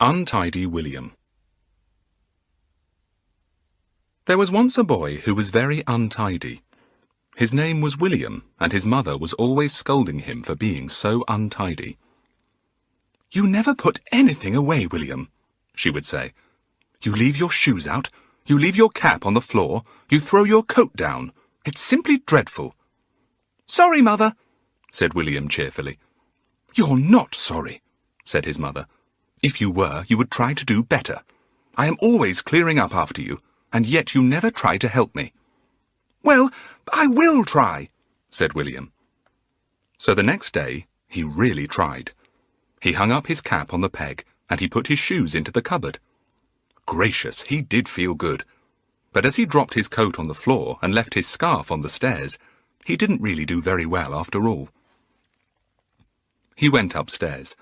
Untidy William. There was once a boy who was very untidy. His name was William, and his mother was always scolding him for being so untidy. "You never put anything away, William," she would say. "You leave your shoes out, you leave your cap on the floor, you throw your coat down. It's simply dreadful." "Sorry, Mother," said William cheerfully. "You're not sorry," said his mother. "If you were, you would try to do better. I am always clearing up after you, and yet you never try to help me." "Well, I will try," said William. So the next day, he really tried. He hung up his cap on the peg, and he put his shoes into the cupboard. Gracious, he did feel good. But as he dropped his coat on the floor and left his scarf on the stairs, he didn't really do very well after all. He went upstairs.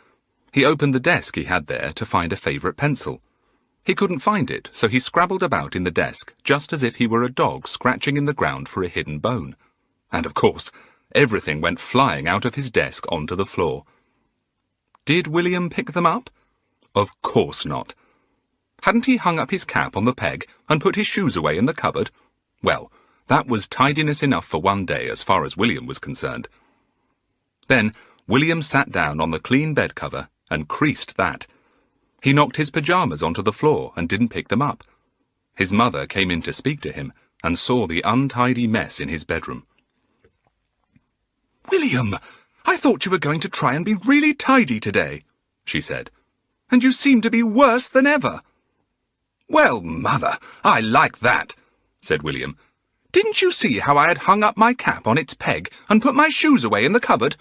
He opened the desk he had there to find a favourite pencil. He couldn't find it, so he scrabbled about in the desk just as if he were a dog scratching in the ground for a hidden bone. And of course, everything went flying out of his desk onto the floor. Did William pick them up? Of course not. Hadn't he hung up his cap on the peg and put his shoes away in the cupboard? Well, that was tidiness enough for one day as far as William was concerned. Then William sat down on the clean bed cover and creased that. He knocked his pyjamas onto the floor and didn't pick them up. His mother came in to speak to him and saw the untidy mess in his bedroom. "William, I thought you were going to try and be really tidy today," she said. "And you seem to be worse than ever." "Well, Mother, I like that," said William. "Didn't you see how I had hung up my cap on its peg and put my shoes away in the cupboard?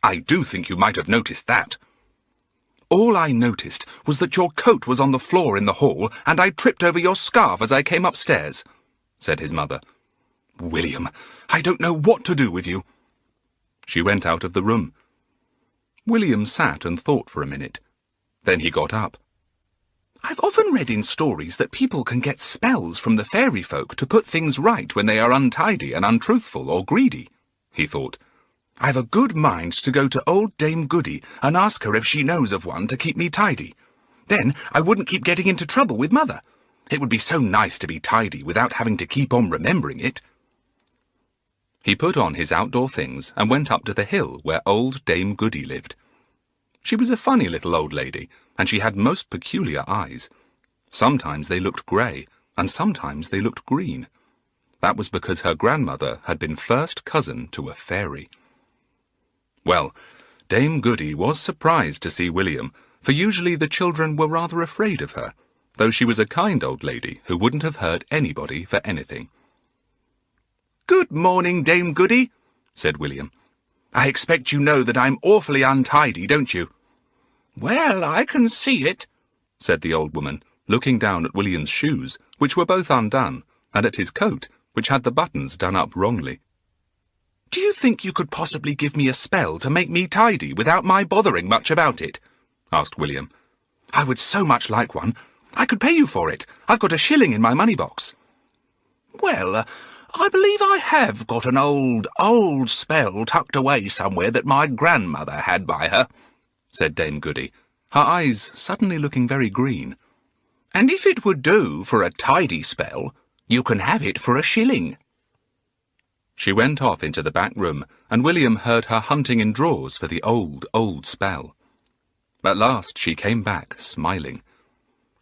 I do think you might have noticed that." "All I noticed was that your coat was on the floor in the hall and I tripped over your scarf as I came upstairs," said his mother. "William, I don't know what to do with you." She went out of the room. William sat and thought for a minute. Then he got up. "I've often read in stories that people can get spells from the fairy folk to put things right when they are untidy and untruthful or greedy," he thought. "I've a good mind to go to old Dame Goody and ask her if she knows of one to keep me tidy. Then I wouldn't keep getting into trouble with Mother. It would be so nice to be tidy without having to keep on remembering it." He put on his outdoor things and went up to the hill where old Dame Goody lived. She was a funny little old lady, and she had most peculiar eyes. Sometimes they looked grey, and sometimes they looked green. That was because her grandmother had been first cousin to a fairy. Well, Dame Goody was surprised to see William, for usually the children were rather afraid of her, though she was a kind old lady who wouldn't have hurt anybody for anything. "Good morning, Dame Goody," said William. "I expect you know that I'm awfully untidy, don't you?" "Well, I can see it," said the old woman, looking down at William's shoes, which were both undone, and at his coat, which had the buttons done up wrongly. "Do you think you could possibly give me a spell to make me tidy without my bothering much about it?" asked William. "I would so much like one. I could pay you for it. I've got a shilling in my money box." "Well, I believe I have got an old spell tucked away somewhere that my grandmother had by her," said Dame Goody, her eyes suddenly looking very green. "And if it would do for a tidy spell, you can have it for a shilling." She went off into the back room, and William heard her hunting in drawers for the old spell. At last she came back, smiling.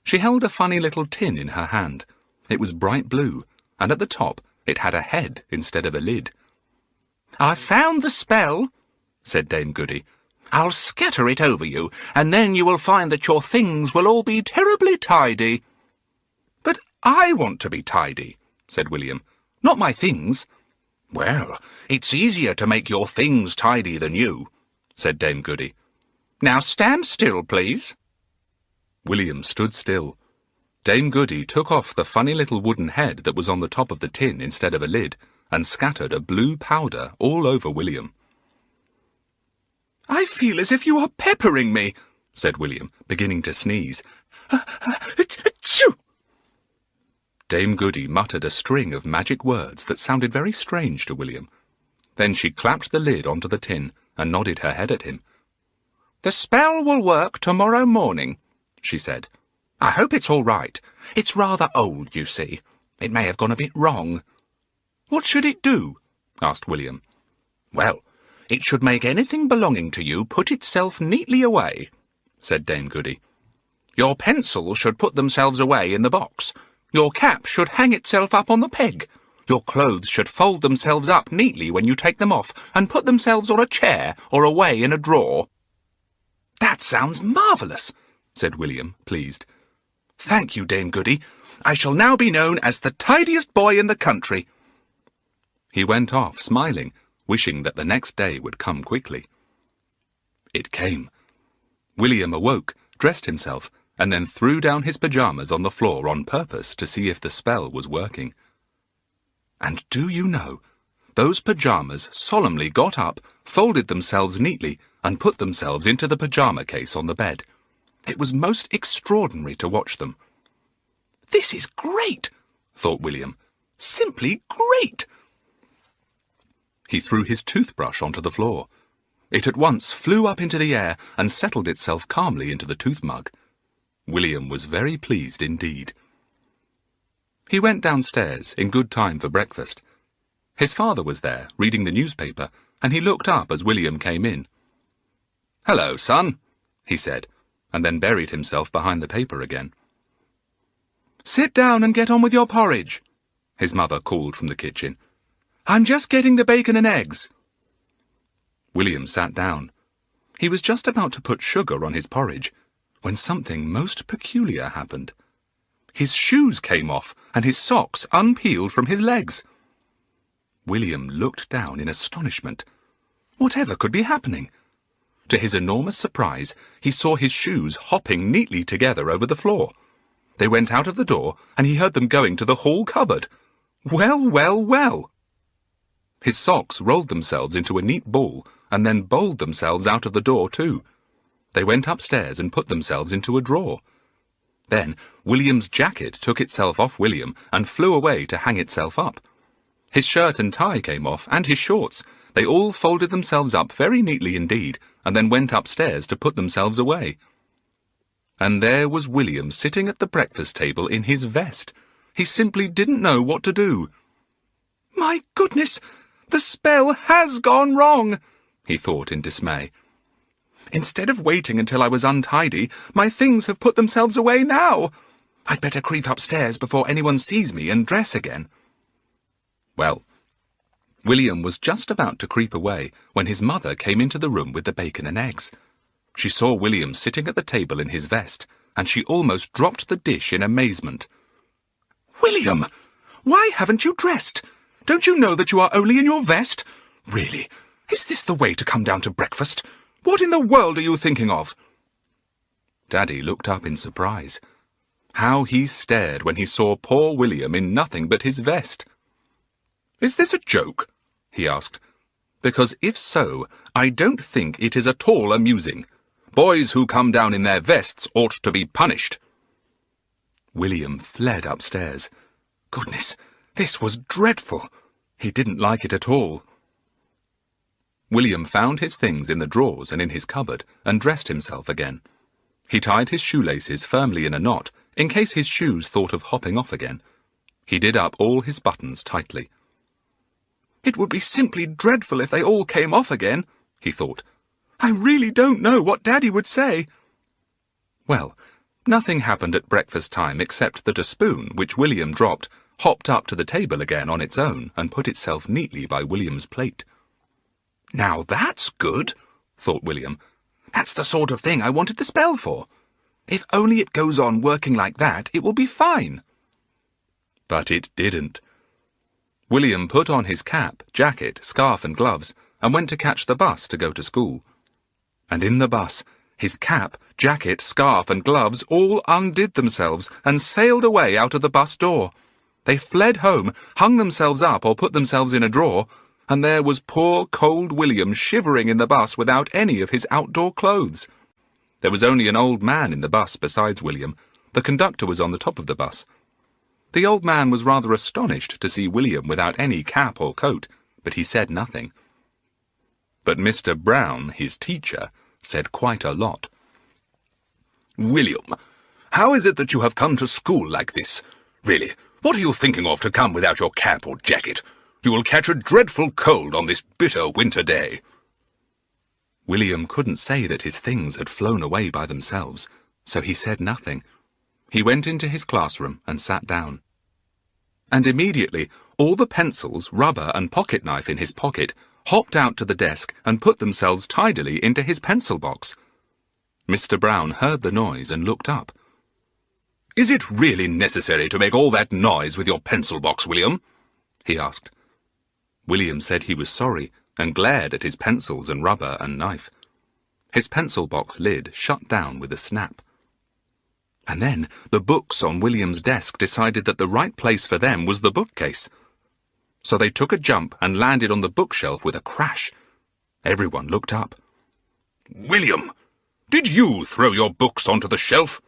She held a funny little tin in her hand. It was bright blue, and at the top it had a head instead of a lid. "I've found the spell," said Dame Goody. "I'll scatter it over you, and then you will find that your things will all be terribly tidy." "But I want to be tidy," said William, "not my things." "Well, it's easier to make your things tidy than you," said Dame Goody. "Now stand still, please." William stood still. Dame Goody took off the funny little wooden head that was on the top of the tin instead of a lid, and scattered a blue powder all over William. "I feel as if you are peppering me," said William, beginning to sneeze. "Achoo!" Dame Goody muttered a string of magic words that sounded very strange to William. Then she clapped the lid onto the tin and nodded her head at him. "The spell will work tomorrow morning," she said. "I hope it's all right. It's rather old, you see. It may have gone a bit wrong." "What should it do?" asked William. "Well, it should make anything belonging to you put itself neatly away," said Dame Goody. "Your pencils should put themselves away in the box. Your cap should hang itself up on the peg. Your clothes should fold themselves up neatly when you take them off and put themselves on a chair or away in a drawer." "That sounds marvellous," said William, pleased. "Thank you, Dame Goody. I shall now be known as the tidiest boy in the country." He went off, smiling, wishing that the next day would come quickly. It came. William awoke, dressed himself, and then threw down his pyjamas on the floor on purpose to see if the spell was working. And do you know, those pyjamas solemnly got up, folded themselves neatly, and put themselves into the pyjama case on the bed. It was most extraordinary to watch them. "This is great," thought William. "Simply great." He threw his toothbrush onto the floor. It at once flew up into the air and settled itself calmly into the tooth-mug. William was very pleased indeed. He went downstairs in good time for breakfast. His father was there, reading the newspaper, and he looked up as William came in. "Hello, son," he said, and then buried himself behind the paper again. "Sit down and get on with your porridge," his mother called from the kitchen. "I'm just getting the bacon and eggs." William sat down. He was just about to put sugar on his porridge when something most peculiar happened. His shoes came off and his socks unpeeled from his legs. William looked down in astonishment. Whatever could be happening? To his enormous surprise, he saw his shoes hopping neatly together over the floor. They went out of the door, and he heard them going to the hall cupboard. Well, well, well! His socks rolled themselves into a neat ball, and then bowled themselves out of the door too. They went upstairs and put themselves into a drawer. Then William's jacket took itself off William and flew away to hang itself up. His shirt and tie came off, and his shorts. They all folded themselves up very neatly indeed, and then went upstairs to put themselves away. And there was William sitting at the breakfast table in his vest. He simply didn't know what to do. "My goodness, the spell has gone wrong," he thought in dismay. "Instead of waiting until I was untidy, my things have put themselves away now. I'd better creep upstairs before anyone sees me and dress again." Well, William was just about to creep away when his mother came into the room with the bacon and eggs. She saw William sitting at the table in his vest, and she almost dropped the dish in amazement. "William, why haven't you dressed? Don't you know that you are only in your vest? Really, is this the way to come down to breakfast? What in the world are you thinking of?" Daddy looked up in surprise. How he stared when he saw poor William in nothing but his vest. "Is this a joke?" he asked. "Because if so, I don't think it is at all amusing. Boys who come down in their vests ought to be punished." William fled upstairs. Goodness, this was dreadful. He didn't like it at all. William found his things in the drawers and in his cupboard and dressed himself again. He tied his shoelaces firmly in a knot in case his shoes thought of hopping off again. He did up all his buttons tightly. "It would be simply dreadful if they all came off again," he thought. "I really don't know what Daddy would say." Well, nothing happened at breakfast time except that a spoon, which William dropped, hopped up to the table again on its own and put itself neatly by William's plate. "Now that's good," thought William. "That's the sort of thing I wanted the spell for. If only it goes on working like that, it will be fine." But it didn't. William put on his cap, jacket, scarf and gloves and went to catch the bus to go to school. And in the bus, his cap, jacket, scarf and gloves all undid themselves and sailed away out of the bus door. They fled home, hung themselves up or put themselves in a drawer, and there was poor cold William shivering in the bus without any of his outdoor clothes. There was only an old man in the bus besides William. The conductor was on the top of the bus. The old man was rather astonished to see William without any cap or coat, but he said nothing. But Mr. Brown, his teacher, said quite a lot. "William, How is it that you have come to school like this? Really, what are you thinking of to come without your cap or jacket? You will catch a dreadful cold on this bitter winter day." William couldn't say that his things had flown away by themselves, so he said nothing. He went into his classroom and sat down. And immediately all the pencils, rubber and pocket knife in his pocket hopped out to the desk and put themselves tidily into his pencil box. Mr. Brown heard the noise and looked up. "Is it really necessary to make all that noise with your pencil box, William?" he asked. William said he was sorry and glared at his pencils and rubber and knife. His pencil box lid shut down with a snap. And then the books on William's desk decided that the right place for them was the bookcase. So they took a jump and landed on the bookshelf with a crash. Everyone looked up. "William, did you throw your books onto the shelf?"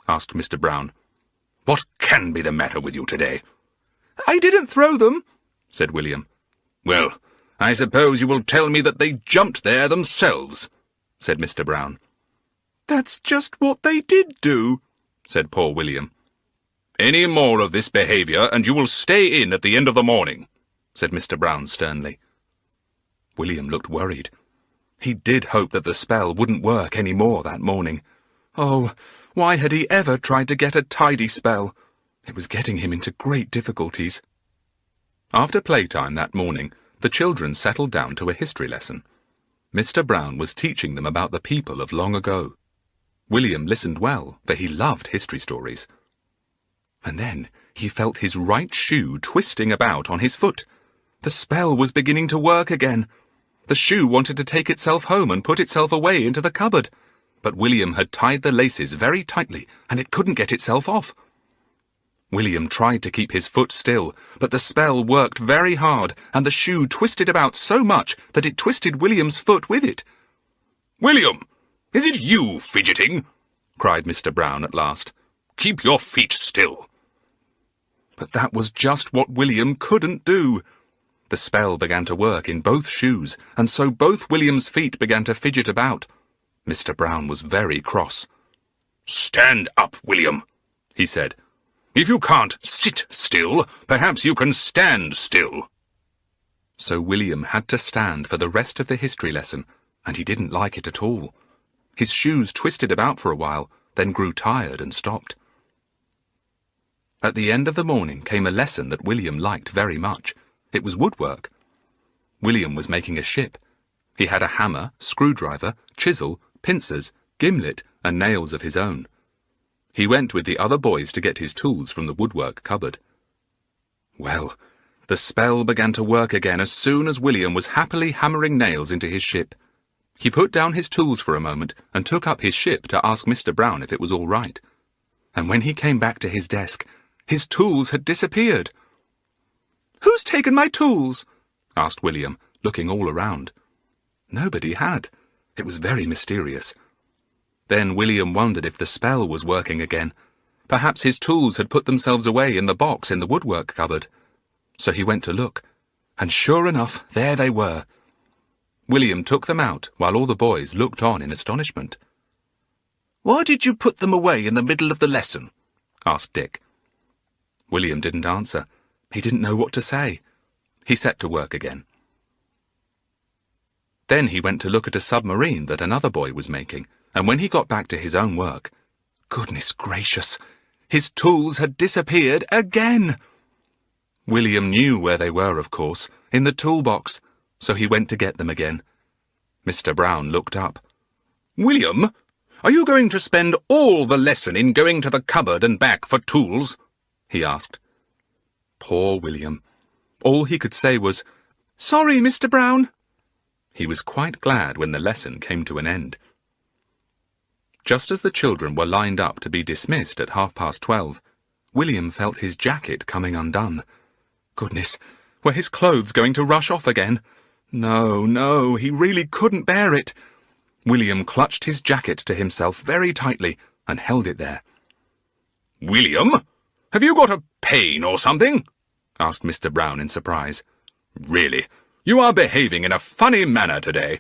asked Mr. Brown. "What can be the matter with you today?" "I didn't throw them," said William. "Well, I suppose you will tell me that they jumped there themselves," said Mr. Brown. "That's just what they did do," said poor William. "Any more of this behaviour and you will stay in at the end of the morning," said Mr. Brown sternly. William looked worried. He did hope that the spell wouldn't work any more that morning. Oh, why had he ever tried to get a tidy spell? It was getting him into great difficulties. After playtime that morning, the children settled down to a history lesson. Mr. Brown was teaching them about the people of long ago. William listened well, for he loved history stories. And then he felt his right shoe twisting about on his foot. The spell was beginning to work again. The shoe wanted to take itself home and put itself away into the cupboard, but William had tied the laces very tightly, and it couldn't get itself off. William tried to keep his foot still, but the spell worked very hard, and the shoe twisted about so much that it twisted William's foot with it. "William, is it you fidgeting?" cried Mr. Brown at last. "Keep your feet still." But that was just what William couldn't do. The spell began to work in both shoes, and so both William's feet began to fidget about. Mr. Brown was very cross. "Stand up, William," he said. "If you can't sit still, perhaps you can stand still." So William had to stand for the rest of the history lesson, and he didn't like it at all. His shoes twisted about for a while, then grew tired and stopped. At the end of the morning came a lesson that William liked very much. It was woodwork. William was making a ship. He had a hammer, screwdriver, chisel, pincers, gimlet, and nails of his own. He went with the other boys to get his tools from the woodwork cupboard. Well, the spell began to work again as soon as William was happily hammering nails into his ship. He put down his tools for a moment and took up his ship to ask Mr. Brown if it was all right. And when he came back to his desk, his tools had disappeared. "Who's taken my tools?" asked William, looking all around. Nobody had. It was very mysterious. Then William wondered if the spell was working again. Perhaps his tools had put themselves away in the box in the woodwork cupboard. So he went to look, and sure enough, there they were. William took them out while all the boys looked on in astonishment. "Why did you put them away in the middle of the lesson?" asked Dick. William didn't answer. He didn't know what to say. He set to work again. Then he went to look at a submarine that another boy was making, and when he got back to his own work, goodness gracious, his tools had disappeared again. William knew where they were, of course, in the toolbox, so he went to get them again. Mr. Brown looked up. "William, are you going to spend all the lesson in going to the cupboard and back for tools?" he asked. Poor William. All he could say was, "Sorry, Mr. Brown." He was quite glad when the lesson came to an end. Just as the children were lined up to be dismissed at 12:30, William felt his jacket coming undone. Goodness, were his clothes going to rush off again? No, he really couldn't bear it. William clutched his jacket to himself very tightly and held it there. "William, have you got a pain or something?" asked Mr. Brown in surprise. "Really, you are behaving in a funny manner today."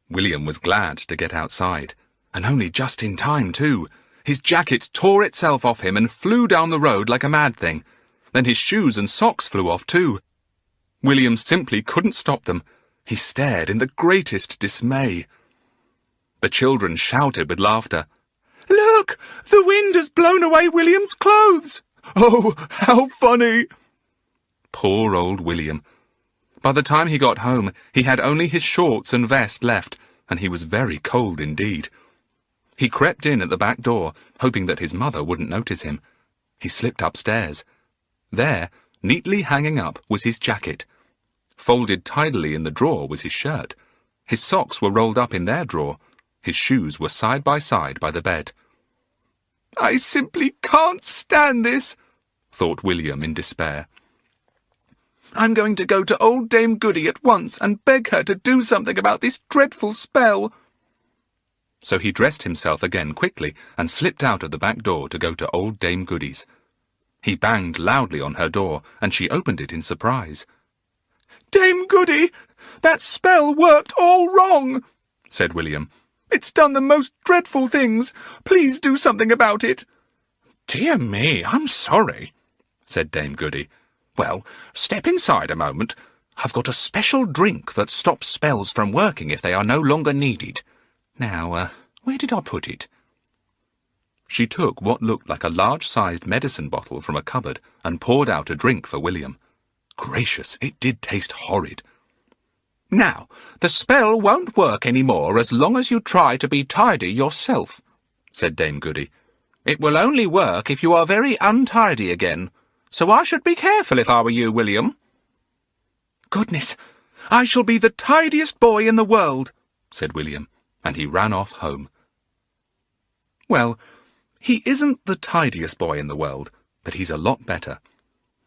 William was glad to get outside, and only just in time, too. His jacket tore itself off him and flew down the road like a mad thing. Then his shoes and socks flew off too. William simply couldn't stop them. He stared in the greatest dismay. The children shouted with laughter. "Look! The wind has blown away William's clothes! Oh, how funny!" Poor old William. By the time he got home, he had only his shorts and vest left, and he was very cold indeed. He crept in at the back door, hoping that his mother wouldn't notice him. He slipped upstairs. There, neatly hanging up, was his jacket. Folded tidily in the drawer was his shirt. His socks were rolled up in their drawer. His shoes were side by the bed. "I simply can't stand this," thought William in despair. "I'm going to go to old Dame Goody at once and beg her to do something about this dreadful spell." So he dressed himself again quickly and slipped out of the back door to go to old Dame Goody's. He banged loudly on her door, and she opened it in surprise. "Dame Goody, that spell worked all wrong," said William. "It's done the most dreadful things. Please do something about it." "Dear me, I'm sorry," said Dame Goody. "Well, step inside a moment. I've got a special drink that stops spells from working if they are no longer needed. Now, where did I put it?" She took what looked like a large-sized medicine bottle from a cupboard and poured out a drink for William. Gracious, it did taste horrid. "Now, the spell won't work any more as long as you try to be tidy yourself," said Dame Goody. "It will only work if you are very untidy again, so I should be careful if I were you, William." "Goodness, I shall be the tidiest boy in the world," said William, and he ran off home. Well, he isn't the tidiest boy in the world, but he's a lot better.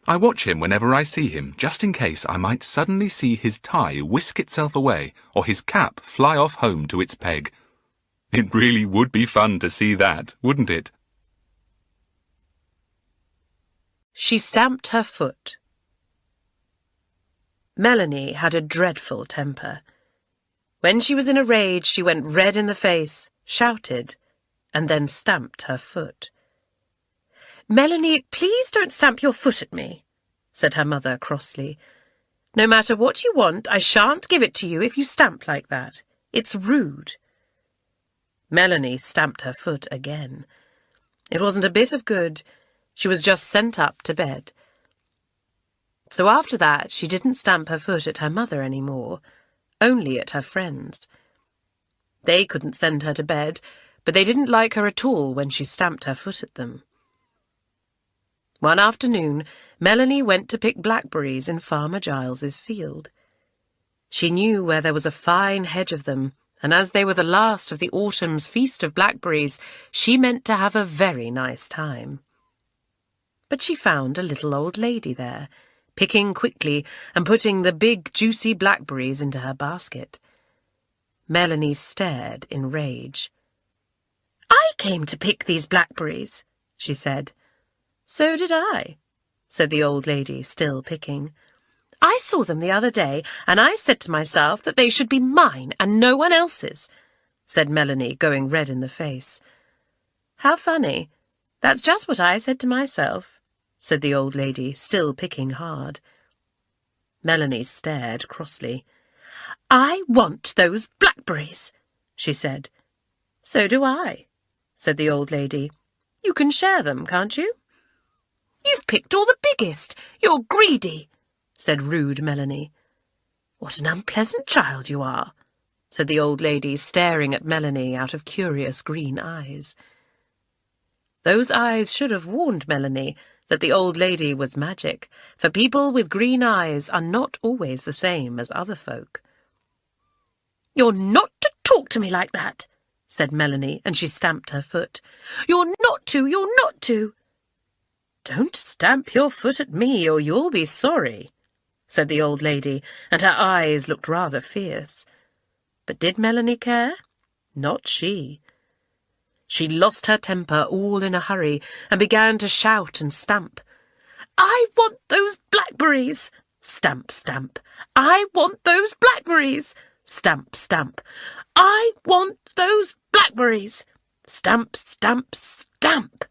I watch him whenever I see him, just in case I might suddenly see his tie whisk itself away or his cap fly off home to its peg. It really would be fun to see that, wouldn't it? She stamped her foot. Melanie had a dreadful temper. When she was in a rage, she went red in the face, shouted, and then stamped her foot. "Melanie, please don't stamp your foot at me," said her mother crossly. "No matter what you want, I shan't give it to you if you stamp like that. It's rude." Melanie stamped her foot again. It wasn't a bit of good. She was just sent up to bed. So after that, she didn't stamp her foot at her mother any more, only at her friends. They couldn't send her to bed, but they didn't like her at all when she stamped her foot at them. One afternoon, Melanie went to pick blackberries in Farmer Giles's field. She knew where there was a fine hedge of them, and as they were the last of the autumn's feast of blackberries, she meant to have a very nice time. But she found a little old lady there, picking quickly and putting the big, juicy blackberries into her basket. Melanie stared in rage. "I came to pick these blackberries," she said. "So did I," said the old lady, still picking. "I saw them the other day, and I said to myself that they should be mine and no one else's," said Melanie, going red in the face. "How funny. That's just what I said to myself," said the old lady, still picking hard. Melanie stared crossly. "I want those blackberries," she said. "So do I," said the old lady. "You can share them, can't you?" "You've picked all the biggest. You're greedy," said rude Melanie. "What an unpleasant child you are," said the old lady, staring at Melanie out of curious green eyes. Those eyes should have warned Melanie that the old lady was magic, for people with green eyes are not always the same as other folk. "You're not to talk to me like that," said Melanie, and she stamped her foot. "You're not to, you're not to." "Don't stamp your foot at me, or you'll be sorry," said the old lady, and her eyes looked rather fierce. But did Melanie care? Not she. She lost her temper all in a hurry and began to shout and stamp. "I want those blackberries!" Stamp, stamp. "I want those blackberries!" Stamp, stamp. "I want those blackberries!" Stamp, stamp, stamp!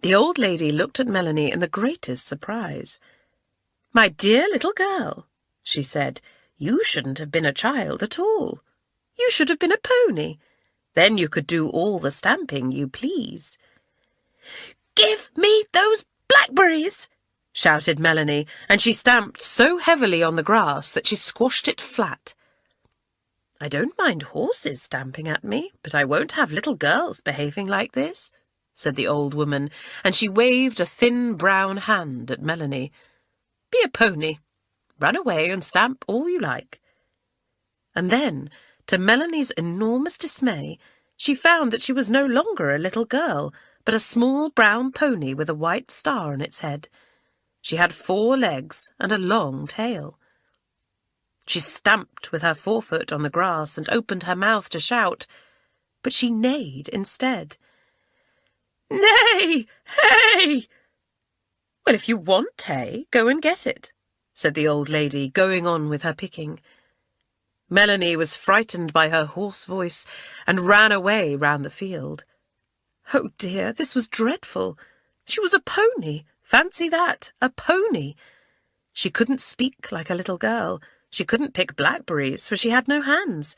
The old lady looked at Melanie in the greatest surprise. "My dear little girl," she said, "you shouldn't have been a child at all. You should have been a pony. Then you could do all the stamping you please." "Give me those blackberries!" shouted Melanie, and she stamped so heavily on the grass that she squashed it flat. "I don't mind horses stamping at me, but I won't have little girls behaving like this," said the old woman, and she waved a thin brown hand at Melanie. "Be a pony. Run away and stamp all you like." And then, to Melanie's enormous dismay, she found that she was no longer a little girl, but a small brown pony with a white star on its head. She had 4 legs and a long tail. She stamped with her forefoot on the grass and opened her mouth to shout, but she neighed instead. "Nay, hay!" "Well, if you want hay, go and get it," said the old lady, going on with her picking. Melanie was frightened by her hoarse voice and ran away round the field. Oh dear, this was dreadful. She was a pony. Fancy that, a pony. She couldn't speak like a little girl. She couldn't pick blackberries, for she had no hands.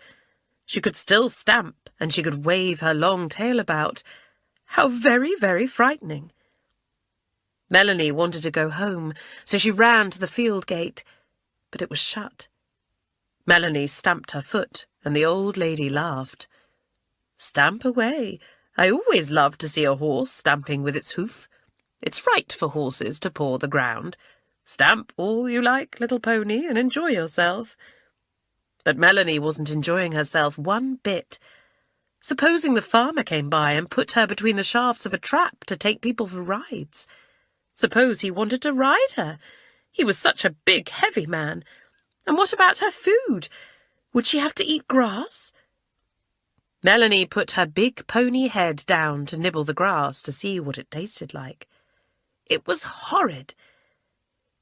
She could still stamp, and she could wave her long tail about. How very, very frightening. Melanie wanted to go home, so she ran to the field gate, but it was shut. Melanie stamped her foot, and the old lady laughed. "Stamp away. I always love to see a horse stamping with its hoof. It's right for horses to paw the ground. Stamp all you like, little pony, and enjoy yourself." But Melanie wasn't enjoying herself one bit. Supposing the farmer came by and put her between the shafts of a trap to take people for rides? Suppose he wanted to ride her? He was such a big, heavy man. And what about her food? Would she have to eat grass? Melanie put her big pony head down to nibble the grass to see what it tasted like. It was horrid.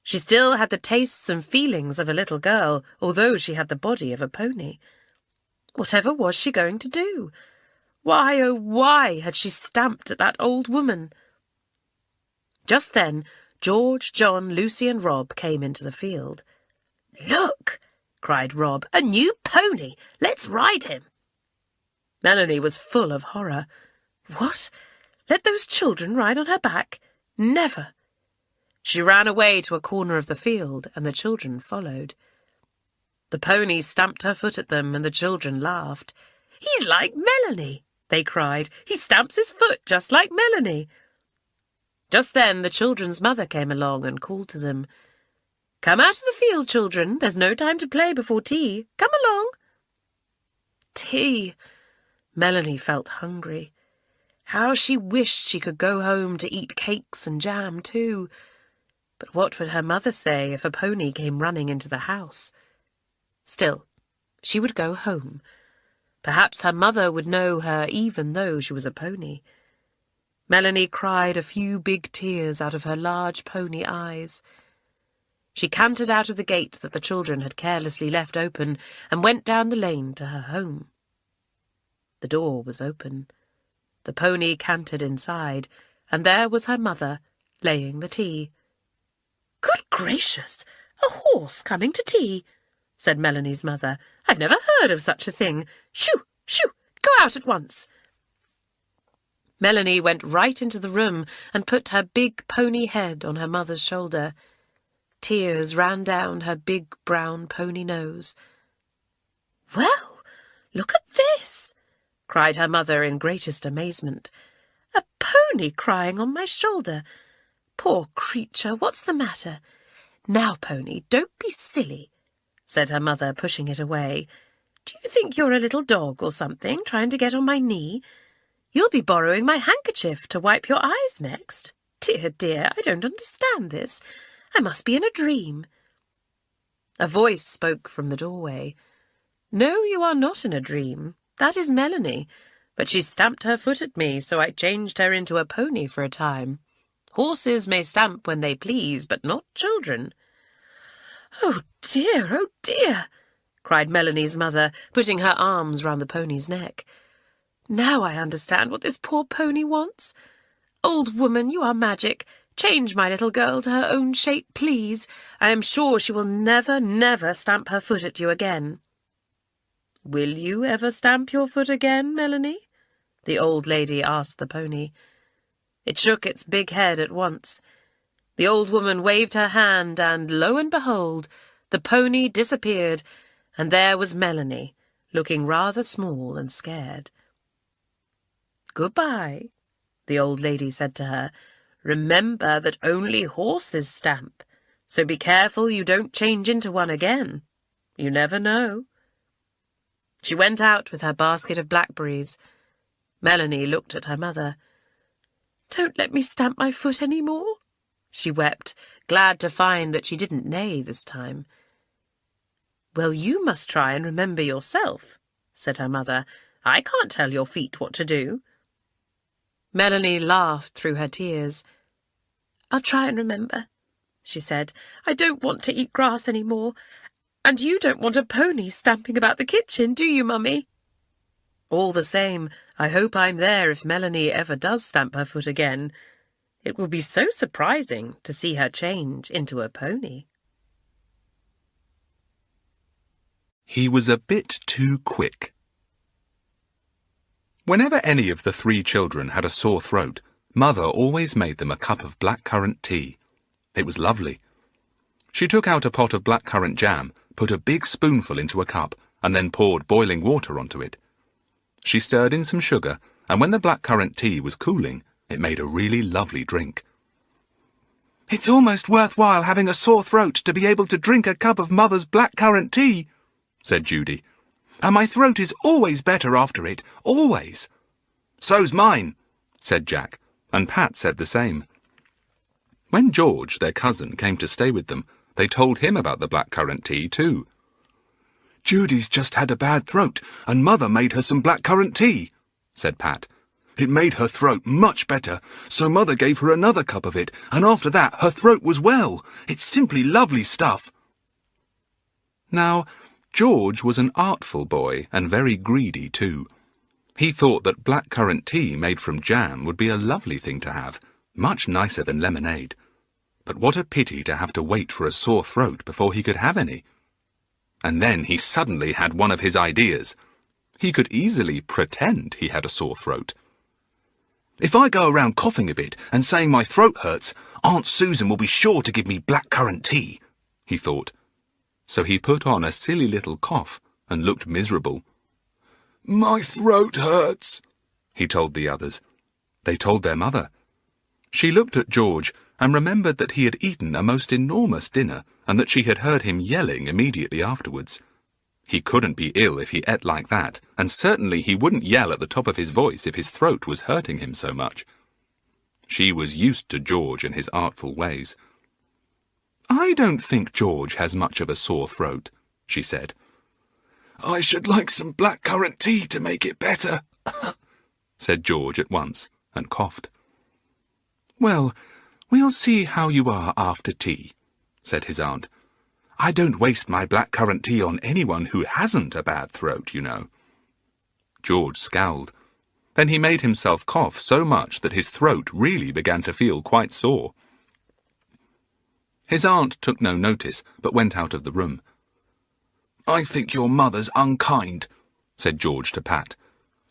She still had the tastes and feelings of a little girl, although she had the body of a pony. Whatever was she going to do? Why, oh why, had she stamped at that old woman? Just then, George, John, Lucy and Rob came into the field. "Look!" cried Rob. "A new pony! Let's ride him!" Melanie was full of horror. What? Let those children ride on her back? Never! She ran away to a corner of the field, and the children followed. The pony stamped her foot at them, and the children laughed. "He's like Melanie," they cried. "He stamps his foot just like Melanie." Just then the children's mother came along and called to them. "Come out of the field, children. There's no time to play before tea. Come along." Tea! Melanie felt hungry. How she wished she could go home to eat cakes and jam too. But what would her mother say if a pony came running into the house? Still, she would go home. Perhaps her mother would know her even though she was a pony. Melanie cried a few big tears out of her large pony eyes. She cantered out of the gate that the children had carelessly left open and went down the lane to her home. The door was open. The pony cantered inside, and there was her mother, laying the tea. "Good gracious! A horse coming to tea!" said Melanie's mother. "I've never heard of such a thing. Shoo! Shoo! Go out at once!" Melanie went right into the room and put her big pony head on her mother's shoulder. Tears ran down her big brown pony nose. "Well, look at this!" cried her mother in greatest amazement. "A pony crying on my shoulder. Poor creature, what's the matter? Now, pony, don't be silly," said her mother, pushing it away. "Do you think you're a little dog or something, trying to get on my knee? You'll be borrowing my handkerchief to wipe your eyes next. Dear, dear, I don't understand this. I must be in a dream." A voice spoke from the doorway. "No, you are not in a dream. That is Melanie, but she stamped her foot at me, so I changed her into a pony for a time. Horses may stamp when they please, but not children." "Oh dear, cried Melanie's mother, putting her arms round the pony's neck. Now I understand what this poor pony wants. Old woman, you are magic. Change my little girl to her own shape, please. I am sure she will never, never stamp her foot at you again." "Will you ever stamp your foot again, Melanie?" the old lady asked the pony. It shook its big head at once. The old woman waved her hand, and lo and behold, the pony disappeared, and there was Melanie, looking rather small and scared. "Goodbye," the old lady said to her. "Remember that only horses stamp, so be careful you don't change into one again. You never know." She went out with her basket of blackberries. Melanie looked at her mother. "Don't let me stamp my foot any more," she wept, glad to find that she didn't neigh this time. "Well, you must try and remember yourself," said her mother. "I can't tell your feet what to do." Melanie laughed through her tears. "I'll try and remember," she said. "I don't want to eat grass any more. And you don't want a pony stamping about the kitchen, do you, Mummy?" "All the same, I hope I'm there if Melanie ever does stamp her foot again. It will be so surprising to see her change into a pony." He was a bit too quick. Whenever any of the 3 children had a sore throat, Mother always made them a cup of blackcurrant tea. It was lovely. She took out a pot of blackcurrant jam, put a big spoonful into a cup, and then poured boiling water onto it. She stirred in some sugar, and when the blackcurrant tea was cooling, it made a really lovely drink. "It's almost worthwhile having a sore throat to be able to drink a cup of Mother's blackcurrant tea," said Judy. "And my throat is always better after it, always." "So's mine," said Jack, and Pat said the same. When George, their cousin, came to stay with them, they told him about the blackcurrant tea too. "Judy's just had a bad throat, and Mother made her some blackcurrant tea," said Pat. "It made her throat much better, so Mother gave her another cup of it, and after that her throat was well. It's simply lovely stuff." Now, George was an artful boy and very greedy too. He thought that blackcurrant tea made from jam would be a lovely thing to have, much nicer than lemonade. But what a pity to have to wait for a sore throat before he could have any. And then he suddenly had one of his ideas. He could easily pretend he had a sore throat. "If I go around coughing a bit and saying my throat hurts, Aunt Susan will be sure to give me blackcurrant tea," he thought. So he put on a silly little cough and looked miserable. "My throat hurts," he told the others. They told their mother. She looked at George and remembered that he had eaten a most enormous dinner and that she had heard him yelling immediately afterwards. He couldn't be ill if he ate like that, and certainly he wouldn't yell at the top of his voice if his throat was hurting him so much. She was used to George and his artful ways. "I don't think George has much of a sore throat," she said. "I should like some blackcurrant tea to make it better," said George at once, and coughed. "Well, we'll see how you are after tea," said his aunt. "I don't waste my blackcurrant tea on anyone who hasn't a bad throat, you know." George scowled. Then he made himself cough so much that his throat really began to feel quite sore. His aunt took no notice, but went out of the room. "I think your mother's unkind," said George to Pat.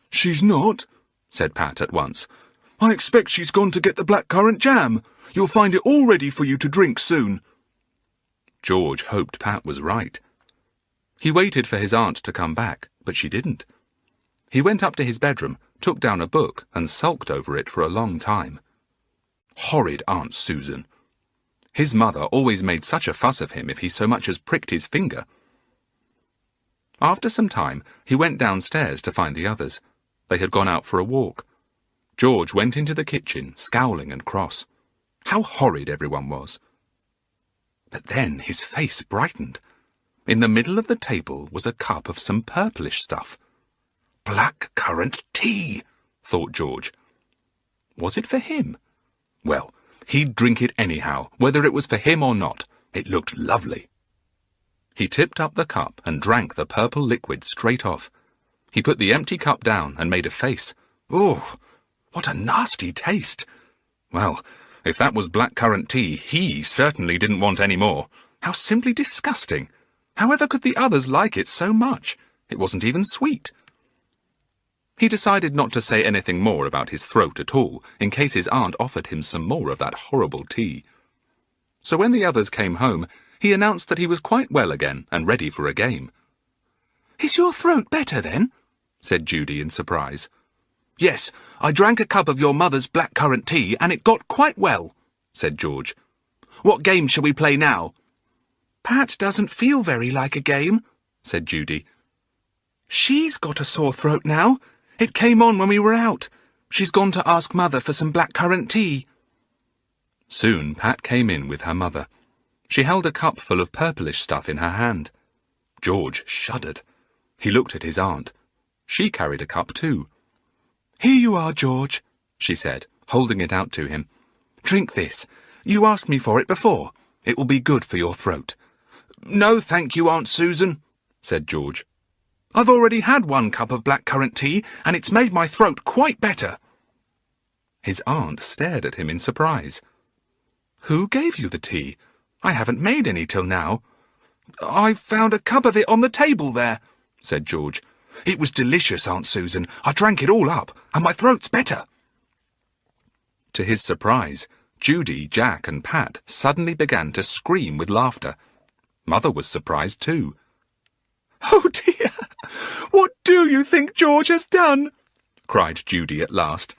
"She's not," said Pat at once. "I expect she's gone to get the blackcurrant jam. You'll find it all ready for you to drink soon." George hoped Pat was right. He waited for his aunt to come back, but she didn't. He went up to his bedroom, took down a book, and sulked over it for a long time. Horrid Aunt Susan! His mother always made such a fuss of him if he so much as pricked his finger. After some time, he went downstairs to find the others. They had gone out for a walk. George went into the kitchen, scowling and cross. How horrid everyone was! But then his face brightened. In the middle of the table was a cup of some purplish stuff. Blackcurrant tea, thought George. Was it for him? Well, he'd drink it anyhow, whether it was for him or not. It looked lovely. He tipped up the cup and drank the purple liquid straight off. He put the empty cup down and made a face. Oh, what a nasty taste! Well, if that was blackcurrant tea, he certainly didn't want any more. How simply disgusting! However could the others like it so much? It wasn't even sweet. He decided not to say anything more about his throat at all, in case his aunt offered him some more of that horrible tea. So when the others came home, he announced that he was quite well again and ready for a game. "Is your throat better, then?" said Judy in surprise. "Yes, I drank a cup of your mother's blackcurrant tea, and it got quite well," said George. "What game shall we play now?" "Pat doesn't feel very like a game," said Judy. "She's got a sore throat now. It came on when we were out. She's gone to ask Mother for some blackcurrant tea." Soon Pat came in with her mother. She held a cup full of purplish stuff in her hand. George shuddered. He looked at his aunt. She carried a cup too. "Here you are, George," she said, holding it out to him. "Drink this. You asked me for it before. It will be good for your throat." "No, thank you, Aunt Susan," said George. "I've already had 1 cup of blackcurrant tea, and it's made my throat quite better." His aunt stared at him in surprise. "Who gave you the tea? I haven't made any till now." "I found a cup of it on the table there," said George. "It was delicious, Aunt Susan. I drank it all up, and my throat's better." To his surprise, Judy, Jack and Pat suddenly began to scream with laughter. Mother was surprised too. "Oh dear! What do you think George has done?" cried Judy at last.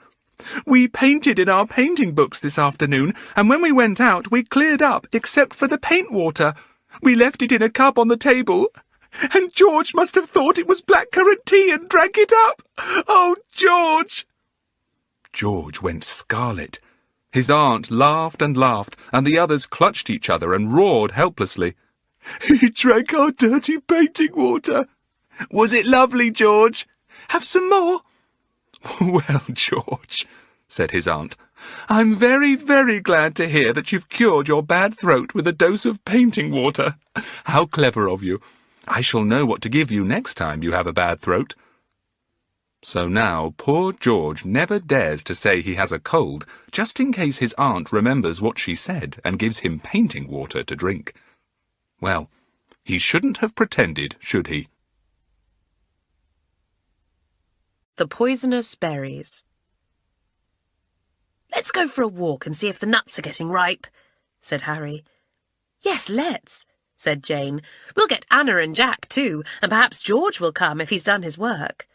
"We painted in our painting books this afternoon, and when we went out we cleared up except for the paint water. We left it in a cup on the table, and George must have thought it was blackcurrant tea and drank it up. Oh, George!" George went scarlet. His aunt laughed and laughed, and the others clutched each other and roared helplessly. "He drank our dirty painting water. Was it lovely, George? Have some more?" "Well, George," said his aunt, "I'm very, very glad to hear that you've cured your bad throat with a dose of painting water. How clever of you. I shall know what to give you next time you have a bad throat." So now poor George never dares to say he has a cold, just in case his aunt remembers what she said and gives him painting water to drink. Well, he shouldn't have pretended, should he? The Poisonous Berries. "Let's go for a walk and see if the nuts are getting ripe," said Harry. "Yes, let's," said Jane. "We'll get Anna and Jack too, and perhaps George will come if he's done his work."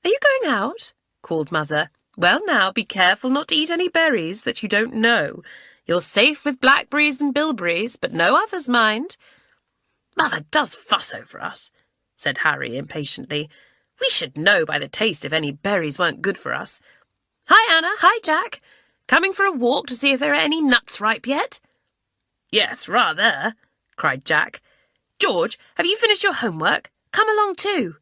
"Are you going out?" called Mother. "Well now, be careful not to eat any berries that you don't know. You're safe with blackberries and bilberries, but no others, mind." "Mother does fuss over us," said Harry impatiently. "We should know by the taste if any berries weren't good for us. Hi, Anna. Hi, Jack. Coming for a walk to see if there are any nuts ripe yet?" "Yes, rather," cried Jack. "George, have you finished your homework? Come along too."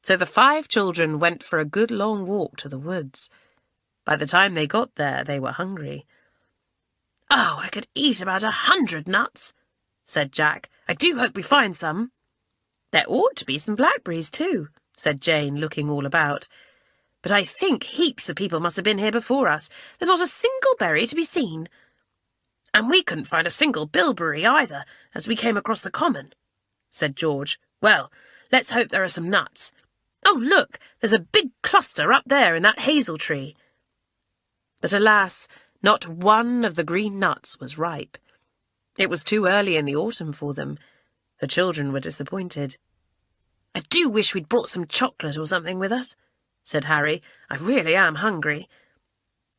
So the 5 children went for a good long walk to the woods. By the time they got there, they were hungry. "Oh, I could eat about 100 nuts," said Jack. "I do hope we find some." "There ought to be some blackberries too," said Jane, looking all about. "But I think heaps of people must have been here before us. There's not a single berry to be seen. And we couldn't find a single bilberry either, as we came across the common," said George. "Well, let's hope there are some nuts. Oh, look, there's a big cluster up there in that hazel tree." But alas, not one of the green nuts was ripe. It was too early in the autumn for them. The children were disappointed. "I do wish we'd brought some chocolate or something with us," said Harry. "I really am hungry."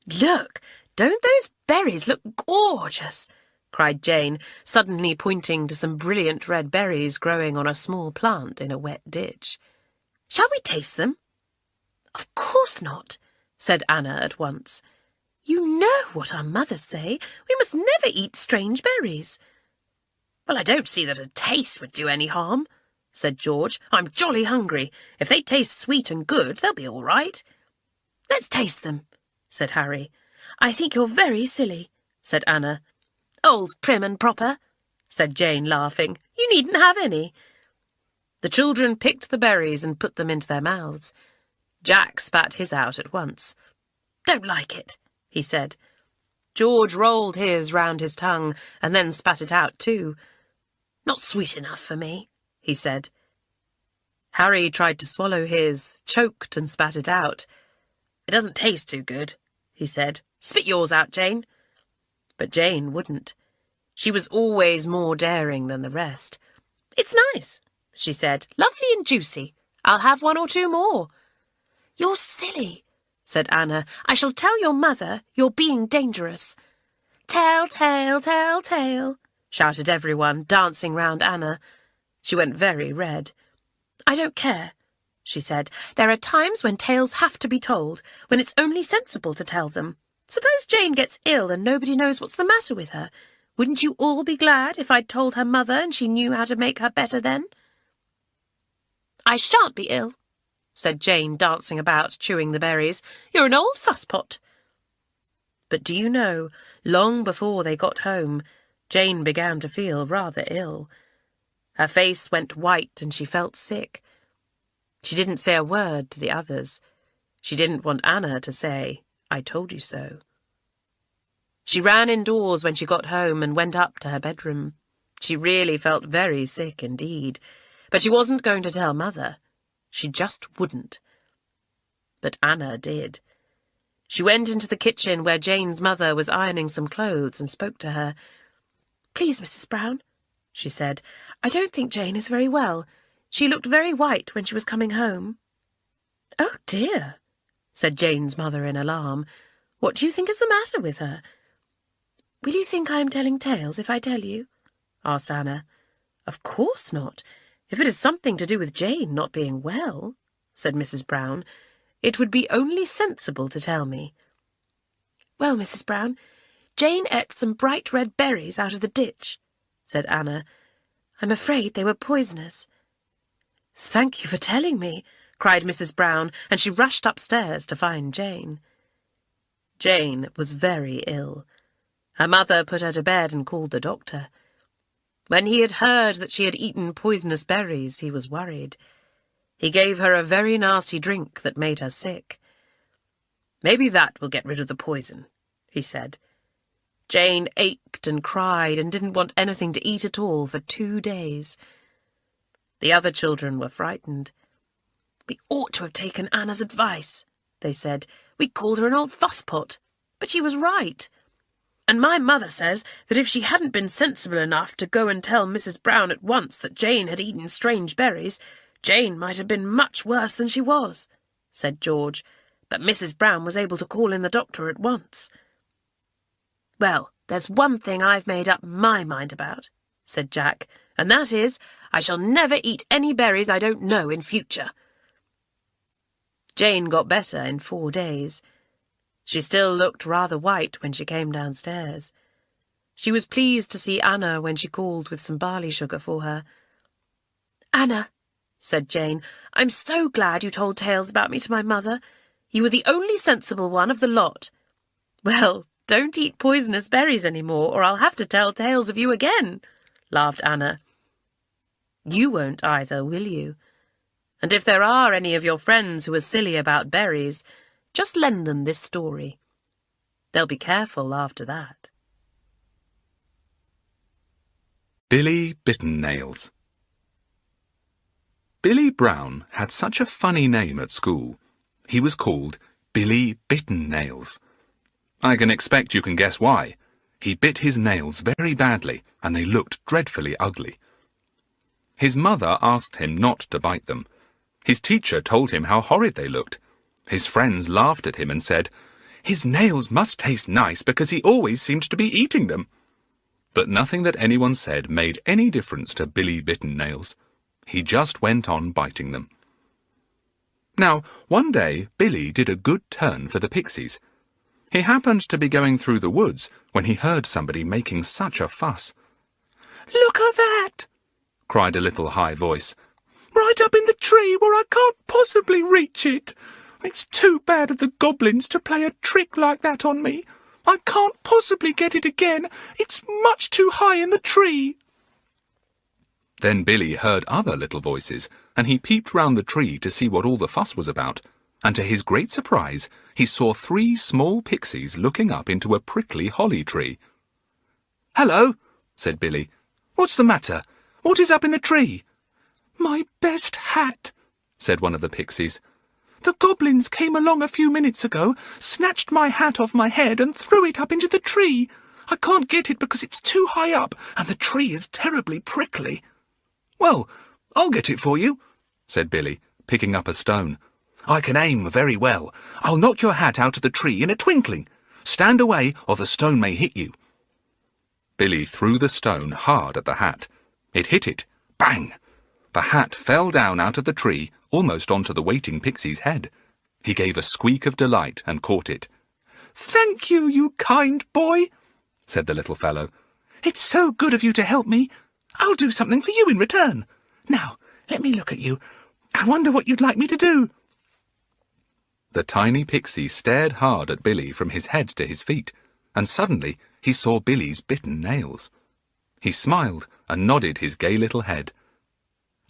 "Look, don't those berries look gorgeous?" cried Jane, suddenly pointing to some brilliant red berries growing on a small plant in a wet ditch. "Shall we taste them?" "Of course not," said Anna at once. "You know what our mothers say. We must never eat strange berries." "Well, I don't see that a taste would do any harm," said George. "I'm jolly hungry. If they taste sweet and good, they'll be all right." "Let's taste them," said Harry. "I think you're very silly," said Anna. "Old prim and proper," said Jane, laughing. "You needn't have any." The children picked the berries and put them into their mouths. Jack spat his out at once. "Don't like it," he said. George rolled his round his tongue and then spat it out too. "Not sweet enough for me," he said. Harry tried to swallow his, choked and spat it out. "It doesn't taste too good," he said. "Spit yours out, Jane." But Jane wouldn't. She was always more daring than the rest. "It's nice," she said. "Lovely and juicy. I'll have 1 or 2 more." "You're silly," said Anna. "I shall tell your mother you're being dangerous." "Tell, tale, tell, tale," shouted everyone, dancing round Anna. She went very red. "I don't care," she said. "There are times when tales have to be told, when it's only sensible to tell them. Suppose Jane gets ill and nobody knows what's the matter with her. Wouldn't you all be glad if I'd told her mother and she knew how to make her better then?" "I shan't be ill," said Jane, dancing about, chewing the berries. "You're an old fusspot." But do you know, long before they got home, Jane began to feel rather ill. Her face went white and she felt sick. She didn't say a word to the others. She didn't want Anna to say, "I told you so." She ran indoors when she got home and went up to her bedroom. She really felt very sick indeed, but she wasn't going to tell Mother. She just wouldn't. But Anna did. She went into the kitchen where Jane's mother was ironing some clothes and spoke to her. "Please, Mrs. Brown," she said, "I don't think Jane is very well. She looked very white when she was coming home." "Oh, dear," said Jane's mother in alarm. "What do you think is the matter with her?" "Will you think I am telling tales if I tell you?" asked Anna. "Of course not. If it is something to do with Jane not being well," said Mrs. Brown, "it would be only sensible to tell me." "Well, Mrs. Brown, Jane ate some bright red berries out of the ditch," said Anna. "I'm afraid they were poisonous." "Thank you for telling me," cried Mrs. Brown, and she rushed upstairs to find Jane. Jane was very ill. Her mother put her to bed and called the doctor. When he had heard that she had eaten poisonous berries, he was worried. He gave her a very nasty drink that made her sick. "Maybe that will get rid of the poison," he said. Jane ached and cried and didn't want anything to eat at all for 2 days. The other children were frightened. "We ought to have taken Anna's advice," they said. "We called her an old fusspot, but she was right. And my mother says that if she hadn't been sensible enough to go and tell Mrs. Brown at once that Jane had eaten strange berries, Jane might have been much worse than she was," said George, "but Mrs. Brown was able to call in the doctor at once." "Well, there's one thing I've made up my mind about," said Jack, "and that is, I shall never eat any berries I don't know in future." Jane got better in 4 days. She still looked rather white when she came downstairs. She was pleased to see Anna when she called with some barley sugar for her. "Anna," said Jane, "I'm so glad you told tales about me to my mother. You were the only sensible one of the lot." "Well, don't eat poisonous berries any more, or I'll have to tell tales of you again," laughed Anna. "You won't either, will you? And if there are any of your friends who are silly about berries, just lend them this story. They'll be careful after that." Billy Bittennails. Billy Brown had such a funny name at school. He was called Billy Bittennails. I can expect you can guess why. He bit his nails very badly, and they looked dreadfully ugly. His mother asked him not to bite them. His teacher told him how horrid they looked. His friends laughed at him and said, "His nails must taste nice because he always seemed to be eating them." But nothing that anyone said made any difference to Billy Bittennails. He just went on biting them. Now, one day Billy did a good turn for the pixies. He happened to be going through the woods when he heard somebody making such a fuss. "Look at that!" cried a little high voice. "Right up in the tree where I can't possibly reach it. It's too bad of the goblins to play a trick like that on me. I can't possibly get it again. It's much too high in the tree." Then Billy heard other little voices, and he peeped round the tree to see what all the fuss was about, and to his great surprise he saw 3 small pixies looking up into a prickly holly tree. "Hello," said Billy. "What's the matter? What is up in the tree?" "My best hat," said one of the pixies. "The goblins came along a few minutes ago, snatched my hat off my head and threw it up into the tree. I can't get it because it's too high up, and the tree is terribly prickly." "Well, I'll get it for you," said Billy, picking up a stone. "I can aim very well. I'll knock your hat out of the tree in a twinkling. Stand away, or the stone may hit you." Billy threw the stone hard at the hat. It hit it. Bang! The hat fell down out of the tree, almost onto the waiting pixie's head. He gave a squeak of delight and caught it. "Thank you, you kind boy," said the little fellow. "It's so good of you to help me. I'll do something for you in return. Now, let me look at you. I wonder what you'd like me to do." The tiny pixie stared hard at Billy from his head to his feet, and suddenly he saw Billy's bitten nails. He smiled and nodded his gay little head.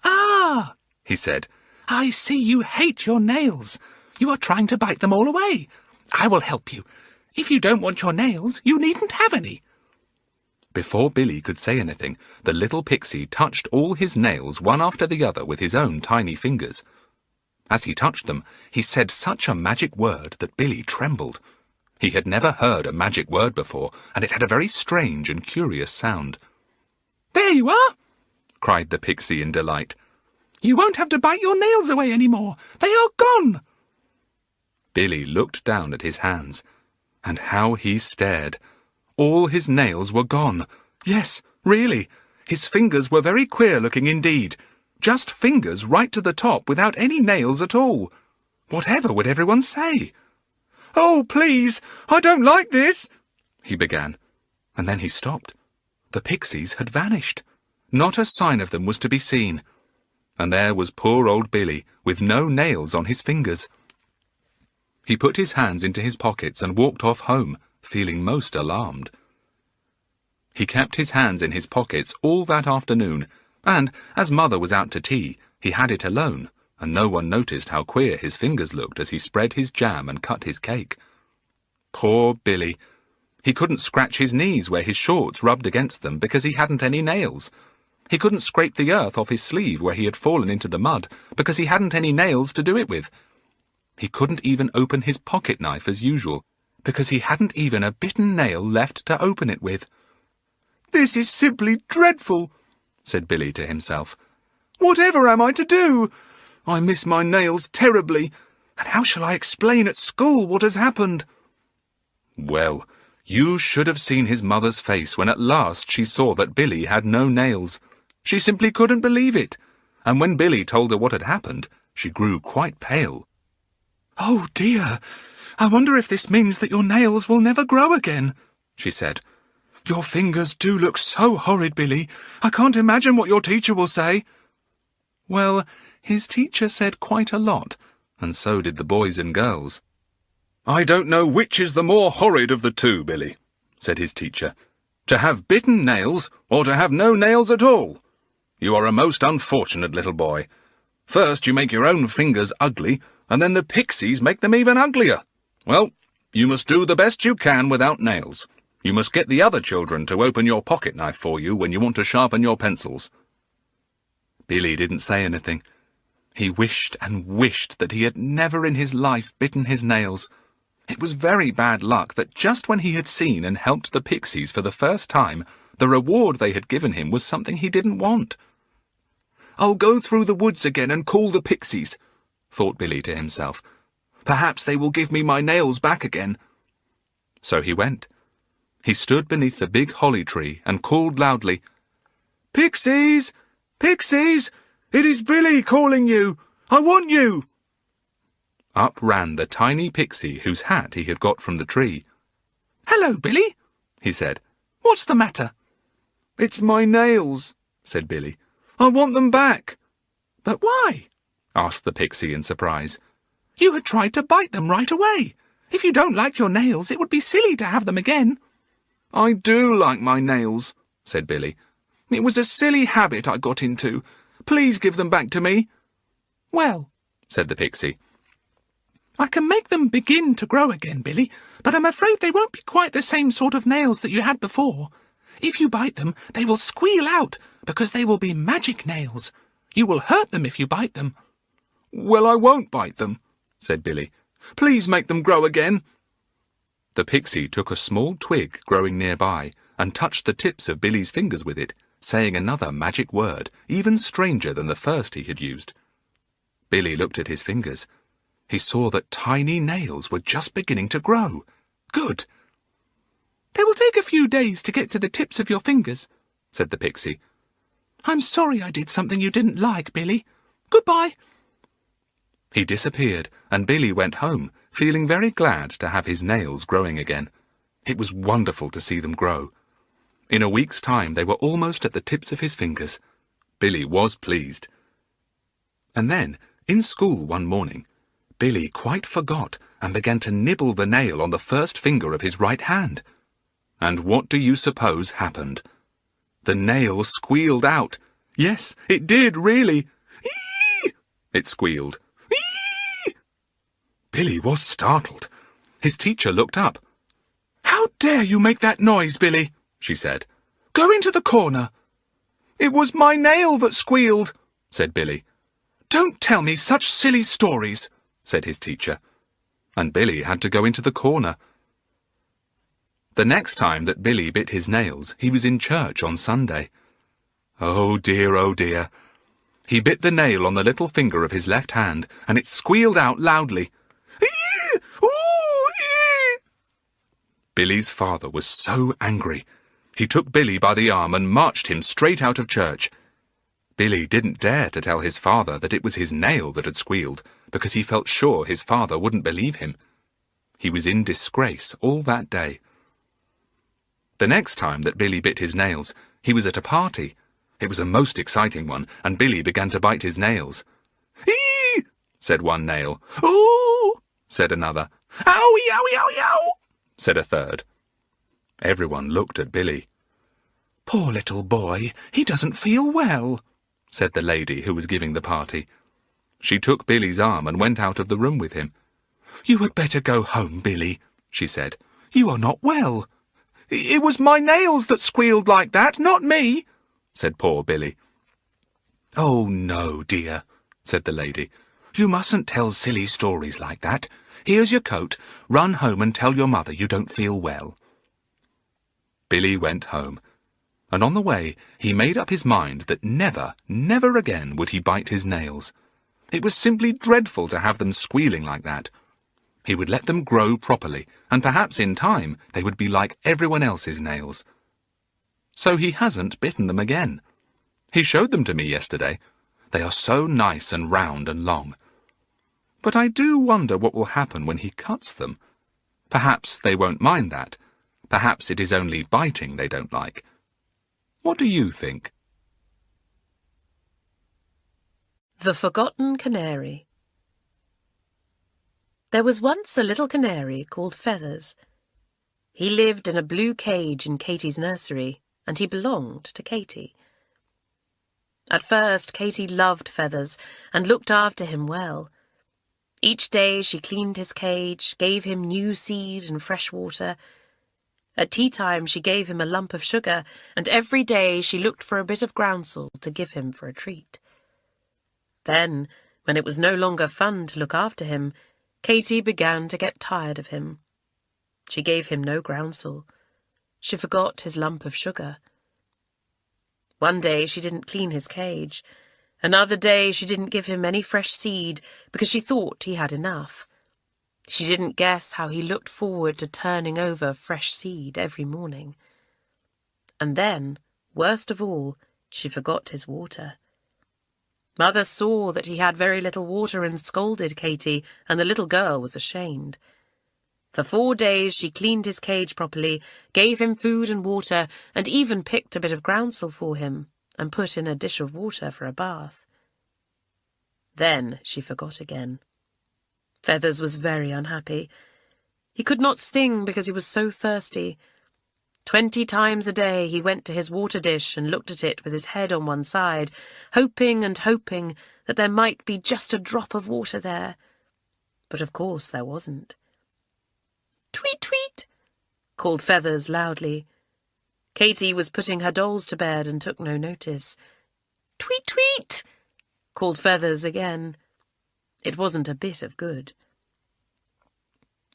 "Ah," he said, "I see you hate your nails. You are trying to bite them all away. I will help you. If you don't want your nails, you needn't have any." Before Billy could say anything, the little pixie touched all his nails one after the other with his own tiny fingers. As he touched them, he said such a magic word that Billy trembled. He had never heard a magic word before, and it had a very strange and curious sound. "There you are!" cried the pixie in delight. "You won't have to bite your nails away any more. They are gone." Billy looked down at his hands, and how he stared. All his nails were gone. Yes, really, his fingers were very queer-looking indeed. Just fingers right to the top without any nails at all. Whatever would everyone say? "Oh, please, I don't like this," he began, and then he stopped. The pixies had vanished. Not a sign of them was to be seen. And there was poor old Billy, with no nails on his fingers. He put his hands into his pockets and walked off home, feeling most alarmed. He kept his hands in his pockets all that afternoon, and, as Mother was out to tea, he had it alone, and no one noticed how queer his fingers looked as he spread his jam and cut his cake. Poor Billy! He couldn't scratch his knees where his shorts rubbed against them because he hadn't any nails. He couldn't scrape the earth off his sleeve where he had fallen into the mud because he hadn't any nails to do it with. He couldn't even open his pocket knife as usual because he hadn't even a bitten nail left to open it with. "This is simply dreadful," said Billy to himself. "Whatever am I to do? I miss my nails terribly, and how shall I explain at school what has happened?" Well, you should have seen his mother's face when at last she saw that Billy had no nails. She simply couldn't believe it, and when Billy told her what had happened, she grew quite pale. "Oh dear, I wonder if this means that your nails will never grow again," she said. "Your fingers do look so horrid, Billy. I can't imagine what your teacher will say." Well, his teacher said quite a lot, and so did the boys and girls. "I don't know which is the more horrid of the two, Billy," said his teacher. "To have bitten nails, or to have no nails at all. You are a most unfortunate little boy. First you make your own fingers ugly, and then the pixies make them even uglier. Well, you must do the best you can without nails. You must get the other children to open your pocket knife for you when you want to sharpen your pencils." Billy didn't say anything. He wished and wished that he had never in his life bitten his nails. It was very bad luck that just when he had seen and helped the pixies for the first time, the reward they had given him was something he didn't want. "I'll go through the woods again and call the pixies," thought Billy to himself. "Perhaps they will give me my nails back again." So he went. He stood beneath the big holly tree and called loudly, "Pixies! Pixies! It is Billy calling you! I want you!" Up ran the tiny pixie whose hat he had got from the tree. "Hello, Billy," he said. "What's the matter?" "It's my nails," said Billy. "I want them back." "But why?" asked the pixie in surprise. "You had tried to bite them right away. If you don't like your nails, it would be silly to have them again." "I do like my nails," said Billy. It was a silly habit I got into. Please give them back to me." "Well," said the pixie, "I can make them begin to grow again, Billy, but I'm afraid they won't be quite the same sort of nails that you had before. If you bite them, they will squeal out, because they will be magic nails. You will hurt them if you bite them." "Well, I won't bite them," said Billy. "Please make them grow again." The pixie took a small twig growing nearby and touched the tips of Billy's fingers with it, saying another magic word, even stranger than the first he had used. Billy looked at his fingers. He saw that tiny nails were just beginning to grow. Good! "They will take a few days to get to the tips of your fingers," said the pixie. "I'm sorry I did something you didn't like, Billy. Goodbye." He disappeared, and Billy went home, feeling very glad to have his nails growing again. It was wonderful to see them grow. In a week's time they were almost at the tips of his fingers. Billy was pleased. And then, in school one morning, Billy quite forgot and began to nibble the nail on the first finger of his right hand. And what do you suppose happened? The nail squealed out. Yes, it did, really. "Eee!" it squealed. "Eee!" Billy was startled. His teacher looked up. "How dare you make that noise, Billy?" she said. "Go into the corner." "It was my nail that squealed," said Billy. "Don't tell me such silly stories," said his teacher. And Billy had to go into the corner. The next time that Billy bit his nails, he was in church on Sunday. Oh dear, oh dear. He bit the nail on the little finger of his left hand, and it squealed out loudly. "Ee! Ooh! Ee!" Billy's father was so angry. He took Billy by the arm and marched him straight out of church. Billy didn't dare to tell his father that it was his nail that had squealed, because he felt sure his father wouldn't believe him. He was in disgrace all that day. The next time that Billy bit his nails, he was at a party. It was a most exciting one, and Billy began to bite his nails. "Ee!" said one nail. "Ooh!" said another. "Owie, owie, owie, ow!" said a third. Everyone looked at Billy. "Poor little boy, he doesn't feel well," said the lady who was giving the party. She took Billy's arm and went out of the room with him. "You had better go home, Billy," she said. "You are not well." "It was my nails that squealed like that, not me," said poor Billy. "Oh, no, dear," said the lady. "You mustn't tell silly stories like that. Here's your coat. Run home and tell your mother you don't feel well." Billy went home, and on the way he made up his mind that never, never again would he bite his nails. It was simply dreadful to have them squealing like that. He would let them grow properly, and perhaps in time they would be like everyone else's nails. So he hasn't bitten them again. He showed them to me yesterday. They are so nice and round and long. But I do wonder what will happen when he cuts them. Perhaps they won't mind that. Perhaps it is only biting they don't like. What do you think? The Forgotten Canary. There was once a little canary called Feathers. He lived in a blue cage in Katie's nursery, and he belonged to Katie. At first, Katie loved Feathers and looked after him well. Each day she cleaned his cage, gave him new seed and fresh water. At tea time she gave him a lump of sugar, and every day she looked for a bit of groundsel to give him for a treat. Then, when it was no longer fun to look after him, Katie began to get tired of him. She gave him no groundsel. She forgot his lump of sugar. One day she didn't clean his cage. Another day she didn't give him any fresh seed because she thought he had enough. She didn't guess how he looked forward to turning over fresh seed every morning. And then, worst of all, she forgot his water. Mother saw that he had very little water and scolded Katie, and the little girl was ashamed. For 4 days she cleaned his cage properly, gave him food and water, and even picked a bit of groundsel for him, and put in a dish of water for a bath. Then she forgot again. Feathers was very unhappy. He could not sing because he was so thirsty. 20 times a day he went to his water dish and looked at it with his head on one side, hoping and hoping that there might be just a drop of water there. But of course there wasn't. "Tweet, tweet!" called Feathers loudly. Katy was putting her dolls to bed and took no notice. "Tweet, tweet!" called Feathers again. It wasn't a bit of good.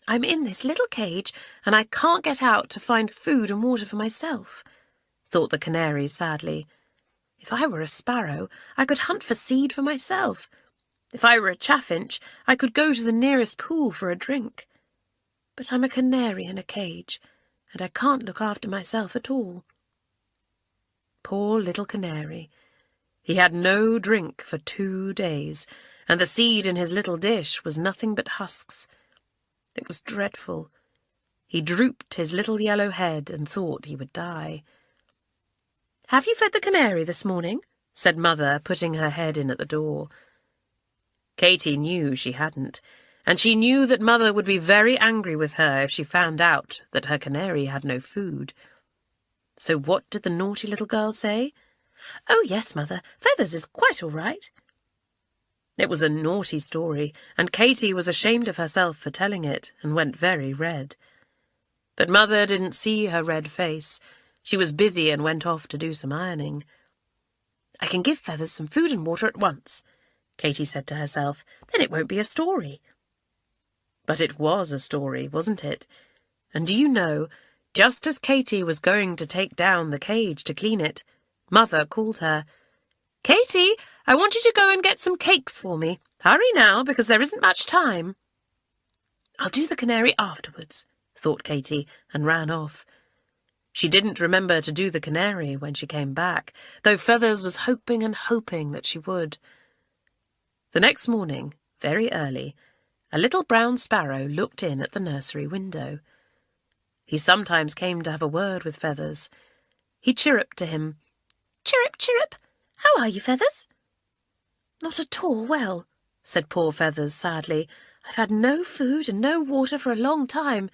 "I'm in this little cage, and I can't get out to find food and water for myself," thought the canary sadly. "If I were a sparrow, I could hunt for seed for myself. If I were a chaffinch, I could go to the nearest pool for a drink. But I'm a canary in a cage, and I can't look after myself at all." Poor little canary. He had no drink for 2 days, and the seed in his little dish was nothing but husks. It was dreadful. He drooped his little yellow head and thought he would die. "Have you fed the canary this morning?" said Mother, putting her head in at the door. Katy knew she hadn't, and she knew that Mother would be very angry with her if she found out that her canary had no food. So what did the naughty little girl say? "Oh, yes, Mother, Feathers is quite all right." It was a naughty story, and Katy was ashamed of herself for telling it and went very red. But Mother didn't see her red face. She was busy and went off to do some ironing. "I can give Feathers some food and water at once," Katy said to herself. "Then it won't be a story." But it was a story, wasn't it? And do you know, just as Katy was going to take down the cage to clean it, Mother called her. "Katy, I want you to go and get some cakes for me. Hurry now, because there isn't much time." "I'll do the canary afterwards," thought Katy, and ran off. She didn't remember to do the canary when she came back, though Feathers was hoping and hoping that she would. The next morning, very early, a little brown sparrow looked in at the nursery window. He sometimes came to have a word with Feathers. He chirruped to him. "Chirrup, chirrup! How are you, Feathers?" "Not at all well," said poor Feathers sadly. "I've had no food and no water for a long time.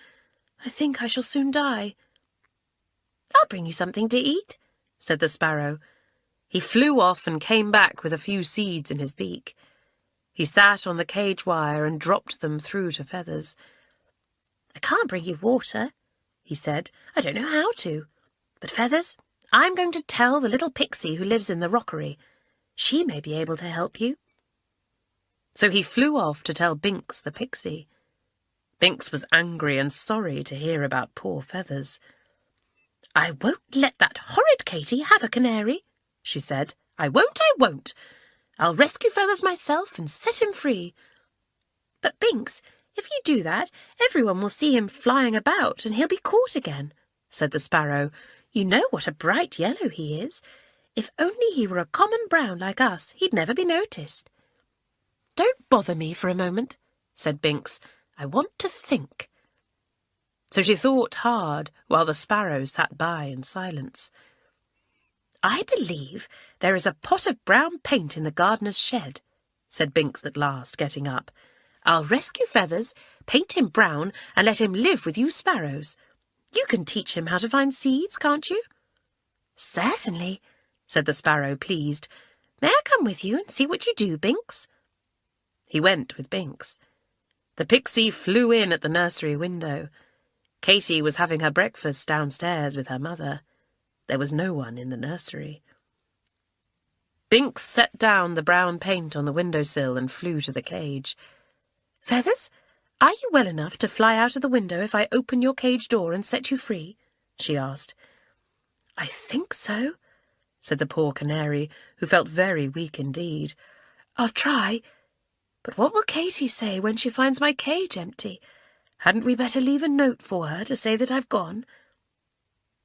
I think I shall soon die." "I'll bring you something to eat," said the sparrow. He flew off and came back with a few seeds in his beak. He sat on the cage wire and dropped them through to Feathers. "I can't bring you water," he said. "I don't know how to. But, Feathers, I'm going to tell the little pixie who lives in the rockery. She may be able to help you." So he flew off to tell Binks the pixie. Binks was angry and sorry to hear about poor Feathers. "I won't let that horrid Katy have a canary," she said. I won't. I'll rescue Feathers myself and set him free." "But, Binks, if you do that, everyone will see him flying about and he'll be caught again," said the sparrow. "You know what a bright yellow he is. If only he were a common brown like us, he'd never be noticed." "Don't bother me for a moment," said Binks. "I want to think." So she thought hard while the sparrow sat by in silence. "I believe there is a pot of brown paint in the gardener's shed," said Binks at last, getting up. "I'll rescue Feathers, paint him brown, and let him live with you sparrows. You can teach him how to find seeds, can't you?" "Certainly," said the sparrow, pleased. "May I come with you and see what you do, Binks?" He went with Binks. The pixie flew in at the nursery window. Katy was having her breakfast downstairs with her mother. There was no one in the nursery. Binks set down the brown paint on the windowsill and flew to the cage. "Feathers, are you well enough to fly out of the window if I open your cage door and set you free?" she asked. "I think so," said the poor canary, who felt very weak indeed. "I'll try. But what will Katy say when she finds my cage empty? Hadn't we better leave a note for her to say that I've gone?"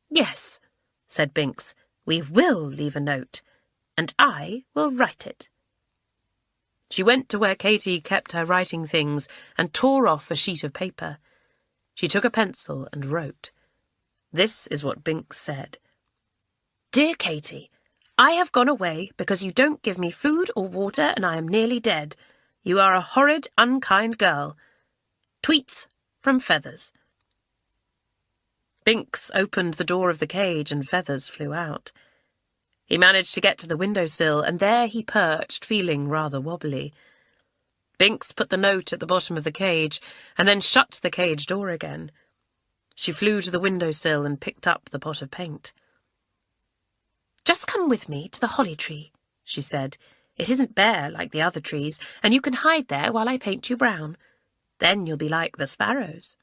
"Yes," said Binks, "we will leave a note, and I will write it." She went to where Katy kept her writing things and tore off a sheet of paper. She took a pencil and wrote. This is what Binks said. "Dear Katy, I have gone away because you don't give me food or water and I am nearly dead. You are a horrid, unkind girl. Tweets from Feathers." Binks opened the door of the cage and Feathers flew out. He managed to get to the windowsill, and there he perched, feeling rather wobbly. Binks put the note at the bottom of the cage and then shut the cage door again. She flew to the windowsill and picked up the pot of paint. "Just come with me to the holly tree," she said. "It isn't bare like the other trees, and you can hide there while I paint you brown. Then you'll be like the sparrows."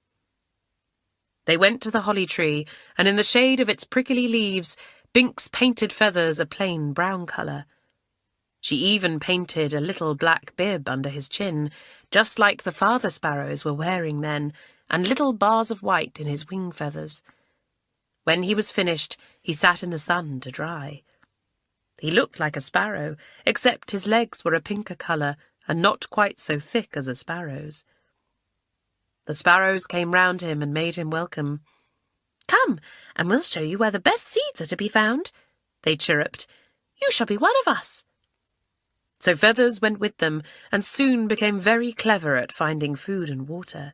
They went to the holly tree, and in the shade of its prickly leaves, Binks painted Feathers a plain brown colour. She even painted a little black bib under his chin, just like the father sparrows were wearing then, and little bars of white in his wing feathers. When he was finished, he sat in the sun to dry. He looked like a sparrow, except his legs were a pinker colour and not quite so thick as a sparrow's. The sparrows came round him and made him welcome. "Come, and we'll show you where the best seeds are to be found," they chirruped. "You shall be one of us." So Feathers went with them and soon became very clever at finding food and water.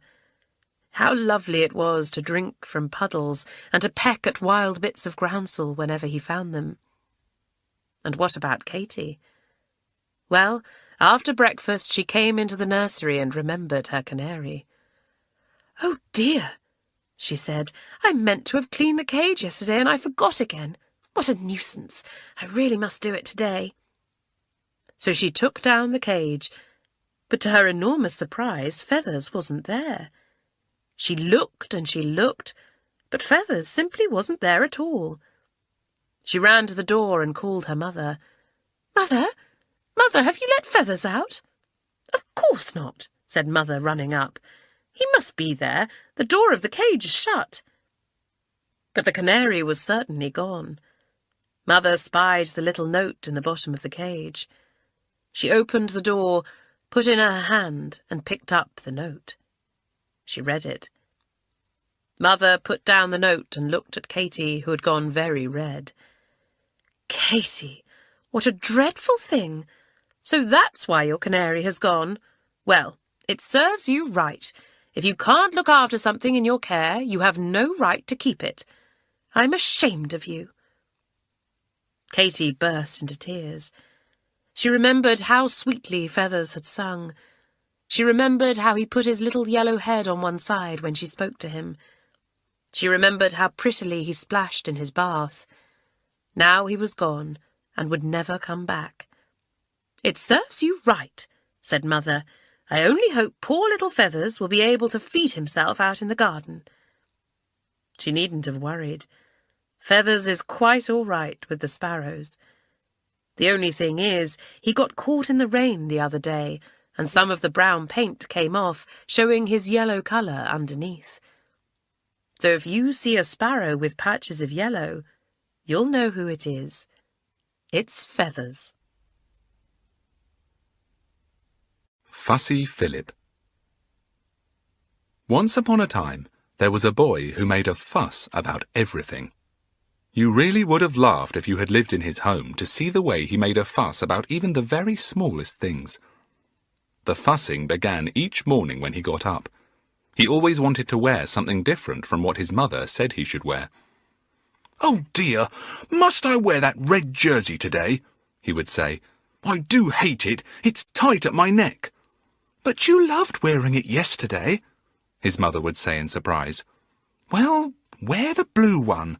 How lovely it was to drink from puddles and to peck at wild bits of groundsel whenever he found them. And what about Katy? Well, after breakfast she came into the nursery and remembered her canary. "Oh dear," she said, "I meant to have cleaned the cage yesterday and I forgot again. What a nuisance. I really must do it today." So she took down the cage, but to her enormous surprise, Feathers wasn't there. She looked and she looked, but Feathers simply wasn't there at all. She ran to the door and called her mother. "Mother, Mother, have you let Feathers out?" "Of course not," said Mother, running up. "He must be there. The door of the cage is shut." But the canary was certainly gone. Mother spied the little note in the bottom of the cage. She opened the door, put in her hand, and picked up the note. She read it. Mother put down the note and looked at Katy, who had gone very red. "Katy, what a dreadful thing! So that's why your canary has gone? Well, it serves you right. If you can't look after something in your care, you have no right to keep it. I'm ashamed of you." Katy burst into tears. She remembered how sweetly Feathers had sung. She remembered how he put his little yellow head on one side when she spoke to him. She remembered how prettily he splashed in his bath. Now he was gone and would never come back. "It serves you right," said Mother. "I only hope poor little Feathers will be able to feed himself out in the garden." She needn't have worried. Feathers is quite all right with the sparrows. The only thing is, he got caught in the rain the other day, and some of the brown paint came off, showing his yellow colour underneath. So if you see a sparrow with patches of yellow, you'll know who it is. It's Feathers. Fussy Philip. Once upon a time, there was a boy who made a fuss about everything. You really would have laughed if you had lived in his home to see the way he made a fuss about even the very smallest things. The fussing began each morning when he got up. He always wanted to wear something different from what his mother said he should wear. "Oh dear, must I wear that red jersey today?" he would say. "I do hate it. It's tight at my neck." "But you loved wearing it yesterday," his mother would say in surprise. "Well, wear the blue one."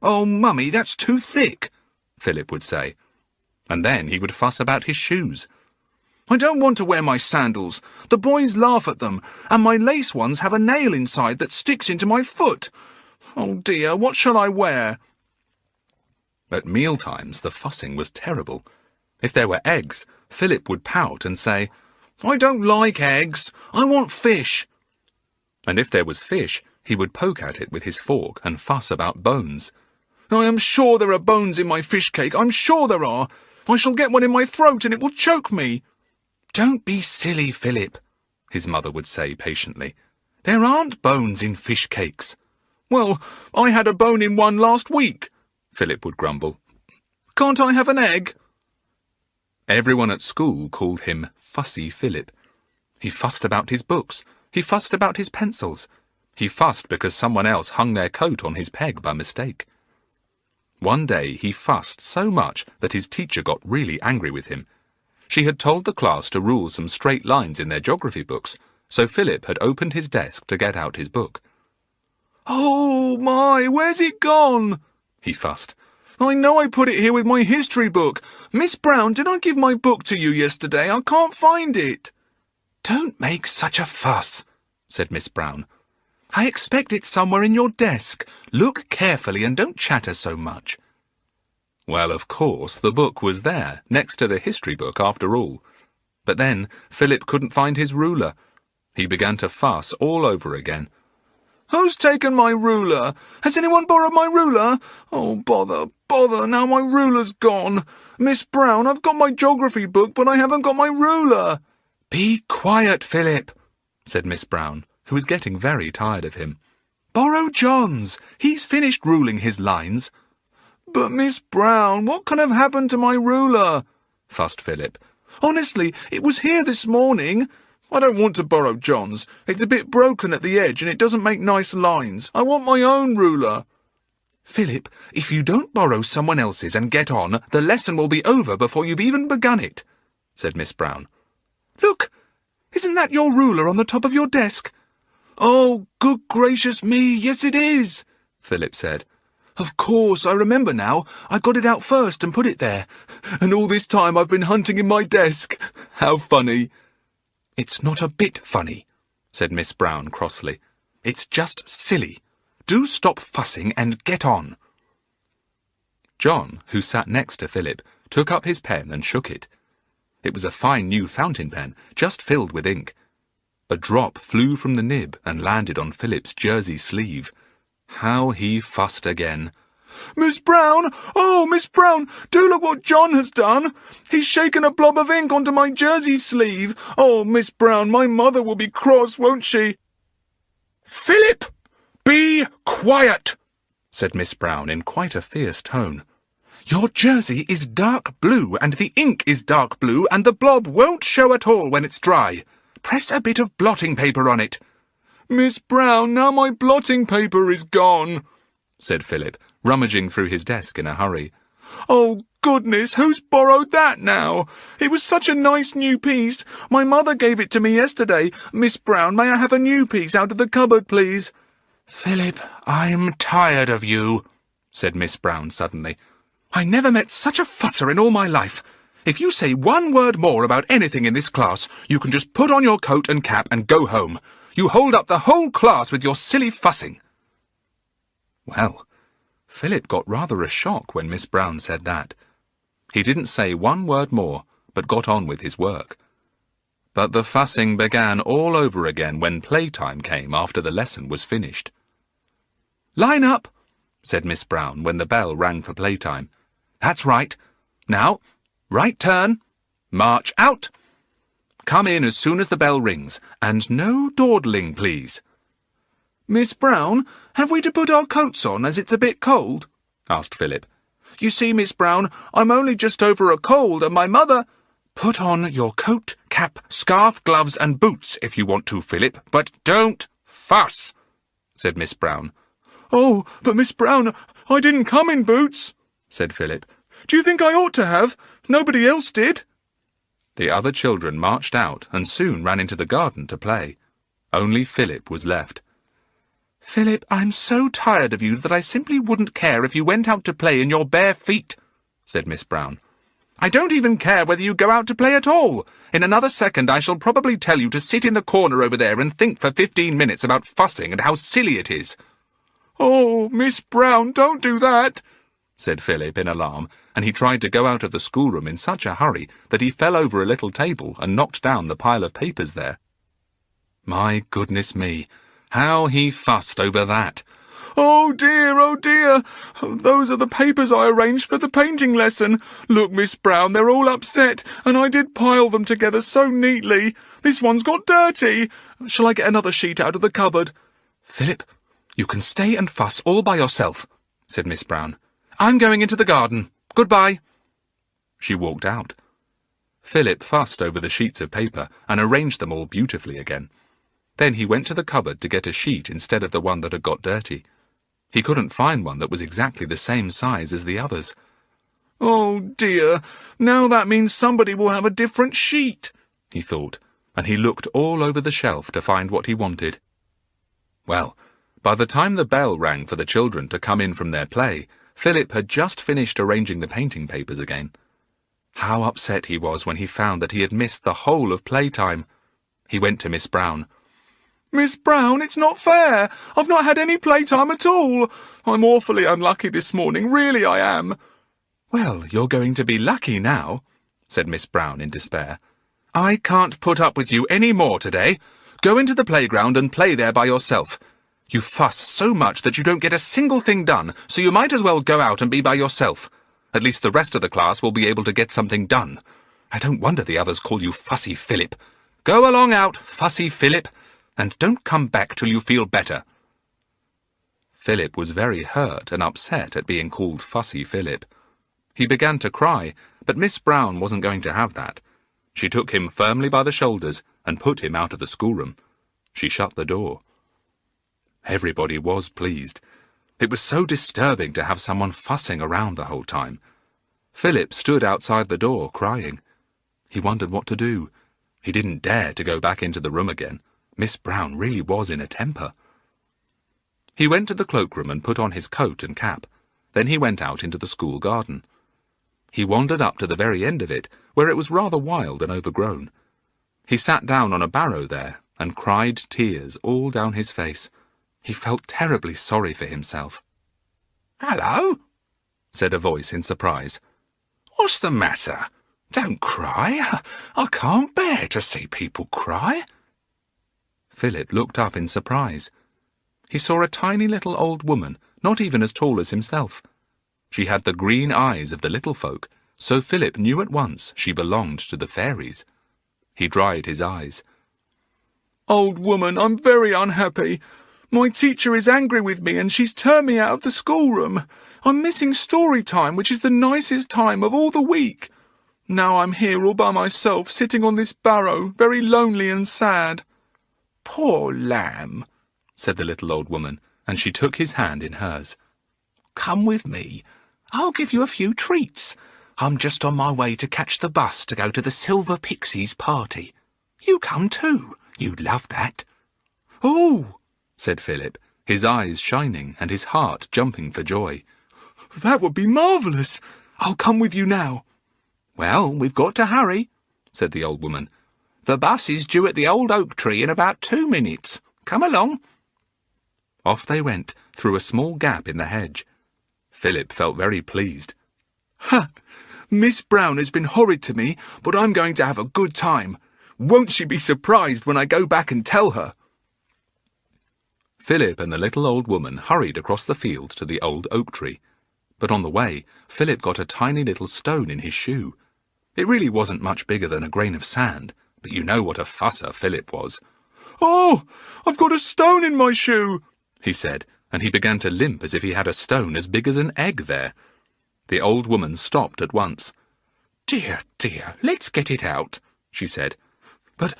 "Oh, Mummy, that's too thick," Philip would say. And then he would fuss about his shoes. "I don't want to wear my sandals. The boys laugh at them, and my lace ones have a nail inside that sticks into my foot. Oh dear, what shall I wear?" At mealtimes the fussing was terrible. If there were eggs, Philip would pout and say, "I don't like eggs. I want fish." And if there was fish, he would poke at it with his fork and fuss about bones. "I am sure there are bones in my fish cake. I'm sure there are. I shall get one in my throat and it will choke me." "Don't be silly, Philip," his mother would say patiently. "There aren't bones in fish cakes." "Well, I had a bone in one last week," Philip would grumble. "Can't I have an egg?" Everyone at school called him Fussy Philip. He fussed about his books. He fussed about his pencils. He fussed because someone else hung their coat on his peg by mistake. One day he fussed so much that his teacher got really angry with him. She had told the class to rule some straight lines in their geography books, so Philip had opened his desk to get out his book. "Oh my, where's it gone?" he fussed. "I know I put it here with my history book. Miss Brown, did I give my book to you yesterday? I can't find it." "Don't make such a fuss," said Miss Brown. "I expect it's somewhere in your desk. Look carefully and don't chatter so much." Well, of course, the book was there, next to the history book after all. But then Philip couldn't find his ruler. He began to fuss all over again. "Who's taken my ruler? Has anyone borrowed my ruler? Oh, bother, bother, now my ruler's gone. Miss Brown, I've got my geography book, but I haven't got my ruler." "Be quiet, Philip," said Miss Brown, who was getting very tired of him. "Borrow John's. He's finished ruling his lines." "But, Miss Brown, what can have happened to my ruler?" fussed Philip. "Honestly, it was here this morning. I don't want to borrow John's. It's a bit broken at the edge and it doesn't make nice lines. I want my own ruler." "Philip, if you don't borrow someone else's and get on, the lesson will be over before you've even begun it," said Miss Brown. "Look, isn't that your ruler on the top of your desk?" "Oh, good gracious me, yes it is," Philip said. "Of course, I remember now. I got it out first and put it there. And all this time I've been hunting in my desk. How funny." "It's not a bit funny," said Miss Brown crossly. "It's just silly. Do stop fussing and get on." John, who sat next to Philip, took up his pen and shook it. It was a fine new fountain pen, just filled with ink. A drop flew from the nib and landed on Philip's jersey sleeve. How he fussed again. "Miss Brown! Oh, Miss Brown, do look what John has done! He's shaken a blob of ink onto my jersey sleeve! Oh, Miss Brown, my mother will be cross, won't she?" "Philip, be quiet!" said Miss Brown in quite a fierce tone. "Your jersey is dark blue, and the ink is dark blue, and the blob won't show at all when it's dry. Press a bit of blotting paper on it." "Miss Brown, now my blotting paper is gone," said Philip, rummaging through his desk in a hurry. "Oh, goodness, who's borrowed that now? It was such a nice new piece. My mother gave it to me yesterday. Miss Brown, may I have a new piece out of the cupboard, please?" "Philip, I'm tired of you," said Miss Brown suddenly. "I never met such a fusser in all my life. If you say one word more about anything in this class, you can just put on your coat and cap and go home. You hold up the whole class with your silly fussing." Well, Philip got rather a shock when Miss Brown said that. He didn't say one word more, but got on with his work. But the fussing began all over again when playtime came after the lesson was finished. "Line up," said Miss Brown when the bell rang for playtime. "That's right. Now, right turn. March out. Come in as soon as the bell rings, and no dawdling, please." "Miss Brown, have we to put our coats on as it's a bit cold?" asked Philip. "You see, Miss Brown, I'm only just over a cold, and my mother—" "Put on your coat, cap, scarf, gloves, and boots if you want to, Philip, but don't fuss," said Miss Brown. "Oh, but Miss Brown, I didn't come in boots," said Philip. "Do you think I ought to have? Nobody else did." The other children marched out and soon ran into the garden to play. Only Philip was left. "Philip, I'm so tired of you that I simply wouldn't care if you went out to play in your bare feet," said Miss Brown. "I don't even care whether you go out to play at all. In another second I shall probably tell you to sit in the corner over there and think for 15 minutes about fussing and how silly it is." "Oh, Miss Brown, don't do that," said Philip in alarm, and he tried to go out of the schoolroom in such a hurry that he fell over a little table and knocked down the pile of papers there. My goodness me, how he fussed over that. "Oh dear, oh dear! Those are the papers I arranged for the painting lesson. Look, Miss Brown, they're all upset, and I did pile them together so neatly. This one's got dirty. Shall I get another sheet out of the cupboard?" "Philip, you can stay and fuss all by yourself," said Miss Brown. "I'm going into the garden. Goodbye." She walked out. Philip fussed over the sheets of paper and arranged them all beautifully again. Then he went to the cupboard to get a sheet instead of the one that had got dirty. He couldn't find one that was exactly the same size as the others. "Oh dear, now that means somebody will have a different sheet," he thought, and he looked all over the shelf to find what he wanted. Well, by the time the bell rang for the children to come in from their play, Philip had just finished arranging the painting papers again. How upset he was when he found that he had missed the whole of playtime. He went to Miss Brown. "Miss Brown, it's not fair. I've not had any playtime at all. I'm awfully unlucky this morning, really I am." "Well, you're going to be lucky now," said Miss Brown in despair. "I can't put up with you any more today. Go into the playground and play there by yourself. You fuss so much that you don't get a single thing done, so you might as well go out and be by yourself. At least the rest of the class will be able to get something done. I don't wonder the others call you Fussy Philip. Go along out, Fussy Philip, and don't come back till you feel better." Philip was very hurt and upset at being called Fussy Philip. He began to cry, but Miss Brown wasn't going to have that. She took him firmly by the shoulders and put him out of the schoolroom. She shut the door. Everybody was pleased. It was so disturbing to have someone fussing around the whole time. Philip stood outside the door, crying. He wondered what to do. He didn't dare to go back into the room again. Miss Brown really was in a temper. He went to the cloakroom and put on his coat and cap. Then he went out into the school garden. He wandered up to the very end of it, where it was rather wild and overgrown. He sat down on a barrow there and cried tears all down his face. He felt terribly sorry for himself. "Hello," said a voice in surprise. "What's the matter? Don't cry. I can't bear to see people cry." Philip looked up in surprise. He saw a tiny little old woman, not even as tall as himself. She had the green eyes of the little folk, so Philip knew at once she belonged to the fairies. He dried his eyes. "Old woman, I'm very unhappy. My teacher is angry with me and she's turned me out of the schoolroom. I'm missing story time, which is the nicest time of all the week. Now I'm here all by myself, sitting on this barrow, very lonely and sad." "Poor lamb," said the little old woman, and she took his hand in hers. "Come with me. I'll give you a few treats. I'm just on my way to catch the bus to go to the Silver Pixies party. You come too. You'd love that." "Oh," said Philip, his eyes shining and his heart jumping for joy. "That would be marvellous. I'll come with you now." "Well, we've got to hurry," said the old woman. "The bus is due at the old oak tree in about 2 minutes. Come along." Off they went, through a small gap in the hedge. Philip felt very pleased. "Ha! Miss Brown has been horrid to me, but I'm going to have a good time. Won't she be surprised when I go back and tell her?" Philip and the little old woman hurried across the field to the old oak tree. But on the way, Philip got a tiny little stone in his shoe. It really wasn't much bigger than a grain of sand, but you know what a fusser Philip was. "Oh, I've got a stone in my shoe," he said, and he began to limp as if he had a stone as big as an egg there. The old woman stopped at once. "Dear, dear, let's get it out," she said. "But,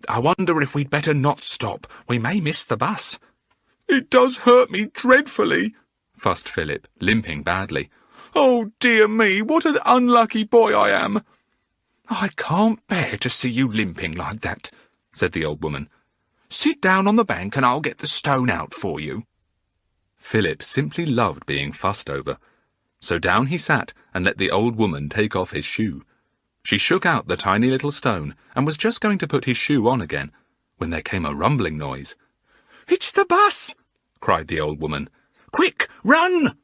I wonder if we'd better not stop. We may miss the bus." "It does hurt me dreadfully," fussed Philip, limping badly. "Oh, dear me, what an unlucky boy I am." "I can't bear to see you limping like that," said the old woman. "Sit down on the bank and I'll get the stone out for you." Philip simply loved being fussed over. So down he sat and let the old woman take off his shoe. She shook out the tiny little stone and was just going to put his shoe on again, when there came a rumbling noise. "It's the bus!" cried the old woman. "Quick, run!"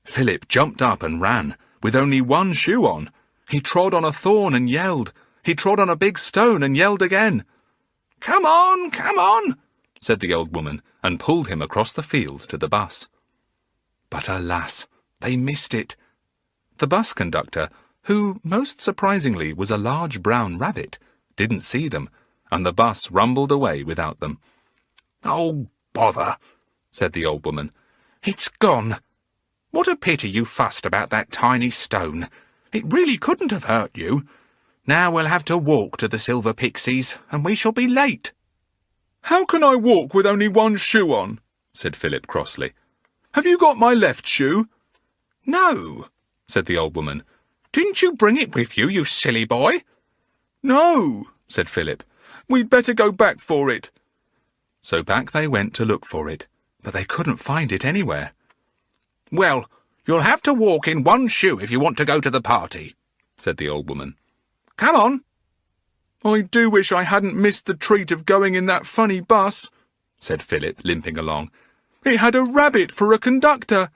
Philip jumped up and ran, with only one shoe on. He trod on a thorn and yelled. He trod on a big stone and yelled again. Come on, said the old woman, and pulled him across the field to the bus. But alas, they missed it. The bus conductor, who, most surprisingly, was a large brown rabbit, didn't see them, and the bus rumbled away without them. "Oh, bother," said the old woman. "It's gone. What a pity you fussed about that tiny stone. It really couldn't have hurt you. Now we'll have to walk to the Silver Pixies, and we shall be late." How can I walk with only one shoe on? Said Philip crossly. Have you got my left shoe? No, said the old woman. Didn't you bring it with you, you silly boy? No, said Philip. We'd better go back for it. So back they went to look for it, but they couldn't find it anywhere. Well, you'll have to walk in one shoe if you want to go to the party, said the old woman. Come on. I do wish I hadn't missed the treat of going in that funny bus, said Philip, limping along. It had a rabbit for a conductor.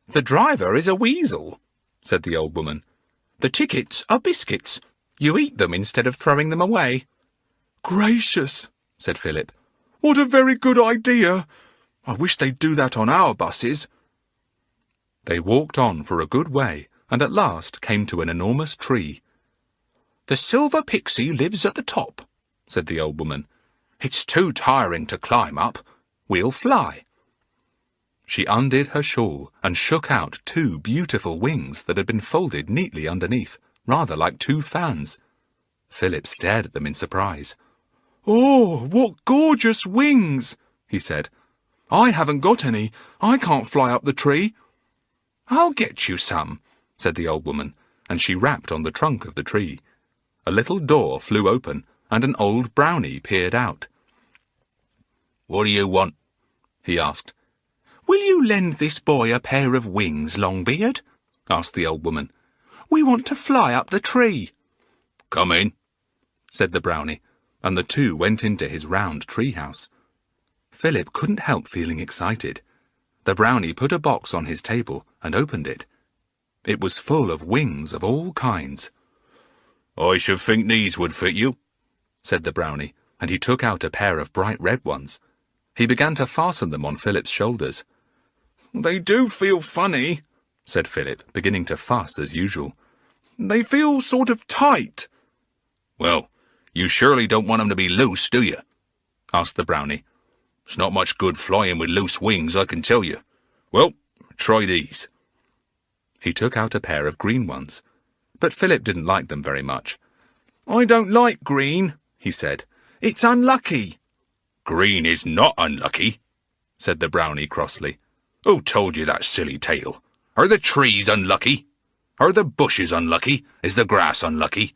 The driver is a weasel, said the old woman. The tickets are biscuits. You eat them instead of throwing them away. Gracious, said Philip. What a very good idea. I wish they'd do that on our buses. They walked on for a good way, and at last came to an enormous tree. The silver pixie lives at the top, said the old woman. It's too tiring to climb up. We'll fly. She undid her shawl and shook out 2 beautiful wings that had been folded neatly underneath, rather like 2 fans. Philip stared at them in surprise. Oh, what gorgeous wings, he said. I haven't got any. I can't fly up the tree. I'll get you some, said the old woman, and she rapped on the trunk of the tree. A little door flew open, and an old brownie peered out. What do you want? He asked. Will you lend this boy a pair of wings, Longbeard? Asked the old woman. We want to fly up the tree. Come in, said the brownie, and the 2 went into his round tree house. Philip couldn't help feeling excited. The brownie put a box on his table and opened it. It was full of wings of all kinds. I should think these would fit you, said the brownie, and he took out a pair of bright red ones. He began to fasten them on Philip's shoulders. They do feel funny, said Philip, beginning to fuss as usual. They feel sort of tight. Well, you surely don't want them to be loose, do you? Asked the brownie. It's not much good flying with loose wings, I can tell you. Well, try these. He took out a pair of green ones, but Philip didn't like them very much. I don't like green, he said. It's unlucky. Green is not unlucky, said the brownie crossly. Who told you that silly tale? Are the trees unlucky? Are the bushes unlucky? Is the grass unlucky?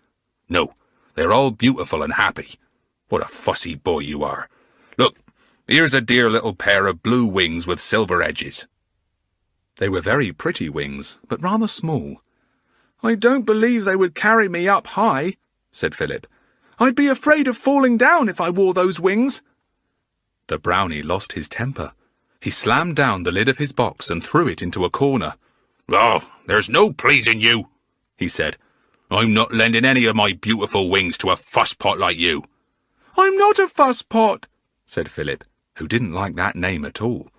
No, they're all beautiful and happy. What a fussy boy you are. Look, here's a dear little pair of blue wings with silver edges. They were very pretty wings, but rather small. I don't believe they would carry me up high, said Philip. I'd be afraid of falling down if I wore those wings. The brownie lost his temper. He slammed down the lid of his box and threw it into a corner. Oh, there's no pleasing you, he said. I'm not lending any of my beautiful wings to a fusspot like you. I'm not a fusspot, said Philip, who didn't like that name at all.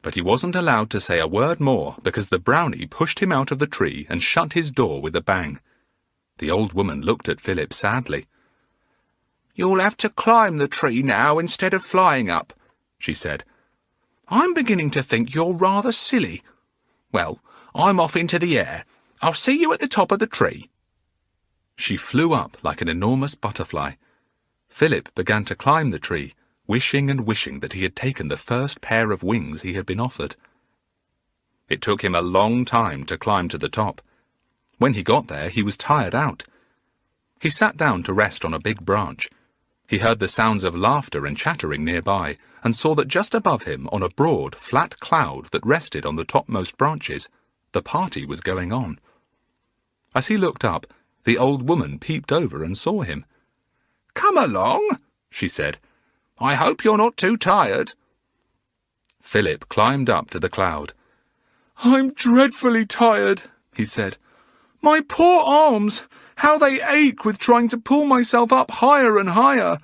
But he wasn't allowed to say a word more because the brownie pushed him out of the tree and shut his door with a bang. The old woman looked at Philip sadly. You'll have to climb the tree now instead of flying up, she said. I'm beginning to think you're rather silly. Well, I'm off into the air. I'll see you at the top of the tree. She flew up like an enormous butterfly. Philip began to climb the tree, wishing and wishing that he had taken the first pair of wings he had been offered. It took him a long time to climb to the top. When he got there, he was tired out. He sat down to rest on a big branch. He heard the sounds of laughter and chattering nearby, and saw that just above him, on a broad, flat cloud that rested on the topmost branches, the party was going on. As he looked up, the old woman peeped over and saw him. Come along, she said. I hope you're not too tired. Philip climbed up to the cloud. I'm dreadfully tired, he said. My poor arms! How they ache with trying to pull myself up higher and higher,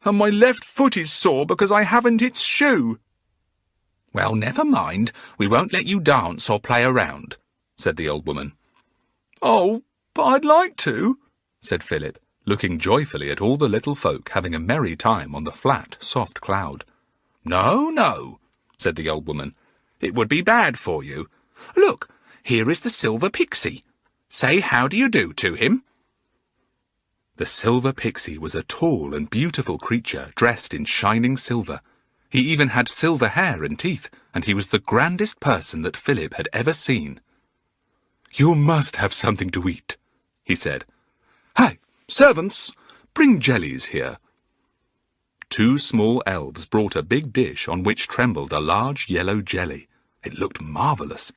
and my left foot is sore because I haven't its shoe. Well, never mind, we won't let you dance or play around, said the old woman. Oh, but I'd like to, said Philip, looking joyfully at all the little folk having a merry time on the flat, soft cloud. No, no, said the old woman. It would be bad for you. Look, here is the silver pixie. Say how do you do to him. The silver pixie was a tall and beautiful creature dressed in shining silver. He even had silver hair and teeth, and he was the grandest person that Philip had ever seen. "You must have something to eat," he said. "Hey, servants, bring jellies here." 2 small elves brought a big dish on which trembled a large yellow jelly. It looked marvellous.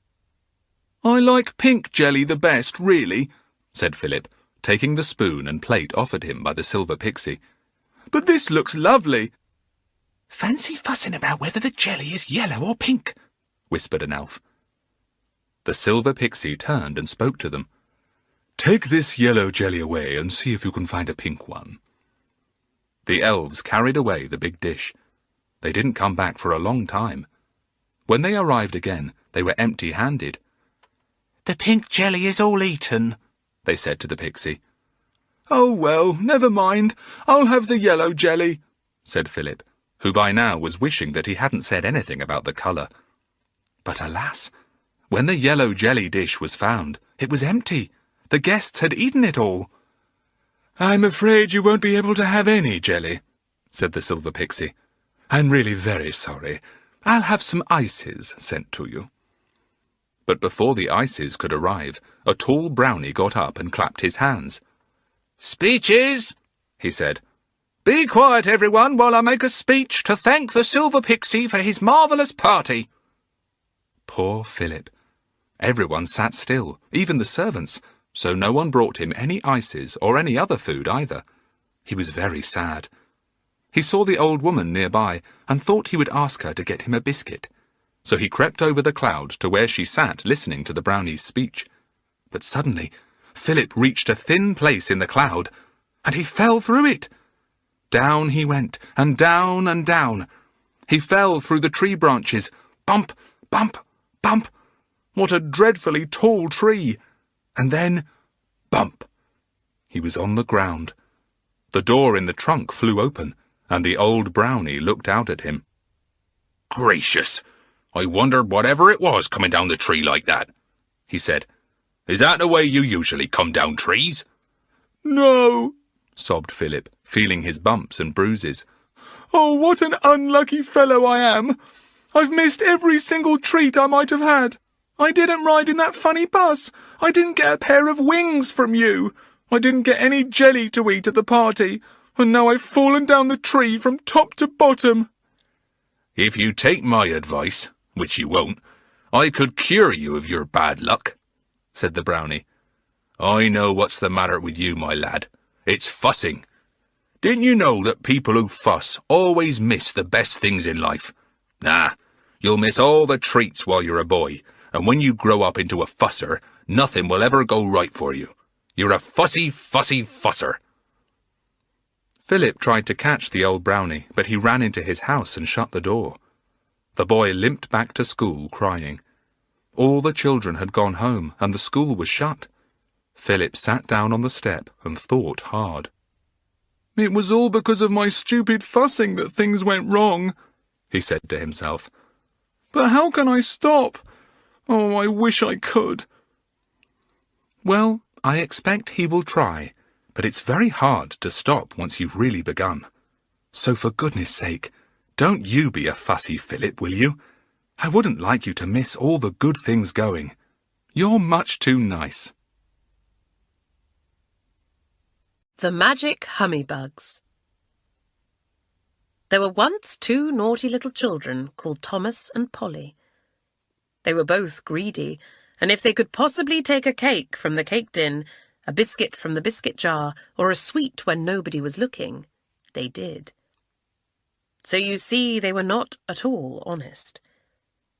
"I like pink jelly the best, really," said Philip, taking the spoon and plate offered him by the silver pixie. "But this looks lovely." "Fancy fussing about whether the jelly is yellow or pink," whispered an elf. The silver pixie turned and spoke to them. "Take this yellow jelly away and see if you can find a pink one." The elves carried away the big dish. They didn't come back for a long time. When they arrived again, they were empty-handed. "The pink jelly is all eaten," they said to the pixie. "Oh, well, never mind. I'll have the yellow jelly," said Philip, who by now was wishing that he hadn't said anything about the colour. But alas, when the yellow jelly dish was found, it was empty. The guests had eaten it all. "I'm afraid you won't be able to have any jelly," said the silver pixie. "I'm really very sorry. I'll have some ices sent to you." But before the ices could arrive, a tall brownie got up and clapped his hands. "Speeches," he said. "Be quiet, everyone, while I make a speech to thank the silver pixie for his marvellous party." Poor Philip. Everyone sat still, even the servants, so no one brought him any ices or any other food either. He was very sad. He saw the old woman nearby and thought he would ask her to get him a biscuit. So he crept over the cloud to where she sat listening to the brownie's speech. But suddenly, Philip reached a thin place in the cloud, and he fell through it. Down he went, and down and down. He fell through the tree branches. Bump, bump, bump. What a dreadfully tall tree! And then, bump! He was on the ground. The door in the trunk flew open, and the old brownie looked out at him. "Gracious! I wondered whatever it was coming down the tree like that," he said. "Is that the way you usually come down trees?" "No," sobbed Philip, feeling his bumps and bruises. "Oh, what an unlucky fellow I am! I've missed every single treat I might have had. I didn't ride in that funny bus. I didn't get a pair of wings from you. I didn't get any jelly to eat at the party. And now I've fallen down the tree from top to bottom." "If you take my advice, which you won't, I could cure you of your bad luck," said the brownie. "I know what's the matter with you, my lad. It's fussing. Didn't you know that people who fuss always miss the best things in life? You'll miss all the treats while you're a boy, and when you grow up into a fusser, nothing will ever go right for you. You're a fussy, fussy fusser." Philip tried to catch the old brownie, but he ran into his house and shut the door. The boy limped back to school crying. All the children had gone home, and the school was shut. Philip sat down on the step and thought hard. "It was all because of my stupid fussing that things went wrong," he said to himself. "But how can I stop? Oh, I wish I could." Well, I expect he will try, but it's very hard to stop once you've really begun. So for goodness sake, don't you be a fussy Philip, will you? I wouldn't like you to miss all the good things going. You're much too nice. The Magic Hummybugs. There were once 2 naughty little children called Thomas and Polly. They were both greedy, and if they could possibly take a cake from the cake tin, a biscuit from the biscuit jar, or a sweet when nobody was looking, they did. So you see, they were not at all honest.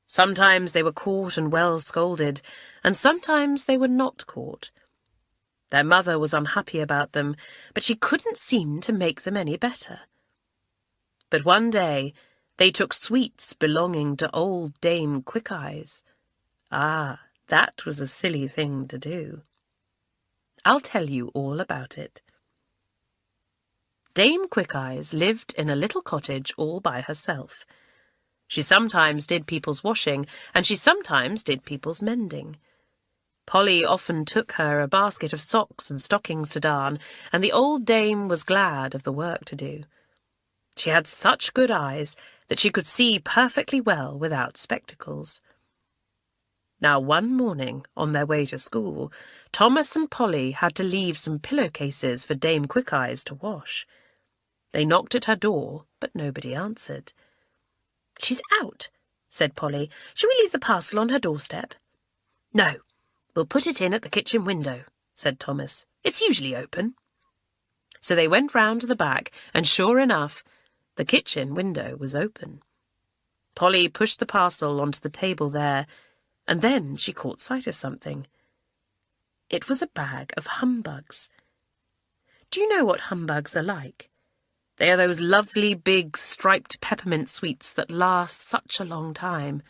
Sometimes they were caught and well scolded, and sometimes they were not caught. Their mother was unhappy about them, but she couldn't seem to make them any better. But one day they took sweets belonging to old Dame Quickeyes. That was a silly thing to do. I'll tell you all about it. Dame Quickeyes lived in a little cottage all by herself. She sometimes did people's washing, and she sometimes did people's mending. Polly often took her a basket of socks and stockings to darn, and the old dame was glad of the work to do. She had such good eyes that she could see perfectly well without spectacles. Now one morning, on their way to school, Thomas and Polly had to leave some pillowcases for Dame Quickeyes to wash. They knocked at her door, but nobody answered. "She's out," said Polly. "Shall we leave the parcel on her doorstep?" "No, we'll put it in at the kitchen window," said Thomas. "It's usually open." So they went round to the back, and sure enough, the kitchen window was open. Polly pushed the parcel onto the table there, and then she caught sight of something. It was a bag of humbugs. Do you know what humbugs are like? They are those lovely big striped peppermint sweets that last such a long time.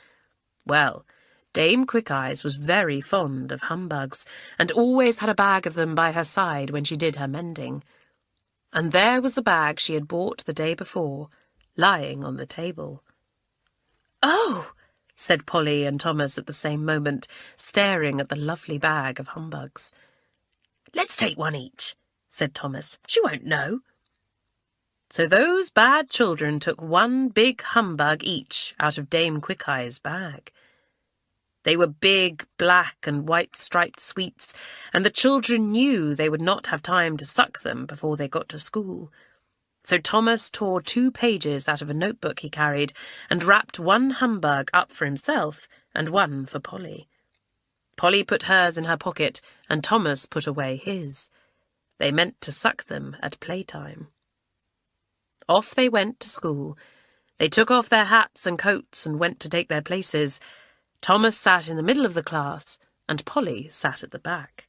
Well, Dame Quickeyes was very fond of humbugs, and always had a bag of them by her side when she did her mending. And there was the bag she had bought the day before, lying on the table. "Oh!" said Polly and Thomas at the same moment, staring at the lovely bag of humbugs. "Let's take one each," said Thomas. "She won't know." So those bad children took one big humbug each out of Dame Quickeyes' bag. They were big, black and white striped sweets, and the children knew they would not have time to suck them before they got to school. So Thomas tore 2 pages out of a notebook he carried and wrapped one humbug up for himself and one for Polly. Polly put hers in her pocket, and Thomas put away his. They meant to suck them at playtime. Off they went to school. They took off their hats and coats and went to take their places. Thomas sat in the middle of the class, and Polly sat at the back.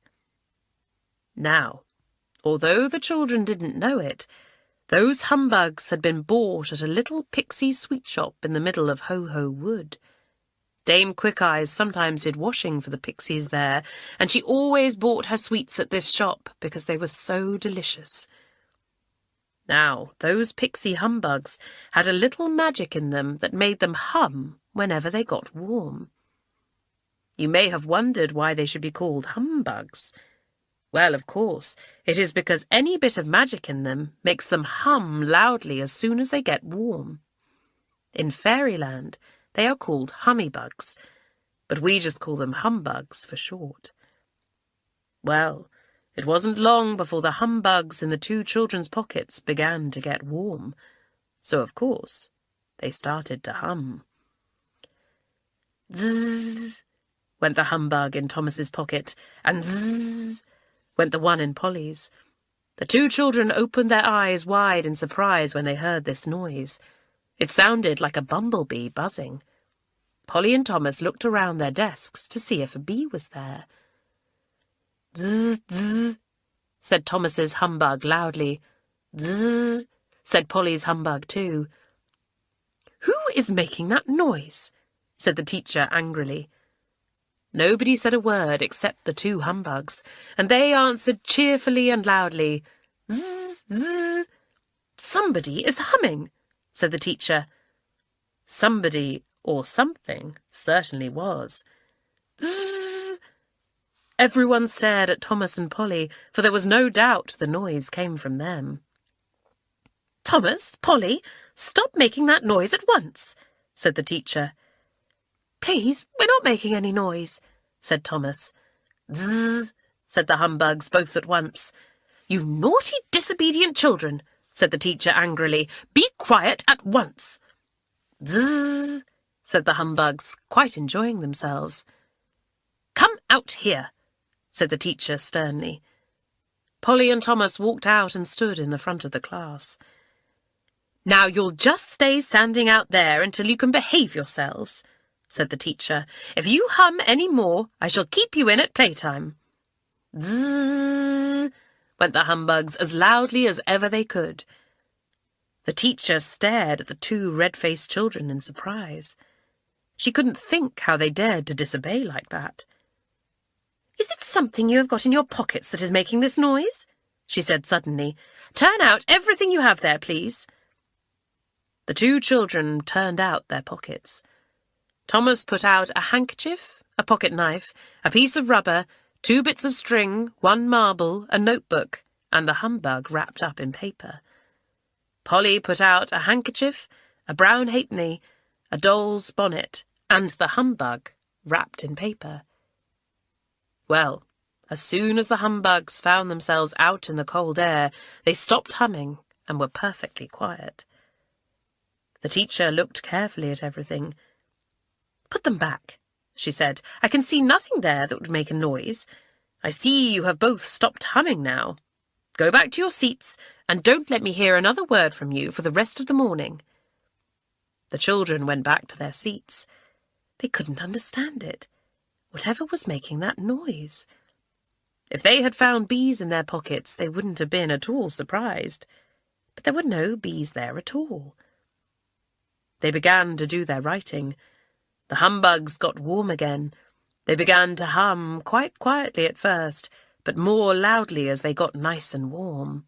Now, although the children didn't know it, those humbugs had been bought at a little pixie sweet shop in the middle of Ho-Ho Wood. Dame Quickeyes sometimes did washing for the pixies there, and she always bought her sweets at this shop because they were so delicious. Now, those pixie humbugs had a little magic in them that made them hum whenever they got warm. You may have wondered why they should be called humbugs. Well, of course, it is because any bit of magic in them makes them hum loudly as soon as they get warm. In fairyland, they are called hummy-bugs, but we just call them humbugs for short. Well, it wasn't long before the humbugs in the 2 children's pockets began to get warm, so of course they started to hum. Zzz went the humbug in Thomas's pocket, and zzz went the one in Polly's. The 2 children opened their eyes wide in surprise when they heard this noise. It sounded like a bumblebee buzzing. Polly and Thomas looked around their desks to see if a bee was there. "Zzz, zzz," said Thomas's humbug loudly. "Zzz," said Polly's humbug too. "Who is making that noise?" said the teacher angrily. Nobody said a word except the 2 humbugs, and they answered cheerfully and loudly, "Zzz, zzz." "Somebody is humming," said the teacher. Somebody or something certainly was. Zzz! Everyone stared at Thomas and Polly, for there was no doubt the noise came from them. "Thomas, Polly, stop making that noise at once," said the teacher. "Please, we're not making any noise," said Thomas. "Zzz," said the humbugs both at once. "You naughty, disobedient children," said the teacher angrily. "Be quiet at once." "Zzz," said the humbugs, quite enjoying themselves. "Come out here," said the teacher sternly. Polly and Thomas walked out and stood in the front of the class. "Now you'll just stay standing out there until you can behave yourselves," said the teacher. "If you hum any more, I shall keep you in at playtime." Zzz, went the humbugs as loudly as ever they could. The teacher stared at the 2 red-faced children in surprise. She couldn't think how they dared to disobey like that. "Is it something you have got in your pockets that is making this noise?" she said suddenly. "Turn out everything you have there, please." The 2 children turned out their pockets. Thomas put out a handkerchief, a pocket knife, a piece of rubber, 2 bits of string, 1 marble, a notebook, and the humbug wrapped up in paper. Polly put out a handkerchief, a brown halfpenny, a doll's bonnet, and the humbug wrapped in paper. Well, as soon as the humbugs found themselves out in the cold air, they stopped humming and were perfectly quiet. The teacher looked carefully at everything. "Put them back," she said. "I can see nothing there that would make a noise. I see you have both stopped humming now. Go back to your seats, and don't let me hear another word from you for the rest of the morning." The children went back to their seats. They couldn't understand it. Whatever was making that noise? If they had found bees in their pockets, they wouldn't have been at all surprised. But there were no bees there at all. They began to do their writing. The humbugs got warm again. They began to hum, quite quietly at first, but more loudly as they got nice and warm.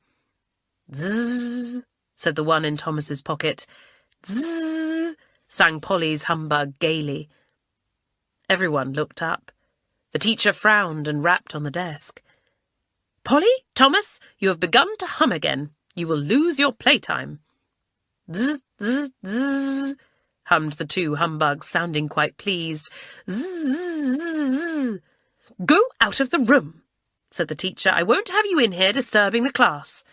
"Zzz," said the one in Thomas's pocket. "Zzz," sang Polly's humbug gaily. Everyone looked up. The teacher frowned and rapped on the desk. "Polly, Thomas, you have begun to hum again. You will lose your playtime." "Zzz, zzz, zzz," hummed the 2 humbugs, sounding quite pleased. "Zzz, zzz." "Go out of the room," said the teacher. "I won't have you in here disturbing the class."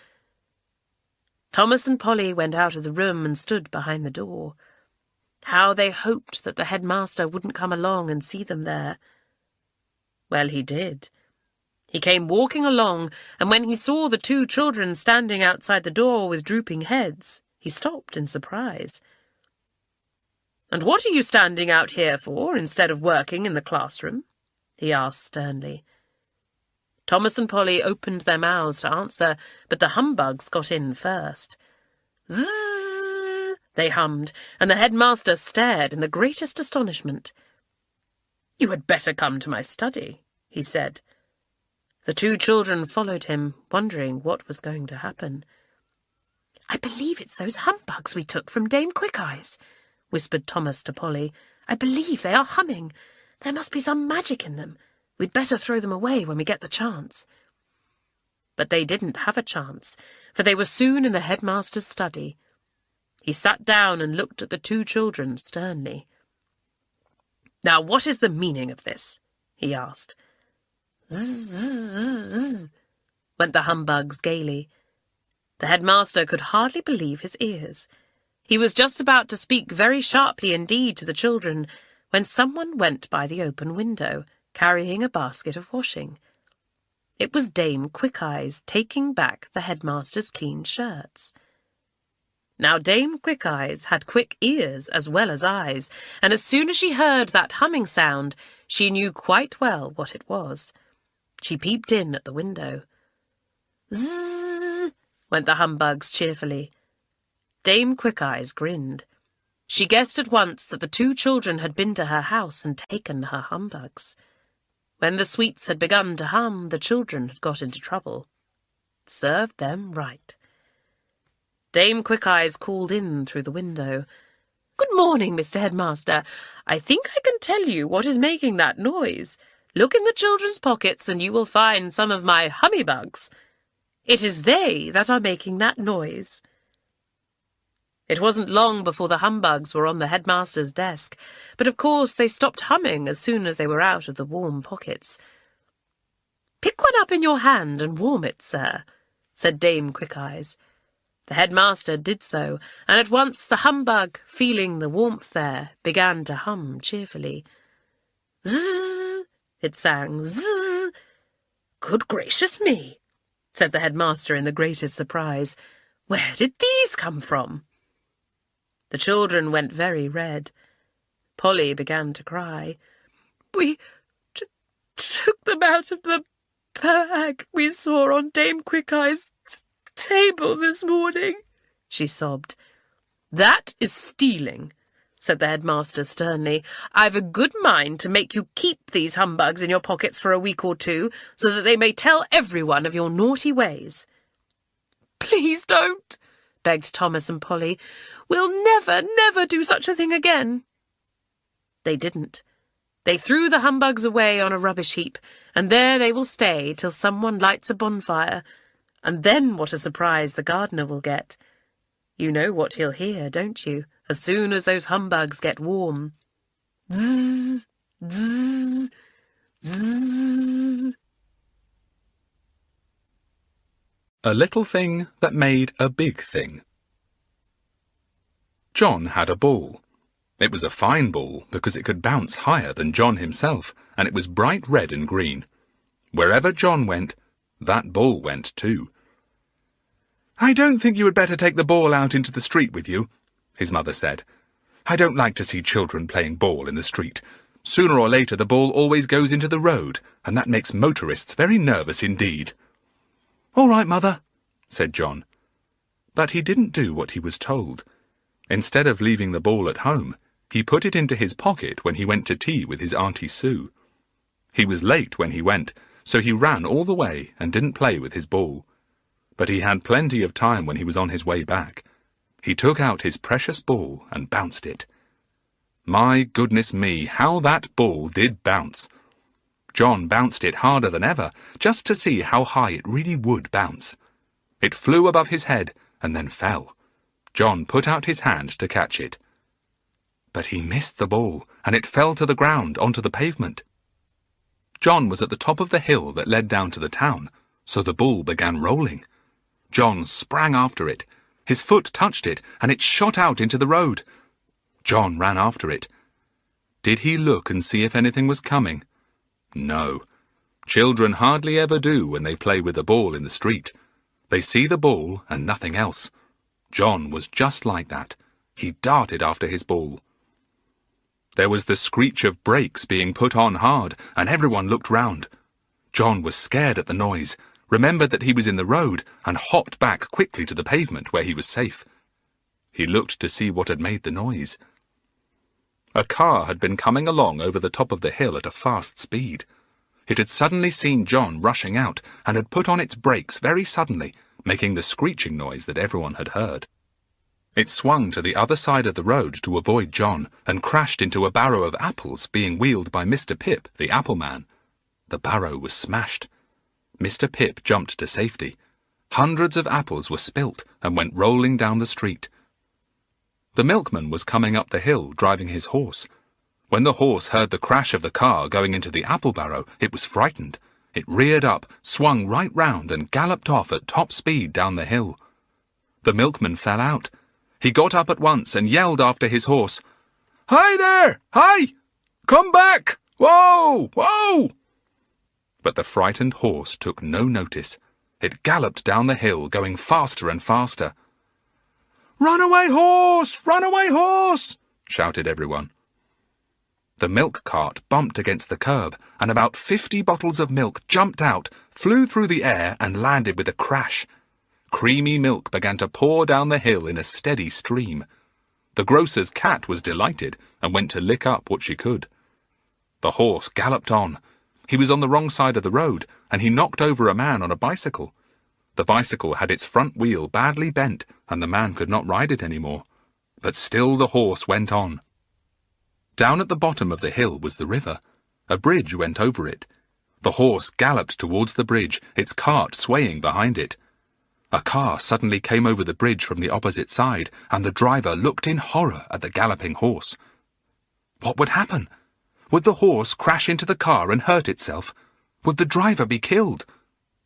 Thomas and Polly went out of the room and stood behind the door. How they hoped that the headmaster wouldn't come along and see them there. Well, he did. He came walking along, and when he saw the 2 children standing outside the door with drooping heads, he stopped in surprise. "And what are you standing out here for, instead of working in the classroom?" he asked sternly. Thomas and Polly opened their mouths to answer, but the humbugs got in first. "Zzz," they hummed, and the headmaster stared in the greatest astonishment. "You had better come to my study," he said. The 2 children followed him, wondering what was going to happen. "I believe it's those humbugs we took from Dame Quickeyes," whispered Thomas to Polly. "I believe they are humming. There must be some magic in them. We'd better throw them away when we get the chance." But they didn't have a chance, for they were soon in the headmaster's study. He sat down and looked at the 2 children sternly. "Now, what is the meaning of this?" he asked. "Zzz, zzz, zzz," went the humbugs gaily. The headmaster could hardly believe his ears. He was just about to speak very sharply indeed to the children when someone went by the open window, carrying a basket of washing. It was Dame Quickeyes taking back the headmaster's clean shirts. Now Dame Quickeyes had quick ears as well as eyes, and as soon as she heard that humming sound, she knew quite well what it was. She peeped in at the window. "Zzz," went the humbugs cheerfully. Dame Quickeyes grinned. She guessed at once that the 2 children had been to her house and taken her humbugs. When the sweets had begun to hum, the children had got into trouble. It served them right. Dame Quickeyes called in through the window. "Good morning, Mr. Headmaster. I think I can tell you what is making that noise. Look in the children's pockets and you will find some of my hummy-bugs. It is they that are making that noise." It wasn't long before the humbugs were on the headmaster's desk, but of course they stopped humming as soon as they were out of the warm pockets. "Pick one up in your hand and warm it, sir," said Dame Quickeyes. The headmaster did so, and at once the humbug, feeling the warmth there, began to hum cheerfully. "Zzz," it sang, "zzz." "Good gracious me," said the headmaster in the greatest surprise. "Where did these come from?" The children went very red. Polly began to cry. "We took them out of the bag we saw on Dame Quickeyes' table this morning," she sobbed. "That is stealing," said the headmaster sternly. "I've a good mind to make you keep these humbugs in your pockets for a week or 2, so that they may tell everyone of your naughty ways." "Please don't," begged Thomas and Polly. "We'll never, never do such a thing again." They didn't. They threw the humbugs away on a rubbish heap, and there they will stay till someone lights a bonfire. And then what a surprise the gardener will get. You know what he'll hear, don't you, as soon as those humbugs get warm? Zzz, zzz, zzz. A little thing that made a big thing. John had a ball. It was a fine ball because it could bounce higher than John himself, and it was bright red and green. Wherever John went, that ball went too. "I don't think you had better take the ball out into the street with you," his mother said. "I don't like to see children playing ball in the street. Sooner or later the ball always goes into the road, and that makes motorists very nervous indeed." "All right, Mother," said John. But he didn't do what he was told. Instead of leaving the ball at home, he put it into his pocket when he went to tea with his Auntie Sue. He was late when he went, so he ran all the way and didn't play with his ball. But he had plenty of time when he was on his way back. He took out his precious ball and bounced it. My goodness me, how that ball did bounce! John bounced it harder than ever, just to see how high it really would bounce. It flew above his head and then fell. John put out his hand to catch it. But he missed the ball, and it fell to the ground onto the pavement. John was at the top of the hill that led down to the town, so the ball began rolling. John sprang after it. His foot touched it, and it shot out into the road. John ran after it. Did he look and see if anything was coming? No. Children hardly ever do when they play with a ball in the street. They see the ball and nothing else. John was just like that. He darted after his ball. There was the screech of brakes being put on hard, and everyone looked round. John was scared at the noise, remembered that he was in the road, and hopped back quickly to the pavement where he was safe. He looked to see what had made the noise. A car had been coming along over the top of the hill at a fast speed. It had suddenly seen John rushing out, and had put on its brakes very suddenly, making the screeching noise that everyone had heard. It swung to the other side of the road to avoid John, and crashed into a barrow of apples being wheeled by Mr. Pip, the apple man. The barrow was smashed. Mr. Pip jumped to safety. Hundreds of apples were spilt and went rolling down the street. The milkman was coming up the hill, driving his horse. When the horse heard the crash of the car going into the apple barrow, it was frightened. It reared up, swung right round, and galloped off at top speed down the hill. The milkman fell out. He got up at once and yelled after his horse, "Hi there! Hi! Come back! Whoa! Whoa!" But the frightened horse took no notice. It galloped down the hill, going faster and faster. "Run away, horse! Run away, horse!" shouted everyone. The milk cart bumped against the curb, and about 50 bottles of milk jumped out, flew through the air, and landed with a crash. Creamy milk began to pour down the hill in a steady stream. The grocer's cat was delighted, and went to lick up what she could. The horse galloped on. He was on the wrong side of the road, and he knocked over a man on a bicycle. The bicycle had its front wheel badly bent, and the man could not ride it any more. But still the horse went on. Down at the bottom of the hill was the river. A bridge went over it. The horse galloped towards the bridge, its cart swaying behind it. A car suddenly came over the bridge from the opposite side, and the driver looked in horror at the galloping horse. What would happen? Would the horse crash into the car and hurt itself? Would the driver be killed?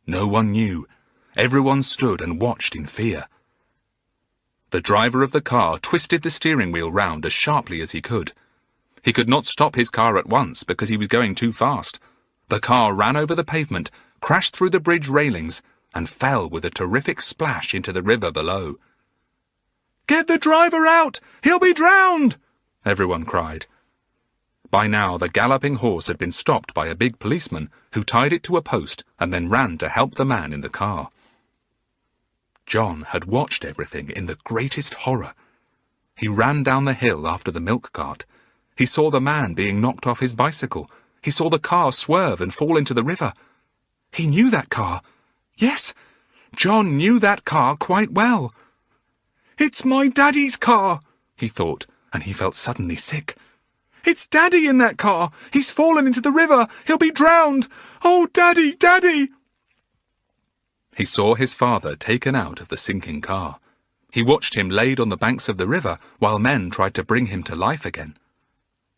No one knew. Everyone stood and watched in fear. The driver of the car twisted the steering wheel round as sharply as he could. He could not stop his car at once because he was going too fast. The car ran over the pavement, crashed through the bridge railings, and fell with a terrific splash into the river below. "Get the driver out! He'll be drowned!" everyone cried. By now the galloping horse had been stopped by a big policeman, who tied it to a post and then ran to help the man in the car. John had watched everything in the greatest horror. He ran down the hill after the milk cart. He saw the man being knocked off his bicycle. He saw the car swerve and fall into the river. He knew that car. Yes, John knew that car quite well. "It's my daddy's car," he thought, and he felt suddenly sick. It's Daddy in that car! He's fallen into the river! He'll be drowned! Oh, Daddy, Daddy! He saw his father taken out of the sinking car. He watched him laid on the banks of the river while men tried to bring him to life again.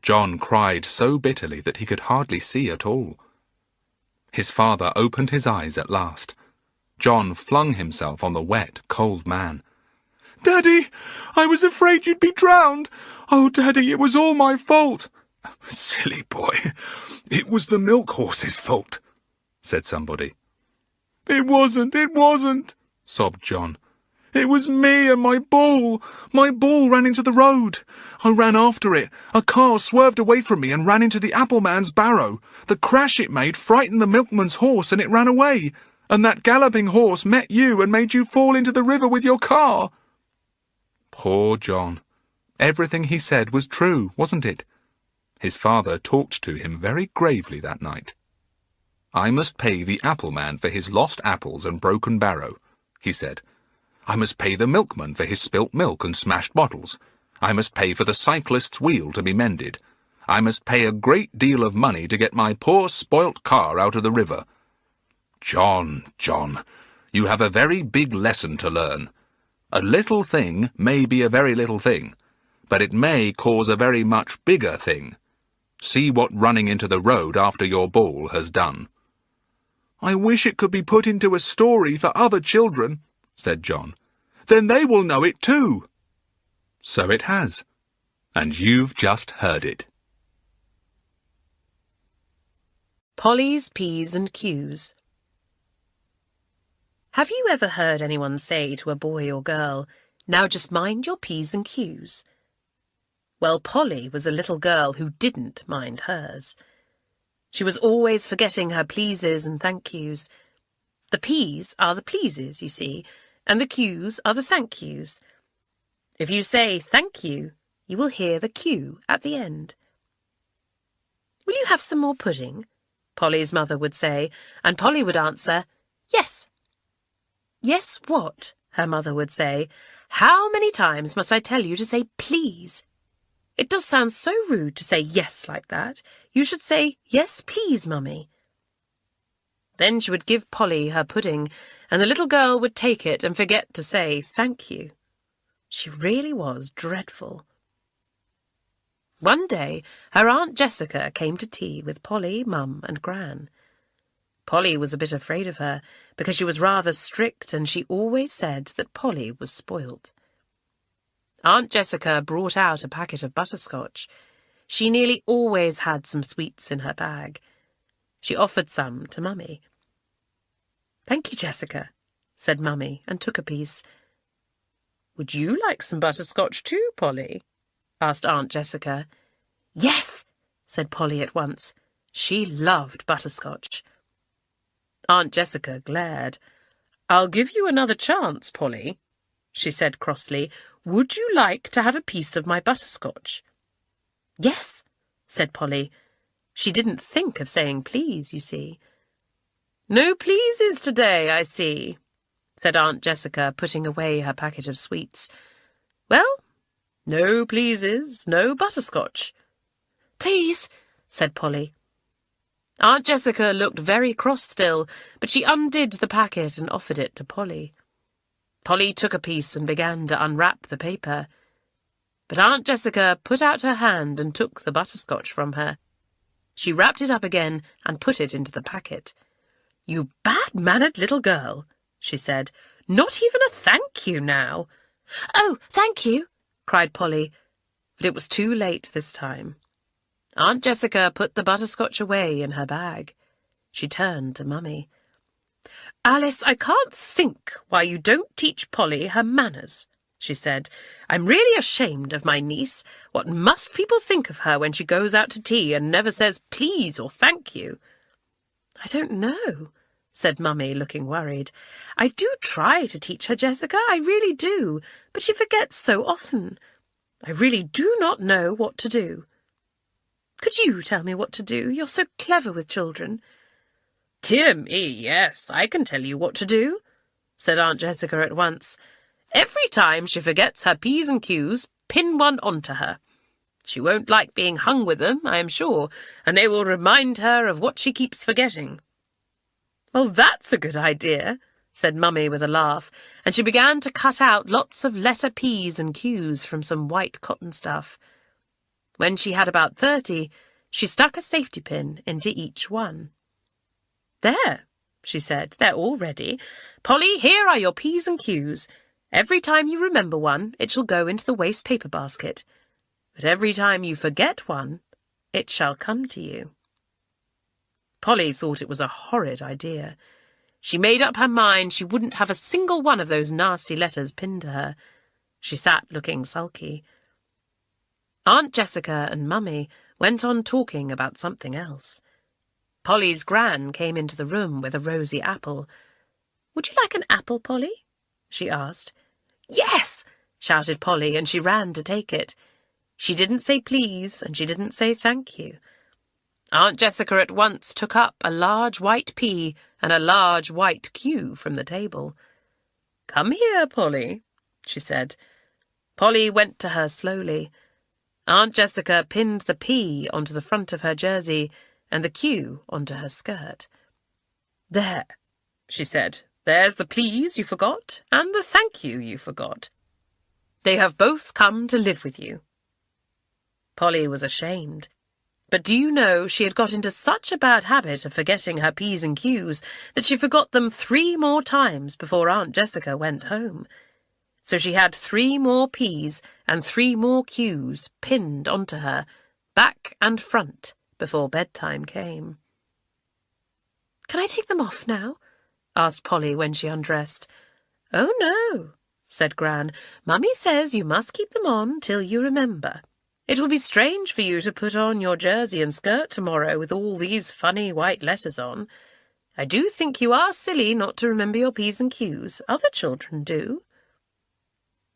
John cried so bitterly that he could hardly see at all. His father opened his eyes at last. John flung himself on the wet, cold man. "Daddy, I was afraid you'd be drowned. Oh, Daddy, it was all my fault." "Silly boy, it was the milk horse's fault," said somebody. It wasn't, sobbed John. "It was me and my ball. My ball ran into the road. I ran after it. A car swerved away from me and ran into the apple man's barrow. The crash it made frightened the milkman's horse and it ran away. And that galloping horse met you and made you fall into the river with your car." Poor John. Everything he said was true, wasn't it? His father talked to him very gravely that night. "I must pay the apple man for his lost apples and broken barrow," he said. "I must pay the milkman for his spilt milk and smashed bottles. I must pay for the cyclist's wheel to be mended. I must pay a great deal of money to get my poor spoilt car out of the river. John, John, you have a very big lesson to learn. A little thing may be a very little thing, but it may cause a very much bigger thing. See what running into the road after your ball has done." "I wish it could be put into a story for other children," said John. "Then they will know it too." So it has, and you've just heard it. Polly's P's and Q's. Have you ever heard anyone say to a boy or girl, "Now just mind your P's and Q's"? Well, Polly was a little girl who didn't mind hers. She was always forgetting her pleases and thank yous. The P's are the pleases, you see, and the Q's are the thank yous. If you say thank you, you will hear the Q at the end. "Will you have some more pudding?" Polly's mother would say, and Polly would answer, "Yes." "Yes, what?" her mother would say. "How many times must I tell you to say please? It does sound so rude to say yes like that. You should say, 'Yes, please, Mummy.'" Then she would give Polly her pudding, and the little girl would take it and forget to say thank you. She really was dreadful. One day, her Aunt Jessica came to tea with Polly, Mum, and Gran. Polly was a bit afraid of her, because she was rather strict and she always said that Polly was spoilt. Aunt Jessica brought out a packet of butterscotch. She nearly always had some sweets in her bag. She offered some to Mummy. "Thank you, Jessica," said Mummy, and took a piece. "Would you like some butterscotch too, Polly?" asked Aunt Jessica. "Yes," said Polly at once. She loved butterscotch. Aunt Jessica glared. "I'll give you another chance, Polly," she said crossly. "Would you like to have a piece of my butterscotch?" "Yes," said Polly. She didn't think of saying please, you see. "No pleases today, I see," said Aunt Jessica, putting away her packet of sweets. "Well, no pleases, no butterscotch." "Please," said Polly. Aunt Jessica looked very cross still, but she undid the packet and offered it to Polly. Polly took a piece and began to unwrap the paper. But Aunt Jessica put out her hand and took the butterscotch from her. She wrapped it up again and put it into the packet. "You bad-mannered little girl," she said. "Not even a thank you now." "Oh, thank you," cried Polly, but it was too late this time. Aunt Jessica put the butterscotch away in her bag. She turned to Mummy. "Alice, I can't think why you don't teach Polly her manners," she said. "I'm really ashamed of my niece. What must people think of her when she goes out to tea and never says please or thank you?" "I don't know," said Mummy, looking worried. "I do try to teach her, Jessica, I really do, but she forgets so often. I really do not know what to do. Could you tell me what to do? You're so clever with children." "Dear me, yes, I can tell you what to do," said Aunt Jessica at once. "Every time she forgets her P's and Q's, pin one onto her. She won't like being hung with them, I am sure, and they will remind her of what she keeps forgetting." "Well, that's a good idea," said Mummy with a laugh, and she began to cut out lots of letter P's and Q's from some white cotton stuff. When she had about 30, she stuck a safety pin into each one. "There," she said, "they're all ready. Polly, here are your P's and Q's. Every time you remember one, it shall go into the waste paper basket. But every time you forget one, it shall come to you." Polly thought it was a horrid idea. She made up her mind she wouldn't have a single one of those nasty letters pinned to her. She sat looking sulky. Aunt Jessica and Mummy went on talking about something else. Polly's gran came into the room with a rosy apple. "Would you like an apple, Polly?" she asked. "Yes!" shouted Polly, and she ran to take it. She didn't say please, and she didn't say thank you. Aunt Jessica at once took up a large white P and a large white Q from the table. "Come here, Polly," she said. Polly went to her slowly. Aunt Jessica pinned the P onto the front of her jersey and the Q onto her skirt. "There," she said. "There's the please you forgot and the thank you forgot. They have both come to live with you." Polly was ashamed. But do you know, she had got into such a bad habit of forgetting her P's and Q's that she forgot them 3 more times before Aunt Jessica went home. So she had 3 more P's and 3 more Q's pinned onto her, back and front, before bedtime came. "Can I take them off now?" asked Polly when she undressed. "Oh, no," said Gran. "Mummy says you must keep them on till you remember. It will be strange for you to put on your jersey and skirt tomorrow with all these funny white letters on. I do think you are silly not to remember your P's and Q's. Other children do."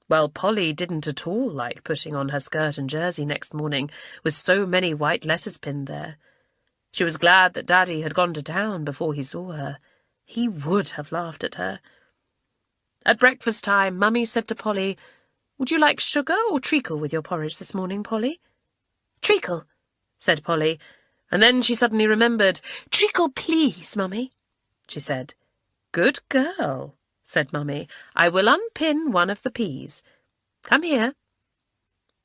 Well, Polly didn't at all like putting on her skirt and jersey next morning with so many white letters pinned there. She was glad that Daddy had gone to town before he saw her. He would have laughed at her. At breakfast time, Mummy said to Polly, "Would you like sugar or treacle with your porridge this morning, Polly?" "Treacle," said Polly, and then she suddenly remembered. "Treacle, please, Mummy," she said. "Good girl," said Mummy. "I will unpin one of the P's. Come here."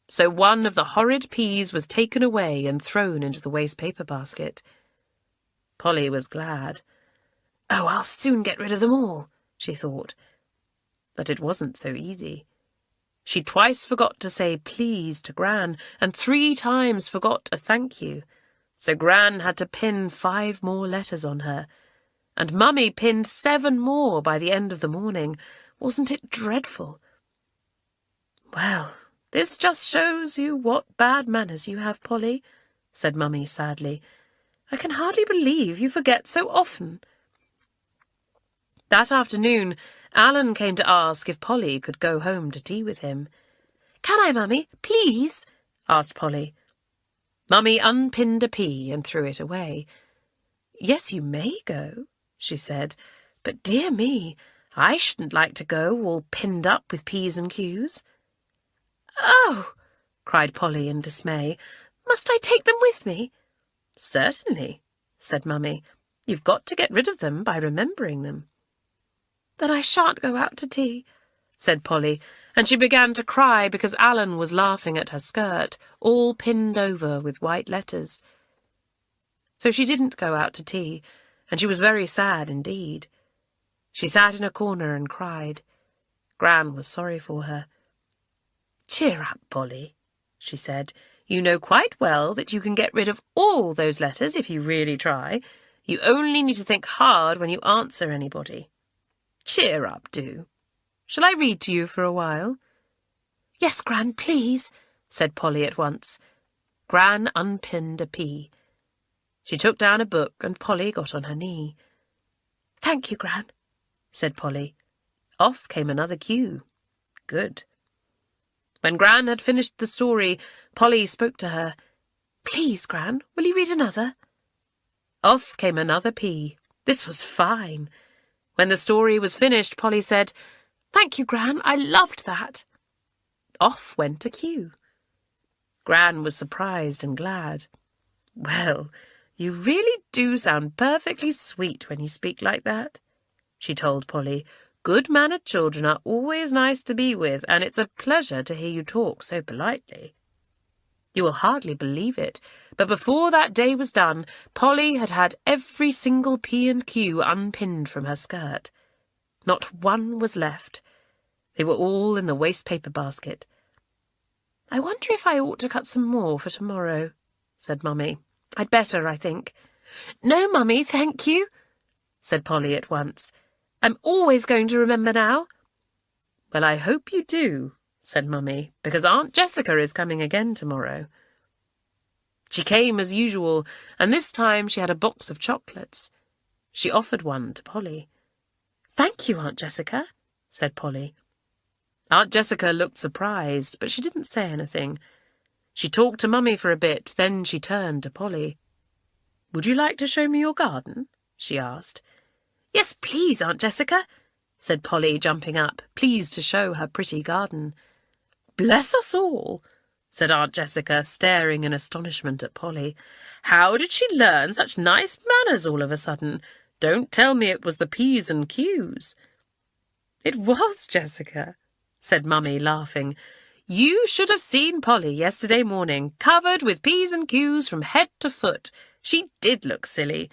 So one of the horrid P's was taken away and thrown into the waste paper basket. Polly was glad. "Oh, I'll soon get rid of them all," she thought. But it wasn't so easy. She twice forgot to say please to Gran, and 3 times forgot a thank you. So Gran had to pin 5 more letters on her. And Mummy pinned 7 more by the end of the morning. Wasn't it dreadful? "Well, this just shows you what bad manners you have, Polly," said Mummy sadly. "I can hardly believe you forget so often." That afternoon, Alan came to ask if Polly could go home to tea with him. "Can I, Mummy, please?" asked Polly. Mummy unpinned a P and threw it away. "Yes, you may go," she said, "but dear me, I shouldn't like to go all pinned up with P's and Q's." "Oh!" cried Polly in dismay. "Must I take them with me?" "Certainly," said Mummy. "You've got to get rid of them by remembering them." "Then I shan't go out to tea," said Polly, and she began to cry because Alan was laughing at her skirt, all pinned over with white letters. So she didn't go out to tea, and she was very sad indeed. She sat in a corner and cried. Gran was sorry for her. "Cheer up, Polly," she said. "You know quite well that you can get rid of all those letters if you really try. You only need to think hard when you answer anybody. Cheer up, do. Shall I read to you for a while?" "Yes, Gran, please," said Polly at once. Gran unpinned a P. She took down a book and Polly got on her knee. "Thank you, Gran," said Polly. Off came another Q. Good. When Gran had finished the story, Polly spoke to her. "Please, Gran, will you read another?" Off came another P. This was fine. When the story was finished, Polly said, "Thank you, Gran, I loved that." Off went a Q. Gran was surprised and glad. "Well, you really do sound perfectly sweet when you speak like that," she told Polly. "Good-mannered children are always nice to be with, and it's a pleasure to hear you talk so politely." You will hardly believe it, but before that day was done, Polly had had every single P and Q unpinned from her skirt. Not one was left. They were all in the waste-paper basket. "I wonder if I ought to cut some more for tomorrow," said Mummy. "I'd better, I think." "No, Mummy, thank you," said Polly at once. "I'm always going to remember now." "Well, I hope you do," said Mummy, "because Aunt Jessica is coming again tomorrow." She came as usual, and this time she had a box of chocolates. She offered one to Polly. "Thank you, Aunt Jessica," said Polly. Aunt Jessica looked surprised, but she didn't say anything. She talked to Mummy for a bit, then she turned to Polly. "Would you like to show me your garden?" she asked. "Yes, please, Aunt Jessica," said Polly, jumping up, pleased to show her pretty garden. "Bless us all," said Aunt Jessica, staring in astonishment at Polly. "How did she learn such nice manners all of a sudden? Don't tell me it was the P's and Q's." "It was, Jessica," said Mummy, laughing. "You should have seen Polly yesterday morning, covered with P's and Q's from head to foot. She did look silly.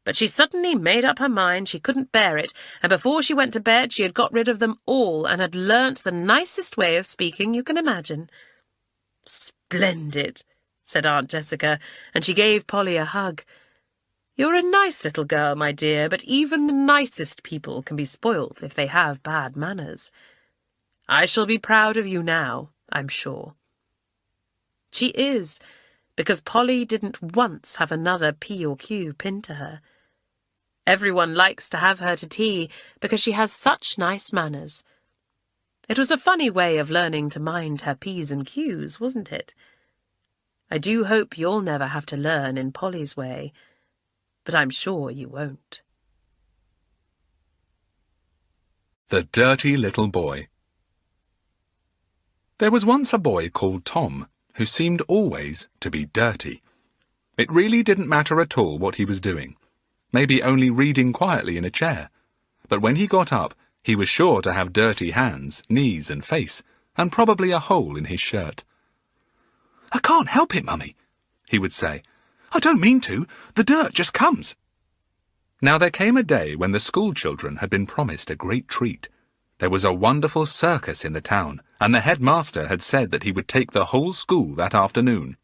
But she suddenly made up her mind she couldn't bear it, and before she went to bed she had got rid of them all and had learnt the nicest way of speaking you can imagine." "Splendid," said Aunt Jessica, and she gave Polly a hug. "You're a nice little girl, my dear, but even the nicest people can be spoilt if they have bad manners. I shall be proud of you now, I'm sure." She is, because Polly didn't once have another P or Q pinned to her. Everyone likes to have her to tea because she has such nice manners. It was a funny way of learning to mind her P's and Q's, wasn't it? I do hope you'll never have to learn in Polly's way, but I'm sure you won't. The Dirty Little Boy. There was once a boy called Tom who seemed always to be dirty. It really didn't matter at all what he was doing, maybe only reading quietly in a chair, but when he got up, he was sure to have dirty hands, knees and face, and probably a hole in his shirt. "I can't help it, Mummy," he would say. "I don't mean to. The dirt just comes." Now there came a day when the school children had been promised a great treat. There was a wonderful circus in the town, and the headmaster had said that he would take the whole school that afternoon.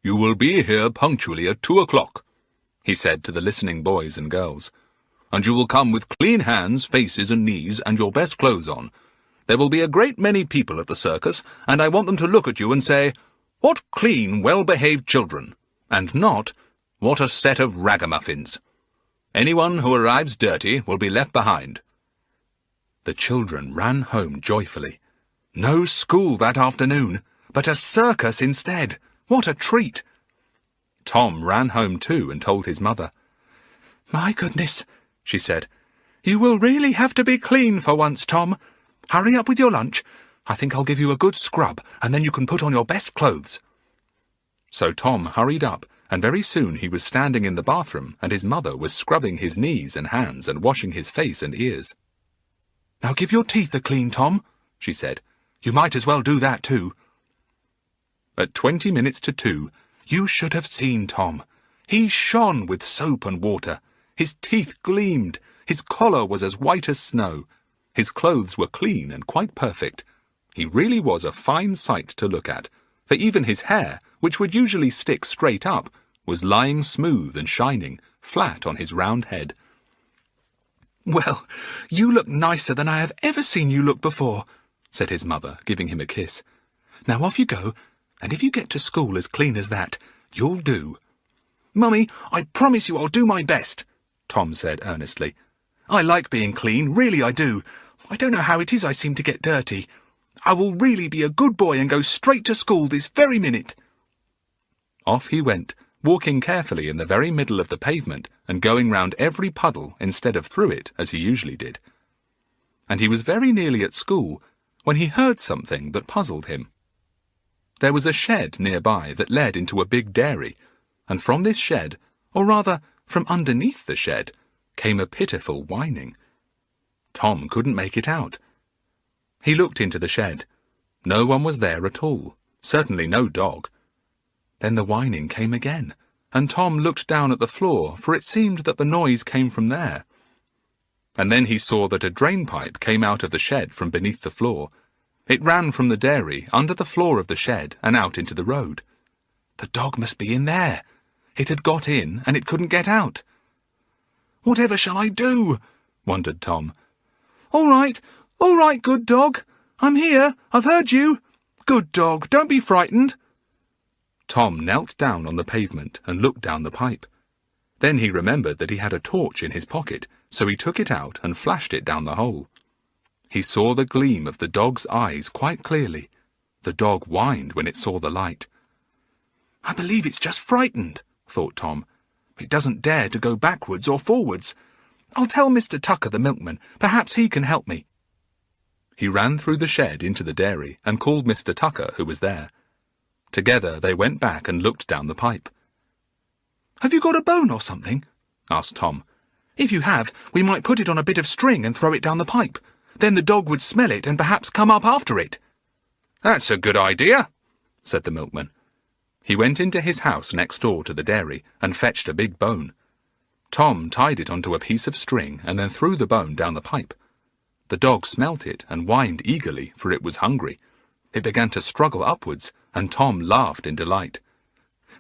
"You will be here punctually at 2 o'clock, he said to the listening boys and girls, "and you will come with clean hands, faces and knees, and your best clothes on. There will be a great many people at the circus, and I want them to look at you and say, 'What clean, well-behaved children,' and not, 'What a set of ragamuffins.' Anyone who arrives dirty will be left behind." The children ran home joyfully. No school that afternoon, but a circus instead. What a treat! Tom ran home too and told his mother. "My goodness," she said, "you will really have to be clean for once, Tom. Hurry up with your lunch. I think I'll give you a good scrub, and then you can put on your best clothes." So Tom hurried up, and very soon he was standing in the bathroom, and his mother was scrubbing his knees and hands and washing his face and ears. "Now give your teeth a clean, Tom," she said. "You might as well do that too." At 20 minutes to 2, you should have seen Tom. He shone with soap and water. His teeth gleamed. His collar was as white as snow. His clothes were clean and quite perfect. He really was a fine sight to look at, for even his hair, which would usually stick straight up, was lying smooth and shining, flat on his round head. "Well, you look nicer than I have ever seen you look before," said his mother, giving him a kiss. "Now off you go, and if you get to school as clean as that, you'll do." "Mummy, I promise you I'll do my best," Tom said earnestly. "I like being clean, really I do. I don't know how it is I seem to get dirty. I will really be a good boy and go straight to school this very minute." Off he went, walking carefully in the very middle of the pavement and going round every puddle instead of through it, as he usually did. And he was very nearly at school when he heard something that puzzled him. There was a shed nearby that led into a big dairy, and from this shed, or rather from underneath the shed, came a pitiful whining. Tom couldn't make it out. He looked into the shed. No one was there at all, certainly no dog. Then the whining came again, and Tom looked down at the floor, for it seemed that the noise came from there. And then he saw that a drain pipe came out of the shed from beneath the floor. It ran from the dairy, under the floor of the shed, and out into the road. The dog must be in there. It had got in, and it couldn't get out. "Whatever shall I do?" wondered Tom. All right, good dog. I'm here, I've heard you. Good dog, don't be frightened." Tom knelt down on the pavement and looked down the pipe. Then he remembered that he had a torch in his pocket, so he took it out and flashed it down the hole. He saw the gleam of the dog's eyes quite clearly. The dog whined when it saw the light. "I believe it's just frightened," thought Tom. "It doesn't dare to go backwards or forwards. I'll tell Mr. Tucker the milkman. Perhaps he can help me." He ran through the shed into the dairy and called Mr. Tucker, who was there. Together they went back and looked down the pipe. "Have you got a bone or something?" asked Tom. "If you have, we might put it on a bit of string and throw it down the pipe. Then the dog would smell it and perhaps come up after it." "That's a good idea," said the milkman. He went into his house next door to the dairy and fetched a big bone. Tom tied it onto a piece of string and then threw the bone down the pipe. The dog smelt it and whined eagerly, for it was hungry. It began to struggle upwards, and Tom laughed in delight.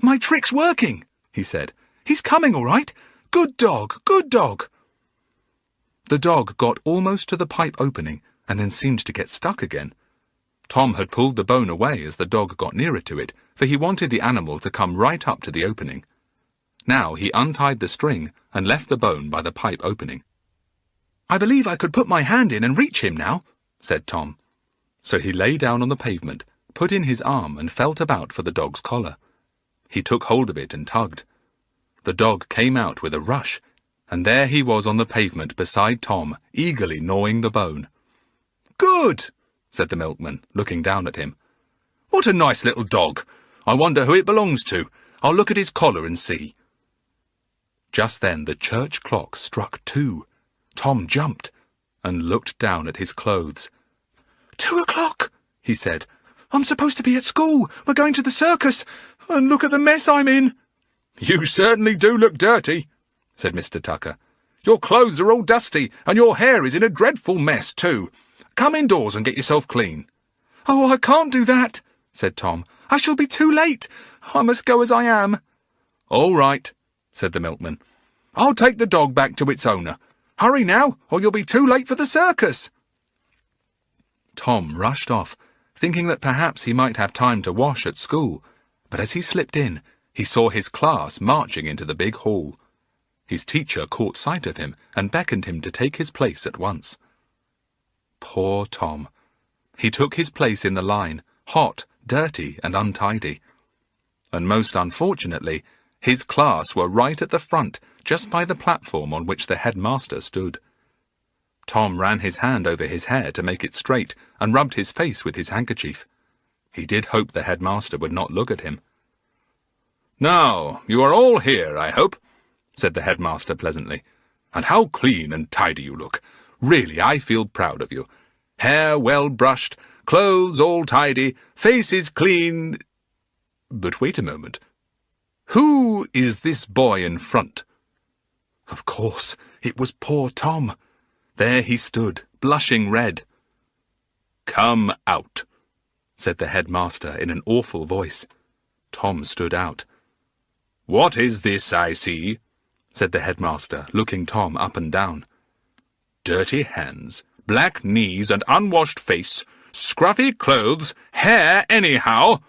"My trick's working," he said. "He's coming all right. Good dog, good dog." The dog got almost to the pipe opening and then seemed to get stuck again. Tom had pulled the bone away as the dog got nearer to it, for he wanted the animal to come right up to the opening. Now he untied the string and left the bone by the pipe opening. "I believe I could put my hand in and reach him now," said Tom. So he lay down on the pavement, put in his arm and felt about for the dog's collar. He took hold of it and tugged. The dog came out with a rush, and there he was on the pavement beside Tom, eagerly gnawing the bone. "Good!" said the milkman, looking down at him. "What a nice little dog! I wonder who it belongs to. I'll look at his collar and see." Just then the church clock struck 2. Tom jumped and looked down at his clothes. 2 o'clock, he said. "I'm supposed to be at school. We're going to the circus. And look at the mess I'm in." "You certainly do look dirty," said Mr. Tucker. "Your clothes are all dusty, and your hair is in a dreadful mess, too. Come indoors and get yourself clean." "Oh, I can't do that," said Tom. "I shall be too late. I must go as I am." "All right," said the milkman. "I'll take the dog back to its owner. Hurry now, or you'll be too late for the circus." Tom rushed off, thinking that perhaps he might have time to wash at school, but as he slipped in, he saw his class marching into the big hall. His teacher caught sight of him and beckoned him to take his place at once. Poor Tom. He took his place in the line, hot, dirty, and untidy. And most unfortunately, his class were right at the front, just by the platform on which the headmaster stood. Tom ran his hand over his hair to make it straight and rubbed his face with his handkerchief. He did hope the headmaster would not look at him. "Now, you are all here, I hope," said the headmaster pleasantly. "And how clean and tidy you look. Really, I feel proud of you. Hair well brushed, clothes all tidy, faces clean. But wait a moment. Who is this boy in front?" Of course, it was poor Tom. There he stood, blushing red. "Come out," said the headmaster in an awful voice. Tom stood out. "What is this I see?" said the headmaster, looking Tom up and down. "Dirty hands, black knees and unwashed face, scruffy clothes, hair anyhow.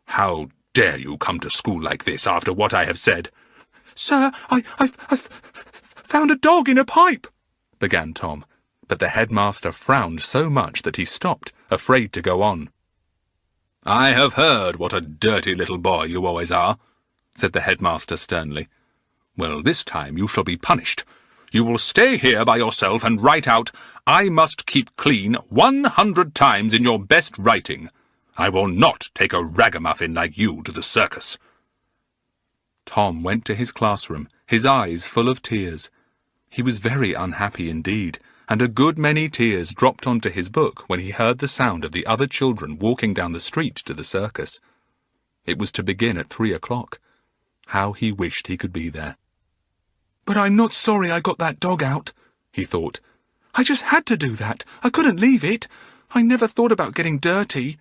How dare you come to school like this after what I have said?" "Sir, I've found a dog in a pipe," began Tom, but the headmaster frowned so much that he stopped, afraid to go on. "I have heard what a dirty little boy you always are," said the headmaster sternly. "Well, this time you shall be punished. You will stay here by yourself and write out, 'I must keep clean,' 100 times in your best writing. I will not take a ragamuffin like you to the circus." Tom went to his classroom, his eyes full of tears. He was very unhappy indeed, and a good many tears dropped onto his book when he heard the sound of the other children walking down the street to the circus. It was to begin at 3 o'clock. How he wished he could be there. "But I'm not sorry I got that dog out," he thought. "I just had to do that. I couldn't leave it. I never thought about getting dirty."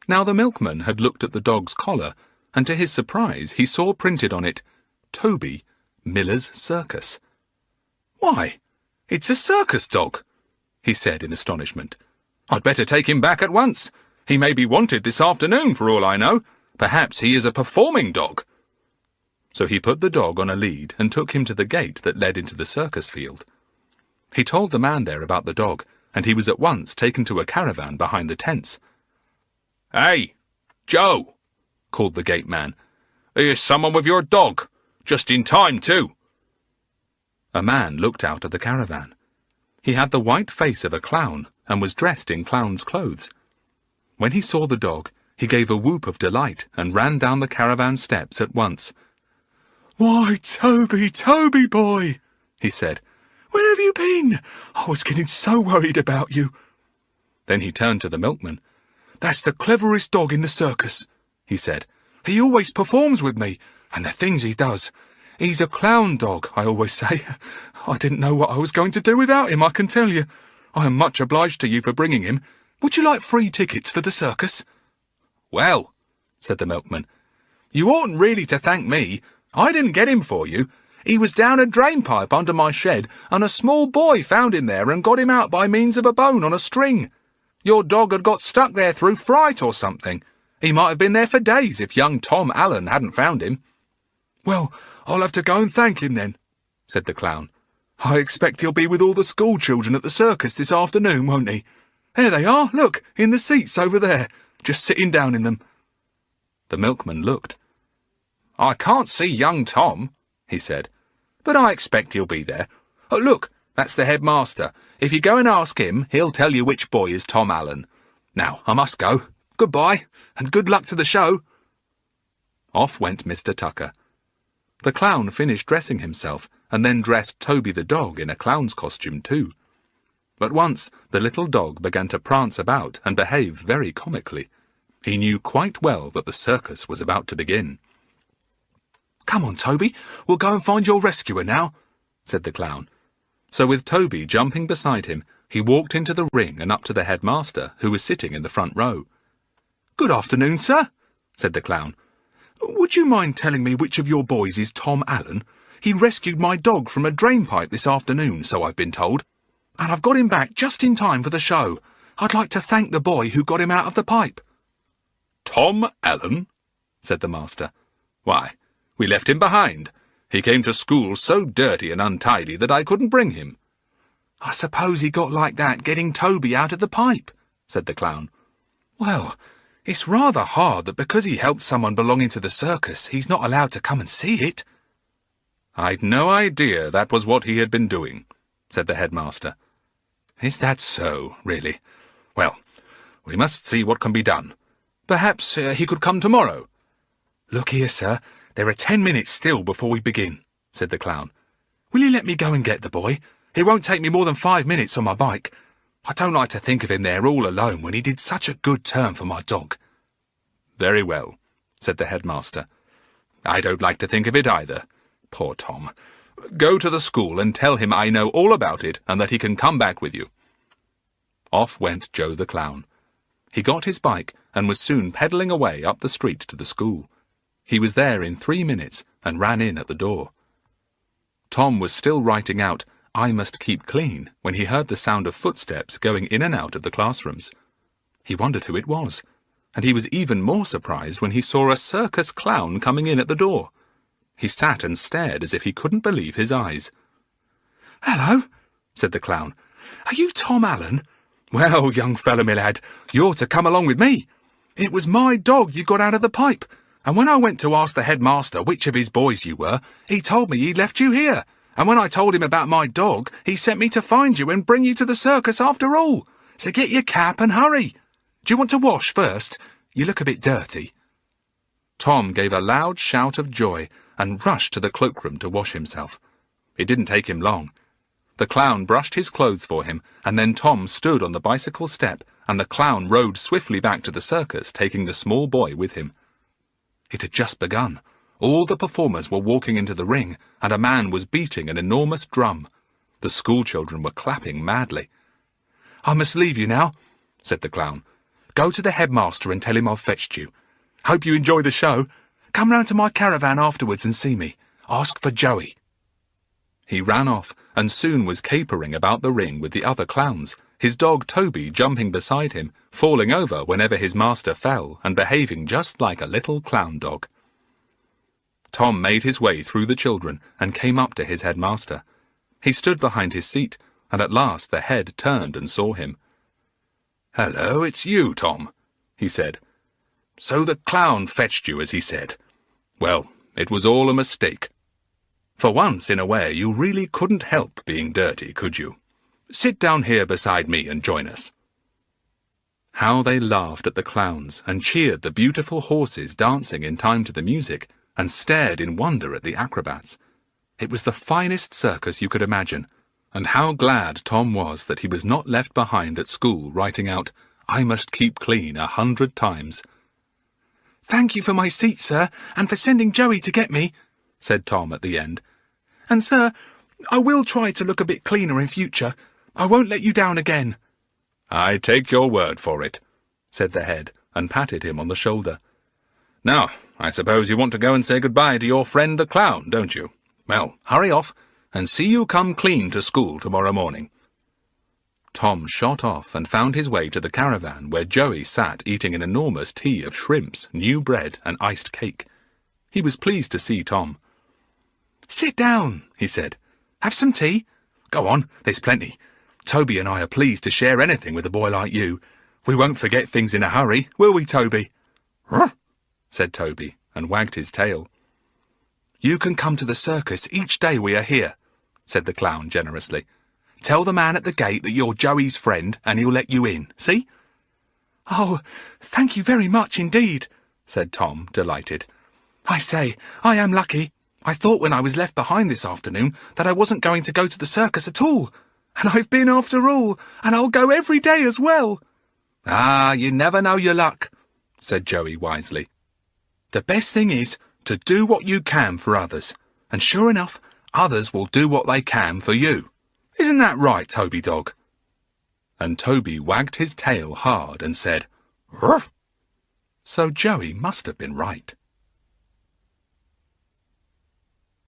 Now the milkman had looked at the dog's collar, and to his surprise he saw printed on it, "Toby, Miller's Circus." "Why, it's a circus dog," he said in astonishment. "I'd better take him back at once. He may be wanted this afternoon for all I know. Perhaps he is a performing dog." So he put the dog on a lead and took him to the gate that led into the circus field. He told the man there about the dog, and he was at once taken to a caravan behind the tents. "Hey, Joe," called the gate man. "Here's someone with your dog. Just in time, too." A man looked out of the caravan. He had the white face of a clown and was dressed in clown's clothes. When he saw the dog, he gave a whoop of delight and ran down the caravan steps at once. "Why, Toby, Toby boy," he said. "Where have you been? I was getting so worried about you." Then he turned to the milkman. "That's the cleverest dog in the circus," he said. "He always performs with me, and the things he does. He's a clown dog, I always say. I didn't know what I was going to do without him, I can tell you. I am much obliged to you for bringing him. Would you like free tickets for the circus?" "Well," said the milkman, "you oughtn't really to thank me. I didn't get him for you. He was down a drainpipe under my shed, and a small boy found him there and got him out by means of a bone on a string. Your dog had got stuck there through fright or something. He might have been there for days if young Tom Allen hadn't found him." "Well, I'll have to go and thank him then," said the clown. "I expect he'll be with all the school children at the circus this afternoon, won't he? There they are, look, in the seats over there, just sitting down in them." The milkman looked. "I can't see young Tom," he said, "but I expect he'll be there. Oh, look, that's the headmaster. If you go and ask him, he'll tell you which boy is Tom Allen. Now, I must go. Goodbye, and good luck to the show." Off went Mr. Tucker. The clown finished dressing himself, and then dressed Toby the dog in a clown's costume too. At once the little dog began to prance about and behave very comically. He knew quite well that the circus was about to begin. "Come on, Toby, we'll go and find your rescuer now," said the clown. So with Toby jumping beside him, he walked into the ring and up to the headmaster, who was sitting in the front row. "Good afternoon, sir," said the clown. "Would you mind telling me which of your boys is Tom Allen? He rescued my dog from a drainpipe this afternoon, so I've been told, and I've got him back just in time for the show. I'd like to thank the boy who got him out of the pipe." "Tom Allen?" said the master. "Why, we left him behind. He came to school so dirty and untidy that I couldn't bring him." "I suppose he got like that getting Toby out of the pipe," said the clown. "Well, it's rather hard that because he helped someone belonging to the circus, he's not allowed to come and see it." "I'd no idea that was what he had been doing," said the headmaster. "Is that so, really? Well, we must see what can be done. Perhaps he could come tomorrow." "Look here, sir, there are 10 minutes still before we begin," said the clown. "Will you let me go and get the boy? It won't take me more than 5 minutes on my bike. I don't like to think of him there all alone when he did such a good turn for my dog." "Very well," said the headmaster. "I don't like to think of it either. Poor Tom. Go to the school and tell him I know all about it and that he can come back with you." Off went Joe the clown. He got his bike and was soon pedalling away up the street to the school. He was there in 3 minutes and ran in at the door. Tom was still writing out, "I must keep clean," when he heard the sound of footsteps going in and out of the classrooms. He wondered who it was, and he was even more surprised when he saw a circus clown coming in at the door. He sat and stared as if he couldn't believe his eyes. "Hello," said the clown. "Are you Tom Allen? Well, young fellow, my lad, you're to come along with me. It was my dog you got out of the pipe, and when I went to ask the headmaster which of his boys you were, he told me he'd left you here, and when I told him about my dog, he sent me to find you and bring you to the circus after all. So get your cap and hurry. Do you want to wash first? You look a bit dirty. Tom gave a loud shout of joy and rushed to the cloakroom to wash himself. It didn't take him long. The clown brushed his clothes for him, and then Tom stood on the bicycle step, and the clown rode swiftly back to the circus, taking the small boy with him. It had just begun. All the performers were walking into the ring, and a man was beating an enormous drum. The schoolchildren were clapping madly. "I must leave you now," said the clown. "Go to the headmaster and tell him I've fetched you. Hope you enjoy the show. Come round to my caravan afterwards and see me. Ask for Joey." He ran off and soon was capering about the ring with the other clowns, his dog Toby jumping beside him, falling over whenever his master fell, and behaving just like a little clown dog. Tom made his way through the children and came up to his headmaster. He stood behind his seat, and at last the head turned and saw him. "Hello, it's you, Tom," he said. "So the clown fetched you, as he said. Well, it was all a mistake. For once in a way you really couldn't help being dirty, could you? Sit down here beside me and join us." How they laughed at the clowns and cheered the beautiful horses dancing in time to the music, and stared in wonder at the acrobats. It was the finest circus you could imagine, and how glad Tom was that he was not left behind at school writing out, "I must keep clean" 100 times. "Thank you for my seat, sir, and for sending Joey to get me," said Tom at the end. "And, sir, I will try to look a bit cleaner in future. I won't let you down again." "I take your word for it," said the head, and patted him on the shoulder. "Now, I suppose you want to go and say goodbye to your friend the clown, don't you? Well, hurry off, and see you come clean to school tomorrow morning." Tom shot off and found his way to the caravan where Joey sat eating an enormous tea of shrimps, new bread, and iced cake. He was pleased to see Tom. "Sit down," he said. "Have some tea? Go on, there's plenty. Toby and I are pleased to share anything with a boy like you. We won't forget things in a hurry, will we, Toby?" "Huh," said Toby, and wagged his tail. "You can come to the circus each day we are here," said the clown generously. "Tell the man at the gate that you're Joey's friend, and he'll let you in, see?" "Oh, thank you very much indeed," said Tom, delighted. "I say, I am lucky. I thought when I was left behind this afternoon that I wasn't going to go to the circus at all. And I've been after all, and I'll go every day as well." "Ah, you never know your luck," said Joey wisely. "The best thing is to do what you can for others, and sure enough, others will do what they can for you. Isn't that right, Toby dog?" And Toby wagged his tail hard and said, "Ruff." So Joey must have been right.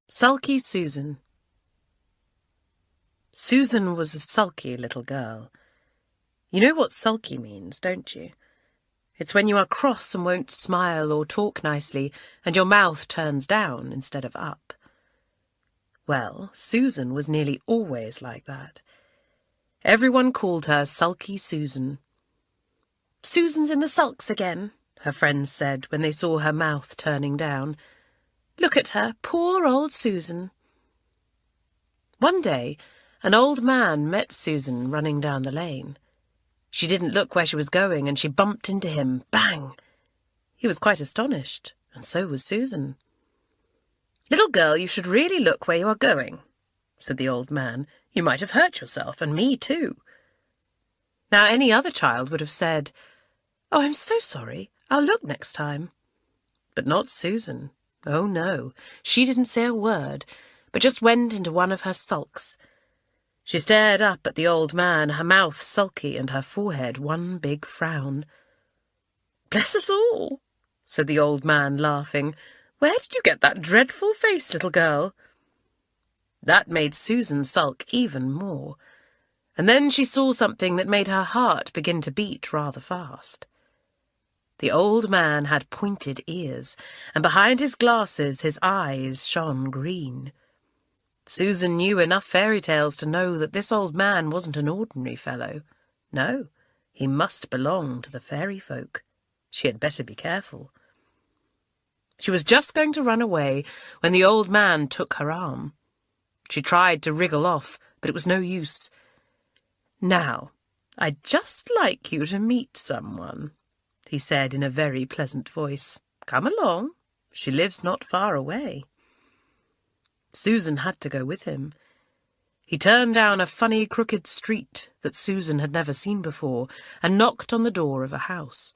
Sulky Susan. Susan was a sulky little girl. You know what sulky means, don't you? It's when you are cross and won't smile or talk nicely, and your mouth turns down instead of up. Well, Susan was nearly always like that. Everyone called her Sulky Susan. "Susan's in the sulks again," her friends said when they saw her mouth turning down. "Look at her, poor old Susan." One day, an old man met Susan running down the lane. She didn't look where she was going, and she bumped into him. Bang! He was quite astonished, and so was Susan. "Little girl, you should really look where you are going," said the old man. "You might have hurt yourself, and me too." Now, any other child would have said, "Oh, I'm so sorry. I'll look next time." But not Susan. Oh, no. She didn't say a word, but just went into one of her sulks. She stared up at the old man, her mouth sulky and her forehead one big frown. "Bless us all," said the old man, laughing. "Where did you get that dreadful face, little girl?" That made Susan sulk even more, and then she saw something that made her heart begin to beat rather fast. The old man had pointed ears, and behind his glasses his eyes shone green. Susan knew enough fairy tales to know that this old man wasn't an ordinary fellow. No, he must belong to the fairy folk. She had better be careful. She was just going to run away when the old man took her arm. She tried to wriggle off, but it was no use. "Now, "I'd just like you to meet someone," he said in a very pleasant voice. "Come along. She lives not far away." Susan had to go with him. He turned down a funny crooked street that Susan had never seen before and knocked on the door of a house.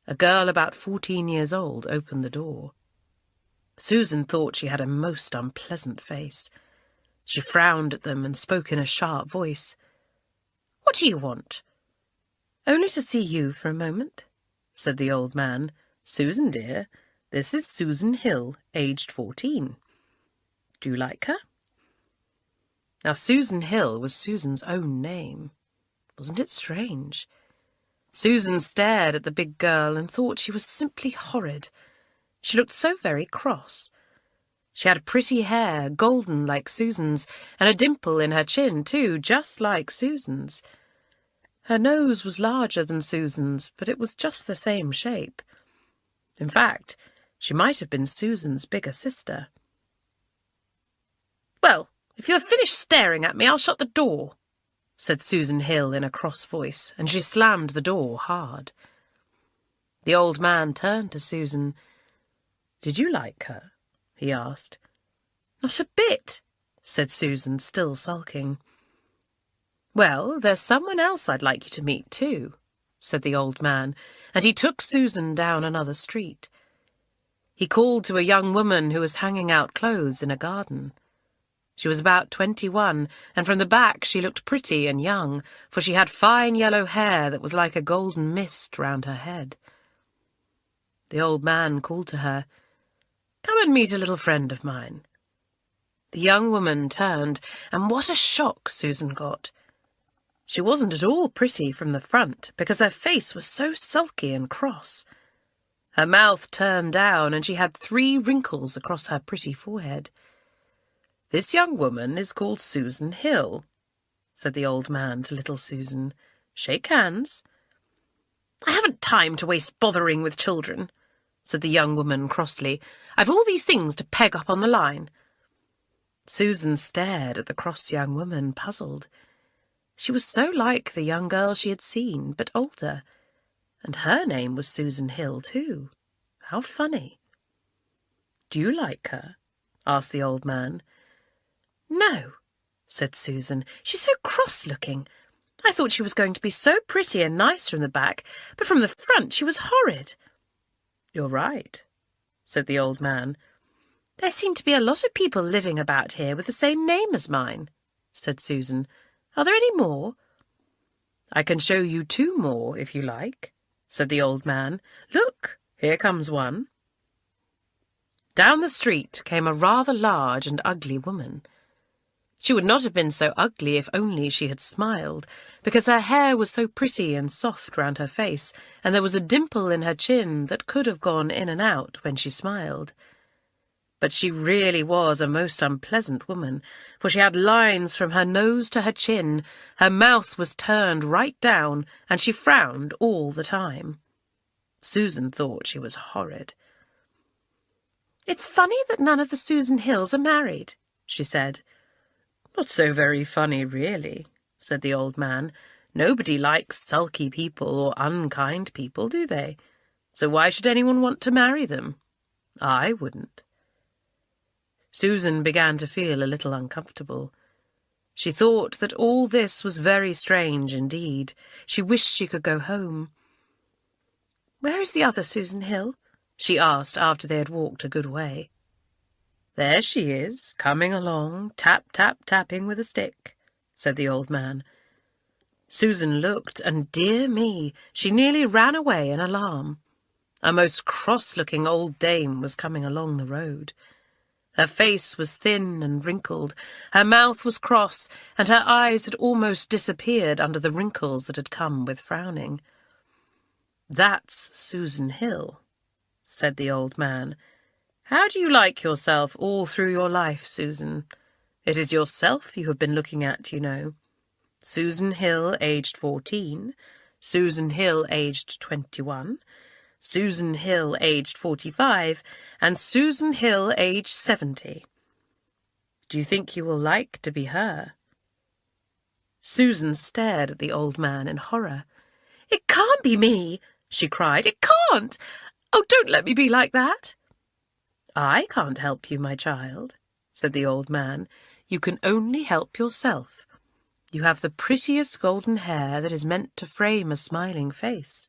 A girl about 14 years old opened the door. Susan thought she had a most unpleasant face. She frowned at them and spoke in a sharp voice. "What do you want?" "Only to see you for a moment," said the old man. "Susan, dear, this is Susan Hill, aged 14. Do you like her?" Now, Susan Hill was Susan's own name. Wasn't it strange? Susan stared at the big girl and thought she was simply horrid. She looked so very cross. She had pretty hair, golden like Susan's, and a dimple in her chin, too, just like Susan's. Her nose was larger than Susan's, but it was just the same shape. In fact, she might have been Susan's bigger sister. "Well, if you have finished staring at me, I'll shut the door," said Susan Hill in a cross voice, and she slammed the door hard. The old man turned to Susan. "Did you like her?" he asked. "Not a bit," said Susan, still sulking. "Well, there's someone else I'd like you to meet too," said the old man, and he took Susan down another street. He called to a young woman who was hanging out clothes in a garden. She was about 21, and from the back she looked pretty and young, for she had fine yellow hair that was like a golden mist round her head. The old man called to her, "Come and meet a little friend of mine." The young woman turned, and what a shock Susan got. She wasn't at all pretty from the front, because her face was so sulky and cross. Her mouth turned down, and she had 3 wrinkles across her pretty forehead. "This young woman is called Susan Hill," said the old man to little Susan. "Shake hands." "I haven't time to waste bothering with children," said the young woman crossly. "I've all these things to peg up on the line." Susan stared at the cross young woman, puzzled. She was so like the young girl she had seen, but older. And her name was Susan Hill, too. How funny. "Do you like her?" asked the old man. "No," said Susan. "She's so cross-looking. I thought she was going to be so pretty and nice from the back, but from the front she was horrid." "You're right," said the old man. "There seem to be a lot of people living about here with the same name as mine," said Susan. "Are there any more?" "I can show you 2 more, if you like," said the old man. "Look, here comes one." Down the street came a rather large and ugly woman. She would not have been so ugly if only she had smiled, because her hair was so pretty and soft round her face, and there was a dimple in her chin that could have gone in and out when she smiled. But she really was a most unpleasant woman, for she had lines from her nose to her chin, her mouth was turned right down, and she frowned all the time. Susan thought she was horrid. "It's funny that none of the Susan Hills are married," she said. "Not so very funny, really," said the old man. "Nobody likes sulky people or unkind people, do they? So why should anyone want to marry them? I wouldn't." Susan began to feel a little uncomfortable. She thought that all this was very strange indeed. She wished she could go home. "Where is the other Susan Hill?" she asked after they had walked a good way. "There she is, coming along, tap, tap, tapping with a stick," said the old man. Susan looked, and dear me, she nearly ran away in alarm. A most cross-looking old dame was coming along the road. Her face was thin and wrinkled, her mouth was cross, and her eyes had almost disappeared under the wrinkles that had come with frowning. "That's Susan Hill," said the old man. "How do you like yourself all through your life, Susan? It is yourself you have been looking at, you know. Susan Hill, aged 14, Susan Hill, aged 21, Susan Hill, aged 45, and Susan Hill, aged 70. Do you think you will like to be her?" Susan stared at the old man in horror. "It can't be me," she cried. "It can't! Oh, don't let me be like that." "I can't help you, my child," said the old man. "You can only help yourself. You have the prettiest golden hair that is meant to frame a smiling face.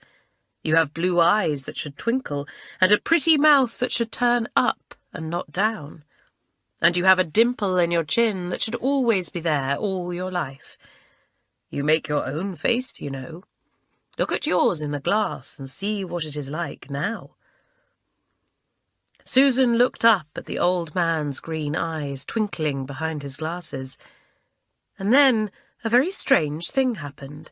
You have blue eyes that should twinkle, and a pretty mouth that should turn up and not down. And you have a dimple in your chin that should always be there all your life. You make your own face, you know. Look at yours in the glass and see what it is like now." Susan looked up at the old man's green eyes twinkling behind his glasses, and then a very strange thing happened.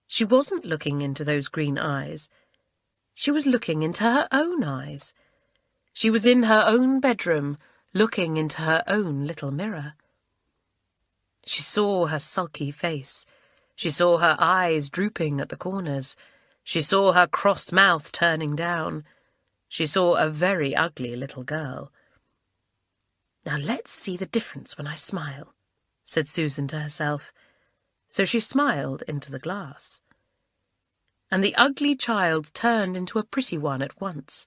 She wasn't looking into those green eyes. She was looking into her own eyes. She was in her own bedroom, looking into her own little mirror. She saw her sulky face. She saw her eyes drooping at the corners. She saw her cross mouth turning down. She saw a very ugly little girl. "Now let's see the difference when I smile," said Susan to herself. So she smiled into the glass. And the ugly child turned into a pretty one at once.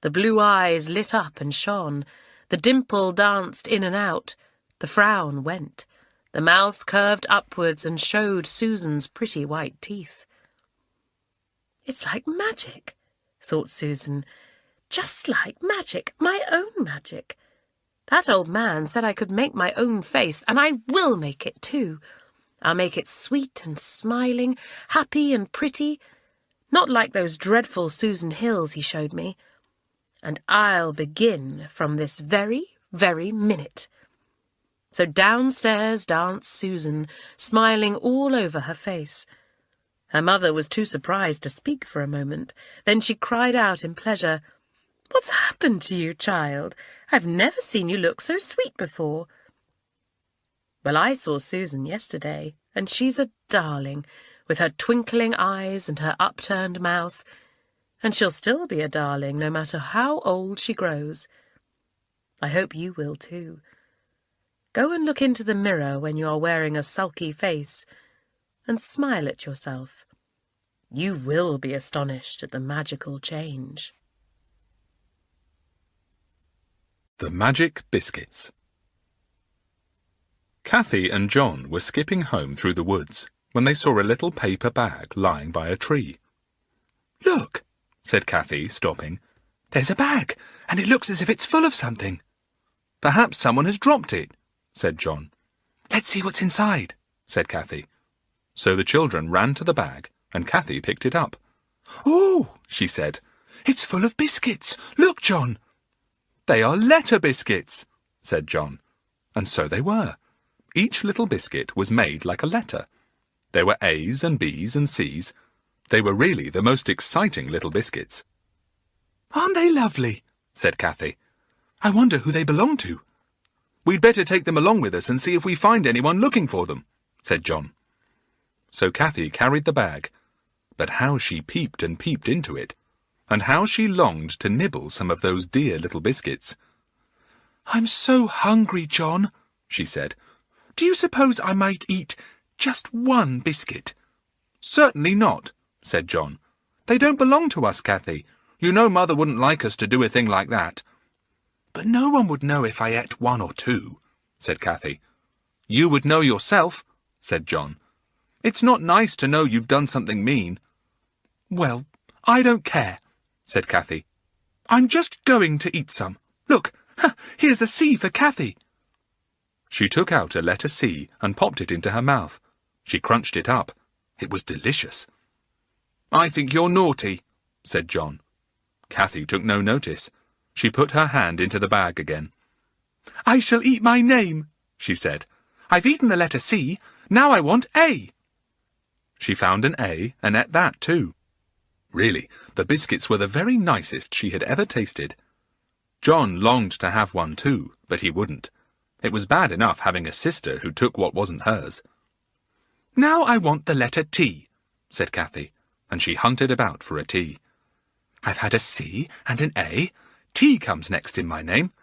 The blue eyes lit up and shone. The dimple danced in and out. The frown went. The mouth curved upwards and showed Susan's pretty white teeth. "It's like magic," thought Susan. "Just like magic, my own magic. That old man said I could make my own face, and I will make it too. I'll make it sweet and smiling, happy and pretty, not like those dreadful Susan Hills he showed me. And I'll begin from this very, very minute." So downstairs danced Susan, smiling all over her face. Her mother was too surprised to speak for a moment. Then she cried out in pleasure, "What's happened to you, child? I've never seen you look so sweet before." "Well, I saw Susan yesterday, and she's a darling, with her twinkling eyes and her upturned mouth, and she'll still be a darling no matter how old she grows. I hope you will too. Go and look into the mirror when you are wearing a sulky face, and smile at yourself. You will be astonished at the magical change." The Magic Biscuits. Cathy and John were skipping home through the woods when they saw a little paper bag lying by a tree. "Look," said Cathy, stopping. "There's a bag, and it looks as if it's full of something." "Perhaps someone has dropped it," said John. "Let's see what's inside," said Cathy. So the children ran to the bag, and Cathy picked it up. "Oh," she said, "it's full of biscuits. Look, John." "They are letter biscuits," said John. And so they were. Each little biscuit was made like a letter. There were A's and B's and C's. They were really the most exciting little biscuits. "Aren't they lovely?" said Cathy. "I wonder who they belong to." "We'd better take them along with us and see if we find anyone looking for them," said John. So Cathy carried the bag, but how she peeped and peeped into it, and how she longed to nibble some of those dear little biscuits. "I'm so hungry, John," she said. "Do you suppose I might eat just one biscuit?" "Certainly not," said John. "They don't belong to us, Cathy. You know Mother wouldn't like us to do a thing like that." "But no one would know if I ate one or two," said Cathy. "You would know yourself," said John. "It's not nice to know you've done something mean." "Well, I don't care," said Cathy. "I'm just going to eat some. Look, here's a C for Cathy." She took out a letter C and popped it into her mouth. She crunched it up. It was delicious. "I think you're naughty," said John. Cathy took no notice. She put her hand into the bag again. "I shall eat my name," she said. "I've eaten the letter C. Now I want A." She found an A and ate that too. Really, the biscuits were the very nicest she had ever tasted. John longed to have one too, but he wouldn't. It was bad enough having a sister who took what wasn't hers. "Now I want the letter T," said Cathy, and she hunted about for a T. "I've had a C and an A. T comes next in my name."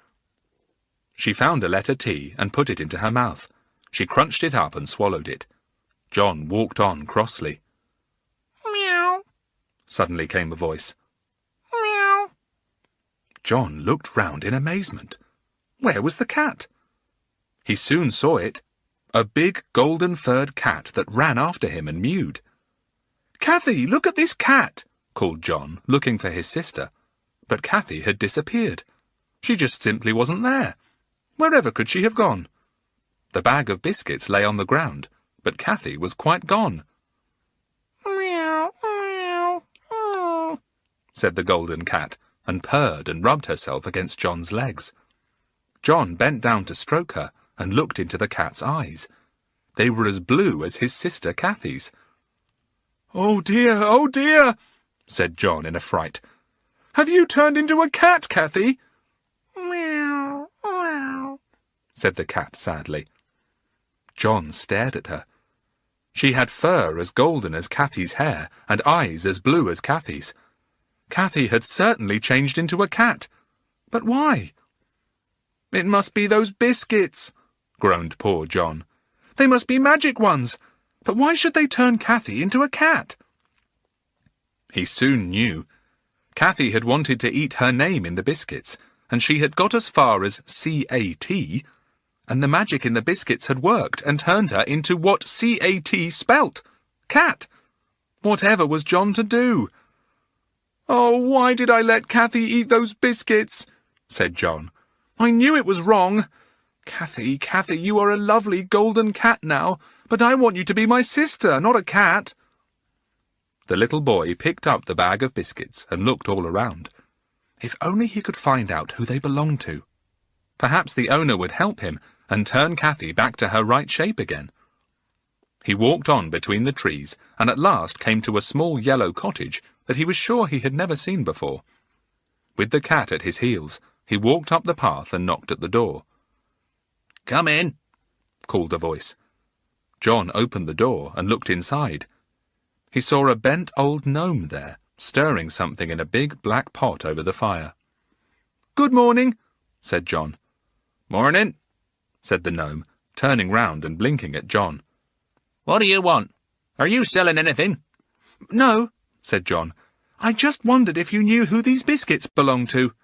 She found a letter T and put it into her mouth. She crunched it up and swallowed it. John walked on crossly. Meow. Suddenly came a voice. Meow. John looked round in amazement. Where was the cat? He soon saw it, a big golden-furred cat that ran after him and mewed. "Cathy, look at this cat!" called John, looking for his sister. But Cathy had disappeared. She just simply wasn't there. Wherever could she have gone? The bag of biscuits lay on the ground, but Cathy was quite gone. "Meow, meow, meow," said the golden cat, and purred and rubbed herself against John's legs. John bent down to stroke her and looked into the cat's eyes. They were as blue as his sister Cathy's. "Oh dear," said John in a fright. "Have you turned into a cat, Cathy?" "Meow, meow," said the cat sadly. John stared at her. She had fur as golden as Cathy's hair and eyes as blue as Cathy's. Cathy had certainly changed into a cat. But why? "It must be those biscuits," groaned poor John. "They must be magic ones. But why should they turn Cathy into a cat?" He soon knew. Cathy had wanted to eat her name in the biscuits, and she had got as far as C-A-T, and the magic in the biscuits had worked and turned her into what C-A-T spelt. Cat. Whatever was John to do? "Oh, why did I let Cathy eat those biscuits?" said John. "I knew it was wrong. Cathy, you are a lovely golden cat now, but I want you to be my sister, not a cat." The little boy picked up the bag of biscuits and looked all around. If only he could find out who they belonged to. Perhaps the owner would help him and turn Cathy back to her right shape again. He walked on between the trees and at last came to a small yellow cottage that he was sure he had never seen before. With the cat at his heels, he walked up the path and knocked at the door. "Come in," called a voice. John opened the door and looked inside. He saw a bent old gnome there, stirring something in a big black pot over the fire. "Good morning," said John. "Morning," said the gnome, turning round and blinking at John. "What do you want? Are you selling anything?" "No," said John. "I just wondered if you knew who these biscuits belong to."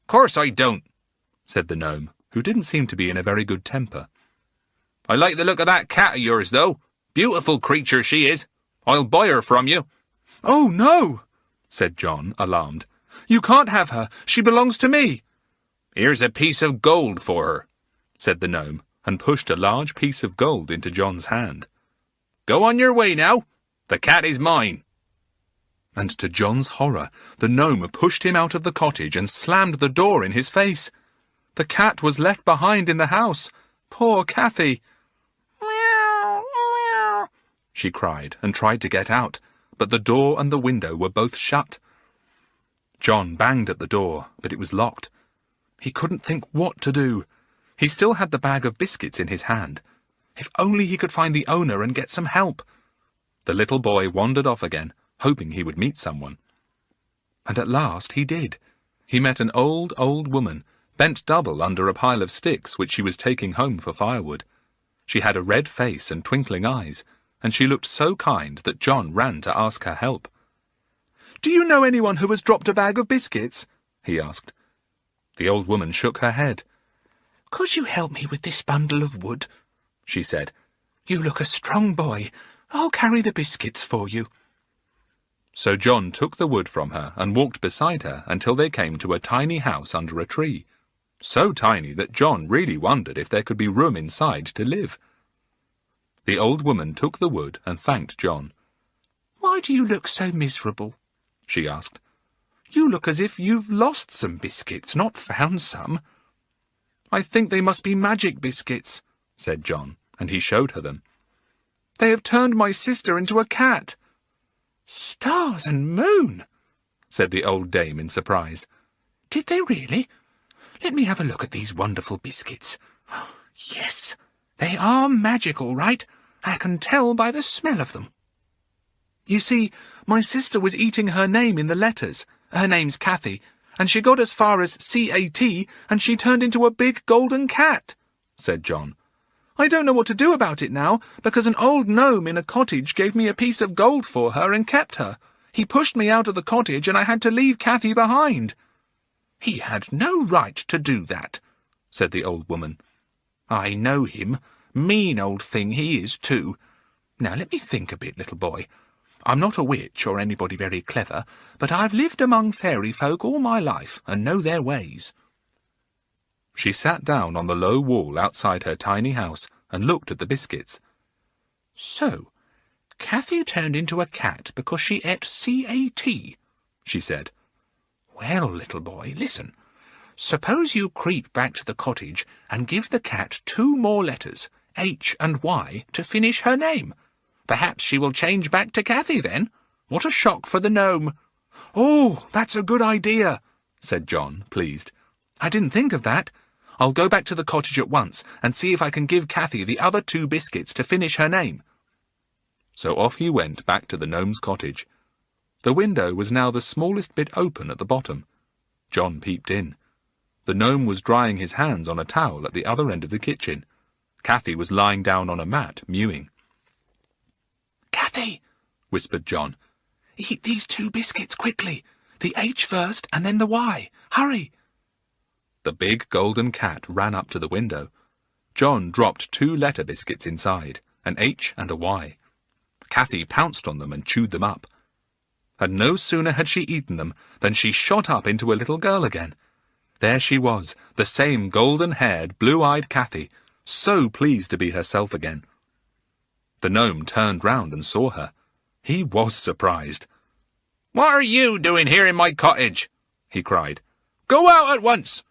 "Course I don't," said the gnome, who didn't seem to be in a very good temper. "I like the look of that cat of yours, though. Beautiful creature she is. I'll buy her from you." "Oh, no," said John, alarmed. "You can't have her. She belongs to me." "Here's a piece of gold for her," said the gnome, and pushed a large piece of gold into John's hand. "Go on your way now. The cat is mine." And to John's horror, the gnome pushed him out of the cottage and slammed the door in his face. The cat was left behind in the house. Poor Cathy. "Meow, meow," she cried and tried to get out, but the door and the window were both shut. John banged at the door, but it was locked. He couldn't think what to do. He still had the bag of biscuits in his hand. If only he could find the owner and get some help. The little boy wandered off again, hoping he would meet someone. And at last he did. He met an old woman, bent double under a pile of sticks which she was taking home for firewood. She had a red face and twinkling eyes, and she looked so kind that John ran to ask her help. "Do you know anyone who has dropped a bag of biscuits?" he asked. The old woman shook her head. "Could you help me with this bundle of wood?" she said. "You look a strong boy. I'll carry the biscuits for you." So John took the wood from her and walked beside her until they came to a tiny house under a tree. So tiny that John really wondered if there could be room inside to live. The old woman took the wood and thanked John. "Why do you look so miserable?" she asked. "You look as if you've lost some biscuits, not found some." "I think they must be magic biscuits," said John, and he showed her them. "They have turned my sister into a cat." "Stars and moon!" said the old dame in surprise. "Did they really? Let me have a look at these wonderful biscuits. Yes, they are magic, all right. I can tell by the smell of them. You see, my sister was eating her name in the letters. Her name's Cathy, and she got as far as C-A-T, and she turned into a big golden cat," said John. I don't know what to do about it now, because an old gnome in a cottage gave me a piece of gold for her and kept her. He pushed me out of the cottage and I had to leave Cathy behind." "He had no right to do that," said the old woman. "I know him. Mean old thing he is, too. Now let me think a bit, little boy. I'm not a witch or anybody very clever, but I've lived among fairy folk all my life and know their ways." She sat down on the low wall outside her tiny house and looked at the biscuits. "So, Cathy turned into a cat because she ate C-A-T, she said. "Well, little boy, listen. Suppose you creep back to the cottage and give the cat 2 more letters, H and Y, to finish her name. Perhaps she will change back to Cathy then. What a shock for the gnome." "Oh, that's a good idea," said John, pleased. "I didn't think of that. I'll go back to the cottage at once and see if I can give Cathy the other 2 biscuits to finish her name." So off he went back to the gnome's cottage. The window was now the smallest bit open at the bottom. John peeped in. The gnome was drying his hands on a towel at the other end of the kitchen. Cathy was lying down on a mat, mewing. "Cathy," whispered John, "eat these 2 biscuits quickly. The H first and then the Y. Hurry." The big golden cat ran up to the window. John dropped 2 letter biscuits inside, an H and a Y. Cathy pounced on them and chewed them up. And no sooner had she eaten them than she shot up into a little girl again. There she was, the same golden-haired, blue-eyed Cathy, so pleased to be herself again. The gnome turned round and saw her. He was surprised. "What are you doing here in my cottage?" he cried. "Go out at once!"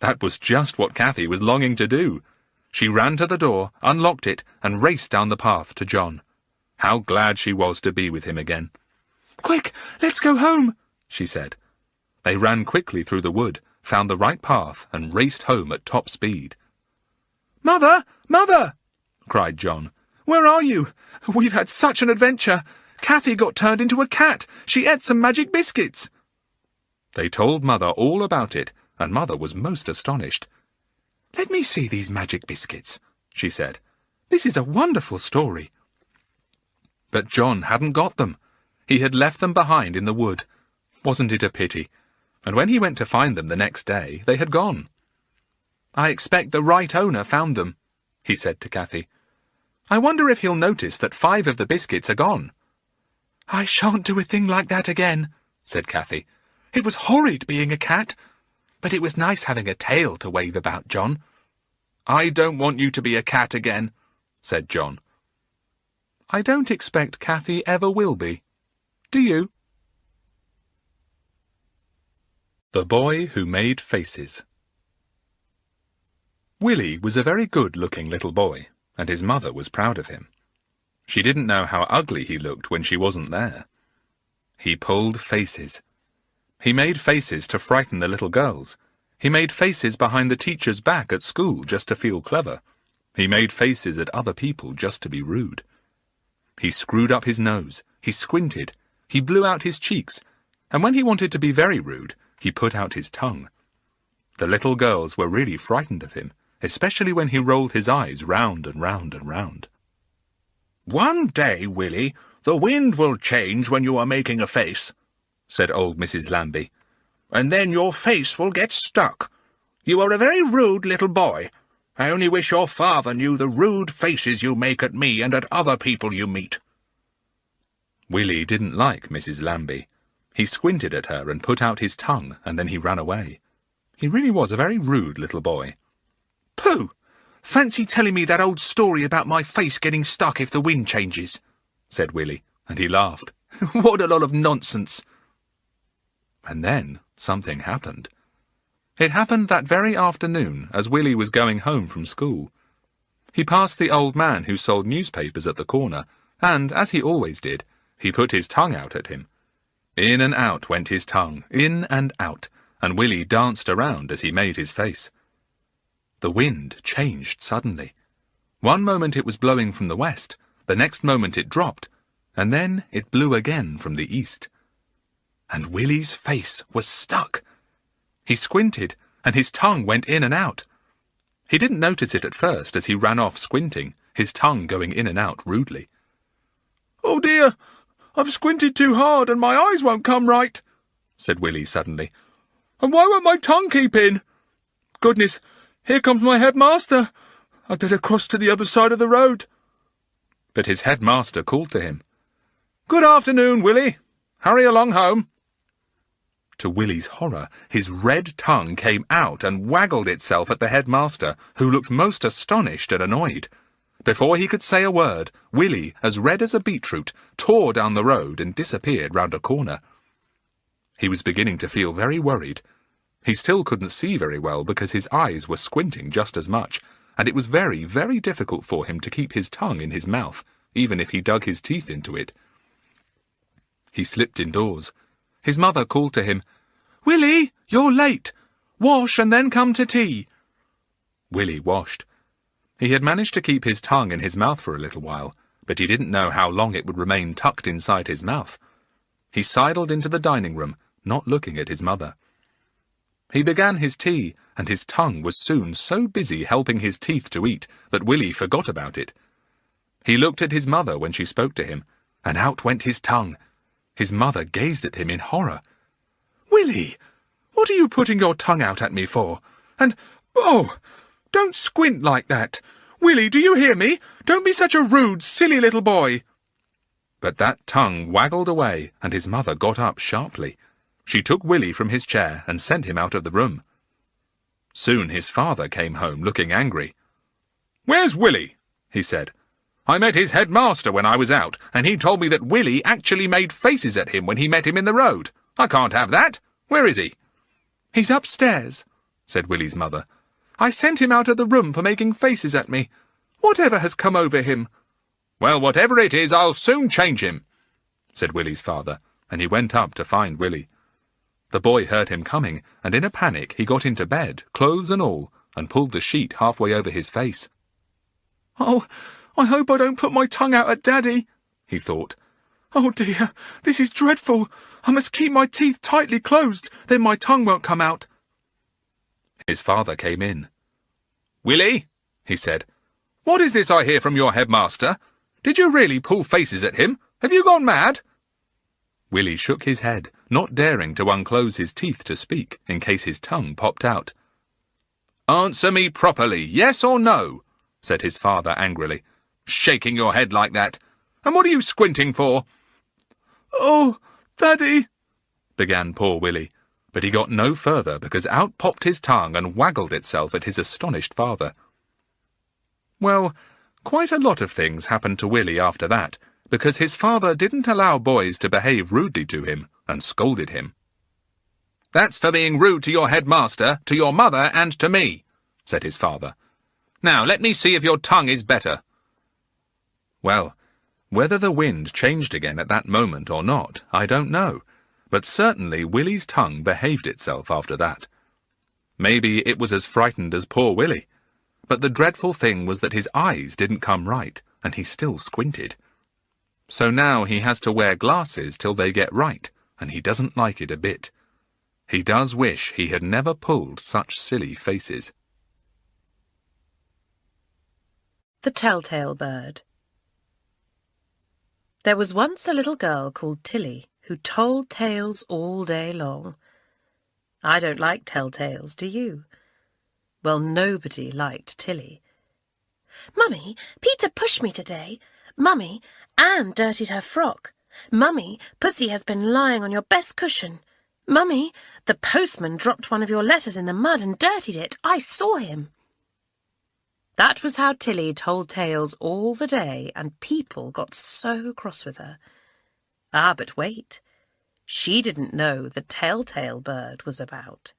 That was just what Cathy was longing to do. She ran to the door, unlocked it, and raced down the path to John. How glad she was to be with him again. "Quick, let's go home," she said. They ran quickly through the wood, found the right path, and raced home at top speed. "Mother! Mother!" cried John. "Where are you? We've had such an adventure. Cathy got turned into a cat. She ate some magic biscuits." They told Mother all about it, and Mother was most astonished. "Let me see these magic biscuits," she said. "This is a wonderful story." But John hadn't got them. He had left them behind in the wood. Wasn't it a pity? And when he went to find them the next day, they had gone. "I expect the right owner found them," he said to Cathy. "I wonder if he'll notice that 5 of the biscuits are gone." "I shan't do a thing like that again," said Cathy. "It was horrid being a cat. But it was nice having a tail to wave about, John." "I don't want you to be a cat again," said John. I don't expect Cathy ever will be. Do you? The Boy Who Made Faces. Willie was a very good-looking little boy, and his mother was proud of him. She didn't know how ugly he looked when she wasn't there. He pulled faces. He made faces to frighten the little girls. He made faces behind the teacher's back at school just to feel clever. He made faces at other people just to be rude. He screwed up his nose. He squinted. He blew out his cheeks. And when he wanted to be very rude, he put out his tongue. The little girls were really frightened of him, especially when he rolled his eyes round and round and round. "One day, Willie, the wind will change when you are making a face," said old Mrs. Lambie, "and then your face will get stuck. You are a very rude little boy. I only wish your father knew the rude faces you make at me and at other people you meet." Willie didn't like Mrs. Lambie. He squinted at her and put out his tongue, and then he ran away. He really was a very rude little boy. "Pooh! Fancy telling me that old story about my face getting stuck if the wind changes," said Willie, and he laughed. "What a lot of nonsense!" And then something happened. It happened that very afternoon as Willie was going home from school. He passed the old man who sold newspapers at the corner, and, as he always did, he put his tongue out at him. In and out went his tongue, in and out, and Willie danced around as he made his face. The wind changed suddenly. One moment it was blowing from the west, the next moment it dropped, and then it blew again from the east. And Willie's face was stuck. He squinted, and his tongue went in and out. He didn't notice it at first as he ran off squinting, his tongue going in and out rudely. "Oh dear, I've squinted too hard and my eyes won't come right," said Willie suddenly. "And why won't my tongue keep in? Goodness, here comes my headmaster. I'd better cross to the other side of the road." But his headmaster called to him. "Good afternoon, Willie. Hurry along home." To Willie's horror, his red tongue came out and waggled itself at the headmaster, who looked most astonished and annoyed. Before he could say a word, Willie, as red as a beetroot, tore down the road and disappeared round a corner. He was beginning to feel very worried. He still couldn't see very well because his eyes were squinting just as much, and it was very, very difficult for him to keep his tongue in his mouth, even if he dug his teeth into it. He slipped indoors. His mother called to him, "Willie, you're late. Wash and then come to tea." Willie washed. He had managed to keep his tongue in his mouth for a little while, but he didn't know how long it would remain tucked inside his mouth. He sidled into the dining room, not looking at his mother. He began his tea, and his tongue was soon so busy helping his teeth to eat that Willie forgot about it. He looked at his mother when she spoke to him, and out went his tongue. His mother gazed at him in horror. "Willie, what are you putting your tongue out at me for? And, oh, don't squint like that. Willie, do you hear me? Don't be such a rude, silly little boy." But that tongue waggled away, and his mother got up sharply. She took Willie from his chair and sent him out of the room. Soon his father came home looking angry. "Where's Willie?" he said. "I met his headmaster when I was out, and he told me that Willie actually made faces at him when he met him in the road. I can't have that. Where is he?" "He's upstairs," said Willie's mother. "I sent him out of the room for making faces at me. Whatever has come over him?" "Well, whatever it is, I'll soon change him," said Willie's father, and he went up to find Willie. The boy heard him coming, and in a panic he got into bed, clothes and all, and pulled the sheet halfway over his face. "Oh, I hope I don't put my tongue out at Daddy," he thought. "Oh dear, this is dreadful. I must keep my teeth tightly closed, then my tongue won't come out." His father came in. "Willie," he said, "what is this I hear from your headmaster? Did you really pull faces at him? Have you gone mad?" Willie shook his head, not daring to unclose his teeth to speak, in case his tongue popped out. "Answer me properly, yes or no," said his father angrily, "shaking your head like that. And what are you squinting for?" "Oh, Daddy," began poor Willie, but he got no further because out popped his tongue and waggled itself at his astonished father. Well, quite a lot of things happened to Willie after that, because his father didn't allow boys to behave rudely to him and scolded him. "That's for being rude to your headmaster, to your mother, and to me," said his father. "Now let me see if your tongue is better." Well, whether the wind changed again at that moment or not, I don't know, but certainly Willie's tongue behaved itself after that. Maybe it was as frightened as poor Willie, but the dreadful thing was that his eyes didn't come right, and he still squinted. So now he has to wear glasses till they get right, and he doesn't like it a bit. He does wish he had never pulled such silly faces. The Telltale Bird. There was once a little girl called Tilly who told tales all day long. I don't like tell-tales, do you? Well, nobody liked Tilly. "Mummy, Peter pushed me today. Mummy, Anne dirtied her frock. Mummy, Pussy has been lying on your best cushion. Mummy, the postman dropped one of your letters in the mud and dirtied it. I saw him." That was how Tilly told tales all the day, and people got so cross with her. Ah, but wait. She didn't know the Telltale Bird was about.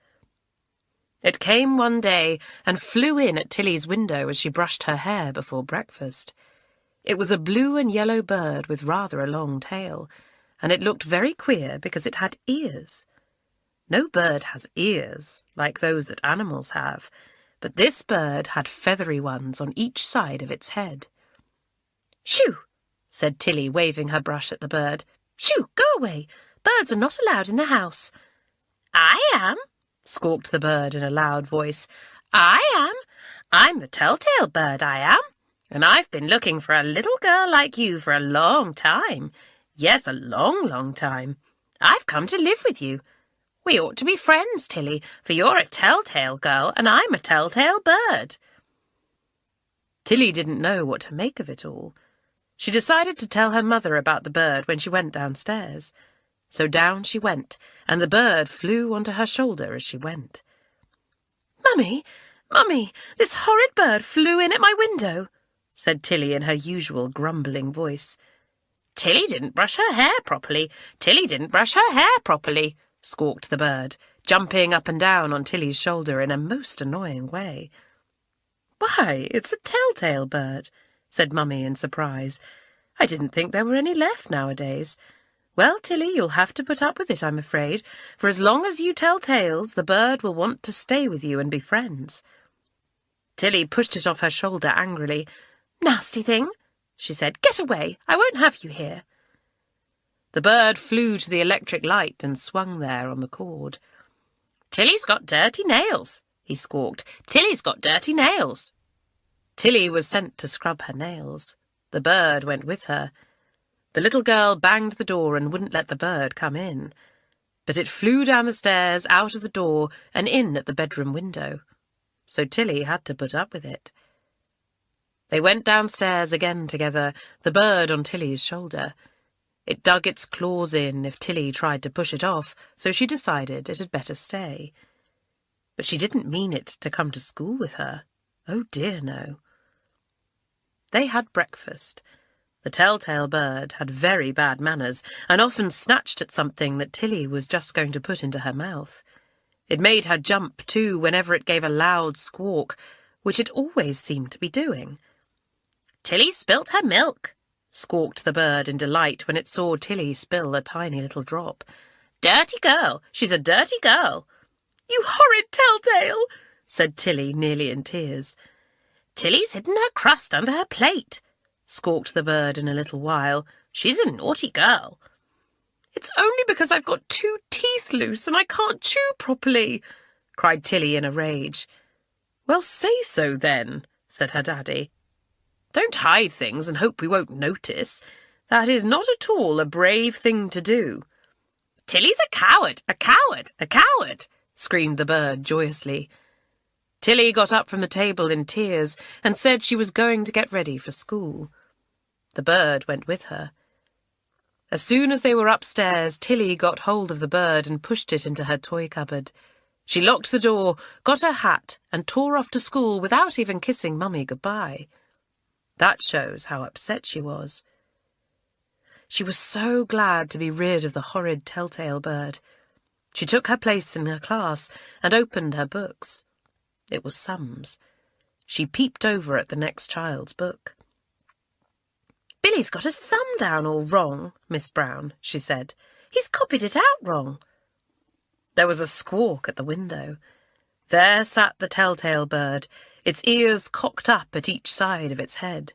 It came one day and flew in at Tilly's window as she brushed her hair before breakfast. It was a blue and yellow bird with rather a long tail, and it looked very queer because it had ears. No bird has ears like those that animals have, but this bird had feathery ones on each side of its head. "Shoo!" said Tilly, waving her brush at the bird. "Shoo! Go away! Birds are not allowed in the house." "I am," squawked the bird in a loud voice. "I am. I'm the telltale bird, I am, and I've been looking for a little girl like you for a long time. Yes, a long, long time. I've come to live with you. We ought to be friends, Tilly, for you're a telltale girl and I'm a telltale bird. Tilly didn't know what to make of it all. She decided to tell her mother about the bird when she went downstairs. So down she went, and the bird flew onto her shoulder as she went. "Mummy, Mummy, this horrid bird flew in at my window," said Tilly in her usual grumbling voice. "Tilly didn't brush her hair properly. Tilly didn't brush her hair properly," squawked the bird, jumping up and down on Tilly's shoulder in a most annoying way. "Why, it's a telltale bird," said Mummy in surprise. "I didn't think there were any left nowadays. Well, Tilly, you'll have to put up with it, I'm afraid, for as long as you tell tales, the bird will want to stay with you and be friends." Tilly pushed it off her shoulder angrily. "Nasty thing," she said. "Get away. I won't have you here." The bird flew to the electric light and swung there on the cord. "Tilly's got dirty nails," he squawked. "Tilly's got dirty nails." Tilly was sent to scrub her nails. The bird went with her. The little girl banged the door and wouldn't let the bird come in. But it flew down the stairs, out of the door, and in at the bedroom window. So Tilly had to put up with it. They went downstairs again together, the bird on Tilly's shoulder. It dug its claws in if Tilly tried to push it off, so she decided it had better stay. But she didn't mean it to come to school with her. Oh dear, no. They had breakfast. The telltale bird had very bad manners and often snatched at something that Tilly was just going to put into her mouth. It made her jump, too, whenever it gave a loud squawk, which it always seemed to be doing. "Tilly spilt her milk," squawked the bird in delight when it saw Tilly spill a tiny little drop. "Dirty girl! She's a dirty girl!" "You horrid telltale!" said Tilly, nearly in tears. "Tilly's hidden her crust under her plate," squawked the bird in a little while. "She's a naughty girl." "It's only because I've got 2 teeth loose and I can't chew properly," cried Tilly in a rage. "Well, say so then," said her daddy. "Don't hide things and hope we won't notice. That is not at all a brave thing to do." "Tilly's a coward, a coward, a coward," screamed the bird joyously. Tilly got up from the table in tears and said she was going to get ready for school. The bird went with her. As soon as they were upstairs, Tilly got hold of the bird and pushed it into her toy cupboard. She locked the door, got her hat, and tore off to school without even kissing Mummy goodbye. That shows how upset she was. She was so glad to be rid of the horrid telltale bird. She took her place in her class and opened her books. It was sums. She peeped over at the next child's book. "Billy's got a sum down all wrong, Miss Brown," she said. "He's copied it out wrong." There was a squawk at the window. There sat the telltale bird, its ears cocked up at each side of its head.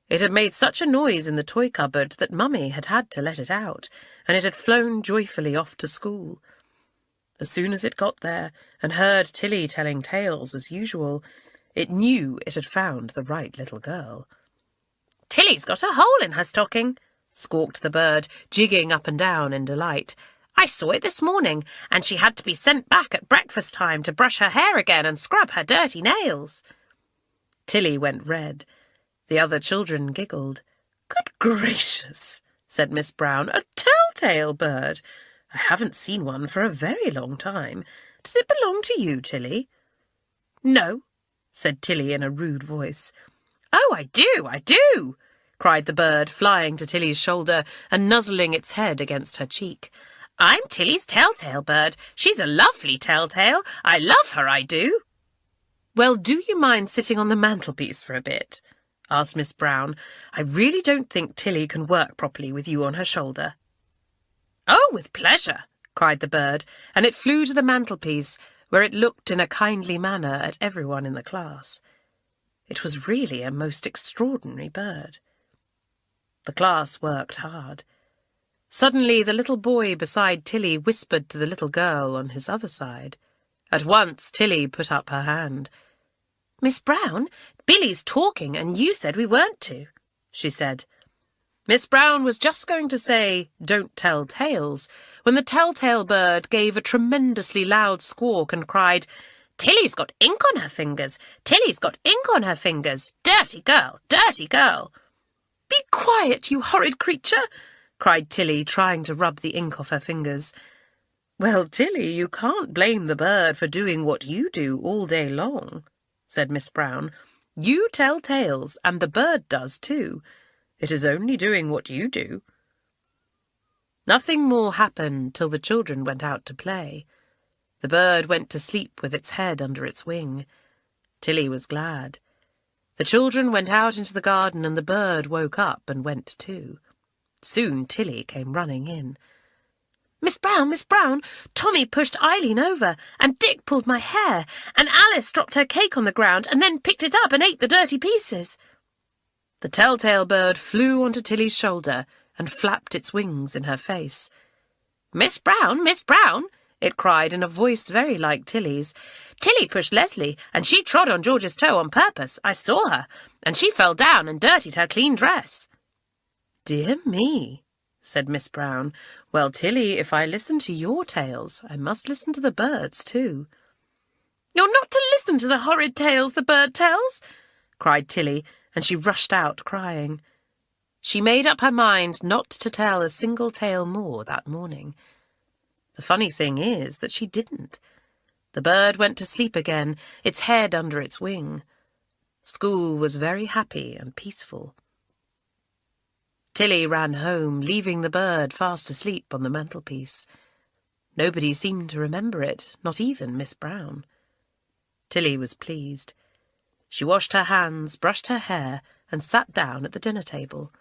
It had made such a noise in the toy cupboard that Mummy had had to let it out, and it had flown joyfully off to school. As soon as it got there and heard Tilly telling tales as usual, it knew it had found the right little girl. "Tilly's got a hole in her stocking," squawked the bird, jigging up and down in delight. "I saw it this morning, and she had to be sent back at breakfast time to brush her hair again and scrub her dirty nails." Tilly went red. The other children giggled. "Good gracious," said Miss Brown, "a telltale bird! I haven't seen one for a very long time. Does it belong to you, Tilly?" "No," said Tilly in a rude voice. "Oh, I do," cried the bird, flying to Tilly's shoulder and nuzzling its head against her cheek. "I'm Tilly's telltale bird. She's a lovely telltale. I love her, I do." "Well, do you mind sitting on the mantelpiece for a bit?" asked Miss Brown. "I really don't think Tilly can work properly with you on her shoulder." "Oh, with pleasure," cried the bird, and it flew to the mantelpiece, where it looked in a kindly manner at everyone in the class. It was really a most extraordinary bird. The class worked hard. Suddenly the little boy beside Tilly whispered to the little girl on his other side. At once Tilly put up her hand. "Miss Brown, Billy's talking and you said we weren't to," she said. Miss Brown was just going to say, "Don't tell tales," when the telltale bird gave a tremendously loud squawk and cried, "Tilly's got ink on her fingers! Tilly's got ink on her fingers! Dirty girl! Dirty girl!" "Be quiet, you horrid creature!" cried Tilly, trying to rub the ink off her fingers. "Well, Tilly, you can't blame the bird for doing what you do all day long," said Miss Brown. "You tell tales, and the bird does too. It is only doing what you do." Nothing more happened till the children went out to play. The bird went to sleep with its head under its wing. Tilly was glad. The children went out into the garden, and the bird woke up and went too. Soon Tilly came running in. "Miss Brown, Tommy pushed Eileen over, and Dick pulled my hair, and Alice dropped her cake on the ground and then picked it up and ate the dirty pieces." The telltale bird flew onto Tilly's shoulder and flapped its wings in her face. Miss Brown, it cried in a voice very like Tilly's. "Tilly pushed Leslie, and she trod on George's toe on purpose. I saw her, and she fell down and dirtied her clean dress." "Dear me," said Miss Brown. "Well, Tilly, if I listen to your tales, I must listen to the bird's too." "You're not to listen to the horrid tales the bird tells," cried Tilly, and she rushed out crying. She made up her mind not to tell a single tale more that morning. The funny thing is that she didn't. The bird went to sleep again, its head under its wing. School was very happy and peaceful. Tilly ran home, leaving the bird fast asleep on the mantelpiece. Nobody seemed to remember it, not even Miss Brown. Tilly was pleased. She washed her hands, brushed her hair, and sat down at the dinner table.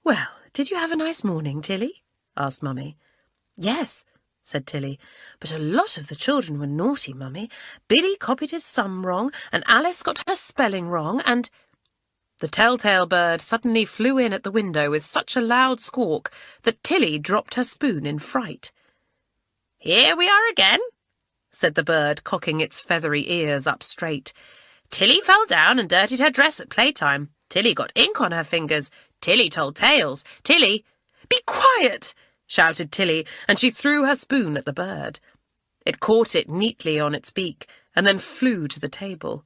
"Well, did you have a nice morning, Tilly?" asked Mummy. "Yes," said Tilly, "but a lot of the children were naughty, Mummy. Billy copied his sum wrong, and Alice got her spelling wrong, and—" The telltale bird suddenly flew in at the window with such a loud squawk that Tilly dropped her spoon in fright. "Here we are again," said the bird, cocking its feathery ears up straight. "Tilly fell down and dirtied her dress at playtime. Tilly got ink on her fingers. Tilly told tales. Tilly—" "Be quiet!" shouted Tilly, and she threw her spoon at the bird. It caught it neatly on its beak and then flew to the table.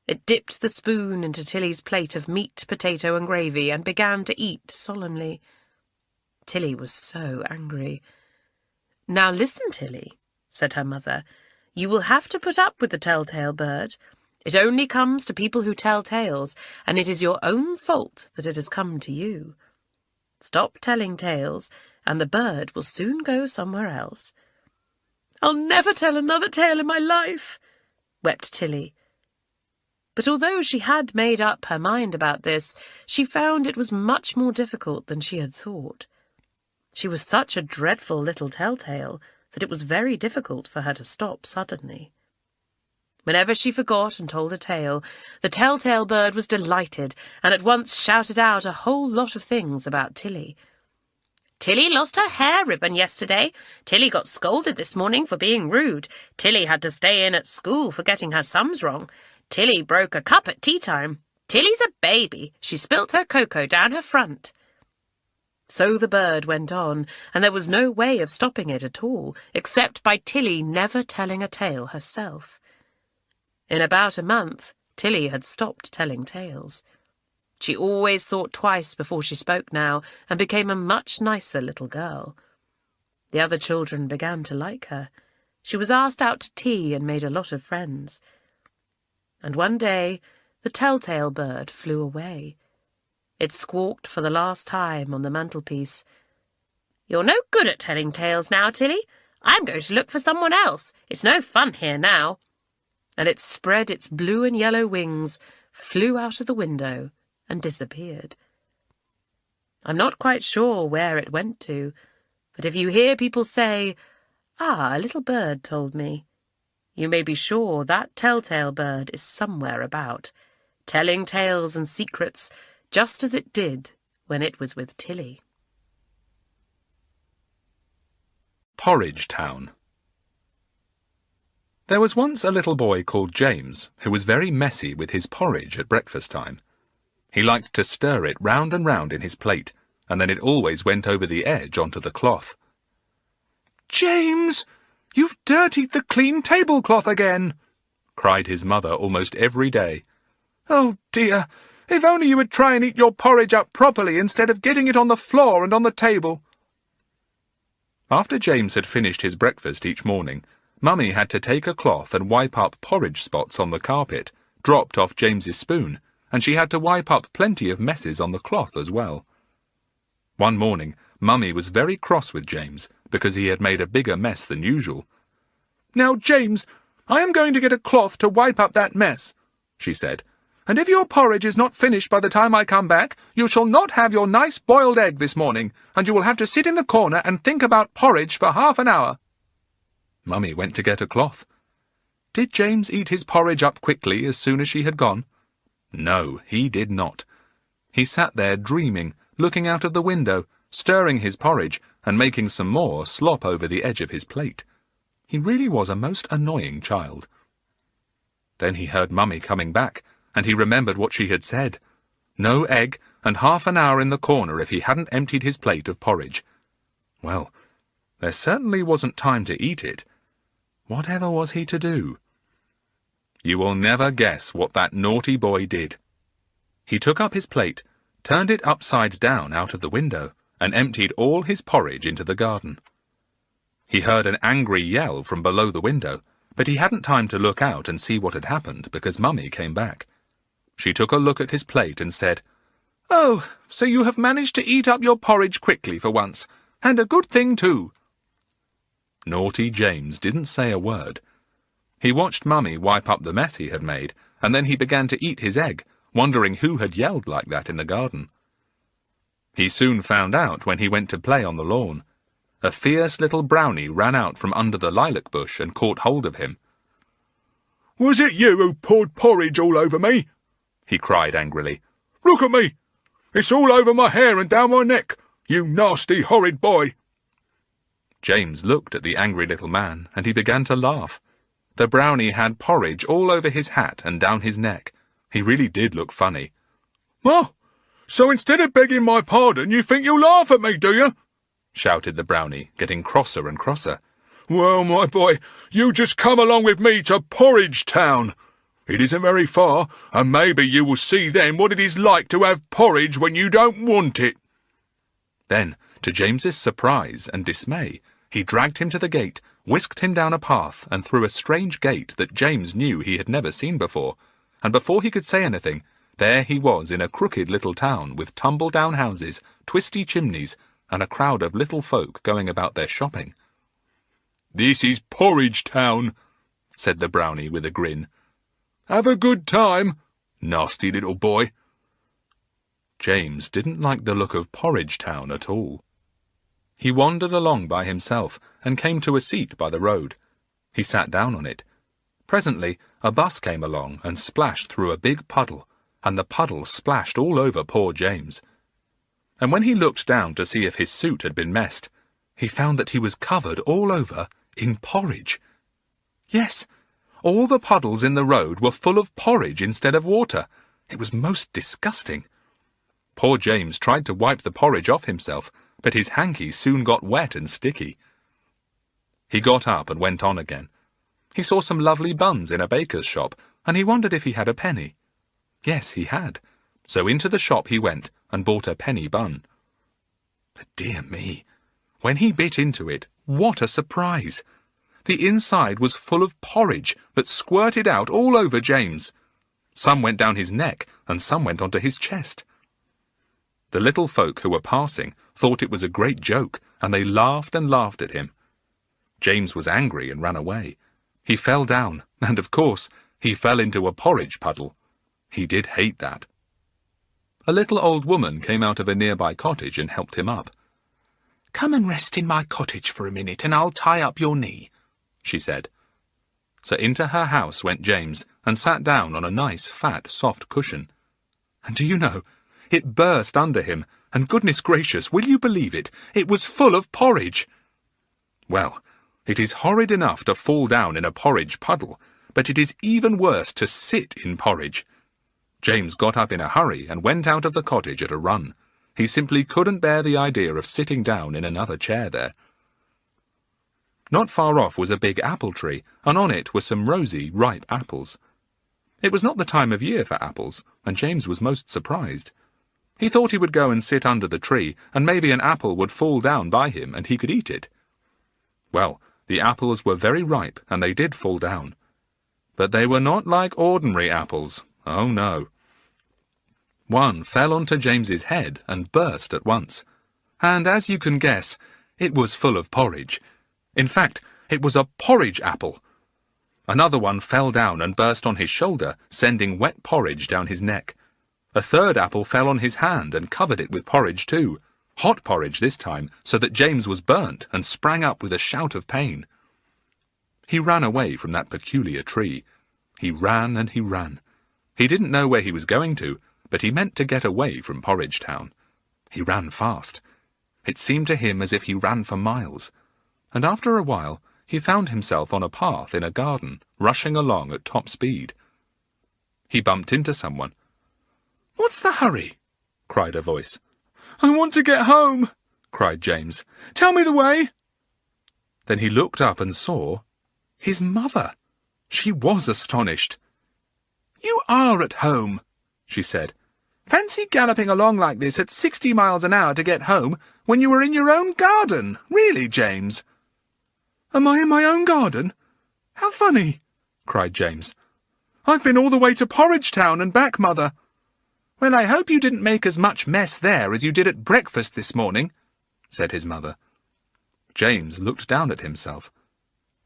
It dipped the spoon into Tilly's plate of meat, potato and gravy and began to eat solemnly. Tilly was so angry. "Now listen, Tilly," said her mother. "You will have to put up with the telltale bird. It only comes to people who tell tales, and it is your own fault that it has come to you. Stop telling tales, and the bird will soon go somewhere else." "I'll never tell another tale in my life," wept Tilly. But although she had made up her mind about this, she found it was much more difficult than she had thought. She was such a dreadful little telltale that it was very difficult for her to stop suddenly. Whenever she forgot and told a tale, the telltale bird was delighted and at once shouted out a whole lot of things about Tilly. "Tilly lost her hair ribbon yesterday. Tilly got scolded this morning for being rude. Tilly had to stay in at school for getting her sums wrong. Tilly broke a cup at tea time. Tilly's a baby. She spilt her cocoa down her front." So the bird went on, and there was no way of stopping it at all, except by Tilly never telling a tale herself. In about a month, Tilly had stopped telling tales. She always thought twice before she spoke now, and became a much nicer little girl. The other children began to like her. She was asked out to tea and made a lot of friends. And one day, the telltale bird flew away. It squawked for the last time on the mantelpiece. "You're no good at telling tales now, Tilly. I'm going to look for someone else. It's no fun here now." And it spread its blue and yellow wings, flew out of the window, and disappeared. I'm not quite sure where it went to, but if you hear people say, "Ah, a little bird told me," you may be sure that telltale bird is somewhere about, telling tales and secrets, just as it did when it was with Tilly. Porridge Town. There was once a little boy called James who was very messy with his porridge at breakfast time. He liked to stir it round and round in his plate, and then it always went over the edge onto the cloth. "James, you've dirtied the clean tablecloth again," cried his mother almost every day. "Oh dear, if only you would try and eat your porridge up properly instead of getting it on the floor and on the table." After James had finished his breakfast each morning, Mummy had to take a cloth and wipe up porridge spots on the carpet, dropped off James's spoon, and she had to wipe up plenty of messes on the cloth as well. One morning, Mummy was very cross with James because he had made a bigger mess than usual. "Now, James, I am going to get a cloth to wipe up that mess," she said, "and if your porridge is not finished by the time I come back, you shall not have your nice boiled egg this morning, and you will have to sit in the corner and think about porridge for half an hour." Mummy went to get a cloth. Did James eat his porridge up quickly as soon as she had gone? No, he did not. He sat there dreaming, looking out of the window, stirring his porridge, and making some more slop over the edge of his plate. He really was a most annoying child. Then he heard Mummy coming back, and he remembered what she had said. No egg, and half an hour in the corner if he hadn't emptied his plate of porridge. Well, there certainly wasn't time to eat it. Whatever was he to do? You will never guess what that naughty boy did. He took up his plate, turned it upside down out of the window, and emptied all his porridge into the garden. He heard an angry yell from below the window, but he hadn't time to look out and see what had happened because Mummy came back. She took a look at his plate and said, "Oh, so you have managed to eat up your porridge quickly for once, and a good thing too." Naughty James didn't say a word. He watched Mummy wipe up the mess he had made, and then he began to eat his egg, wondering who had yelled like that in the garden. He soon found out when he went to play on the lawn. A fierce little brownie ran out from under the lilac bush and caught hold of him. "Was it you who poured porridge all over me?" he cried angrily. "Look at me! It's all over my hair and down my neck, you nasty, horrid boy!" James looked at the angry little man, and he began to laugh. The brownie had porridge all over his hat and down his neck. He really did look funny. "Oh, so instead of begging my pardon, you think you'll laugh at me, do you?" shouted the brownie, getting crosser and crosser. "Well, my boy, you just come along with me to Porridge Town. It isn't very far, and maybe you will see then what it is like to have porridge when you don't want it." Then, to James's surprise and dismay, he dragged him to the gate, whisked him down a path, and through a strange gate that James knew he had never seen before, and before he could say anything, there he was in a crooked little town with tumble-down houses, twisty chimneys, and a crowd of little folk going about their shopping. "This is Porridge Town," said the brownie with a grin. "Have a good time, nasty little boy." James didn't like the look of Porridge Town at all. He wandered along by himself and came to a seat by the road. He sat down on it. Presently, a bus came along and splashed through a big puddle, and the puddle splashed all over poor James. And when he looked down to see if his suit had been messed, he found that he was covered all over in porridge. Yes, all the puddles in the road were full of porridge instead of water. It was most disgusting. Poor James tried to wipe the porridge off himself, but his hanky soon got wet and sticky. He got up and went on again. He saw some lovely buns in a baker's shop, and he wondered if he had a penny. Yes, he had. So into the shop he went and bought a penny bun. But dear me, when he bit into it, what a surprise! The inside was full of porridge that squirted out all over James. Some went down his neck, and some went onto his chest. The little folk who were passing thought it was a great joke, and they laughed and laughed at him. James was angry and ran away. He fell down, and of course, he fell into a porridge puddle. He did hate that. A little old woman came out of a nearby cottage and helped him up. "Come and rest in my cottage for a minute, and I'll tie up your knee," she said. So into her house went James, and sat down on a nice, fat, soft cushion. And do you know, it burst under him, and goodness gracious, will you believe it, it was full of porridge. Well, It is horrid enough to fall down in a porridge puddle, but it is even worse to sit in porridge. James got up in a hurry and went out of the cottage at a run. He simply couldn't bear the idea of sitting down in another chair there. Not far off was a big apple tree, and on it were some rosy, ripe apples. It was not the time of year for apples, and James was most surprised. He thought he would go and sit under the tree, and maybe an apple would fall down by him, and he could eat it. Well, the apples were very ripe, and they did fall down. But they were not like ordinary apples. Oh, no. One fell onto James's head and burst at once. And as you can guess, it was full of porridge. In fact, it was a porridge apple. Another one fell down and burst on his shoulder, sending wet porridge down his neck. A third apple fell on his hand and covered it with porridge too. Hot porridge this time, so that James was burnt and sprang up with a shout of pain. He ran away from that peculiar tree. He ran and he ran. He didn't know where he was going to, but he meant to get away from Porridge Town. He ran fast. It seemed to him as if he ran for miles, and after a while he found himself on a path in a garden, rushing along at top speed. He bumped into someone. "What's the hurry?" cried a voice. I want to get home, cried James. Tell me the way. Then he looked up and saw his mother. She was astonished. You are at home, she said. Fancy galloping along like this at 60 miles an hour to get home when you were in your own garden. Really, James? Am I in my own garden? How funny, cried James. I've been all the way to Porridge Town and back, Mother. Well, I hope you didn't make as much mess there as you did at breakfast this morning, said his mother. James looked down at himself,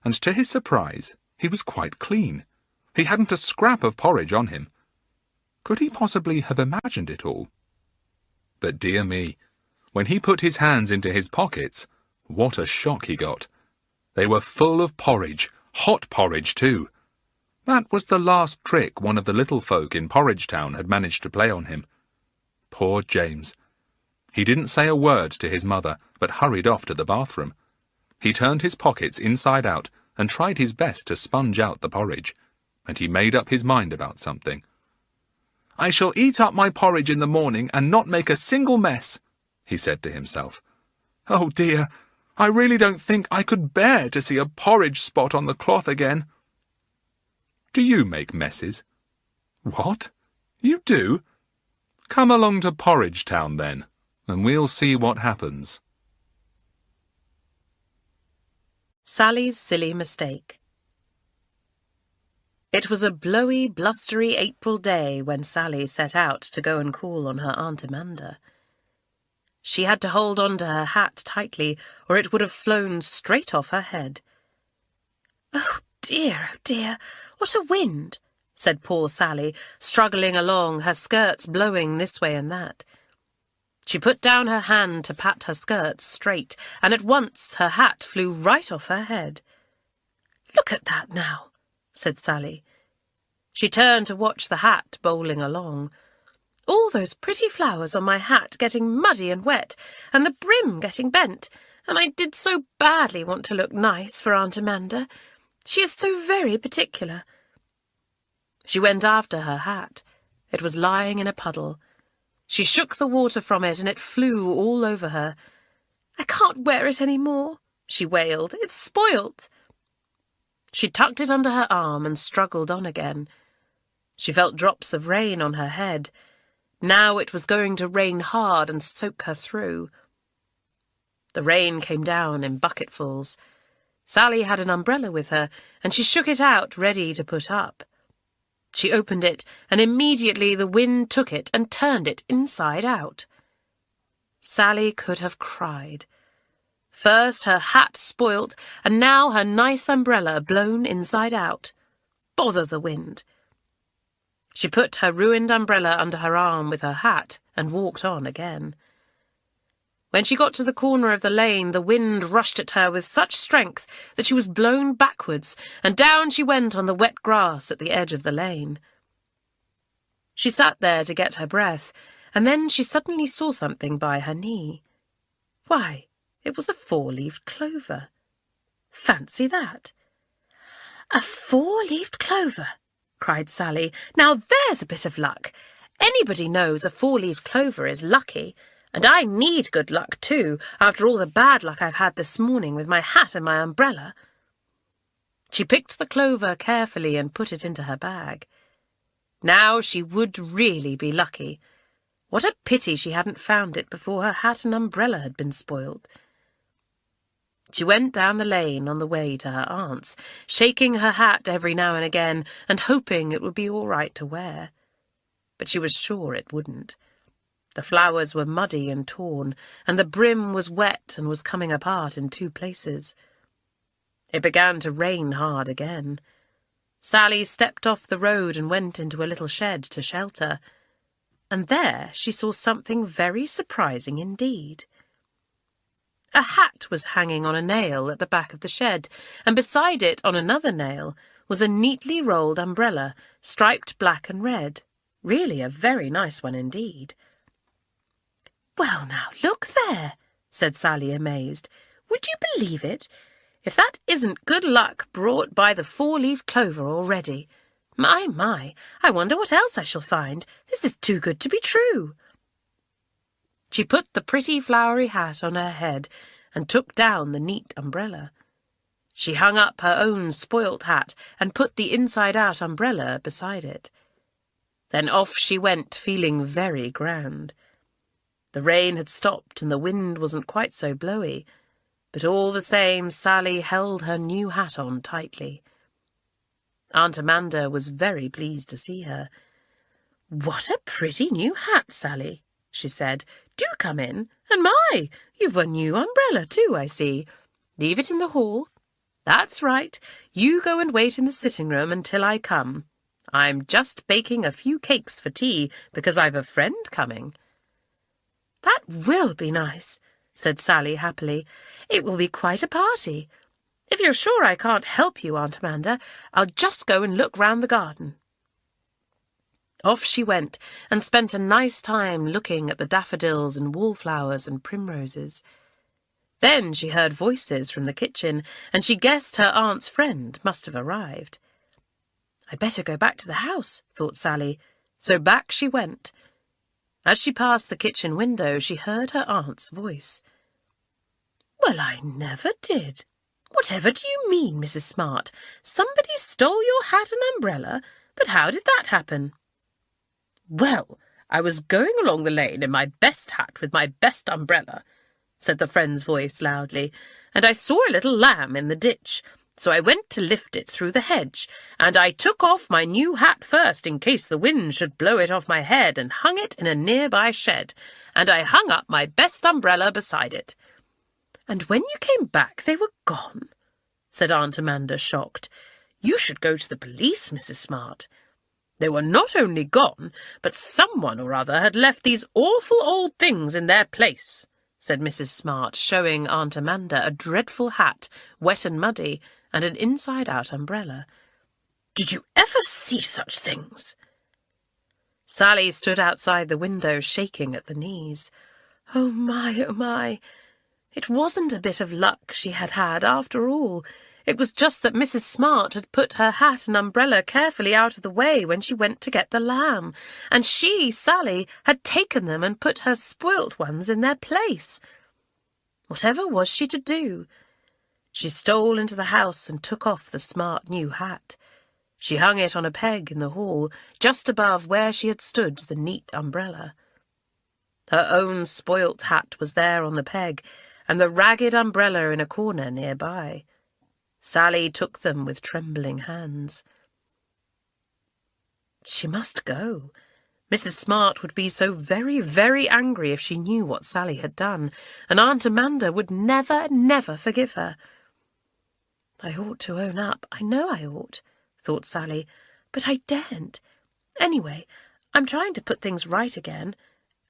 and to his surprise, he was quite clean. He hadn't a scrap of porridge on him. Could he possibly have imagined it all? But dear me, when he put his hands into his pockets, what a shock he got. They were full of porridge, hot porridge too. That was the last trick one of the little folk in Porridge Town had managed to play on him. Poor James. He didn't say a word to his mother, but hurried off to the bathroom. He turned his pockets inside out and tried his best to sponge out the porridge, and he made up his mind about something. I shall eat up my porridge in the morning and not make a single mess, he said to himself. Oh dear, I really don't think I could bear to see a porridge spot on the cloth again. Do you make messes? What? You do? Come along to Porridge Town then, and we'll see what happens. Sally's Silly Mistake. It was a blowy, blustery April day when Sally set out to go and call on her Aunt Amanda. She had to hold on to her hat tightly, or it would have flown straight off her head. Oh dear, what a wind, said poor Sally, struggling along, her skirts blowing this way and that. She put down her hand to pat her skirts straight, and at once her hat flew right off her head. Look at that now, said Sally. She turned to watch the hat bowling along. All those pretty flowers on my hat getting muddy and wet, and the brim getting bent, and I did so badly want to look nice for Aunt Amanda. She is so very particular. She went after her hat. It was lying in a puddle. She shook the water from it, and it flew all over her. I can't wear it any more, she wailed. It's spoilt. She tucked it under her arm and struggled on again. She felt drops of rain on her head. Now it was going to rain hard and soak her through. The rain came down in bucketfuls. Sally had an umbrella with her, and she shook it out, ready to put up. She opened it, and immediately the wind took it and turned it inside out. Sally could have cried. First her hat spoilt, and now her nice umbrella blown inside out. Bother the wind. She put her ruined umbrella under her arm with her hat and walked on again. When she got to the corner of the lane, the wind rushed at her with such strength that she was blown backwards, and down she went on the wet grass at the edge of the lane. She sat there to get her breath, and then she suddenly saw something by her knee. Why, it was a 4-leaved clover. Fancy that! "A four-leaved clover!" cried Sally. "Now there's a bit of luck. Anybody knows a four-leaved clover is lucky, and I need good luck too, after all the bad luck I've had this morning with my hat and my umbrella." She picked the clover carefully and put it into her bag. Now she would really be lucky. What a pity she hadn't found it before her hat and umbrella had been spoiled. She went down the lane on the way to her aunt's, shaking her hat every now and again and hoping it would be all right to wear. But she was sure it wouldn't. The flowers were muddy and torn, and the brim was wet and was coming apart in two places. It began to rain hard again. Sally stepped off the road and went into a little shed to shelter, and there she saw something very surprising indeed. A hat was hanging on a nail at the back of the shed, and beside it, on another nail, was a neatly rolled umbrella, striped black and red. Really a very nice one indeed. "Well, now, look there," said Sally, amazed. "Would you believe it? If that isn't good luck brought by the four-leaved clover already. My, I wonder what else I shall find. This is too good to be true." She put the pretty flowery hat on her head and took down the neat umbrella. She hung up her own spoilt hat and put the inside-out umbrella beside it. Then off she went, feeling very grand. The rain had stopped and the wind wasn't quite so blowy, but all the same Sally held her new hat on tightly. Aunt Amanda was very pleased to see her. "What a pretty new hat, Sally," she said. "Do come in. And my, you've a new umbrella too, I see. Leave it in the hall. That's right. You go and wait in the sitting-room until I come. I'm just baking a few cakes for tea, because I've a friend coming." "That will be nice," said Sally happily. "It will be quite a party. If you're sure I can't help you, Aunt Amanda, I'll just go and look round the garden." Off she went, and spent a nice time looking at the daffodils and wallflowers and primroses. Then she heard voices from the kitchen, and she guessed her aunt's friend must have arrived. "I'd better go back to the house," thought Sally, so back she went. As she passed the kitchen window, she heard her aunt's voice. "Well, I never did. Whatever do you mean, Mrs. Smart? Somebody stole your hat and umbrella? But how did that happen?" "Well, I was going along the lane in my best hat with my best umbrella," said the friend's voice loudly, "and I saw a little lamb in the ditch. So I went to lift it through the hedge, and I took off my new hat first in case the wind should blow it off my head, and hung it in a nearby shed, and I hung up my best umbrella beside it." "And when you came back they were gone?" said Aunt Amanda, shocked. "You should go to the police, Mrs. Smart." "They were not only gone, but someone or other had left these awful old things in their place," said Mrs. Smart, showing Aunt Amanda a dreadful hat, wet and muddy, and an inside-out umbrella. "Did you ever see such things?" Sally stood outside the window, shaking at the knees. Oh my. It wasn't a bit of luck she had had after all. It was just that Mrs. Smart had put her hat and umbrella carefully out of the way when she went to get the lamb, and she, Sally, had taken them and put her spoilt ones in their place. Whatever was she to do? She stole into the house and took off the smart new hat. She hung it on a peg in the hall, just above where she had stood the neat umbrella. Her own spoilt hat was there on the peg, and the ragged umbrella in a corner nearby. Sally took them with trembling hands. She must go. Mrs. Smart would be so very, very angry if she knew what Sally had done, and Aunt Amanda would never, never forgive her. I ought to own up. I know I ought, thought Sally, but I daren't. Anyway, I'm trying to put things right again.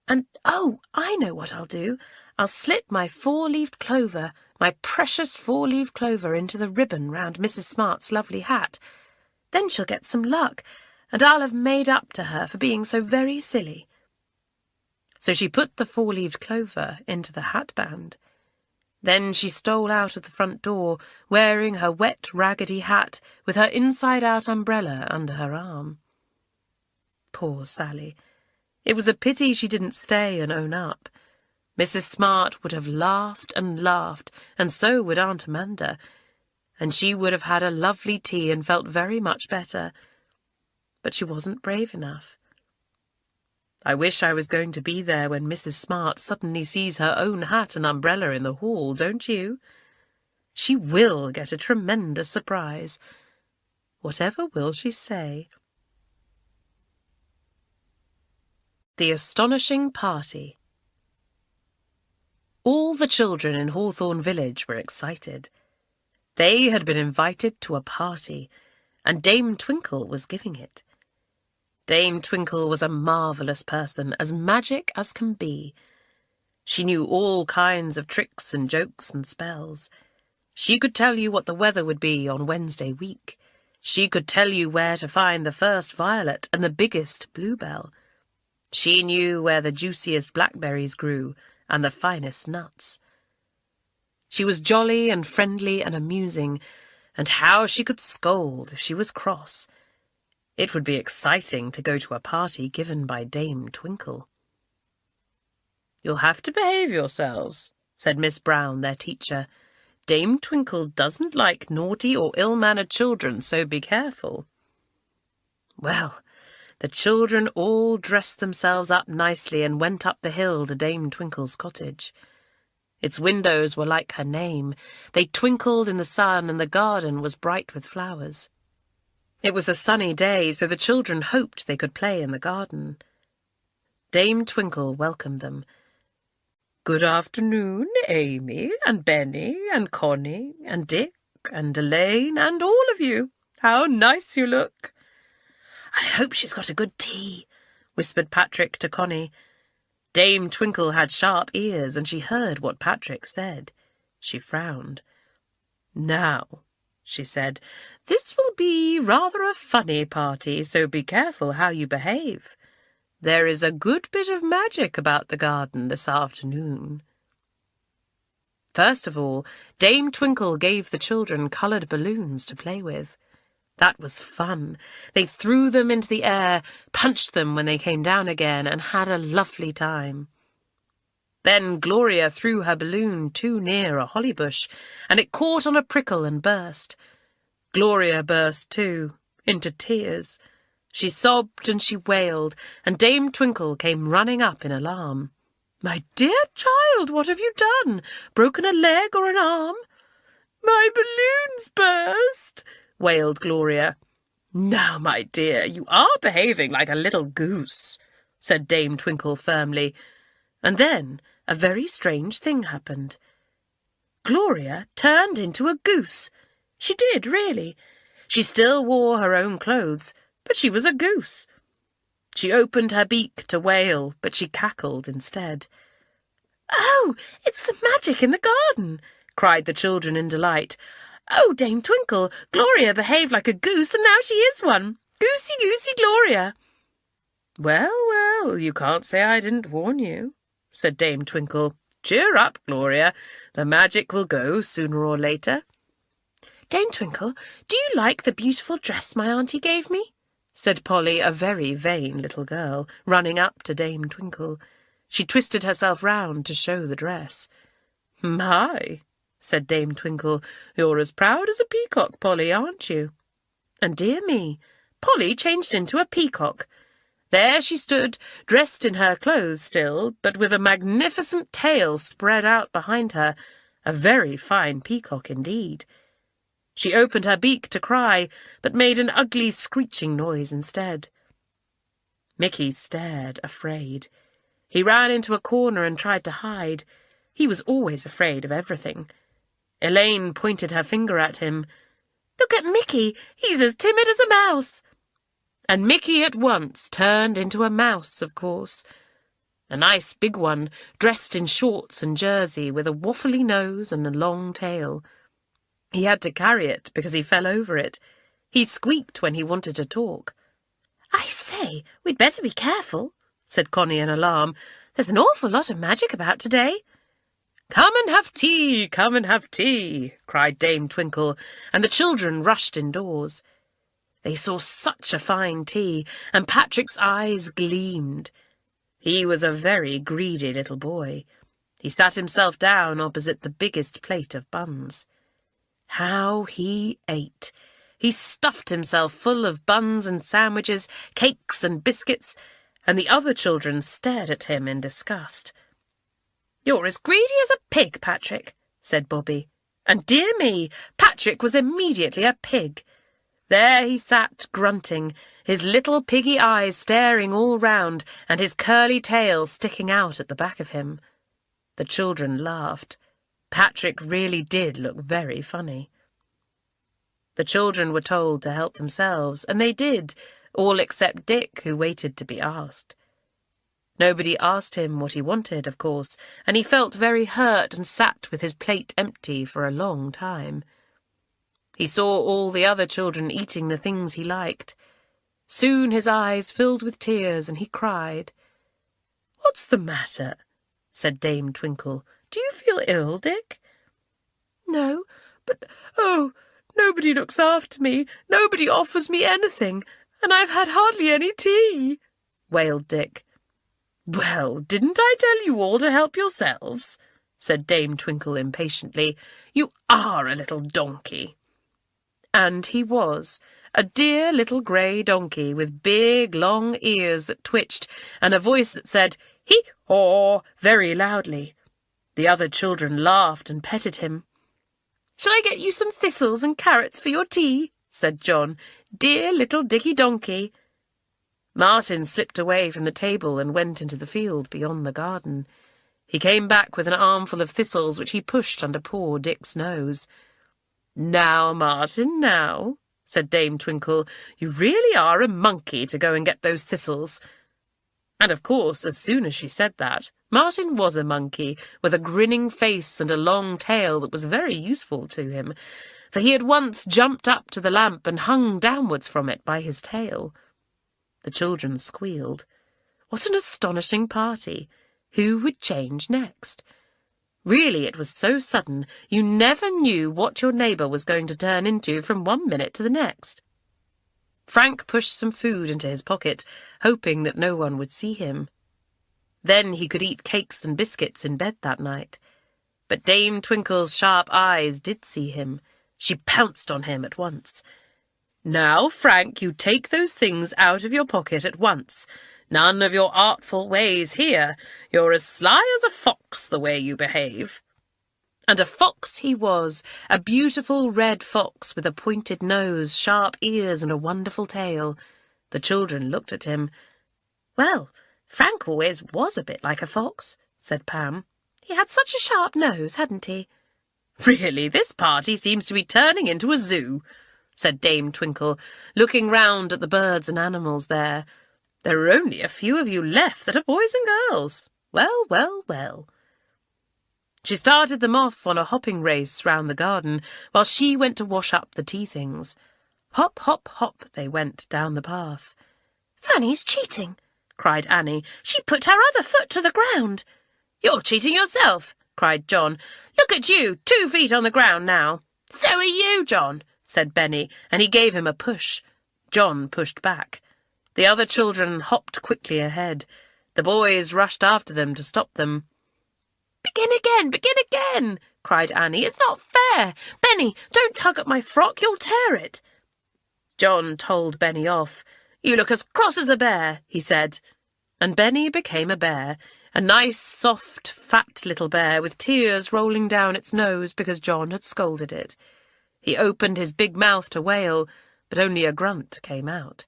And, I know what I'll do. I'll slip my four-leaved clover, my precious four-leaved clover, into the ribbon round Mrs. Smart's lovely hat. Then she'll get some luck, and I'll have made up to her for being so very silly. So she put the four-leaved clover into the hatband. Then she stole out of the front door, wearing her wet, raggedy hat with her inside-out umbrella under her arm. Poor Sally. It was a pity she didn't stay and own up. Mrs. Smart would have laughed, and so would Aunt Amanda, and she would have had a lovely tea and felt very much better. But she wasn't brave enough. I wish I was going to be there when Mrs. Smart suddenly sees her own hat and umbrella in the hall, don't you? She will get a tremendous surprise. Whatever will she say? The Astonishing Party. All the children in Hawthorne Village were excited. They had been invited to a party, and Dame Twinkle was giving it. Dame Twinkle was a marvellous person, as magic as can be. She knew all kinds of tricks and jokes and spells. She could tell you what the weather would be on Wednesday week. She could tell you where to find the first violet and the biggest bluebell. She knew where the juiciest blackberries grew and the finest nuts. She was jolly and friendly and amusing, and how she could scold if she was cross. It would be exciting to go to a party given by Dame Twinkle. "You'll have to behave yourselves," said Miss Brown, their teacher. "Dame Twinkle doesn't like naughty or ill-mannered children, so be careful." Well, the children all dressed themselves up nicely and went up the hill to Dame Twinkle's cottage. Its windows were like her name. They twinkled in the sun, and the garden was bright with flowers. It was a sunny day, so the children hoped they could play in the garden. Dame Twinkle welcomed them. "Good afternoon, Amy, and Benny, and Connie, and Dick, and Elaine, and all of you. How nice you look." "I hope she's got a good tea," whispered Patrick to Connie. Dame Twinkle had sharp ears, and she heard what Patrick said. She frowned. "Now," she said, "this will be rather a funny party, so be careful how you behave. There is a good bit of magic about the garden this afternoon." First of all, Dame Twinkle gave the children coloured balloons to play with. That was fun. They threw them into the air, punched them when they came down again, and had a lovely time. Then Gloria threw her balloon too near a holly bush, and it caught on a prickle and burst. Gloria burst too, into tears. She sobbed and she wailed, and Dame Twinkle came running up in alarm. "My dear child, what have you done? Broken a leg or an arm?" "My balloon's burst," wailed Gloria. "Now, my dear, you are behaving like a little goose," said Dame Twinkle firmly. And then a very strange thing happened. Gloria turned into a goose. She did, really. She still wore her own clothes, but she was a goose. She opened her beak to wail, but she cackled instead. "Oh, it's the magic in the garden!" cried the children in delight. "Oh, Dame Twinkle, Gloria behaved like a goose, and now she is one. Goosey, goosey, Gloria." Well, you can't say I didn't warn you," said Dame Twinkle. "Cheer up, Gloria. The magic will go sooner or later." "Dame Twinkle, do you like the beautiful dress my auntie gave me?" said Polly, a very vain little girl, running up to Dame Twinkle. She twisted herself round to show the dress. "My," said Dame Twinkle, "you're as proud as a peacock, Polly, aren't you?" And dear me, Polly changed into a peacock. There she stood, dressed in her clothes still, but with a magnificent tail spread out behind her, a very fine peacock indeed. She opened her beak to cry, but made an ugly screeching noise instead. Mickey stared, afraid. He ran into a corner and tried to hide. He was always afraid of everything. Elaine pointed her finger at him. "Look at Mickey! He's as timid as a mouse!" And Mickey at once turned into a mouse, of course. A nice big one, dressed in shorts and jersey, with a waffly nose and a long tail. He had to carry it because he fell over it. He squeaked when he wanted to talk. "I say, we'd better be careful," said Connie in alarm. "There's an awful lot of magic about today." "Come and have tea, come and have tea," cried Dame Twinkle, and the children rushed indoors. They saw such a fine tea, and Patrick's eyes gleamed. He was a very greedy little boy. He sat himself down opposite the biggest plate of buns. How he ate! He stuffed himself full of buns and sandwiches, cakes and biscuits, and the other children stared at him in disgust. "You're as greedy as a pig, Patrick," said Bobby. And dear me, Patrick was immediately a pig. There he sat, grunting, his little piggy eyes staring all round, and his curly tail sticking out at the back of him. The children laughed. Patrick really did look very funny. The children were told to help themselves, and they did, all except Dick, who waited to be asked. Nobody asked him what he wanted, of course, and he felt very hurt and sat with his plate empty for a long time. He saw all the other children eating the things he liked. Soon his eyes filled with tears, and he cried. "What's the matter?" said Dame Twinkle. "Do you feel ill, Dick?" "No, but, oh, nobody looks after me, nobody offers me anything, and I've had hardly any tea," wailed Dick. "Well, didn't I tell you all to help yourselves?" said Dame Twinkle impatiently. "You are a little donkey." And he was, a dear little grey donkey with big, long ears that twitched and a voice that said, "Hee-haw," very loudly. The other children laughed and petted him. "Shall I get you some thistles and carrots for your tea?" said John. "Dear little Dicky Donkey." Martin slipped away from the table and went into the field beyond the garden. He came back with an armful of thistles which he pushed under poor Dick's nose. "Now, Martin, now," said Dame Twinkle, "you really are a monkey to go and get those thistles." And of course, as soon as she said that, Martin was a monkey, with a grinning face and a long tail that was very useful to him, for he had once jumped up to the lamp and hung downwards from it by his tail. The children squealed. What an astonishing party! Who would change next? Really, it was so sudden, you never knew what your neighbour was going to turn into from one minute to the next. Frank pushed some food into his pocket, hoping that no one would see him. Then he could eat cakes and biscuits in bed that night. But Dame Twinkle's sharp eyes did see him. She pounced on him at once. "Now, Frank, you take those things out of your pocket at once. None of your artful ways here. You're as sly as a fox, the way you behave." And a fox he was, a beautiful red fox with a pointed nose, sharp ears, and a wonderful tail. The children looked at him. "Well, Frank always was a bit like a fox," said Pam. "He had such a sharp nose, hadn't he?" "Really, this party seems to be turning into a zoo," said Dame Twinkle, looking round at the birds and animals there. "There are only a few of you left that are boys and girls. Well, well, well." She started them off on a hopping race round the garden, while she went to wash up the tea things. Hop, hop, hop, they went down the path. "Fanny's cheating," cried Annie. "She put her other foot to the ground." "You're cheating yourself," cried John. "Look at you, 2 feet on the ground now." "So are you, John," said Benny, and he gave him a push. John pushed back. The other children hopped quickly ahead. The boys rushed after them to stop them. Begin again, cried Annie. "It's not fair. Benny, don't tug at my frock, you'll tear it." John told Benny off. "You look as cross as a bear," he said. And Benny became a bear, a nice, soft, fat little bear with tears rolling down its nose because John had scolded it. He opened his big mouth to wail, but only a grunt came out.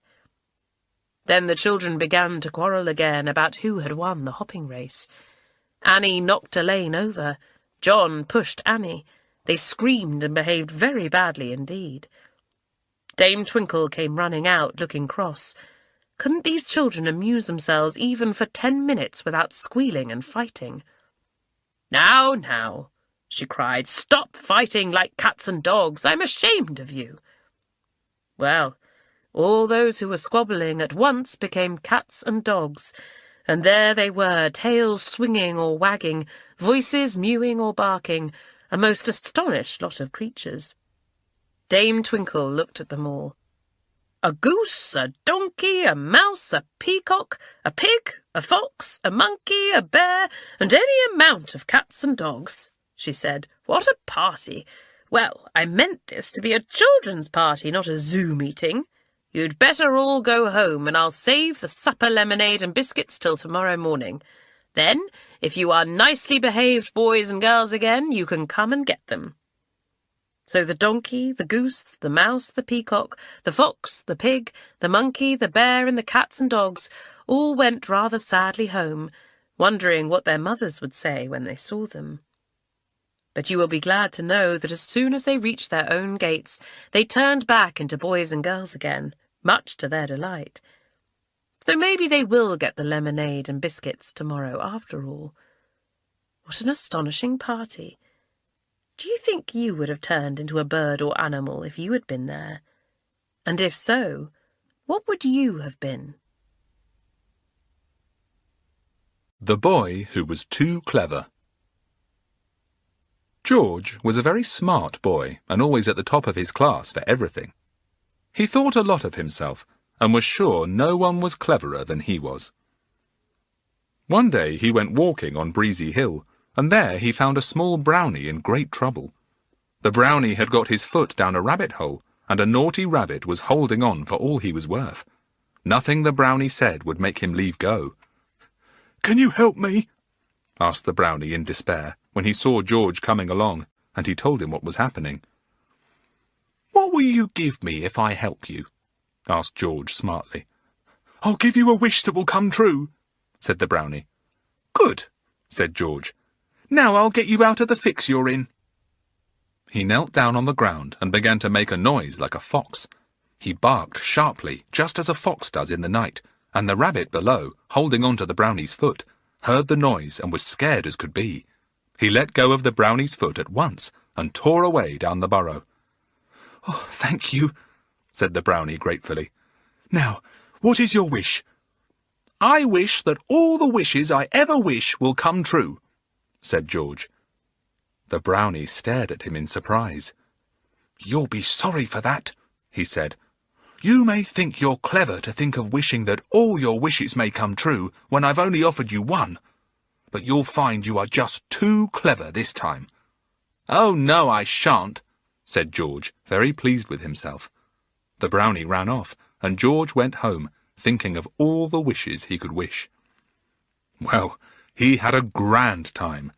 Then the children began to quarrel again about who had won the hopping race. Annie knocked Elaine over. John pushed Annie. They screamed and behaved very badly indeed. Dame Twinkle came running out, looking cross. Couldn't these children amuse themselves even for 10 minutes without squealing and fighting? "Now, now," she cried, "stop fighting like cats and dogs. I'm ashamed of you." Well, all those who were squabbling at once became cats and dogs, and there they were, tails swinging or wagging, voices mewing or barking, a most astonished lot of creatures. Dame Twinkle looked at them all. A goose, a donkey, a mouse, a peacock, a pig, a fox, a monkey, a bear, and any amount of cats and dogs, she said. What a party! Well, I meant this to be a children's party, not a zoo meeting. You'd better all go home, and I'll save the supper lemonade and biscuits till tomorrow morning. Then, if you are nicely behaved boys and girls again, you can come and get them. So the donkey, the goose, the mouse, the peacock, the fox, the pig, the monkey, the bear, and the cats and dogs all went rather sadly home, wondering what their mothers would say when they saw them. But you will be glad to know that as soon as they reached their own gates, they turned back into boys and girls again, much to their delight. So maybe they will get the lemonade and biscuits tomorrow after all. What an astonishing party! Do you think you would have turned into a bird or animal if you had been there? And if so, what would you have been? The Boy Who Was Too Clever. George was a very smart boy and always at the top of his class for everything. He thought a lot of himself and was sure no one was cleverer than he was. One day he went walking on Breezy Hill, and there he found a small brownie in great trouble. The brownie had got his foot down a rabbit hole, and a naughty rabbit was holding on for all he was worth. Nothing the brownie said would make him leave go. Can you help me? Asked the brownie in despair when he saw George coming along, and he told him what was happening. What will you give me If I help you? Asked George smartly. I'll give you a wish that will come true, said the brownie. Good, said George. Now I'll get you out of the fix you're in. He knelt down on the ground and began to make a noise like a fox. He barked sharply, just as a fox does in the night, and the rabbit below, holding on to the brownie's foot, heard the noise and was scared as could be. He let go of the brownie's foot at once and tore away down the burrow. Oh, thank you, said the brownie gratefully. Now, what is your wish? I wish that all the wishes I ever wish will come true, said George. The brownie stared at him in surprise. You'll be sorry for that, he said. You may think you're clever to think of wishing that all your wishes may come true when I've only offered you one, but you'll find you are just too clever this time. Oh, no, I shan't, said George, very pleased with himself. The brownie ran off, and George went home, thinking of all the wishes he could wish. Well, he had a grand time.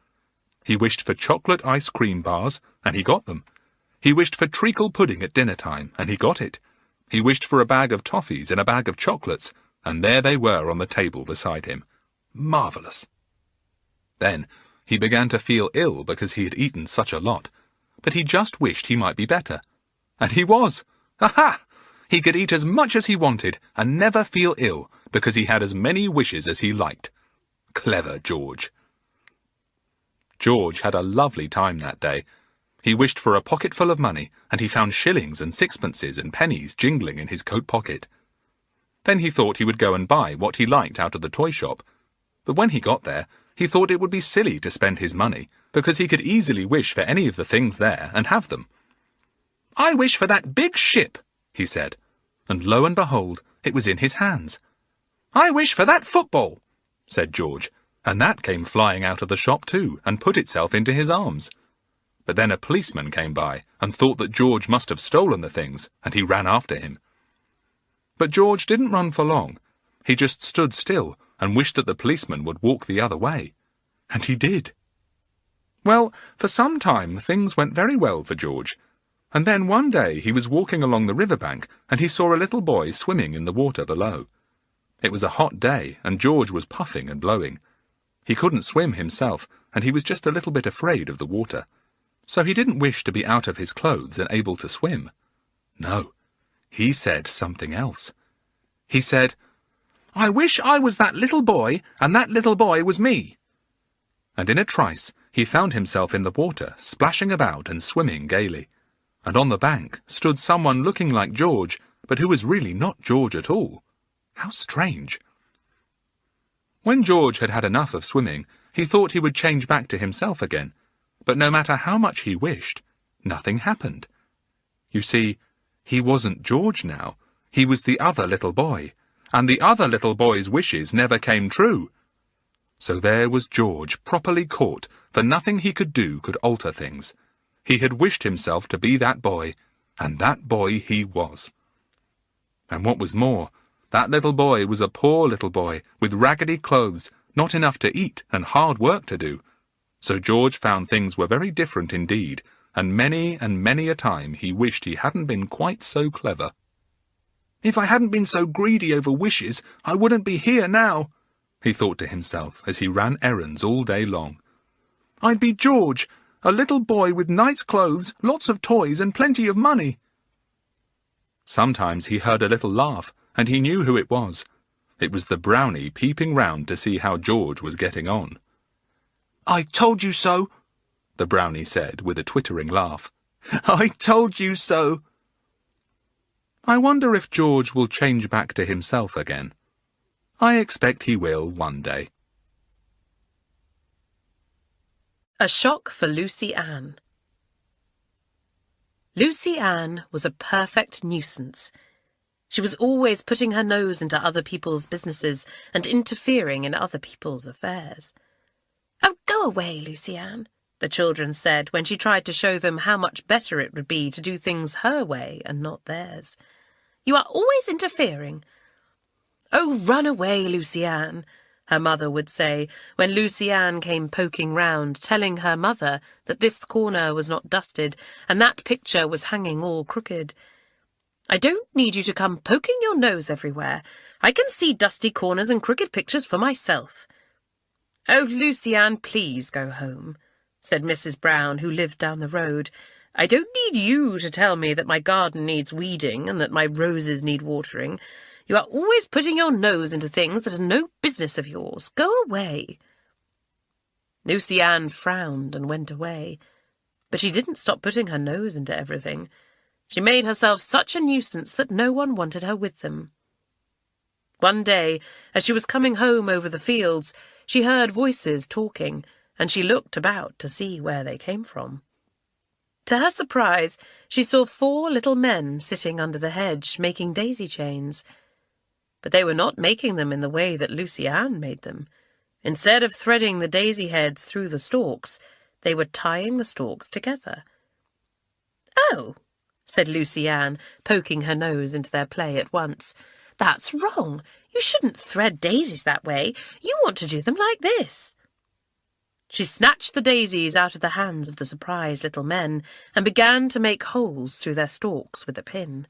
He wished for chocolate ice cream bars, and he got them. He wished for treacle pudding at dinner time, and he got it. He wished for a bag of toffees and a bag of chocolates, and there they were on the table beside him. Marvellous! Then he began to feel ill because he had eaten such a lot, but he just wished he might be better. And he was! Aha! He could eat as much as he wanted and never feel ill because he had as many wishes as he liked. Clever George! George had a lovely time that day. He wished for a pocketful of money, and he found shillings and sixpences and pennies jingling in his coat pocket. Then he thought he would go and buy what he liked out of the toy shop. But when he got there, he thought it would be silly to spend his money, because he could easily wish for any of the things there and have them. I wish for that big ship, he said, and lo and behold, it was in his hands. I wish for that football, said George, and that came flying out of the shop too, and put itself into his arms. But then a policeman came by, and thought that George must have stolen the things, and he ran after him. But George didn't run for long. He just stood still, and wished that the policeman would walk the other way. And he did. Well, for some time things went very well for George, and then one day he was walking along the riverbank, and he saw a little boy swimming in the water below. It was a hot day, and George was puffing and blowing. He couldn't swim himself, and he was just a little bit afraid of the water. So he didn't wish to be out of his clothes and able to swim. No, he said something else. He said, I wish I was that little boy, and that little boy was me. And in a trice he found himself in the water, splashing about and swimming gaily. And on the bank stood someone looking like George, but who was really not George at all. How strange! When George had had enough of swimming, he thought he would change back to himself again, but no matter how much he wished, nothing happened. You see, he wasn't George now. He was the other little boy, and the other little boy's wishes never came true. So there was George properly caught, for nothing he could do could alter things. He had wished himself to be that boy, and that boy he was. And what was more, that little boy was a poor little boy, with raggedy clothes, not enough to eat, and hard work to do. So George found things were very different indeed, and many a time he wished he hadn't been quite so clever. "If I hadn't been so greedy over wishes, I wouldn't be here now," he thought to himself as he ran errands all day long. "I'd be George, a little boy with nice clothes, lots of toys, and plenty of money." Sometimes he heard a little laugh, and he knew who it was. It was the brownie peeping round to see how George was getting on. "I told you so," the brownie said with a twittering laugh. "I told you so." I wonder if George will change back to himself again. I expect he will one day. A shock for Lucy Ann. Lucy Ann was a perfect nuisance. She was always putting her nose into other people's businesses and interfering in other people's affairs. "Oh, go away, Lucy Ann," the children said when she tried to show them how much better it would be to do things her way and not theirs. "You are always interfering." "Oh, run away, Lucy Ann," her mother would say when Lucy Ann came poking round, telling her mother that this corner was not dusted and that picture was hanging all crooked. "I don't need you to come poking your nose everywhere. I can see dusty corners and crooked pictures for myself." "Oh, Lucy Ann, please go home," said Mrs. Brown, who lived down the road. "I don't need you to tell me that my garden needs weeding and that my roses need watering. You are always putting your nose into things that are no business of yours. Go away." Lucy Ann frowned and went away, but she didn't stop putting her nose into everything. She made herself such a nuisance that no one wanted her with them. One day, as she was coming home over the fields, she heard voices talking, and she looked about to see where they came from. To her surprise, she saw 4 little men sitting under the hedge making daisy chains. But they were not making them in the way that Lucy Ann made them. Instead of threading the daisy heads through the stalks, they were tying the stalks together. "Oh," said Lucy Ann, poking her nose into their play at once. "That's wrong. You shouldn't thread daisies that way. You want to do them like this." She snatched the daisies out of the hands of the surprised little men and began to make holes through their stalks with a pin.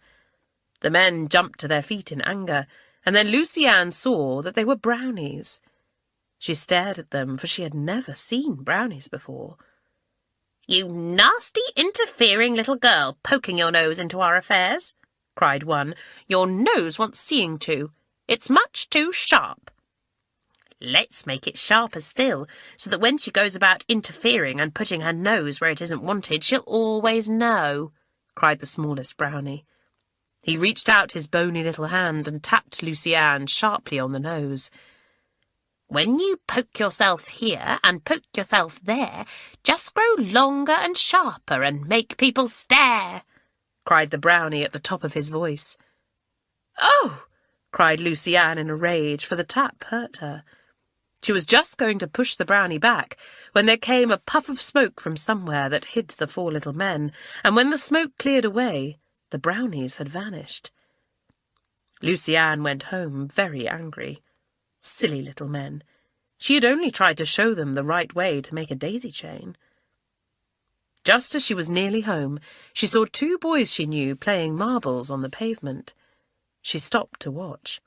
The men jumped to their feet in anger, and then Lucy Ann saw that they were brownies. She stared at them, for she had never seen brownies before. "You nasty, interfering little girl, poking your nose into our affairs," cried one. "Your nose wants seeing to. It's much too sharp." "Let's make it sharper still, so that when she goes about interfering and putting her nose where it isn't wanted, she'll always know," cried the smallest brownie. He reached out his bony little hand and tapped Lucy Ann sharply on the nose. "When you poke yourself here and poke yourself there, just grow longer and sharper and make people stare," cried the brownie at the top of his voice. "Oh!" cried Lucy Ann in a rage, for the tap hurt her. She was just going to push the brownie back when there came a puff of smoke from somewhere that hid the 4 little men, and when the smoke cleared away, the brownies had vanished. Lucy Ann went home very angry. Silly little men. She had only tried to show them the right way to make a daisy chain. Just as she was nearly home, she saw 2 boys she knew playing marbles on the pavement. She stopped to watch.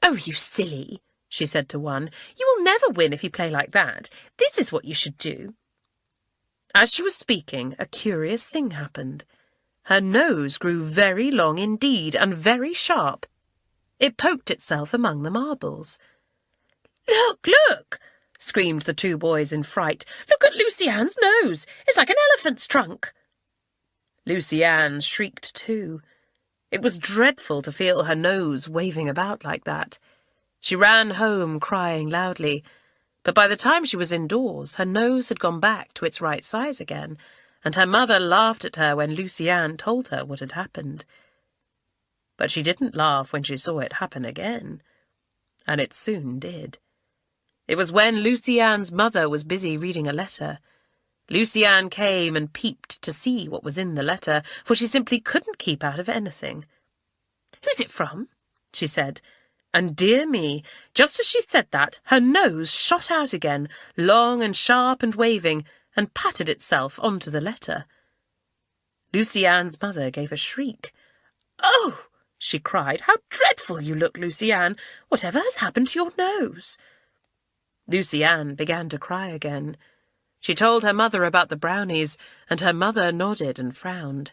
"Oh, you silly," she said to one. "You will never win if you play like that. This is what you should do." As she was speaking, a curious thing happened. Her nose grew very long indeed and very sharp. It poked itself among the marbles. "Look, look!" screamed the 2 boys in fright. "Look at Lucy Ann's nose! It's like an elephant's trunk!" Lucy Ann shrieked too. It was dreadful to feel her nose waving about like that. She ran home crying loudly, but by the time she was indoors, her nose had gone back to its right size again, and her mother laughed at her when Lucy-Anne told her what had happened. But she didn't laugh when she saw it happen again, and it soon did. It was when Lucy-Anne's mother was busy reading a letter. Lucy-Anne came and peeped to see what was in the letter, for she simply couldn't keep out of anything. "Who's it from?" she said, and dear me, just as she said that, her nose shot out again, long and sharp and waving, and patted itself onto the letter. Lucy-Anne's mother gave a shriek. "Oh!" she cried. "How dreadful you look, Lucy-Anne! Whatever has happened to your nose?" Lucy-Anne began to cry again. She told her mother about the brownies, and her mother nodded and frowned.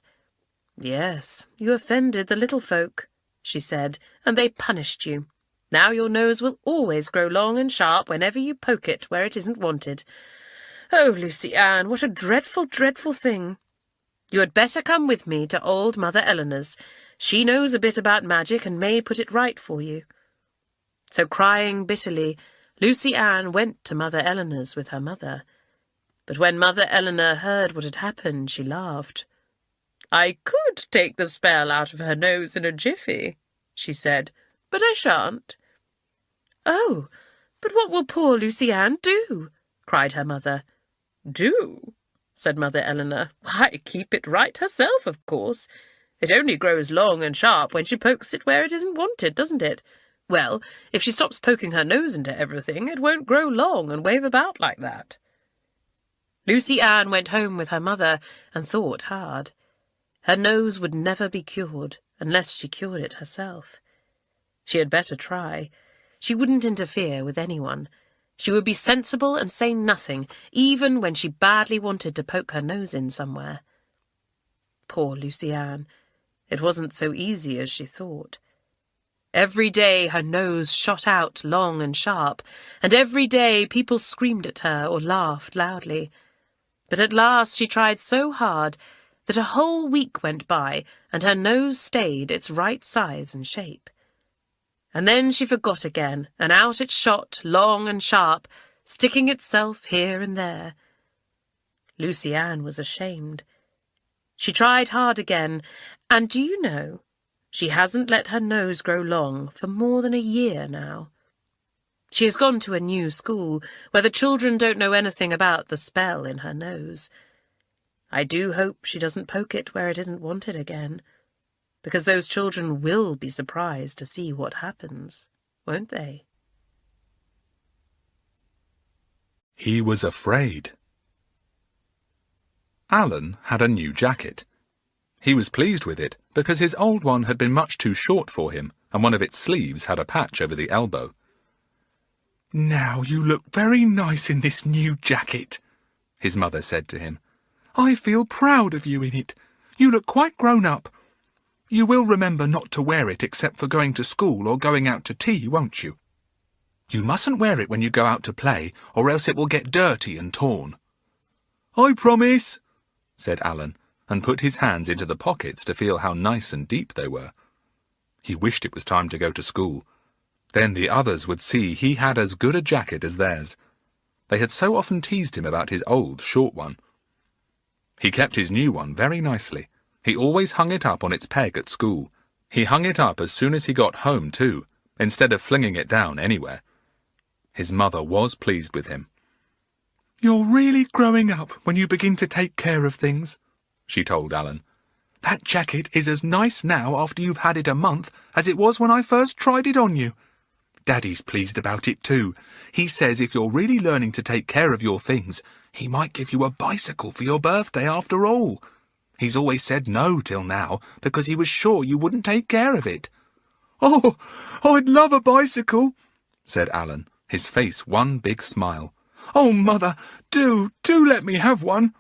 "Yes, you offended the little folk," she said, "and they punished you. Now your nose will always grow long and sharp whenever you poke it where it isn't wanted. Oh, Lucy-Anne, what a dreadful, dreadful thing! You had better come with me to old Mother Eleanor's. She knows a bit about magic and may put it right for you." So, crying bitterly, Lucy-Anne went to Mother Eleanor's with her mother. But when Mother Eleanor heard what had happened, she laughed. "I could take the spell out of her nose in a jiffy," she said, "but I shan't." "Oh, but what will poor Lucy-Anne do?" cried her mother. "Do?" said Mother Eleanor. "Why, keep it right herself, of course. It only grows long and sharp when she pokes it where it isn't wanted, doesn't it? Well, if she stops poking her nose into everything, it won't grow long and wave about like that." Lucy-Anne went home with her mother and thought hard. Her nose would never be cured unless she cured it herself. She had better try. She wouldn't interfere with anyone. She would be sensible and say nothing, even when she badly wanted to poke her nose in somewhere. Poor Lucy-Anne. It wasn't so easy as she thought. Every day her nose shot out long and sharp, and every day people screamed at her or laughed loudly. But at last she tried so hard that a whole week went by and her nose stayed its right size and shape. And then she forgot again, and out it shot, long and sharp, sticking itself here and there. Lucy-Anne was ashamed. She tried hard again, and do you know, she hasn't let her nose grow long for more than a year now. She has gone to a new school, where the children don't know anything about the spell in her nose. I do hope she doesn't poke it where it isn't wanted again, because those children will be surprised to see what happens, won't they? He was afraid. Alan had a new jacket. He was pleased with it because his old one had been much too short for him, and one of its sleeves had a patch over the elbow. "Now you look very nice in this new jacket," his mother said to him. "I feel proud of you in it. You look quite grown up. You will remember not to wear it except for going to school or going out to tea, won't you? You mustn't wear it when you go out to play, or else it will get dirty and torn." "I promise," said Alan, and put his hands into the pockets to feel how nice and deep they were. He wished it was time to go to school. Then the others would see he had as good a jacket as theirs. They had so often teased him about his old, short one. He kept his new one very nicely. He always hung it up on its peg at school. He hung it up as soon as he got home, too, instead of flinging it down anywhere. His mother was pleased with him. "You're really growing up when you begin to take care of things," she told Alan. "That jacket is as nice now after you've had it a month as it was when I first tried it on you. Daddy's pleased about it too. He says if you're really learning to take care of your things, he might give you a bicycle for your birthday after all. He's always said no till now because he was sure you wouldn't take care of it." "Oh, I'd love a bicycle," said Alan, his face one big smile. "Oh, Mother, do let me have one."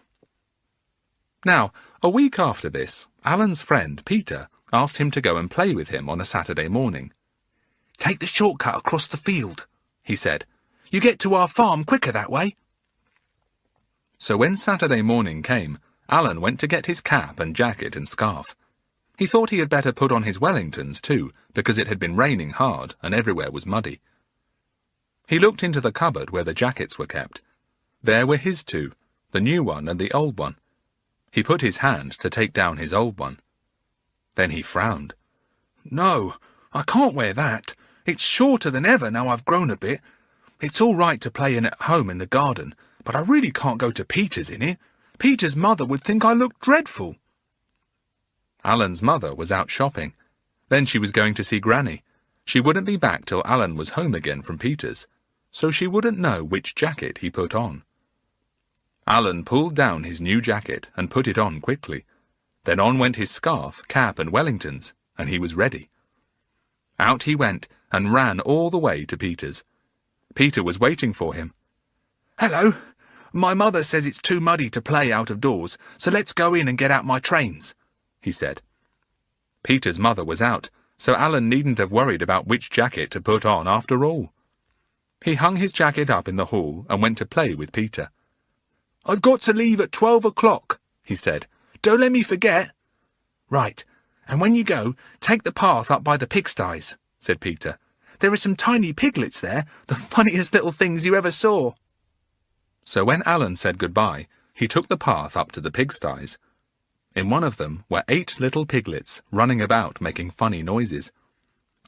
Now, a week after this, Alan's friend, Peter, asked him to go and play with him on a Saturday morning. "Take the shortcut across the field," he said. "You get to our farm quicker that way." So when Saturday morning came, Alan went to get his cap and jacket and scarf. He thought he had better put on his Wellingtons too, because it had been raining hard and everywhere was muddy. He looked into the cupboard where the jackets were kept. There were his two, the new one and the old one. He put his hand to take down his old one. Then he frowned. No, I can't wear that. It's shorter than ever now I've grown a bit. It's all right to play in at home in the garden, but I really can't go to Peter's in it. Peter's mother would think I look dreadful. Alan's mother was out shopping. Then she was going to see Granny. She wouldn't be back till Alan was home again from Peter's, so she wouldn't know which jacket he put on. Alan pulled down his new jacket and put it on quickly. Then on went his scarf, cap and Wellingtons, and he was ready. Out he went and ran all the way to Peter's. Peter was waiting for him. Hello. My mother says it's too muddy to play out of doors, so let's go in and get out my trains, he said. Peter's mother was out, so Alan needn't have worried about which jacket to put on after all. He hung his jacket up in the hall and went to play with Peter. I've got to leave at 12 o'clock, he said. Don't let me forget. Right, and when you go, take the path up by the pigsties, said Peter. There are some tiny piglets there, the funniest little things you ever saw. So when Alan said goodbye, he took the path up to the pigsties. In one of them were 8 little piglets running about making funny noises.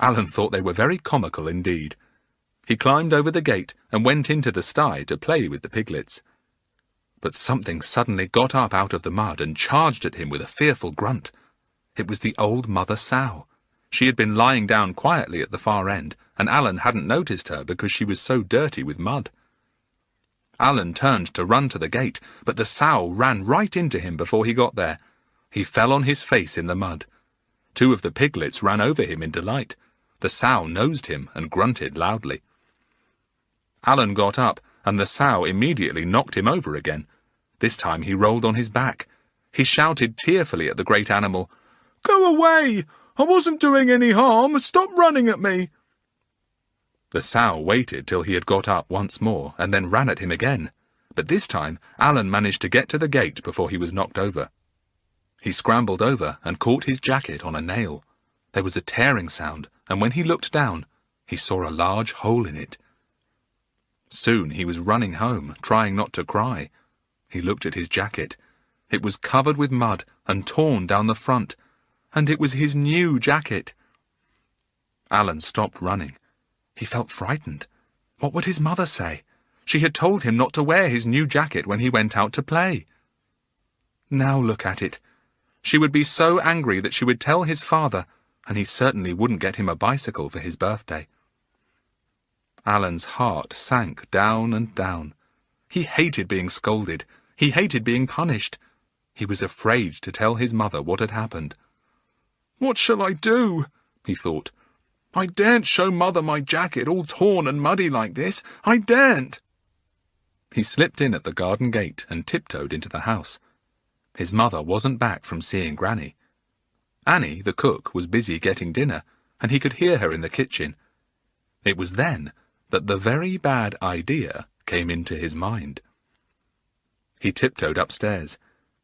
Alan thought they were very comical indeed. He climbed over the gate and went into the sty to play with the piglets. But something suddenly got up out of the mud and charged at him with a fearful grunt. It was the old mother sow. She had been lying down quietly at the far end, and Alan hadn't noticed her because she was so dirty with mud. Alan turned to run to the gate, but the sow ran right into him before he got there. He fell on his face in the mud. 2 of the piglets ran over him in delight. The sow nosed him and grunted loudly. Alan got up, and the sow immediately knocked him over again. This time he rolled on his back. He shouted tearfully at the great animal, "Go away! I wasn't doing any harm! Stop running at me!" The sow waited till he had got up once more, and then ran at him again. But this time Alan managed to get to the gate before he was knocked over. He scrambled over and caught his jacket on a nail. There was a tearing sound, and when he looked down, he saw a large hole in it. Soon he was running home, trying not to cry. He looked at his jacket. It was covered with mud and torn down the front, and it was his new jacket. Alan stopped running. He felt frightened. What would his mother say? She had told him not to wear his new jacket when he went out to play. Now look at it. She would be so angry that she would tell his father, and he certainly wouldn't get him a bicycle for his birthday. Alan's heart sank down and down. He hated being scolded. He hated being punished. He was afraid to tell his mother what had happened. "What shall I do?" he thought. "I daren't show Mother my jacket all torn and muddy like this. I daren't." He slipped in at the garden gate and tiptoed into the house. His mother wasn't back from seeing Granny. Annie, the cook, was busy getting dinner, and he could hear her in the kitchen. It was then that the very bad idea came into his mind. He tiptoed upstairs.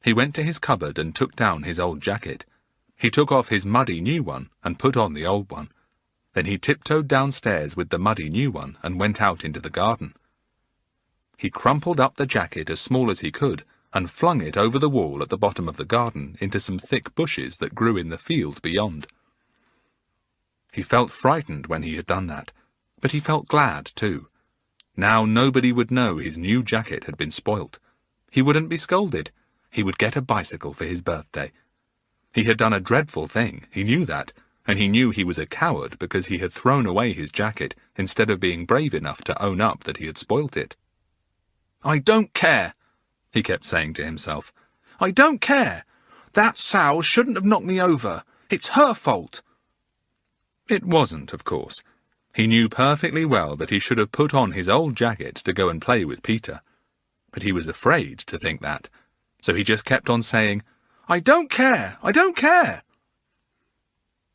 He went to his cupboard and took down his old jacket. He took off his muddy new one and put on the old one. Then he tiptoed downstairs with the muddy new one and went out into the garden. He crumpled up the jacket as small as he could and flung it over the wall at the bottom of the garden into some thick bushes that grew in the field beyond. He felt frightened when he had done that, but he felt glad too. Now nobody would know his new jacket had been spoilt. He wouldn't be scolded. He would get a bicycle for his birthday. He had done a dreadful thing, he knew that, and he knew he was a coward because he had thrown away his jacket instead of being brave enough to own up that he had spoilt it. "I don't care," he kept saying to himself. "I don't care. That sow shouldn't have knocked me over. It's her fault." It wasn't, of course. He knew perfectly well that he should have put on his old jacket to go and play with Peter. But he was afraid to think that, so he just kept on saying, "I don't care, I don't care."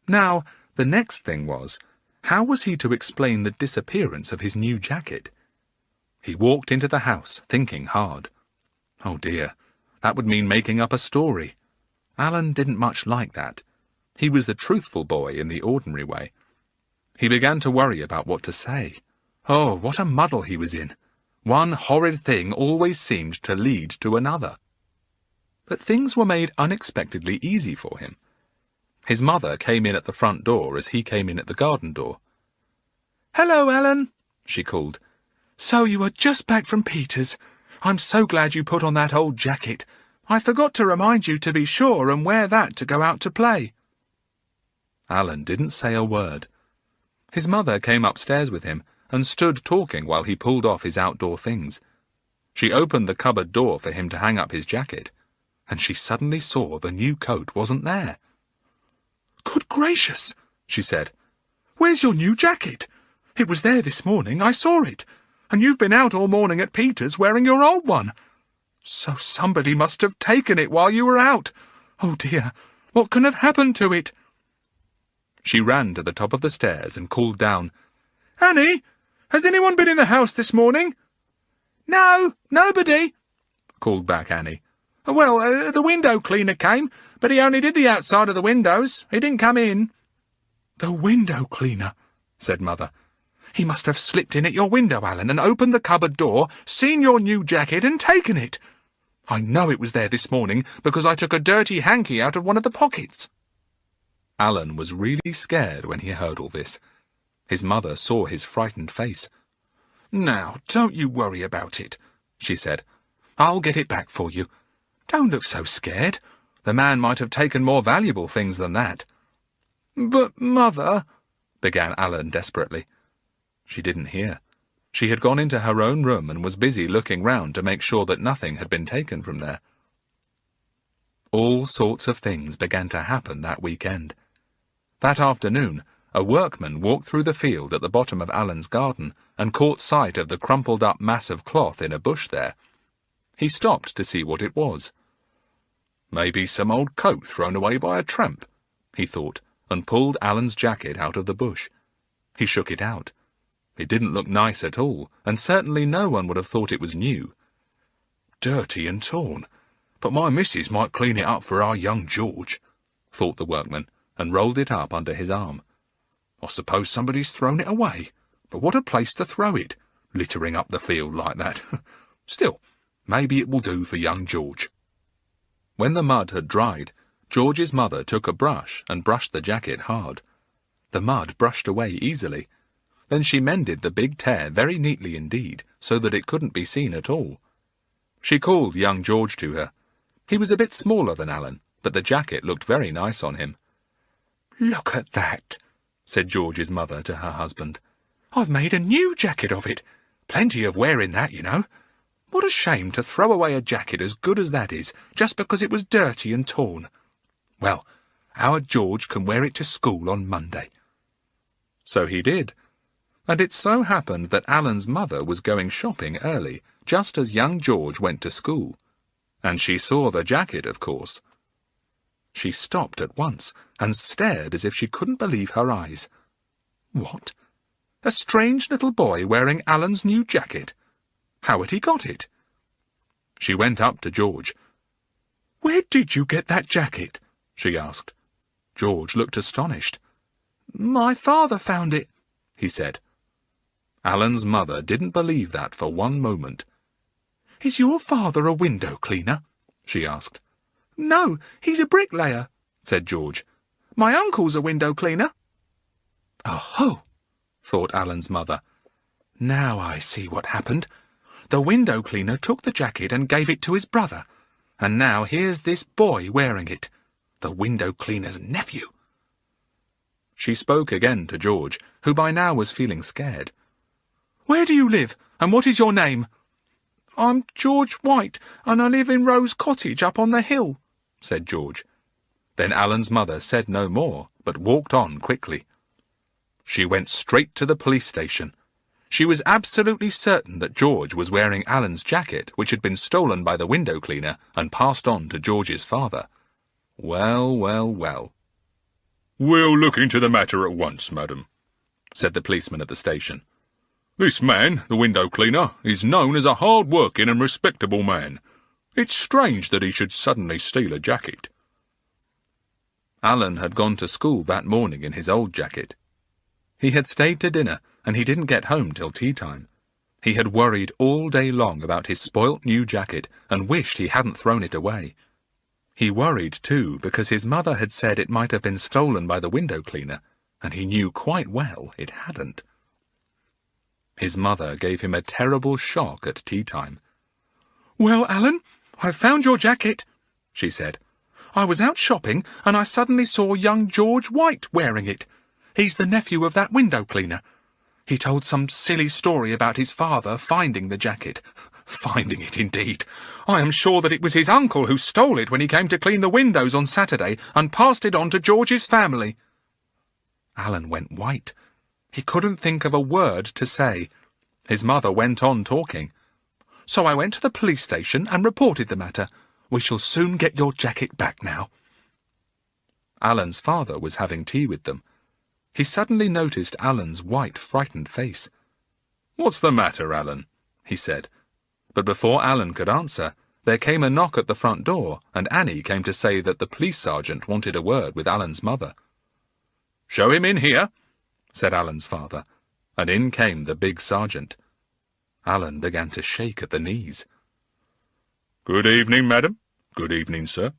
Now, the next thing was, how was he to explain the disappearance of his new jacket? He walked into the house, thinking hard. Oh dear, that would mean making up a story. Alan didn't much like that. He was the truthful boy in the ordinary way. He began to worry about what to say. Oh, what a muddle he was in. One horrid thing always seemed to lead to another. But things were made unexpectedly easy for him. His mother came in at the front door as he came in at the garden door. "Hello, Alan," she called. "So you are just back from Peter's. I'm so glad you put on that old jacket. I forgot to remind you to be sure and wear that to go out to play." Alan didn't say a word. His mother came upstairs with him and stood talking while he pulled off his outdoor things. She opened the cupboard door for him to hang up his jacket, and she suddenly saw the new coat wasn't there. "Good gracious," she said. "Where's your new jacket? It was there this morning, I saw it, and you've been out all morning at Peter's wearing your old one. So somebody must have taken it while you were out. Oh dear, what can have happened to it?" She ran to the top of the stairs and called down, "Annie, has anyone been in the house this morning?" "No, nobody," called back Annie. "Well, the window cleaner came, but he only did the outside of the windows. He didn't come in." "The window cleaner," said Mother. "He must have slipped in at your window, Alan, and opened the cupboard door, seen your new jacket, and taken it. I know it was there this morning, because I took a dirty hanky out of one of the pockets." Alan was really scared when he heard all this. His mother saw his frightened face. "Now, don't you worry about it," she said. "I'll get it back for you. Don't look so scared. The man might have taken more valuable things than that." "But, Mother," began Alan desperately. She didn't hear. She had gone into her own room and was busy looking round to make sure that nothing had been taken from there. All sorts of things began to happen that weekend. That afternoon, a workman walked through the field at the bottom of Alan's garden and caught sight of the crumpled-up mass of cloth in a bush there. He stopped to see what it was. "Maybe some old coat thrown away by a tramp," he thought, and pulled Alan's jacket out of the bush. He shook it out. It didn't look nice at all, and certainly no one would have thought it was new. "Dirty and torn, but my missus might clean it up for our young George," thought the workman, and rolled it up under his arm. "I suppose somebody's thrown it away, but what a place to throw it, littering up the field like that. Still, maybe it will do for young George." When the mud had dried, George's mother took a brush and brushed the jacket hard. The mud brushed away easily. Then she mended the big tear very neatly indeed, so that it couldn't be seen at all. She called young George to her. He was a bit smaller than Alan, but the jacket looked very nice on him. "Look at that," said George's mother to her husband. "I've made a new jacket of it. Plenty of wear in that, you know. What a shame to throw away a jacket as good as that is, just because it was dirty and torn. Well, our George can wear it to school on Monday." So he did. And it so happened that Alan's mother was going shopping early, just as young George went to school. And she saw the jacket, of course. She stopped at once and stared as if she couldn't believe her eyes. What? A strange little boy wearing Alan's new jacket? How had he got it? She went up to George. "Where did you get that jacket?" she asked. George looked astonished. "My father found it," he said. Alan's mother didn't believe that for one moment. "Is your father a window cleaner?" she asked. "No, he's a bricklayer," said George. "My uncle's a window cleaner." "Oh-ho," thought Alan's mother. "Now I see what happened. The window cleaner took the jacket and gave it to his brother, and now here's this boy wearing it, the window cleaner's nephew." She spoke again to George, who by now was feeling scared. "Where do you live, and what is your name?" "I'm George White, and I live in Rose Cottage up on the hill," said George. Then Alan's mother said no more, but walked on quickly. She went straight to the police station. She was absolutely certain that George was wearing Alan's jacket, which had been stolen by the window cleaner and passed on to George's father. Well, well, well. "We'll look into the matter at once, madam," said the policeman at the station. "This man, the window cleaner, is known as a hard-working and respectable man. It's strange that he should suddenly steal a jacket." Alan had gone to school that morning in his old jacket. He had stayed to dinner and he didn't get home till tea-time. He had worried all day long about his spoilt new jacket and wished he hadn't thrown it away. He worried, too, because his mother had said it might have been stolen by the window cleaner, and he knew quite well it hadn't. His mother gave him a terrible shock at tea-time. "Well, Alan, I've found your jacket," she said. "I was out shopping, and I suddenly saw young George White wearing it. He's the nephew of that window cleaner. He told some silly story about his father finding the jacket. Finding it, indeed. I am sure that it was his uncle who stole it when he came to clean the windows on Saturday and passed it on to George's family." Alan went white. He couldn't think of a word to say. His mother went on talking. "So I went to the police station and reported the matter. We shall soon get your jacket back now." Alan's father was having tea with them. He suddenly noticed Alan's white, frightened face. "What's the matter, Alan?" he said. But before Alan could answer, there came a knock at the front door, and Annie came to say that the police sergeant wanted a word with Alan's mother. "Show him in here," said Alan's father, and in came the big sergeant. Alan began to shake at the knees. "Good evening, madam. Good evening, sir,"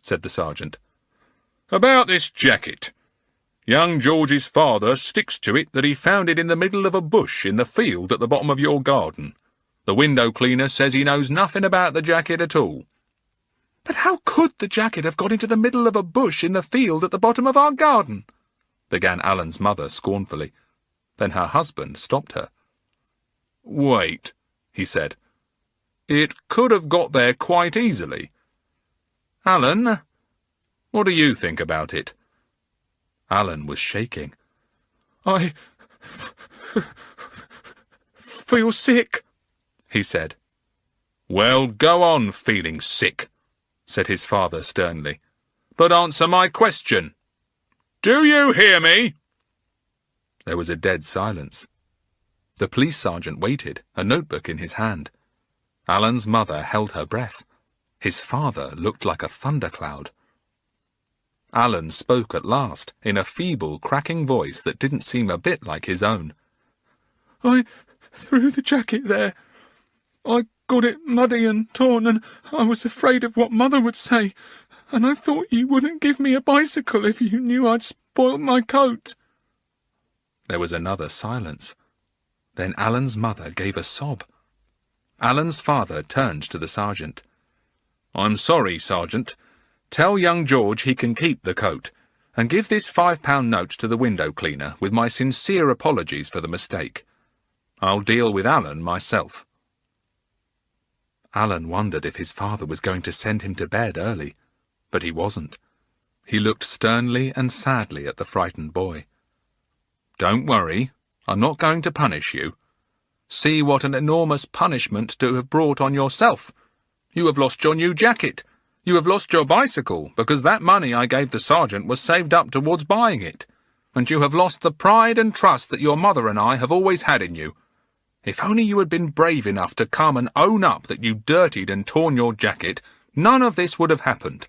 said the sergeant. "About this jacket. Young George's father sticks to it that he found it in the middle of a bush in the field at the bottom of your garden. The window cleaner says he knows nothing about the jacket at all." "But how could the jacket have got into the middle of a bush in the field at the bottom of our garden?" began Alan's mother scornfully. Then her husband stopped her. "Wait," he said. "It could have got there quite easily. Alan, what do you think about it?" Alan was shaking. "I feel sick," he said. "Well, go on feeling sick," said his father sternly. "But answer my question. Do you hear me?" There was a dead silence. The police sergeant waited, a notebook in his hand. Alan's mother held her breath. His father looked like a thundercloud. Alan spoke at last, in a feeble, cracking voice that didn't seem a bit like his own. "I threw the jacket there. I got it muddy and torn, and I was afraid of what Mother would say, and I thought you wouldn't give me a bicycle if you knew I'd spoilt my coat." There was another silence. Then Alan's mother gave a sob. Alan's father turned to the sergeant. "I'm sorry, Sergeant. Tell young George he can keep the coat, and give this £5 note to the window cleaner with my sincere apologies for the mistake. I'll deal with Alan myself." Alan wondered if his father was going to send him to bed early, but he wasn't. He looked sternly and sadly at the frightened boy. "Don't worry, I'm not going to punish you. See what an enormous punishment to have brought on yourself. You have lost your new jacket. You have lost your bicycle, because that money I gave the sergeant was saved up towards buying it. And you have lost the pride and trust that your mother and I have always had in you. If only you had been brave enough to come and own up that you dirtied and torn your jacket, none of this would have happened.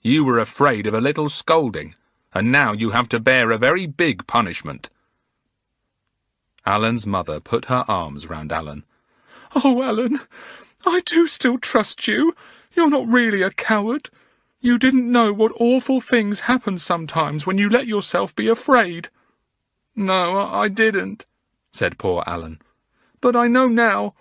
You were afraid of a little scolding, and now you have to bear a very big punishment." Alan's mother put her arms round Alan. "Oh, Alan, I do still trust you. You're not really a coward. You didn't know what awful things happen sometimes when you let yourself be afraid." "No, I didn't," said poor Alan. "But I know now.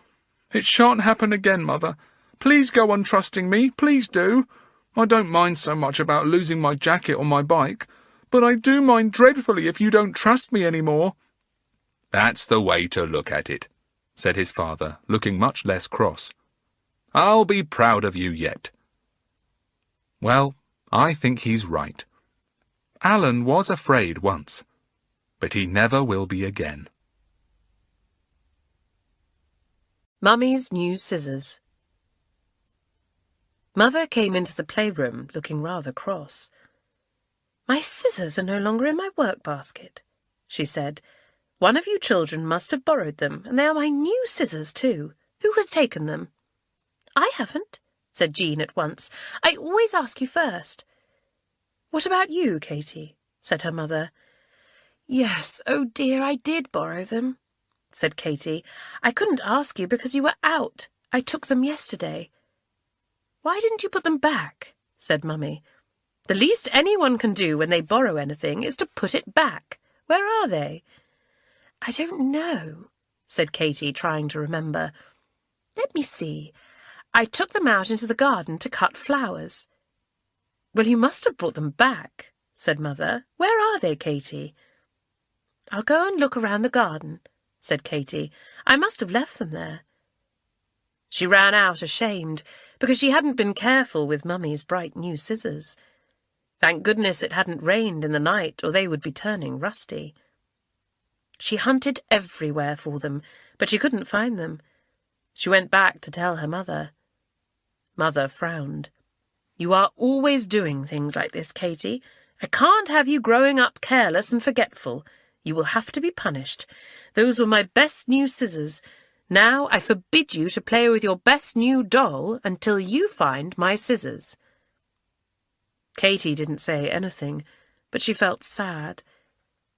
It shan't happen again, Mother. Please go on trusting me, please do. I don't mind so much about losing my jacket or my bike, but I do mind dreadfully if you don't trust me any more." "That's the way to look at it," said his father, looking much less cross. "I'll be proud of you yet." Well, I think he's right. Alan was afraid once, but he never will be again. Mummy's New Scissors. Mother came into the playroom looking rather cross. "My scissors are no longer in my work basket," she said. "One of you children must have borrowed them, and they are my new scissors too. Who has taken them?" "I haven't," said Jean at once. "I always ask you first." "What about you, Katie?" said her mother. Yes, oh dear, I did borrow them, said Katy. I couldn't ask you because you were out. I took them yesterday. Why didn't you put them back? Said Mummy. The least anyone can do when they borrow anything is to put it back. Where are they? I don't know, said Katy, trying to remember. Let me see. I took them out into the garden to cut flowers. Well, you must have brought them back, said Mother. Where are they, Katy? I'll go and look around the garden, said Katy. I must have left them there. She ran out ashamed, because she hadn't been careful with Mummy's bright new scissors. Thank goodness it hadn't rained in the night, or they would be turning rusty. She hunted everywhere for them, but she couldn't find them. She went back to tell her mother. Mother frowned. You are always doing things like this, Katy. I can't have you growing up careless and forgetful. You will have to be punished. Those were my best new scissors. Now I forbid you to play with your best new doll until you find my scissors. Katy didn't say anything, but she felt sad.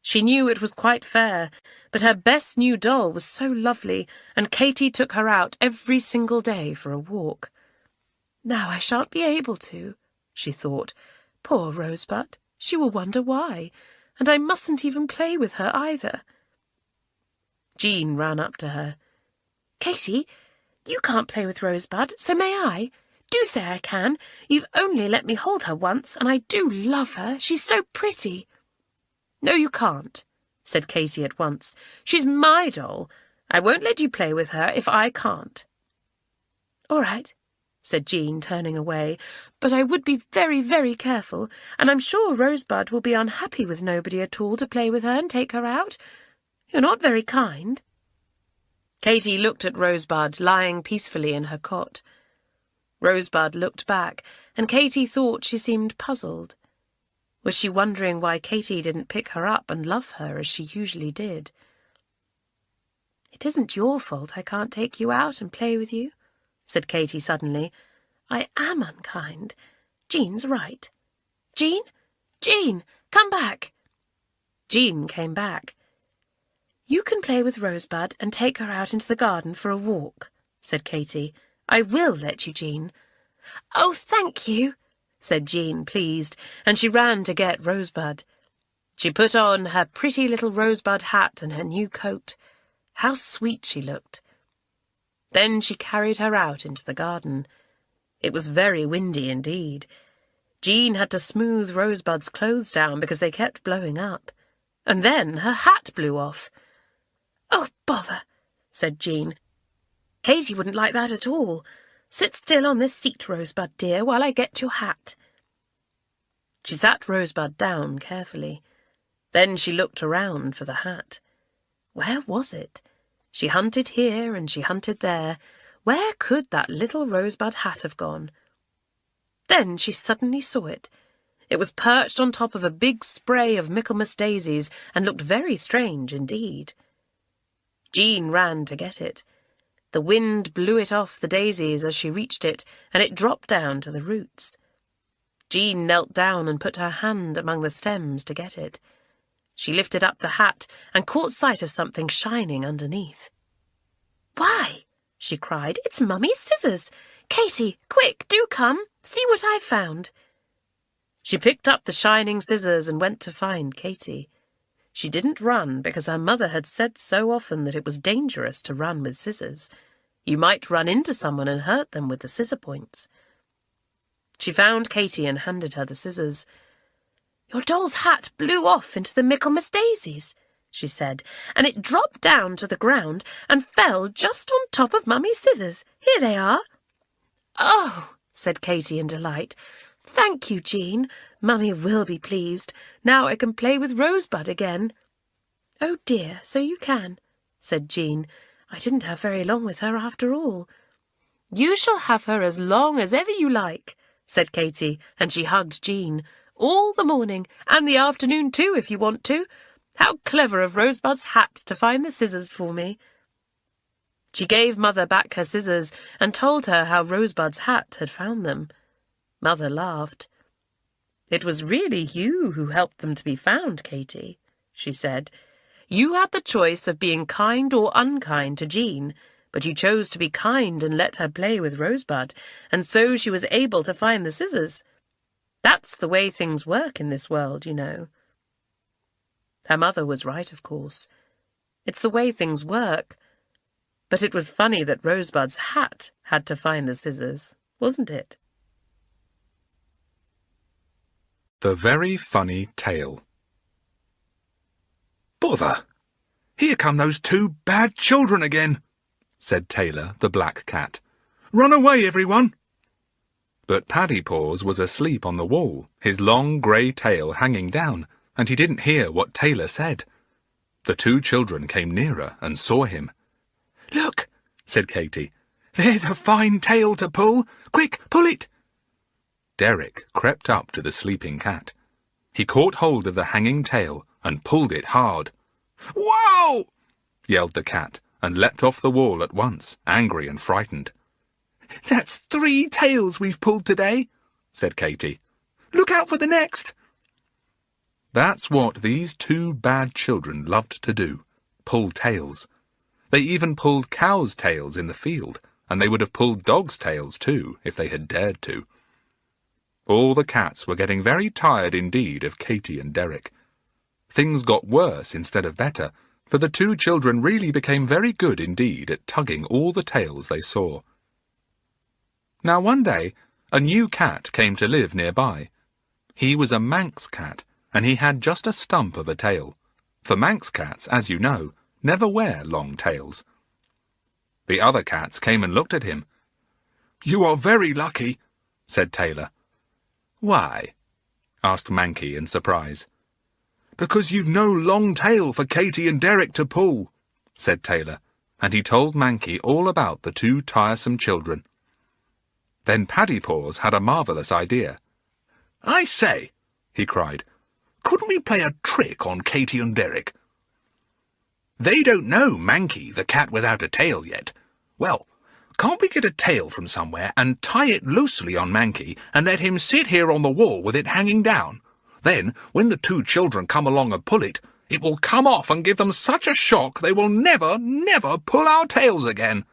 She knew it was quite fair, but her best new doll was so lovely, and Katy took her out every single day for a walk. Now I shan't be able to, she thought. Poor Rosebud, she will wonder why, and I mustn't even play with her either. Jean ran up to her. Katy, you can't play with Rosebud, so may I? Do say I can. You've only let me hold her once, and I do love her. She's so pretty. No, you can't, said Katy at once. She's my doll. I won't let you play with her if I can't. All right, said Jean, turning away, but I would be very, very careful, and I'm sure Rosebud will be unhappy with nobody at all to play with her and take her out. You're not very kind. Katy looked at Rosebud lying peacefully in her cot. Rosebud looked back, and Katy thought she seemed puzzled. Was she wondering why Katy didn't pick her up and love her as she usually did? It isn't your fault I can't take you out and play with you, said Katy suddenly. I am unkind. Jean's right. Jean? Jean, come back. Jean came back. You can play with Rosebud and take her out into the garden for a walk, said Katy. I will let you, Jean. Oh, thank you, said Jean, pleased, and she ran to get Rosebud. She put on her pretty little rosebud hat and her new coat. How sweet she looked. Then she carried her out into the garden. It was very windy indeed. Jean had to smooth Rosebud's clothes down because they kept blowing up. And then her hat blew off. Oh, bother, said Jean. Katy wouldn't like that at all. Sit still on this seat, Rosebud, dear, while I get your hat. She sat Rosebud down carefully. Then she looked around for the hat. Where was it? She hunted here and she hunted there. Where could that little Rosebud hat have gone? Then she suddenly saw it. It was perched on top of a big spray of Michaelmas daisies and looked very strange indeed. Jean ran to get it. The wind blew it off the daisies as she reached it, and it dropped down to the roots. Jean knelt down and put her hand among the stems to get it. She lifted up the hat and caught sight of something shining underneath. Why, she cried, it's Mummy's scissors. Katy, quick, do come. See what I've found. She picked up the shining scissors and went to find Katy. She didn't run because her mother had said so often that it was dangerous to run with scissors. You might run into someone and hurt them with the scissor points. She found Katy and handed her the scissors. Your doll's hat blew off into the Michaelmas daisies, she said, and it dropped down to the ground and fell just on top of Mummy's scissors. Here they are. Oh, said Katy in delight. Thank you, Jean. Mummy will be pleased. Now I can play with Rosebud again. Oh dear, so you can, said Jean. I didn't have very long with her after all. You shall have her as long as ever you like, said Katy, and she hugged Jean. All the morning, and the afternoon too, if you want to. How clever of Rosebud's hat to find the scissors for me. She gave Mother back her scissors and told her how Rosebud's hat had found them. Mother laughed. It was really you who helped them to be found, Katy, she said. "You had the choice of being kind or unkind to Jean, but you chose to be kind and let her play with Rosebud, and so she was able to find the scissors. That's the way things work in this world, you know." Her mother was right, of course. It's the way things work. But it was funny that Rosebud's hat had to find the scissors, wasn't it? The Very Funny Tale. "Bother! Here come those two bad children again," said Taylor, the black cat. "Run away, everyone!" But Paddypaws was asleep on the wall, his long grey tail hanging down, and he didn't hear what Taylor said. The two children came nearer and saw him. "Look," said Katy, "there's a fine tail to pull. Quick, pull it!" Derek crept up to the sleeping cat. He caught hold of the hanging tail and pulled it hard. "Whoa!" yelled the cat, and leapt off the wall at once, angry and frightened. "That's 3 tails we've pulled today," said Katy. "Look out for the next." That's what these two bad children loved to do, pull tails. They even pulled cows' tails in the field, and they would have pulled dogs' tails too, if they had dared to. All the cats were getting very tired indeed of Katy and Derek. Things got worse instead of better, for the two children really became very good indeed at tugging all the tails they saw. Now one day, a new cat came to live nearby. He was a Manx cat, and he had just a stump of a tail, for Manx cats, as you know, never wear long tails. The other cats came and looked at him. "You are very lucky," said Taylor. "Why?" asked Manky in surprise. "Because you've no long tail for Katy and Derek to pull," said Taylor, and he told Manky all about the two tiresome children. Then Paddypaws had a marvellous idea. "I say," he cried, "couldn't we play a trick on Katy and Derek? They don't know Manky, the cat without a tail, yet. Well, can't we get a tail from somewhere and tie it loosely on Manky and let him sit here on the wall with it hanging down? Then, when the two children come along and pull it, it will come off and give them such a shock they will never, never pull our tails again."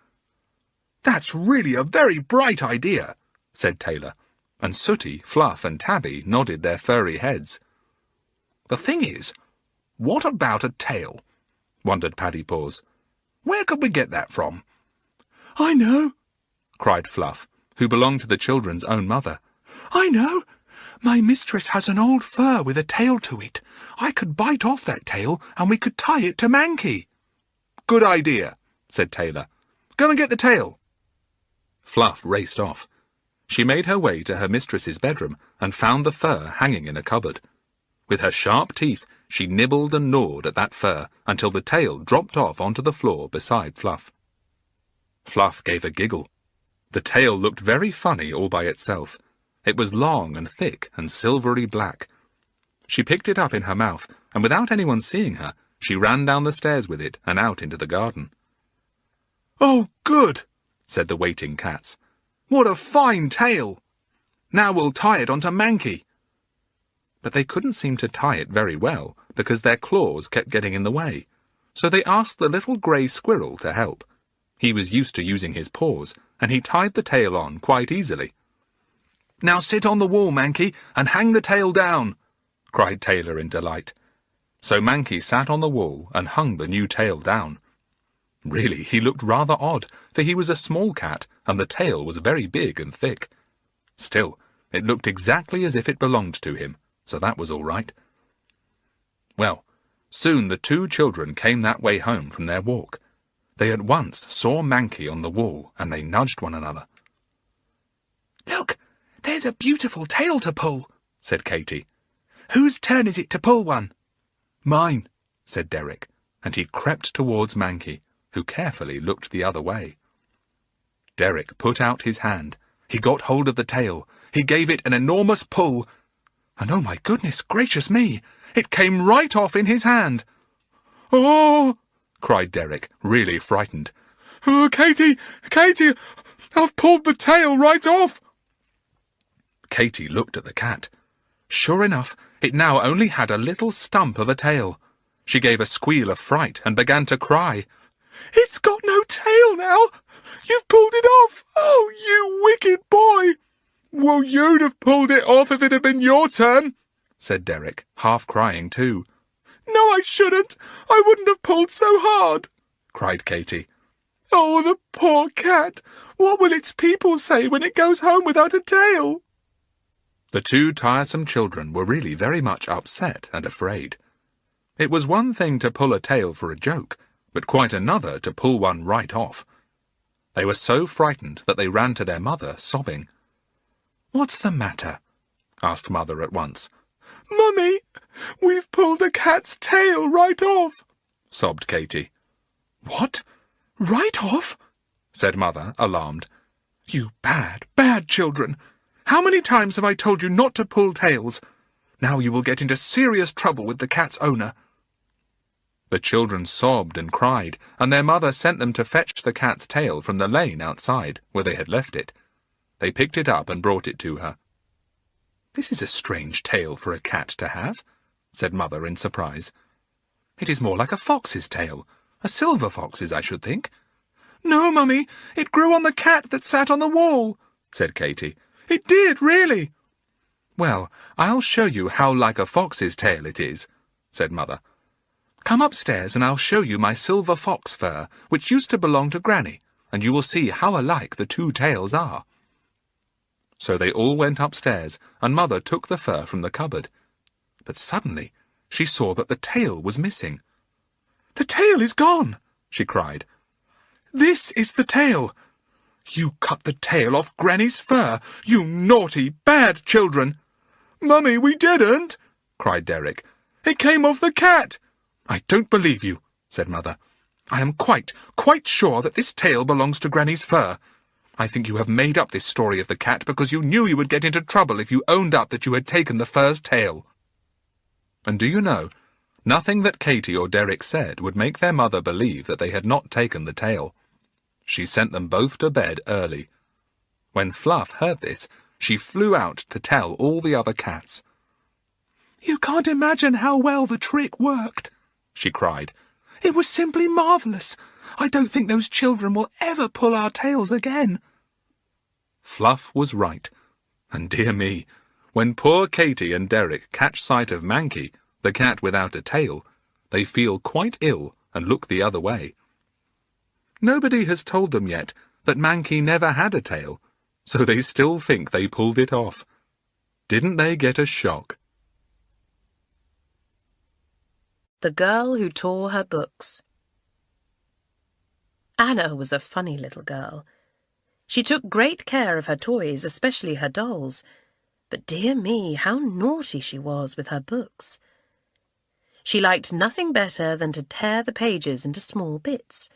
"That's really a very bright idea," said Taylor, and Sooty, Fluff and Tabby nodded their furry heads. "The thing is, what about a tail?" wondered Paddypaws. "Where could we get that from?" "I know," cried Fluff, who belonged to the children's own mother. "I know. My mistress has an old fur with a tail to it. I could bite off that tail and we could tie it to Manky." "Good idea," said Taylor. "Go and get the tail." Fluff raced off. She made her way to her mistress's bedroom and found the fur hanging in a cupboard. With her sharp teeth, she nibbled and gnawed at that fur until the tail dropped off onto the floor beside Fluff. Fluff gave a giggle. The tail looked very funny all by itself. It was long and thick and silvery black. She picked it up in her mouth, and without anyone seeing her, she ran down the stairs with it and out into the garden. "Oh, good," said the waiting cats. "What a fine tail! Now we'll tie it onto Manky." But they couldn't seem to tie it very well, because their claws kept getting in the way. So they asked the little grey squirrel to help. He was used to using his paws, and he tied the tail on quite easily. "Now sit on the wall, Manky, and hang the tail down," cried Taylor in delight. So Manky sat on the wall and hung the new tail down. Really, he looked rather odd, for he was a small cat, and the tail was very big and thick. Still, it looked exactly as if it belonged to him, so that was all right. Well, soon the two children came that way home from their walk. They at once saw Manky on the wall, and they nudged one another. "Look, there's a beautiful tail to pull," said Katy. "Whose turn is it to pull one?" "Mine," said Derek, and he crept towards Manky, who carefully looked the other way. Derek put out his hand. He got hold of the tail. He gave it an enormous pull, and oh my goodness gracious me, it came right off in his hand. "Oh!" cried Derek, really frightened. "Oh, Katy, Katy, I've pulled the tail right off." Katy looked at the cat. Sure enough, it now only had a little stump of a tail. She gave a squeal of fright and began to cry. "It's got no tail now! You've pulled it off! Oh, you wicked boy! Well, you'd have pulled it off if it had been your turn," said Derek, half crying too. "No, I shouldn't! I wouldn't have pulled so hard!" cried Katy. "Oh, the poor cat! What will its people say when it goes home without a tail?" The two tiresome children were really very much upset and afraid. It was one thing to pull a tail for a joke, but quite another to pull one right off. They were so frightened that they ran to their mother, sobbing. "What's the matter?" asked Mother at once. "Mummy, we've pulled a cat's tail right off," sobbed Katy. What? Right off? said Mother, alarmed. You bad, bad children! How many times have I told you not to pull tails? Now you will get into serious trouble with the cat's owner. The children sobbed and cried, and their mother sent them to fetch the cat's tail from the lane outside, where they had left it. They picked it up and brought it to her. "This is a strange tail for a cat to have," said Mother in surprise. "It is more like a fox's tail, a silver fox's, I should think." "No, Mummy, it grew on the cat that sat on the wall," said Katy. "It did, really." "Well, I'll show you how like a fox's tail it is," said Mother. "Come upstairs and I'll show you my silver fox fur, which used to belong to Granny, and you will see how alike the two tails are." So they all went upstairs, and Mother took the fur from the cupboard. But suddenly she saw that the tail was missing. "The tail is gone," she cried. "This is the tail. You cut the tail off Granny's fur, you naughty, bad children." "Mummy, we didn't," cried Derek. "It came off the cat." "I don't believe you," said Mother. "I am quite sure that this tail belongs to Granny's fur. I think you have made up this story of the cat because you knew you would get into trouble if you owned up that you had taken the fur's tail." And do you know, nothing that Katy or Derek said would make their mother believe that they had not taken the tail. She sent them both to bed early. When Fluff heard this, she flew out to tell all the other cats. "You can't imagine how well the trick worked," she cried. "It was simply marvellous. I don't think those children will ever pull our tails again." Fluff was right, and dear me, when poor Katy and Derek catch sight of Manky, the cat without a tail, they feel quite ill and look the other way. Nobody has told them yet that Manky never had a tail, so they still think they pulled it off. Didn't they get a shock? The Girl Who Tore Her Books. Anna was a funny little girl. She took great care of her toys, especially her dolls, but dear me, how naughty she was with her books. She liked nothing better than to tear the pages into small bits.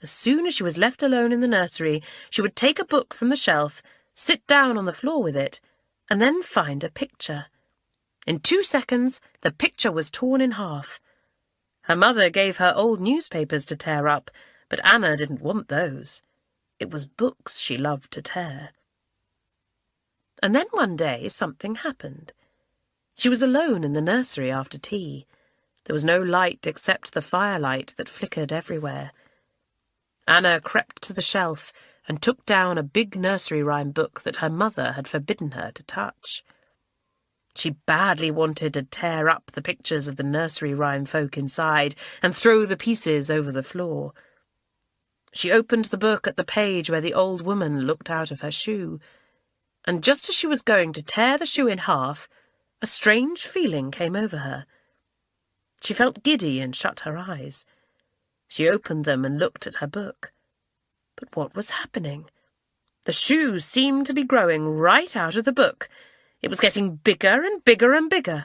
As soon as she was left alone in the nursery, she would take a book from the shelf, sit down on the floor with it, and then find a picture. In 2 seconds, the picture was torn in half. Her mother gave her old newspapers to tear up, but Anna didn't want those. It was books she loved to tear. And then one day something happened. She was alone in the nursery after tea. There was no light except the firelight that flickered everywhere. Anna crept to the shelf and took down a big nursery rhyme book that her mother had forbidden her to touch. She badly wanted to tear up the pictures of the nursery rhyme folk inside and throw the pieces over the floor. She opened the book at the page where the old woman looked out of her shoe, and just as she was going to tear the shoe in half, a strange feeling came over her. She felt giddy and shut her eyes. She opened them and looked at her book. But what was happening? The shoe seemed to be growing right out of the book. It was getting bigger and bigger and bigger.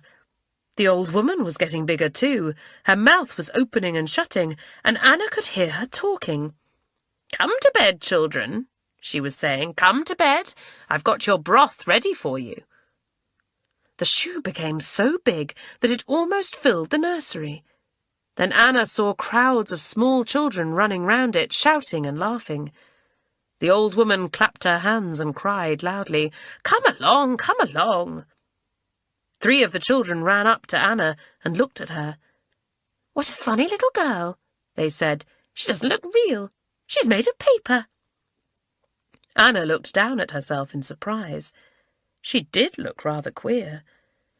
The old woman was getting bigger too. Her mouth was opening and shutting, and Anna could hear her talking. "Come to bed, children," she was saying. "Come to bed. I've got your broth ready for you." The shoe became so big that it almost filled the nursery. Then Anna saw crowds of small children running round it, shouting and laughing. The old woman clapped her hands and cried loudly, "Come along, come along." 3 of the children ran up to Anna and looked at her. "What a funny little girl," they said. "She doesn't look real. She's made of paper." Anna looked down at herself in surprise. She did look rather queer.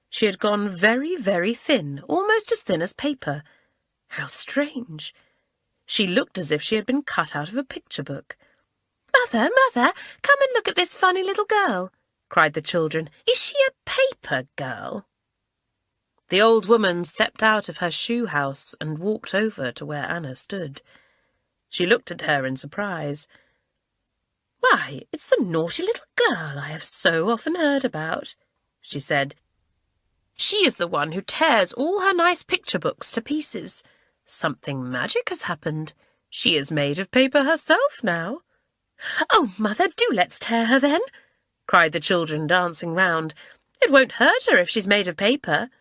She had gone very, very thin, almost as thin as paper. How strange! She looked as if she had been cut out of a picture book. "Mother, Mother, come and look at this funny little girl," cried the children. "Is she a paper girl?" The old woman stepped out of her shoe house and walked over to where Anna stood. She looked at her in surprise. "Why, it's the naughty little girl I have so often heard about," she said. "She is the one who tears all her nice picture books to pieces. Something magic has happened. She is made of paper herself now." "Oh, Mother, do let's tear her then," cried the children, dancing round. "It won't hurt her if she's made of paper."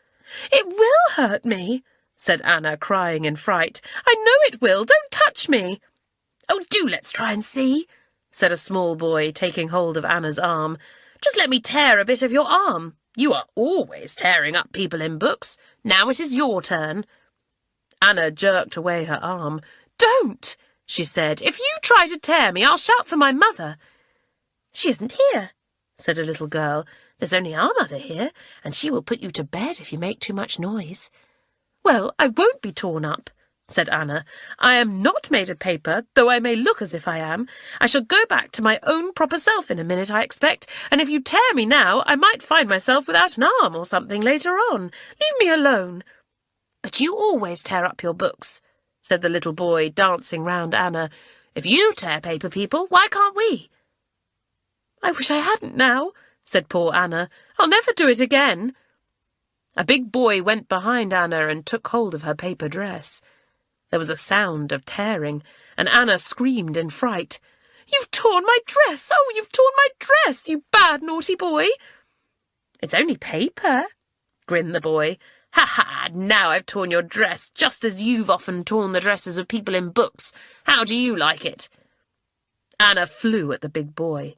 "It will hurt me," said Anna, crying in fright. "I know it will. Don't touch me." "Oh, do let's try and see," said a small boy, taking hold of Anna's arm. "Just let me tear a bit of your arm. You are always tearing up people in books. Now it is your turn." Anna jerked away her arm. "Don't," she said. "If you try to tear me, I'll shout for my mother." "She isn't here," said a little girl. "There's only our mother here, and she will put you to bed if you make too much noise." "Well, I won't be torn up," said Anna. "I am not made of paper, though I may look as if I am. I shall go back to my own proper self in a minute, I expect, and if you tear me now, I might find myself without an arm or something later on. Leave me alone." "But you always tear up your books," said the little boy, dancing round Anna. "If you tear paper, people, why can't we?" "I wish I hadn't now," said poor Anna. "I'll never do it again." A big boy went behind Anna and took hold of her paper dress. There was a sound of tearing, and Anna screamed in fright. "You've torn my dress! Oh, you've torn my dress, you bad, naughty boy!" "It's only paper," grinned the boy. "Ha ha! Now I've torn your dress, just as you've often torn the dresses of people in books. How do you like it?" Anna flew at the big boy.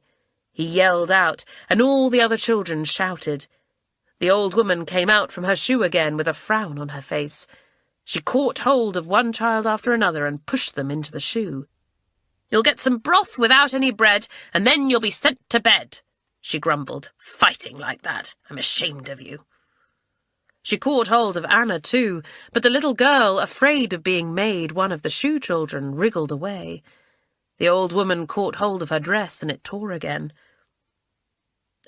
He yelled out, and all the other children shouted. The old woman came out from her shoe again with a frown on her face. She caught hold of one child after another and pushed them into the shoe. "You'll get some broth without any bread, and then you'll be sent to bed," she grumbled. "Fighting like that! I'm ashamed of you." She caught hold of Anna too, but the little girl, afraid of being made one of the shoe children, wriggled away. The old woman caught hold of her dress, and it tore again.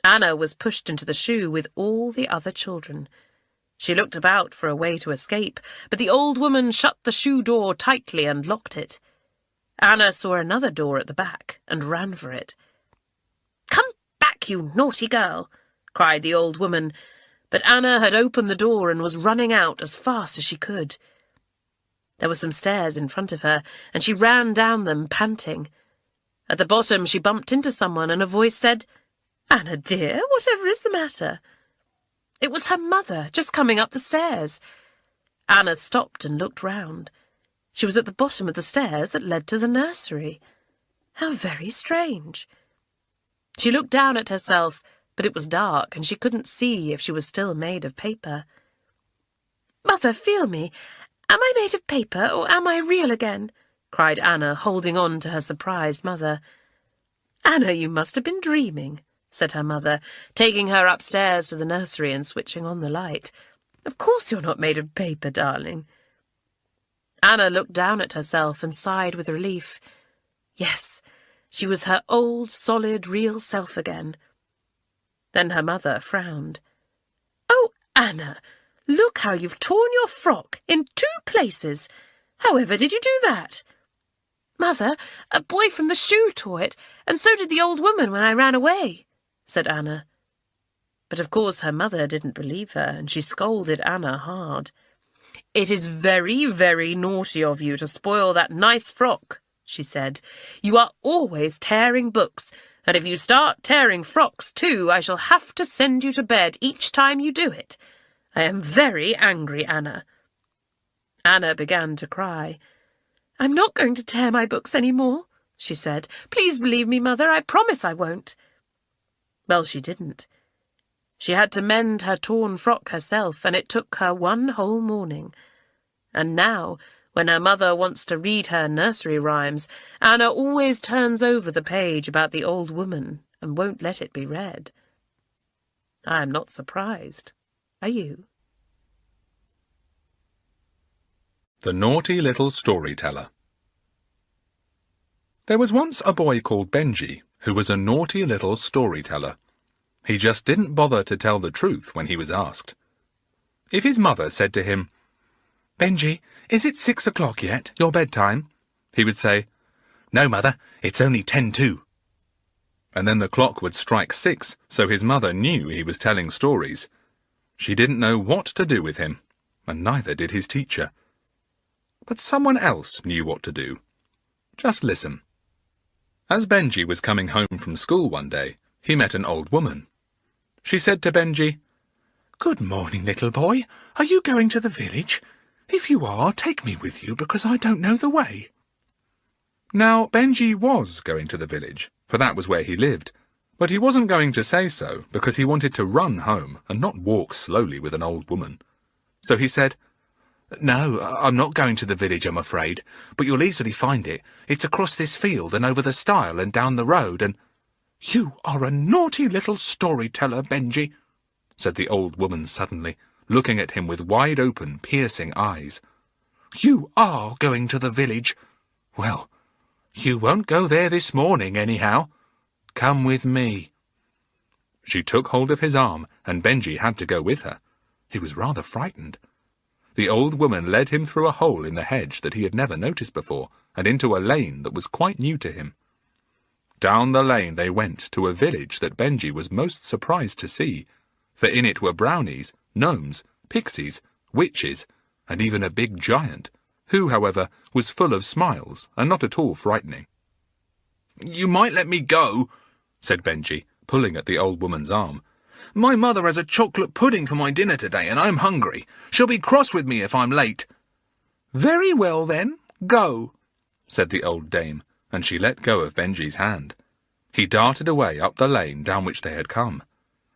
Anna was pushed into the shoe with all the other children. She looked about for a way to escape, but the old woman shut the shoe door tightly and locked it. Anna saw another door at the back and ran for it. "Come back, you naughty girl!" cried the old woman, but Anna had opened the door and was running out as fast as she could. There were some stairs in front of her, and she ran down them, panting. At the bottom she bumped into someone, and a voice said, "Anna, dear, whatever is the matter?" It was her mother, just coming up the stairs. Anna stopped and looked round. She was at the bottom of the stairs that led to the nursery. How very strange. She looked down at herself, but it was dark, and she couldn't see if she was still made of paper. "Mother, feel me. Am I made of paper, or am I real again?" cried Anna, holding on to her surprised mother. "Anna, you must have been dreaming," said her mother, taking her upstairs to the nursery and switching on the light. "Of course you're not made of paper, darling." Anna looked down at herself and sighed with relief. Yes, she was her old, solid, real self again. Then her mother frowned. "Oh, Anna, look how you've torn your frock in 2 places. However did you do that?" "Mother, a boy from the shoe tore it, and so did the old woman when I ran away," said Anna. But of course her mother didn't believe her, and she scolded Anna hard. "It is very, very naughty of you to spoil that nice frock," she said. "You are always tearing books, and if you start tearing frocks too, I shall have to send you to bed each time you do it. I am very angry, Anna." Anna began to cry. "I'm not going to tear my books any more," she said. "Please believe me, Mother, I promise I won't." Well, she didn't. She had to mend her torn frock herself, and it took her 1 whole morning. And now, when her mother wants to read her nursery rhymes, Anna always turns over the page about the old woman and won't let it be read. I am not surprised. Are you? The Naughty Little Storyteller. There was once a boy called Benji, who was a naughty little storyteller. He just didn't bother to tell the truth when he was asked. If his mother said to him, "Benji, is it 6 o'clock yet, your bedtime?" he would say, "No, mother, it's only 10 to." And then the clock would strike 6, so his mother knew he was telling stories. She didn't know what to do with him, and neither did his teacher. But someone else knew what to do. Just listen. As Benji was coming home from school one day, he met an old woman. She said to Benji, "Good morning, little boy. Are you going to the village? If you are, take me with you, because I don't know the way." Now, Benji was going to the village, for that was where he lived, but he wasn't going to say so because he wanted to run home and not walk slowly with an old woman. So he said, "No, I'm not going to the village, I'm afraid, but you'll easily find it. It's across this field and over the stile and down the road and—" "You are a naughty little storyteller, Benji," said the old woman suddenly, looking at him with wide-open, piercing eyes. "You are going to the village. Well, you won't go there this morning, anyhow. Come with me." She took hold of his arm, and Benji had to go with her. He was rather frightened. The old woman led him through a hole in the hedge that he had never noticed before, and into a lane that was quite new to him. Down the lane they went to a village that Benji was most surprised to see, for in it were brownies, gnomes, pixies, witches, and even a big giant, who, however, was full of smiles and not at all frightening. "You might let me go," said Benji, pulling at the old woman's arm. "My mother has a chocolate pudding for my dinner today, and I'm hungry. She'll be cross with me if I'm late." "Very well, then, go," said the old dame, and she let go of Benji's hand. He darted away up the lane down which they had come.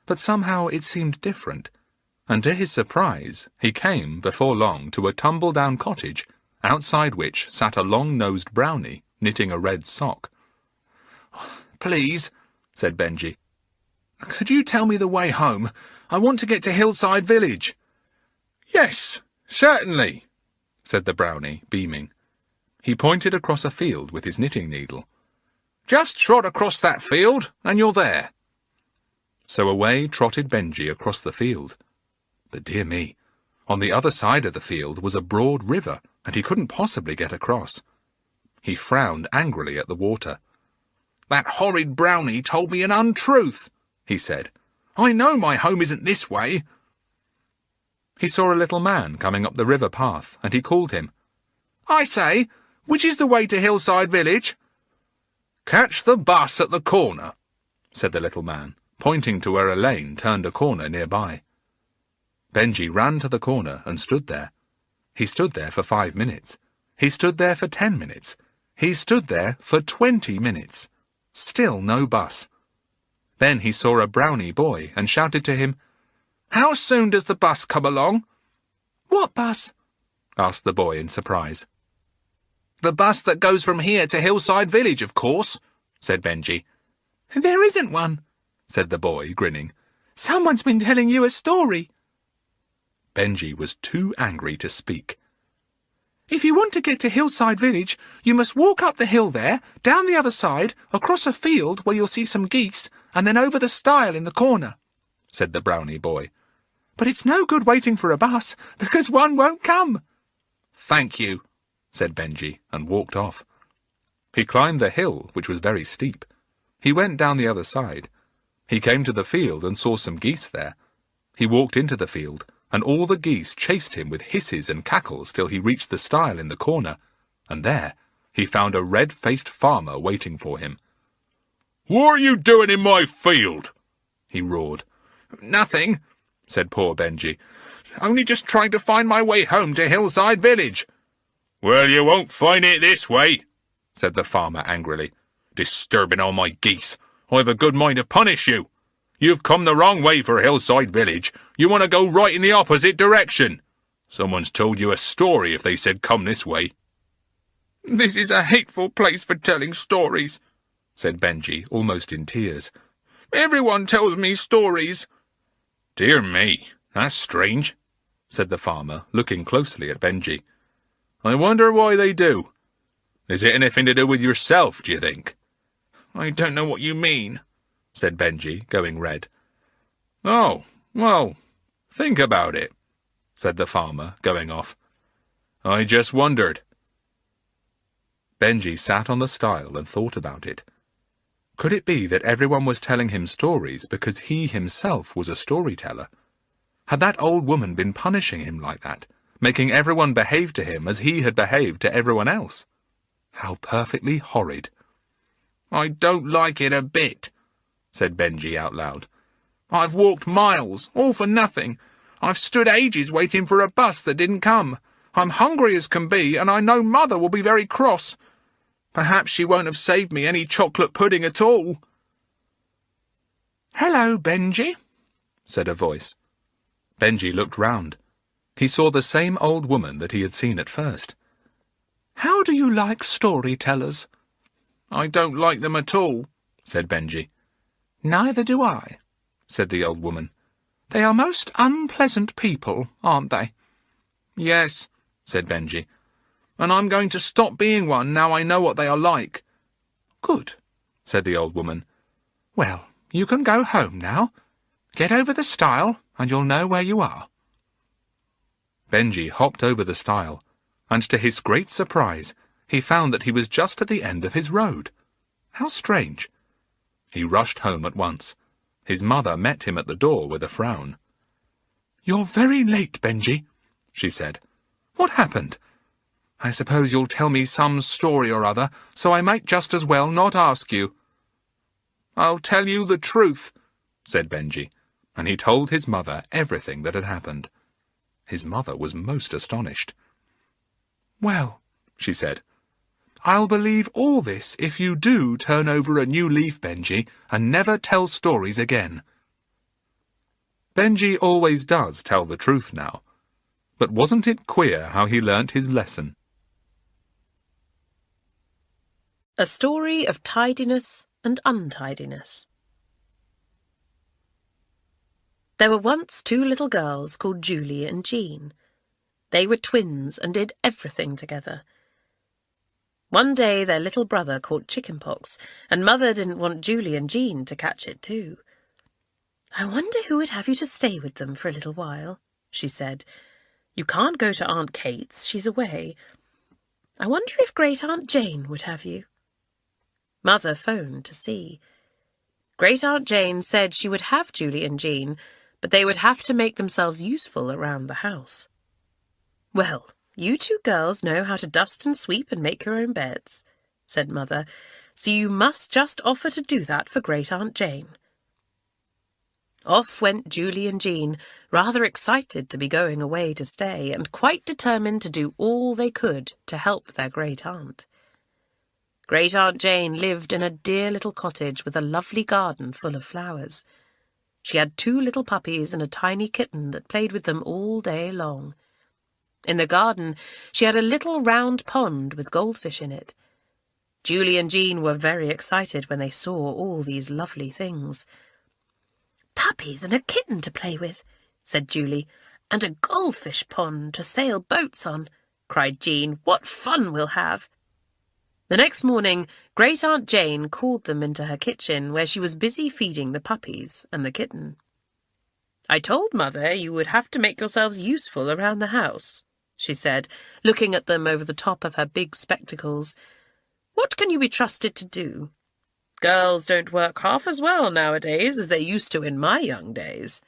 But somehow it seemed different, and to his surprise he came, before long, to a tumble-down cottage, outside which sat a long-nosed brownie, knitting a red sock. "Please," said Benji, "could you tell me the way home? I want to get to Hillside Village." "Yes, certainly," said the brownie, beaming. He pointed across a field with his knitting needle. "Just trot across that field, and you're there." So away trotted Benji across the field. But dear me, on the other side of the field was a broad river, and he couldn't possibly get across. He frowned angrily at the water. "That horrid brownie told me an untruth," he said. "I know my home isn't this way." He saw a little man coming up the river path, and he called him. "I say, which is the way to Hillside Village?" "Catch the bus at the corner," said the little man, pointing to where a lane turned a corner nearby. Benji ran to the corner and stood there. He stood there for 5 minutes. He stood there for 10 minutes. He stood there for 20 minutes. Still no bus. Then he saw a brownie boy and shouted to him, "How soon does the bus come along?" "What bus?" asked the boy in surprise. "The bus that goes from here to Hillside Village, of course," said Benji. "There isn't one," said the boy, grinning. "Someone's been telling you a story." Benji was too angry to speak. "If you want to get to Hillside Village, you must walk up the hill there, down the other side, across a field where you'll see some geese, and then over the stile in the corner," said the brownie boy. "But it's no good waiting for a bus, because one won't come." "Thank you," said Benji, and walked off. He climbed the hill, which was very steep. He went down the other side. He came to the field and saw some geese there. He walked into the field, and all the geese chased him with hisses and cackles till he reached the stile in the corner, and there he found a red-faced farmer waiting for him. "What are you doing in my field?" he roared. "Nothing," said poor Benji. "Only just trying to find my way home to Hillside Village." "Well, you won't find it this way," said the farmer angrily. "Disturbing all my geese. I've a good mind to punish you. You've come the wrong way for Hillside Village. You want to go right in the opposite direction." Someone's told you a story if they said come this way. This is a hateful place for telling stories, said Benji, almost in tears. Everyone tells me stories. Dear me, that's strange, said the farmer, looking closely at Benji. I wonder why they do. Is it anything to do with yourself, do you think? I don't know what you mean, said Benji, going red. Oh, well, think about it, said the farmer, going off. I just wondered. Benji sat on the stile and thought about it. Could it be that everyone was telling him stories because he himself was a storyteller? Had that old woman been punishing him like that, making everyone behave to him as he had behaved to everyone else? How perfectly horrid. I don't like it a bit, said Benji out loud. I've walked miles, all for nothing. I've stood ages waiting for a bus that didn't come. I'm hungry as can be, and I know Mother will be very cross. Perhaps she won't have saved me any chocolate pudding at all. Hello, Benji, said a voice. Benji looked round. He saw the same old woman that he had seen at first. How do you like storytellers? I don't like them at all, said Benji. Neither do I, said the old woman. They are most unpleasant people, aren't they? Yes, said Benji. And I'm going to stop being one now I know what they are like. Good, said the old woman. Well, you can go home now. Get over the stile, and you'll know where you are. Benji hopped over the stile, and to his great surprise, he found that he was just at the end of his road. How strange. He rushed home at once. His mother met him at the door with a frown. You're very late, Benji, she said. What happened? I suppose you'll tell me some story or other, so I might just as well not ask you. I'll tell you the truth, said Benji, and he told his mother everything that had happened. His mother was most astonished. Well, she said, I'll believe all this if you do turn over a new leaf, Benji, and never tell stories again. Benji always does tell the truth now, but wasn't it queer how he learnt his lesson? A story of tidiness and untidiness. There were once two little girls called Julie and Jean. They were twins and did everything together. One day their little brother caught chickenpox, and Mother didn't want Julie and Jean to catch it too. I wonder who would have you to stay with them for a little while, she said. You can't go to Aunt Kate's, she's away. I wonder if Great Aunt Jane would have you. Mother phoned to see. Great Aunt Jane said she would have Julie and Jean, but they would have to make themselves useful around the house. Well, you two girls know how to dust and sweep and make your own beds, said Mother, so you must just offer to do that for Great Aunt Jane. Off went Julie and Jean, rather excited to be going away to stay, and quite determined to do all they could to help their great aunt. Great Aunt Jane lived in a dear little cottage with a lovely garden full of flowers. She had two little puppies and a tiny kitten that played with them all day long. In the garden, she had a little round pond with goldfish in it. Julie and Jean were very excited when they saw all these lovely things. Puppies and a kitten to play with, said Julie, and a goldfish pond to sail boats on, cried Jean. What fun we'll have! The next morning, Great Aunt Jane called them into her kitchen, where she was busy feeding the puppies and the kitten. I told Mother you would have to make yourselves useful around the house, she said, looking at them over the top of her big spectacles. What can you be trusted to do? Girls don't work half as well nowadays as they used to in my young days.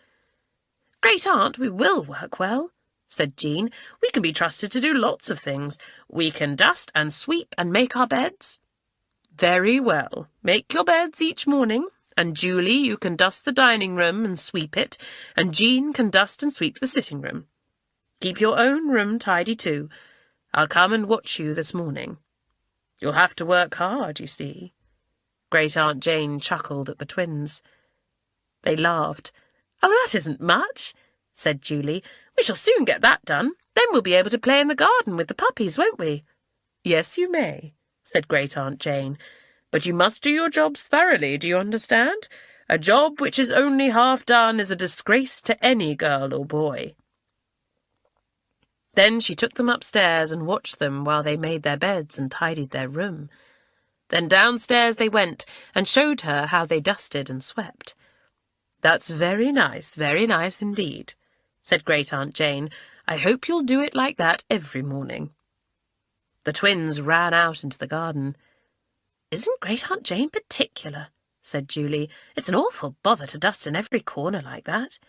Great Aunt, we will work well, said Jean. We can be trusted to do lots of things. We can dust and sweep and make our beds. Very well. Make your beds each morning, and Julie, you can dust the dining room and sweep it, and Jean can dust and sweep the sitting room. Keep your own room tidy too. I'll come and watch you this morning. You'll have to work hard, you see. Great Aunt Jane chuckled at the twins. They laughed. Oh, that isn't much, said Julie. We shall soon get that done. Then we'll be able to play in the garden with the puppies, won't we?" "Yes, you may," said Great Aunt Jane, "but you must do your jobs thoroughly, do you understand? A job which is only half done is a disgrace to any girl or boy." Then she took them upstairs and watched them while they made their beds and tidied their room. Then downstairs they went and showed her how they dusted and swept. "That's very nice indeed," said Great Aunt Jane. "I hope you'll do it like that every morning." The twins ran out into the garden. "Isn't Great Aunt Jane particular?" said Julie. "It's an awful bother to dust in every corner like that."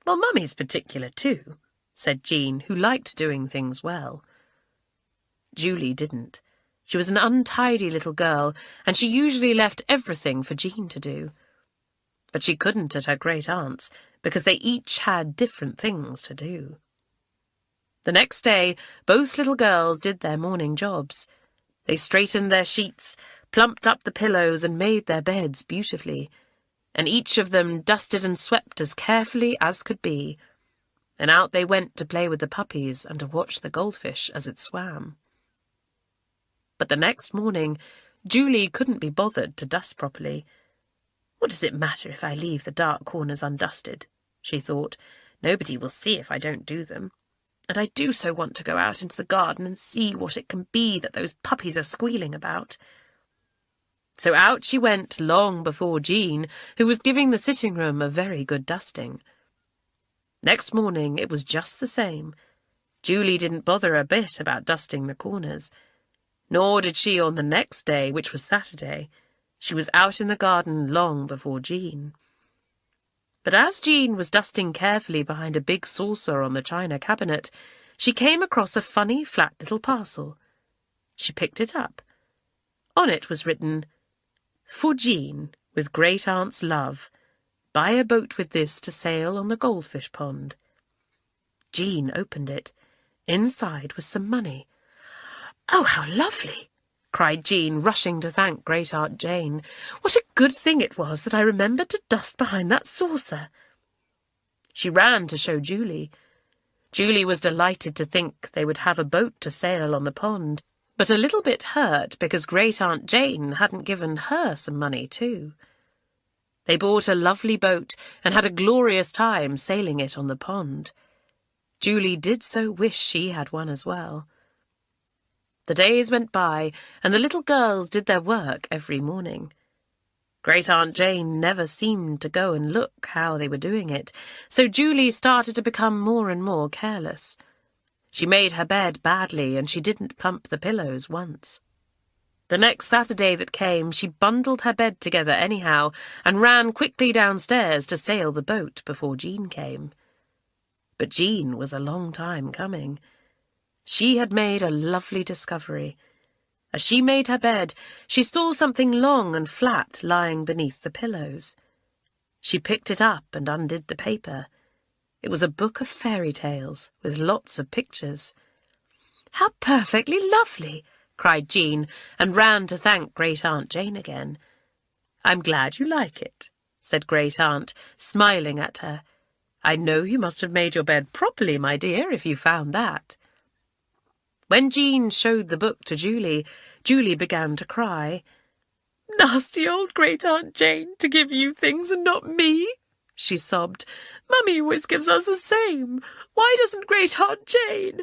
"Well, Mummy's particular too," said Jean, who liked doing things well. Julie didn't. She was an untidy little girl, and she usually left everything for Jean to do. But she couldn't at her great aunt's, because they each had different things to do. The next day, both little girls did their morning jobs. They straightened their sheets, plumped up the pillows, and made their beds beautifully, and each of them dusted and swept as carefully as could be. And out they went to play with the puppies and to watch the goldfish as it swam. But the next morning, Julie couldn't be bothered to dust properly. "What does it matter if I leave the dark corners undusted?" she thought. "Nobody will see if I don't do them. And I do so want to go out into the garden and see what it can be that those puppies are squealing about." So out she went long before Jean, who was giving the sitting room a very good dusting. Next morning it was just the same. Julie didn't bother a bit about dusting the corners. Nor did she on the next day, which was Saturday. She was out in the garden long before Jean. But as Jean was dusting carefully behind a big saucer on the china cabinet, she came across a funny, flat little parcel. She picked it up. On it was written, "For Jean, with Great Aunt's love. Buy a boat with this to sail on the goldfish pond." Jean opened it. Inside was some money. "Oh, how lovely!" cried Jean, rushing to thank Great Aunt Jane. "What a good thing it was that I remembered to dust behind that saucer." She ran to show Julie. Julie was delighted to think they would have a boat to sail on the pond, but a little bit hurt because Great Aunt Jane hadn't given her some money too. They bought a lovely boat and had a glorious time sailing it on the pond. Julie did so wish she had one as well. The days went by, and the little girls did their work every morning. Great Aunt Jane never seemed to go and look how they were doing it, so Julie started to become more and more careless. She made her bed badly, and she didn't plump the pillows once. The next Saturday that came, she bundled her bed together anyhow, and ran quickly downstairs to sail the boat before Jean came. But Jean was a long time coming. She had made a lovely discovery. As she made her bed, she saw something long and flat lying beneath the pillows. She picked it up and undid the paper. It was a book of fairy tales with lots of pictures. "How perfectly lovely!" cried Jean, and ran to thank Great Aunt Jane again. "I'm glad you like it," said Great Aunt, smiling at her. "I know you must have made your bed properly, my dear, if you found that." When Jean showed the book to Julie, Julie began to cry. "Nasty old Great Aunt Jane to give you things and not me," she sobbed. "Mummy always gives us the same. Why doesn't Great Aunt Jane?"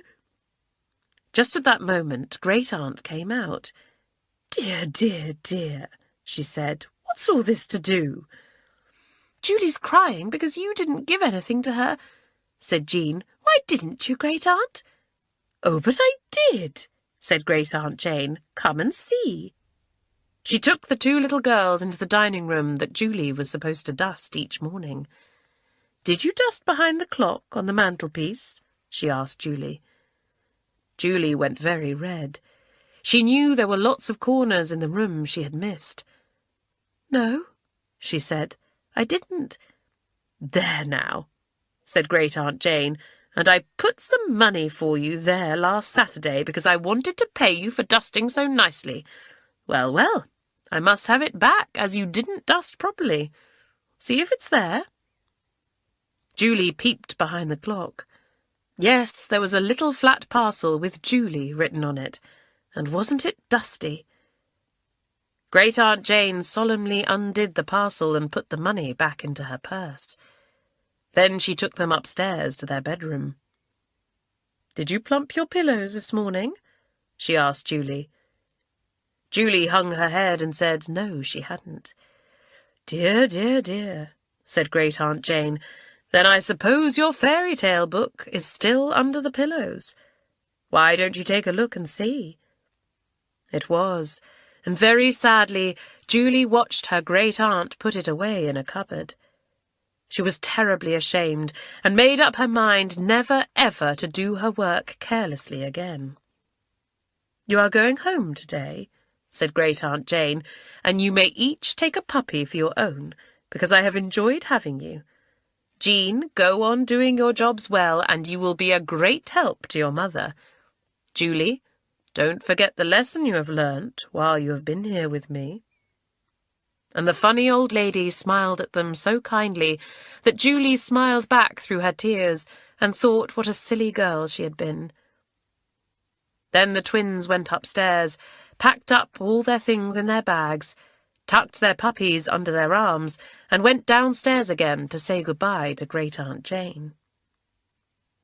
Just at that moment, Great Aunt came out. "Dear, dear, dear," she said. "What's all this to do?" "Julie's crying because you didn't give anything to her," said Jean. "Why didn't you, Great Aunt?" "Oh, but I did," said Great Aunt Jane. "Come and see." She took the two little girls into the dining room that Julie was supposed to dust each morning. "Did you dust behind the clock on the mantelpiece?" she asked Julie. Julie went very red. She knew there were lots of corners in the room she had missed. "No," she said, "I didn't." "There now," said Great Aunt Jane, "and I put some money for you there last Saturday because I wanted to pay you for dusting so nicely. Well, well, I must have it back as you didn't dust properly. See if it's there." Julie peeped behind the clock. Yes, there was a little flat parcel with Julie written on it, and wasn't it dusty? Great Aunt Jane solemnly undid the parcel and put the money back into her purse. Then she took them upstairs to their bedroom. "Did you plump your pillows this morning?" she asked Julie. Julie hung her head and said no, she hadn't. "Dear, dear, dear," said Great Aunt Jane. "Then I suppose your fairy tale book is still under the pillows. Why don't you take a look and see?" It was, and very sadly Julie watched her great aunt put it away in a cupboard. She was terribly ashamed and made up her mind never ever to do her work carelessly again. "You are going home today," said Great Aunt Jane, "and you may each take a puppy for your own, because I have enjoyed having you. Jean, go on doing your jobs well, and you will be a great help to your mother. Julie, don't forget the lesson you have learnt while you have been here with me." And the funny old lady smiled at them so kindly that Julie smiled back through her tears and thought what a silly girl she had been. Then the twins went upstairs, packed up all their things in their bags, tucked their puppies under their arms, and went downstairs again to say goodbye to Great Aunt Jane.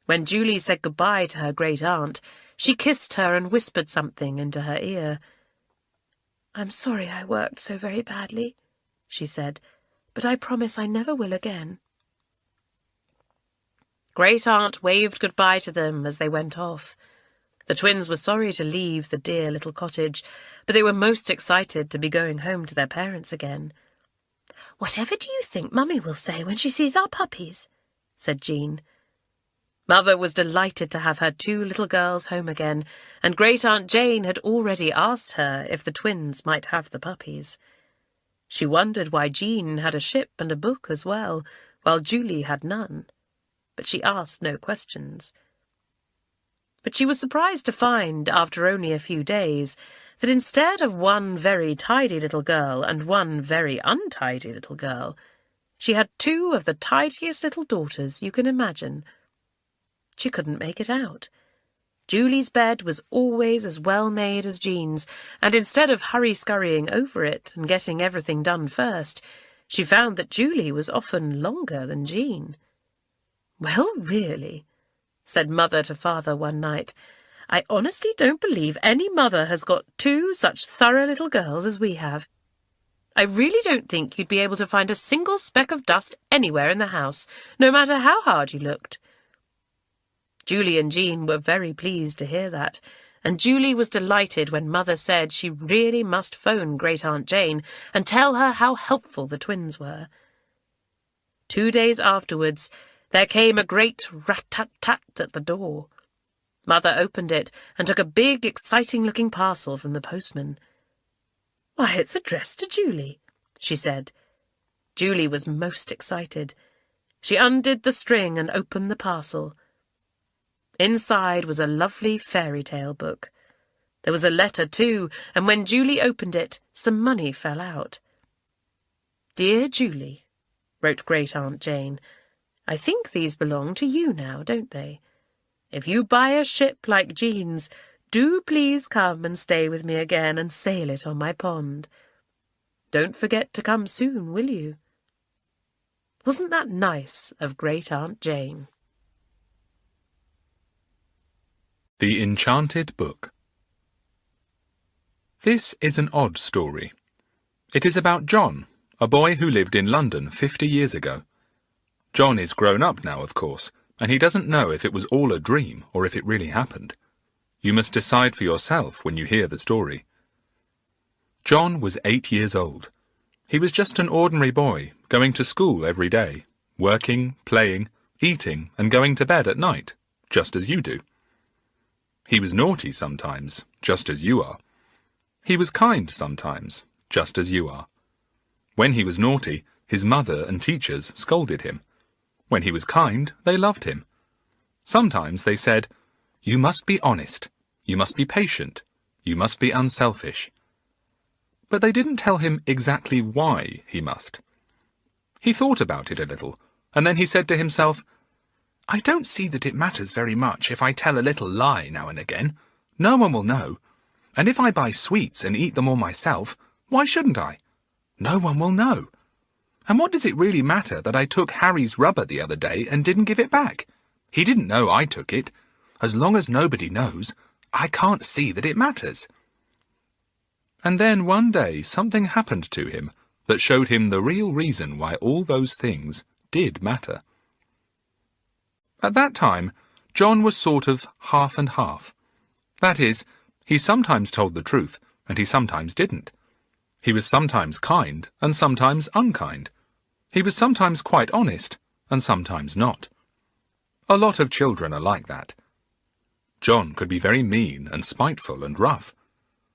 When Julie said goodbye to her great aunt, she kissed her and whispered something into her ear. "I'm sorry I worked so very badly," she said, "but I promise I never will again." Great Aunt waved goodbye to them as they went off. The twins were sorry to leave the dear little cottage, but they were most excited to be going home to their parents again. "Whatever do you think Mummy will say when she sees our puppies?" said Jean. Mother was delighted to have her two little girls home again, and Great Aunt Jane had already asked her if the twins might have the puppies. She wondered why Jean had a ship and a book as well, while Julie had none, but she asked no questions. But she was surprised to find, after only a few days, that instead of one very tidy little girl and one very untidy little girl, she had two of the tidiest little daughters you can imagine. She couldn't make it out. Julie's bed was always as well made as Jean's, and instead of hurry-scurrying over it and getting everything done first, she found that Julie was often longer than Jean. "Well, really," said Mother to Father one night, "I honestly don't believe any mother has got two such thorough little girls as we have. I really don't think you'd be able to find a single speck of dust anywhere in the house, no matter how hard you looked." Julie and Jean were very pleased to hear that, and Julie was delighted when Mother said she really must phone Great Aunt Jane and tell her how helpful the twins were. 2 days afterwards, there came a great rat-tat-tat at the door. Mother opened it and took a big, exciting-looking parcel from the postman. "Why, it's addressed to Julie," she said. Julie was most excited. She undid the string and opened the parcel. Inside was a lovely fairy tale book. There was a letter, too, and when Julie opened it, some money fell out. "Dear Julie," wrote Great Aunt Jane, "I think these belong to you now, don't they? If you buy a ship like Jean's, do please come and stay with me again and sail it on my pond. Don't forget to come soon, will you?" Wasn't that nice of Great Aunt Jane? The Enchanted Book. This is an odd story. It is about John, a boy who lived in London 50 years ago. John is grown up now, of course, and he doesn't know if it was all a dream or if it really happened. You must decide for yourself when you hear the story. John was 8 years old. He was just an ordinary boy, going to school every day, working, playing, eating, and going to bed at night, just as you do. He was naughty sometimes, just as you are. He was kind sometimes, just as you are. When he was naughty, his mother and teachers scolded him. When he was kind, they loved him. Sometimes they said, "You must be honest, you must be patient, you must be unselfish." But they didn't tell him exactly why he must. He thought about it a little, and then he said to himself, I don't see that it matters very much if I tell a little lie now and again. No one will know. And if I buy sweets and eat them all myself, why shouldn't I? No one will know. And what does it really matter that I took Harry's rubber the other day and didn't give it back? He didn't know I took it. As long as nobody knows, I can't see that it matters. And then one day something happened to him that showed him the real reason why all those things did matter. At that time, John was sort of half and half. That is, he sometimes told the truth, and he sometimes didn't. He was sometimes kind, and sometimes unkind. He was sometimes quite honest, and sometimes not. A lot of children are like that. John could be very mean and spiteful and rough,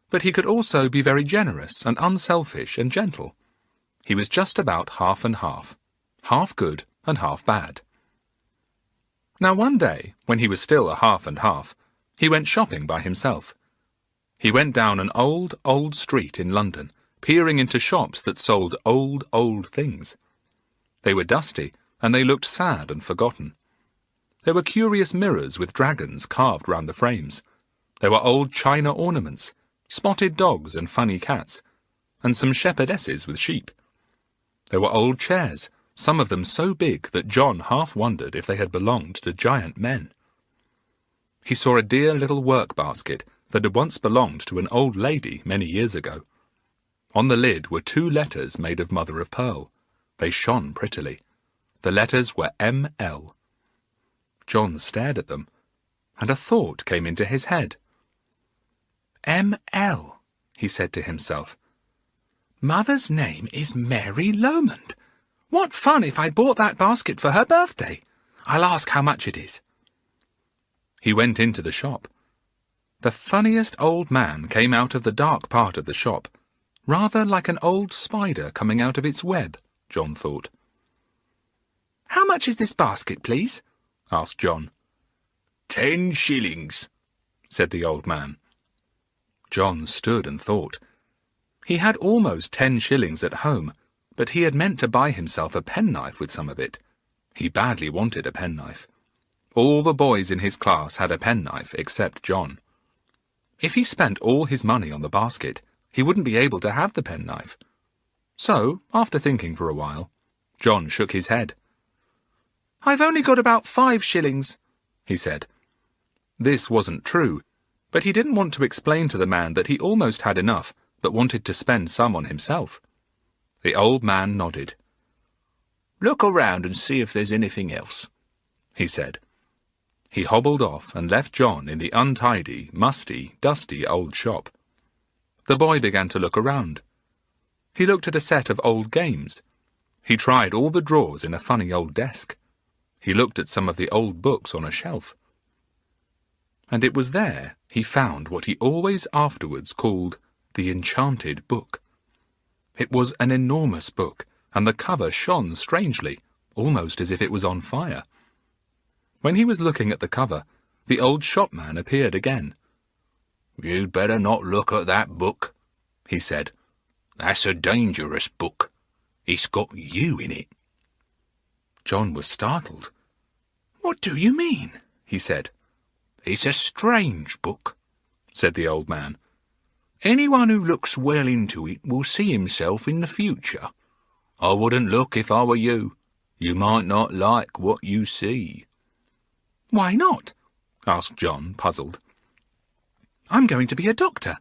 but he could also be very generous and unselfish and gentle. He was just about half and half good and half bad. Now one day, when he was still a half and half, he went shopping by himself. He went down an old street in London, peering into shops that sold old things. They were dusty, and they looked sad and forgotten. There were curious mirrors with dragons carved round the frames. There were old china ornaments, spotted dogs and funny cats, and some shepherdesses with sheep. There were old chairs, some of them so big that John half wondered if they had belonged to giant men. He saw a dear little work-basket that had once belonged to an old lady many years ago. On the lid were 2 letters made of mother-of-pearl. They shone prettily. The letters were M.L. John stared at them, and a thought came into his head. M.L., he said to himself. Mother's name is Mary Lomond. What fun if I bought that basket for her birthday. I'll ask how much it is. He went into the shop. The funniest old man came out of the dark part of the shop, rather like an old spider coming out of its web, John thought. How much is this basket, please? Asked John. 10 shillings, said the old man. John stood and thought. He had almost 10 shillings at home, but he had meant to buy himself a penknife with some of it. He badly wanted a penknife. All the boys in his class had a penknife except John. If he spent all his money on the basket, he wouldn't be able to have the penknife. So, after thinking for a while, John shook his head. I've only got about 5 shillings, he said. This wasn't true, but he didn't want to explain to the man that he almost had enough, but wanted to spend some on himself. The old man nodded. Look around and see if there's anything else, he said. He hobbled off and left John in the untidy, musty, dusty old shop. The boy began to look around. He looked at a set of old games. He tried all the drawers in a funny old desk. He looked at some of the old books on a shelf. And it was there he found what he always afterwards called the enchanted book. It was an enormous book, and the cover shone strangely, almost as if it was on fire. When he was looking at the cover, the old shopman appeared again. You'd better not look at that book, he said. That's a dangerous book. It's got you in it. John was startled. What do you mean? He said. It's a strange book, said the old man. Anyone who looks well into it will see himself in the future. I wouldn't look if I were you. You might not like what you see. Why not? Asked John, puzzled. I'm going to be a doctor.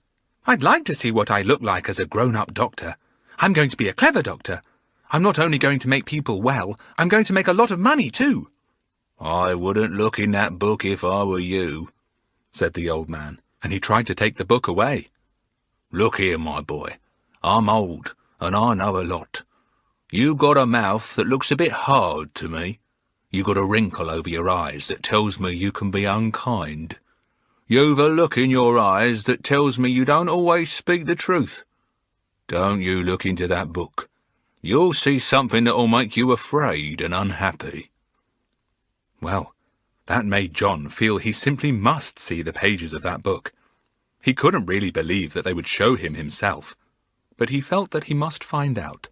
I'd like to see what I look like as a grown-up doctor. I'm going to be a clever doctor. I'm not only going to make people well, I'm going to make a lot of money too. I wouldn't look in that book if I were you, said the old man, and he tried to take the book away. Look here, my boy. I'm old, and I know a lot. You got a mouth that looks a bit hard to me. You got a wrinkle over your eyes that tells me you can be unkind. You've a look in your eyes that tells me you don't always speak the truth. Don't you look into that book. You'll see something that'll make you afraid and unhappy. Well, that made John feel he simply must see the pages of that book. He couldn't really believe that they would show him himself, but he felt that he must find out.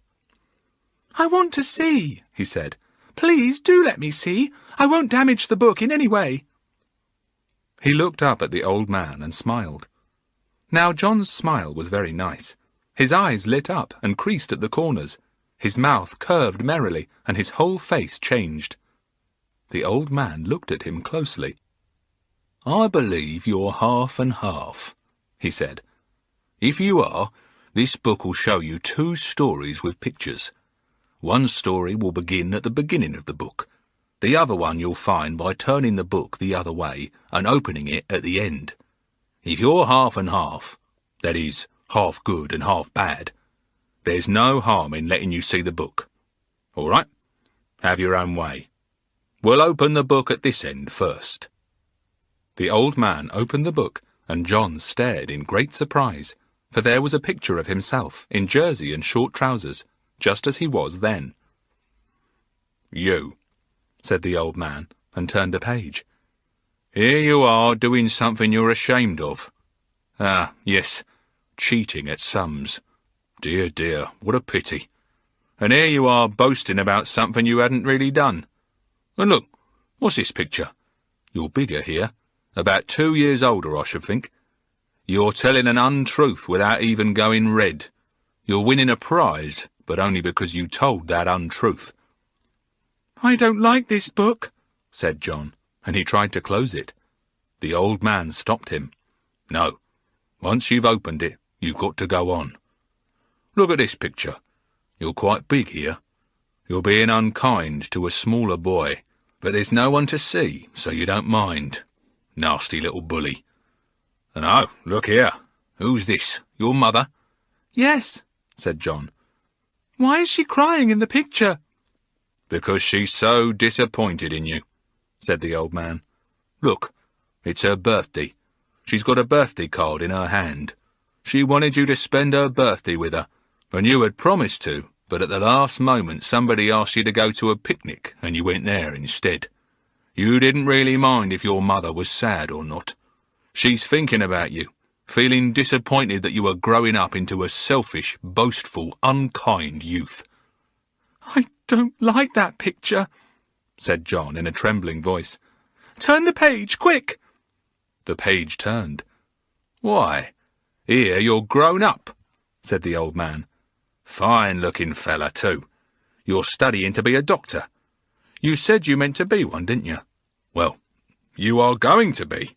I want to see, he said, Please do let me see. I won't damage the book in any way. He looked up at the old man and smiled. Now John's smile was very nice. His eyes lit up and creased at the corners. His mouth curved merrily, and his whole face changed. The old man looked at him closely. "I believe you're half and half," he said. "If you are, this book will show you 2 stories with pictures. One story will begin at the beginning of the book. The other one you'll find by turning the book the other way and opening it at the end. If you're half and half, that is, half good and half bad, there's no harm in letting you see the book. All right? Have your own way. We'll open the book at this end first." The old man opened the book, and John stared in great surprise, for there was a picture of himself in jersey and short trousers, just as he was then. "You," said the old man, and turned a page. "Here you are doing something you're ashamed of. Ah, yes, cheating at sums. Dear, dear, what a pity. And here you are boasting about something you hadn't really done. And look, what's this picture? You're bigger here. About 2 years older, I should think. You're telling an untruth without even going red. You're winning a prize, but only because you told that untruth." I don't like this book, said John, and he tried to close it. The old man stopped him. "No, once you've opened it, you've got to go on. Look at this picture. You're quite big here. You're being unkind to a smaller boy, but there's no one to see, so you don't mind. Nasty little bully. And oh, look here. Who's this? Your mother?" Yes, said John. Why is she crying in the picture? "Because she's so disappointed in you," said the old man. "Look, it's her birthday. She's got a birthday card in her hand. She wanted you to spend her birthday with her, and you had promised to, but at the last moment somebody asked you to go to a picnic, and you went there instead. You didn't really mind if your mother was sad or not. She's thinking about you, feeling disappointed that you are growing up into a selfish, boastful, unkind youth." I don't like that picture, said John in a trembling voice. "Turn the page, quick!" The page turned. "Why, here you're grown up," said the old man. "Fine-looking fella, too. You're studying to be a doctor. You said you meant to be one, didn't you? Well, you are going to be.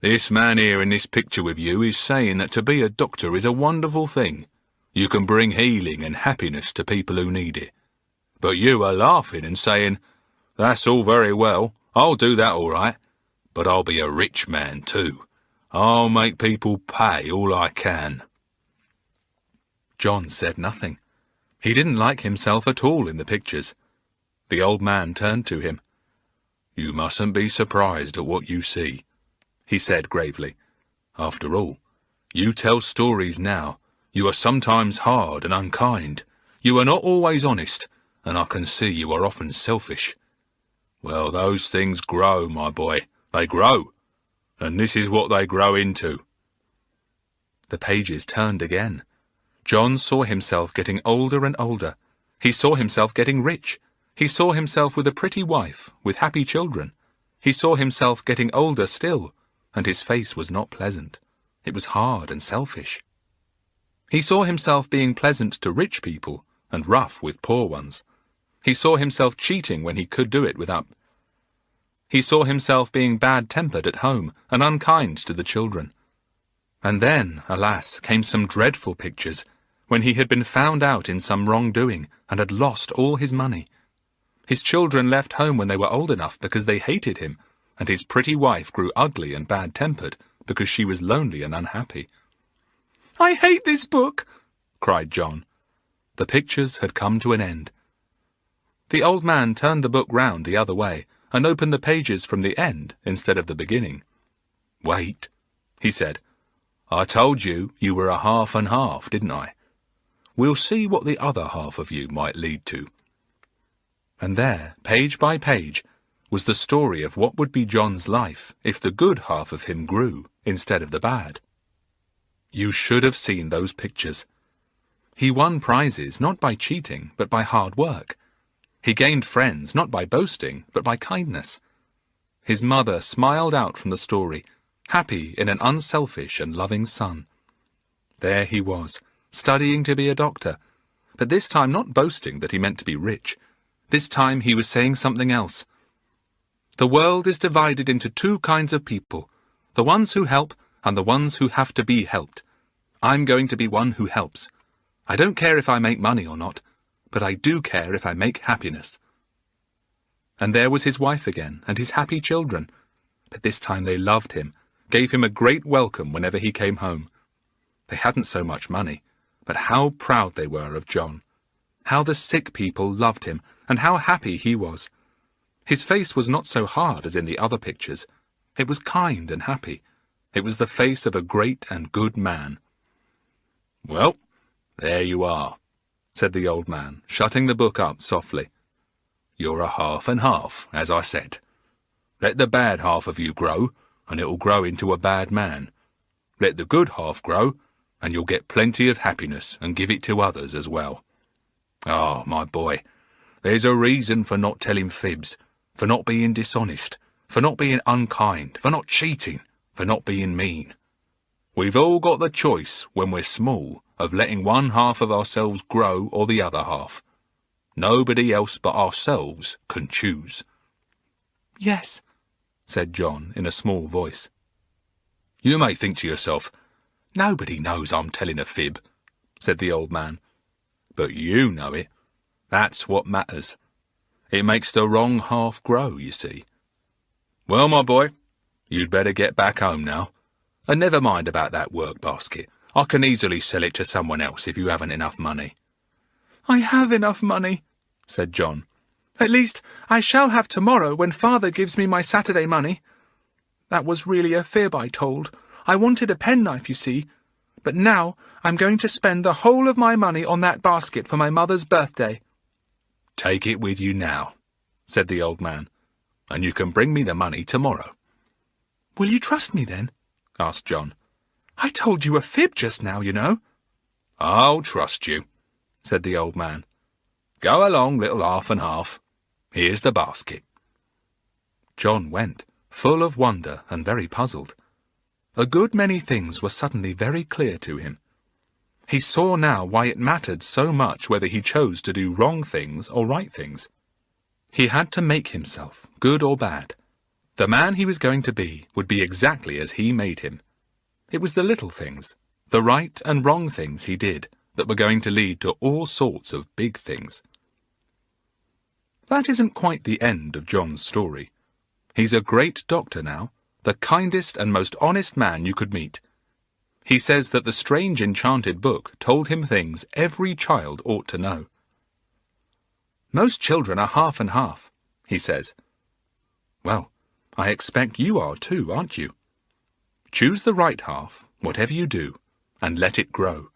This man here in this picture with you is saying that to be a doctor is a wonderful thing. You can bring healing and happiness to people who need it. But you are laughing and saying, 'That's all very well, I'll do that all right, but I'll be a rich man too. I'll make people pay all I can.'" John said nothing. He didn't like himself at all in the pictures. The old man turned to him. "You mustn't be surprised at what you see," he said gravely. "After all, you tell stories now. You are sometimes hard and unkind. You are not always honest, and I can see you are often selfish. Well, those things grow, my boy. They grow. And this is what they grow into." The pages turned again. John saw himself getting older and older. He saw himself getting rich. He saw himself with a pretty wife, with happy children. He saw himself getting older still, and his face was not pleasant. It was hard and selfish. He saw himself being pleasant to rich people and rough with poor ones. He saw himself cheating when he could do it without. He saw himself being bad-tempered at home and unkind to the children. And then, alas, came some dreadful pictures, when he had been found out in some wrongdoing and had lost all his money. His children left home when they were old enough because they hated him, and his pretty wife grew ugly and bad-tempered because she was lonely and unhappy. "I hate this book," cried John. The pictures had come to an end. The old man turned the book round the other way and opened the pages from the end instead of the beginning. "Wait," he said. "I told you you were a half and half, didn't I? We'll see what the other half of you might lead to." And there, page by page, was the story of what would be John's life if the good half of him grew instead of the bad. You should have seen those pictures. He won prizes not by cheating, but by hard work. He gained friends not by boasting, but by kindness. His mother smiled out from the story, happy in an unselfish and loving son. There he was, studying to be a doctor, but this time not boasting that he meant to be rich. This time he was saying something else. The world is divided into two kinds of people, the ones who help and the ones who have to be helped. I'm going to be one who helps. I don't care if I make money or not, but I do care if I make happiness. And there was his wife again, and his happy children. But this time they loved him, gave him a great welcome whenever he came home. They hadn't so much money, but how proud they were of John. How the sick people loved him, and how happy he was. His face was not so hard as in the other pictures. It was kind and happy. It was the face of a great and good man. "Well, there you are," said the old man, shutting the book up softly. "You're a half and half, as I said. Let the bad half of you grow, and it'll grow into a bad man. Let the good half grow, and you'll get plenty of happiness and give it to others as well. Ah, my boy, there's a reason for not telling fibs, for not being dishonest, for not being unkind, for not cheating, for not being mean. We've all got the choice, when we're small, of letting one half of ourselves grow or the other half. Nobody else but ourselves can choose." "Yes," said John in a small voice. "You may think to yourself, 'Nobody knows I'm telling a fib,' said the old man. "But you know it. That's what matters. It makes the wrong half grow, you see. Well, my boy, you'd better get back home now. And never mind about that work basket. I can easily sell it to someone else if you haven't enough money." "I have enough money," said John. "At least, I shall have tomorrow when Father gives me my Saturday money. That was really a fib I told. I wanted a penknife, you see. But now I'm going to spend the whole of my money on that basket for my mother's birthday." "Take it with you now," said the old man, "and you can bring me the money tomorrow." "Will you trust me then?" asked John. "I told you a fib just now, you know." "I'll trust you," said the old man. "Go along, little half and half. Here's the basket." John went, full of wonder and very puzzled. A good many things were suddenly very clear to him. He saw now why it mattered so much whether he chose to do wrong things or right things. He had to make himself, good or bad. The man he was going to be would be exactly as he made him. It was the little things, the right and wrong things he did, that were going to lead to all sorts of big things. That isn't quite the end of John's story. He's a great doctor now, the kindest and most honest man you could meet. He says that the strange enchanted book told him things every child ought to know. "Most children are half and half," he says. Well, I expect you are too, aren't you? Choose the right half, whatever you do, and let it grow.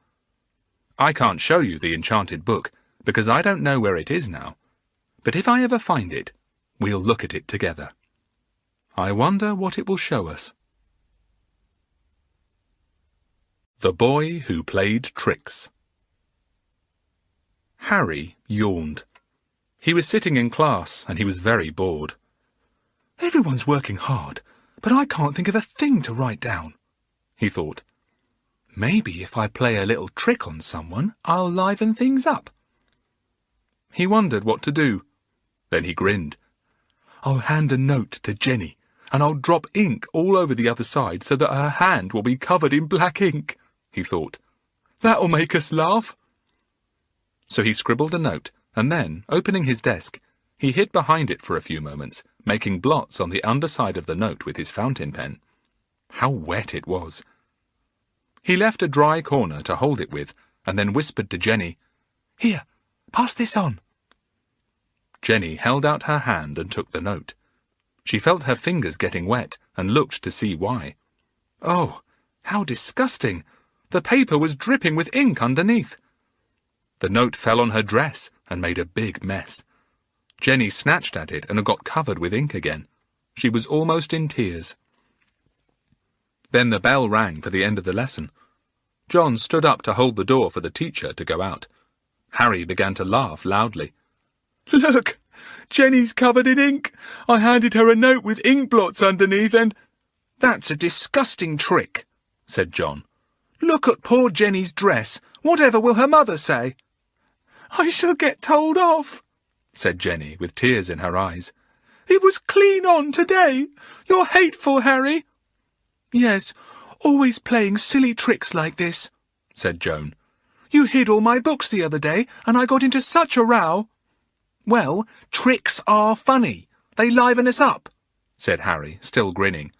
I can't show you the enchanted book, because I don't know where it is now. But if I ever find it, we'll look at it together. I wonder what it will show us. The Boy Who Played Tricks. Harry yawned. He was sitting in class, and he was very bored. "Everyone's working hard, but I can't think of a thing to write down," he thought. "Maybe if I play a little trick on someone, I'll liven things up." He wondered what to do. Then he grinned. "I'll hand a note to Jenny, and I'll drop ink all over the other side so that her hand will be covered in black ink," he thought. "That'll make us laugh." So he scribbled a note, and then, opening his desk, he hid behind it for a few moments, making blots on the underside of the note with his fountain pen. How wet it was! He left a dry corner to hold it with, and then whispered to Jenny, "Here, pass this on." Jenny held out her hand and took the note. She felt her fingers getting wet and looked to see why. Oh, how disgusting! The paper was dripping with ink underneath. The note fell on her dress and made a big mess. Jenny snatched at it and got covered with ink again. She was almost in tears. Then the bell rang for the end of the lesson. John stood up to hold the door for the teacher to go out. Harry began to laugh loudly. "Look!" Jenny's covered in ink. I handed her a note with ink blots underneath and—" "That's a disgusting trick," said John. "Look at poor Jenny's dress. Whatever will her mother say?" "I shall get told off," said Jenny, with tears in her eyes. "It was clean on today. You're hateful, Harry." "Yes, always playing silly tricks like this," said Joan. "You hid all my books the other day, and I got into such a row." "Well, tricks are funny. They liven us up," said Harry, still grinning.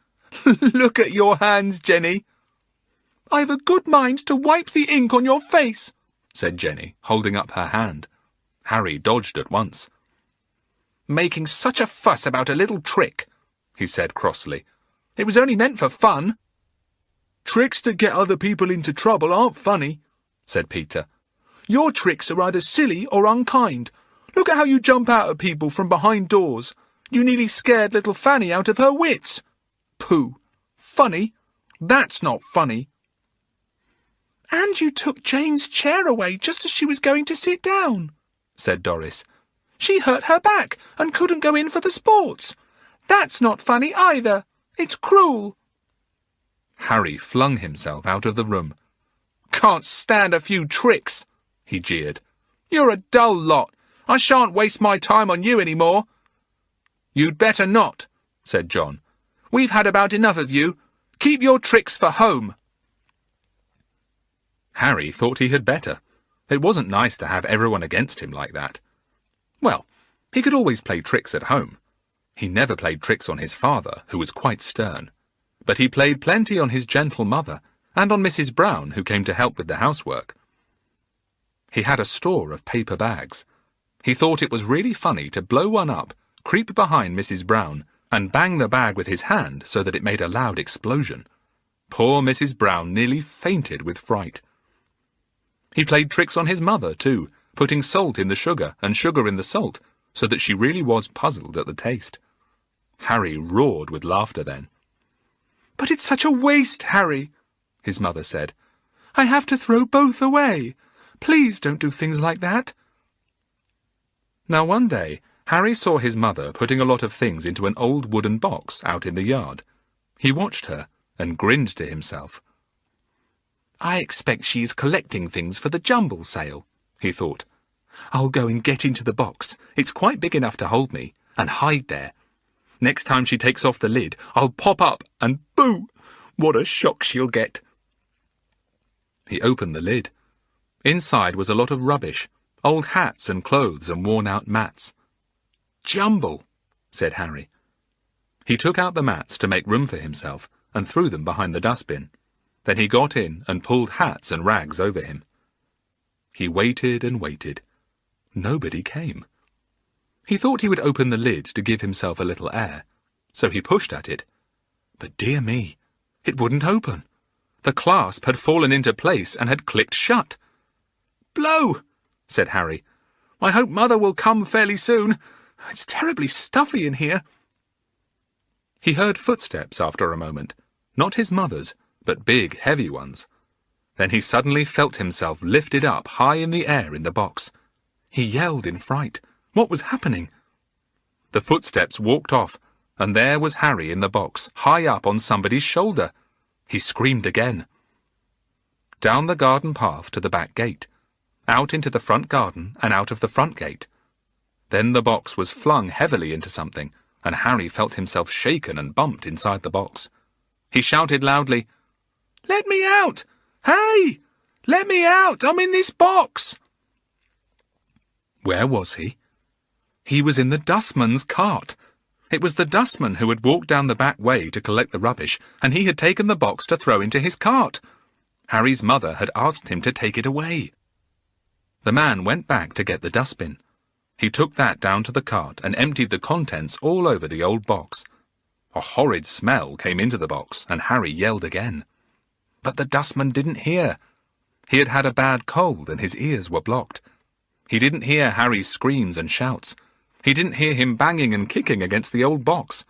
"Look at your hands, Jenny." "I've a good mind to wipe the ink on your face," said Jenny, holding up her hand. Harry dodged at once. "Making such a fuss about a little trick," he said crossly. "It was only meant for fun." "Tricks that get other people into trouble aren't funny," said Peter. "Your tricks are either silly or unkind. Look at how you jump out at people from behind doors. You nearly scared little Fanny out of her wits." "Pooh! Funny? That's not funny." "And you took Jane's chair away just as she was going to sit down," said Doris. "She hurt her back and couldn't go in for the sports. That's not funny either. It's cruel." Harry flung himself out of the room. "Can't stand a few tricks," he jeered. "You're a dull lot. I shan't waste my time on you any more." "You'd better not," said John. "We've had about enough of you. Keep your tricks for home." Harry thought he had better. It wasn't nice to have everyone against him like that. Well, he could always play tricks at home. He never played tricks on his father, who was quite stern. But he played plenty on his gentle mother, and on Mrs. Brown, who came to help with the housework. He had a store of paper bags. He thought it was really funny to blow one up, creep behind Mrs. Brown, and bang the bag with his hand so that it made a loud explosion. Poor Mrs. Brown nearly fainted with fright. He played tricks on his mother, too, putting salt in the sugar and sugar in the salt, so that she really was puzzled at the taste. Harry roared with laughter then. "But it's such a waste, Harry," his mother said. "I have to throw both away. Please don't do things like that." Now one day, Harry saw his mother putting a lot of things into an old wooden box out in the yard. He watched her and grinned to himself. "I expect she is collecting things for the jumble sale," he thought. "I'll go and get into the box. It's quite big enough to hold me, and hide there. Next time she takes off the lid, I'll pop up and boo! What a shock she'll get." He opened the lid. Inside was a lot of rubbish, old hats and clothes and worn-out mats. "Jumble," said Harry. He took out the mats to make room for himself and threw them behind the dustbin. Then he got in and pulled hats and rags over him. He waited and waited. Nobody came. He thought he would open the lid to give himself a little air, so he pushed at it. But dear me, it wouldn't open. The clasp had fallen into place and had clicked shut. "Blow!" said Harry. "I hope Mother will come fairly soon. It's terribly stuffy in here." He heard footsteps after a moment, not his mother's, but big, heavy ones. Then he suddenly felt himself lifted up high in the air in the box. He yelled in fright. What was happening? The footsteps walked off, and there was Harry in the box, high up on somebody's shoulder. He screamed again. Down the garden path to the back gate, out into the front garden and out of the front gate. Then the box was flung heavily into something, and Harry felt himself shaken and bumped inside the box. He shouted loudly, "Let me out! Hey! Let me out! I'm in this box!" Where was he? He was in the dustman's cart. It was the dustman who had walked down the back way to collect the rubbish, and he had taken the box to throw into his cart. Harry's mother had asked him to take it away. The man went back to get the dustbin. He took that down to the cart and emptied the contents all over the old box. A horrid smell came into the box, and Harry yelled again. But the dustman didn't hear. He had had a bad cold, and his ears were blocked. He didn't hear Harry's screams and shouts. He didn't hear him banging and kicking against the old box.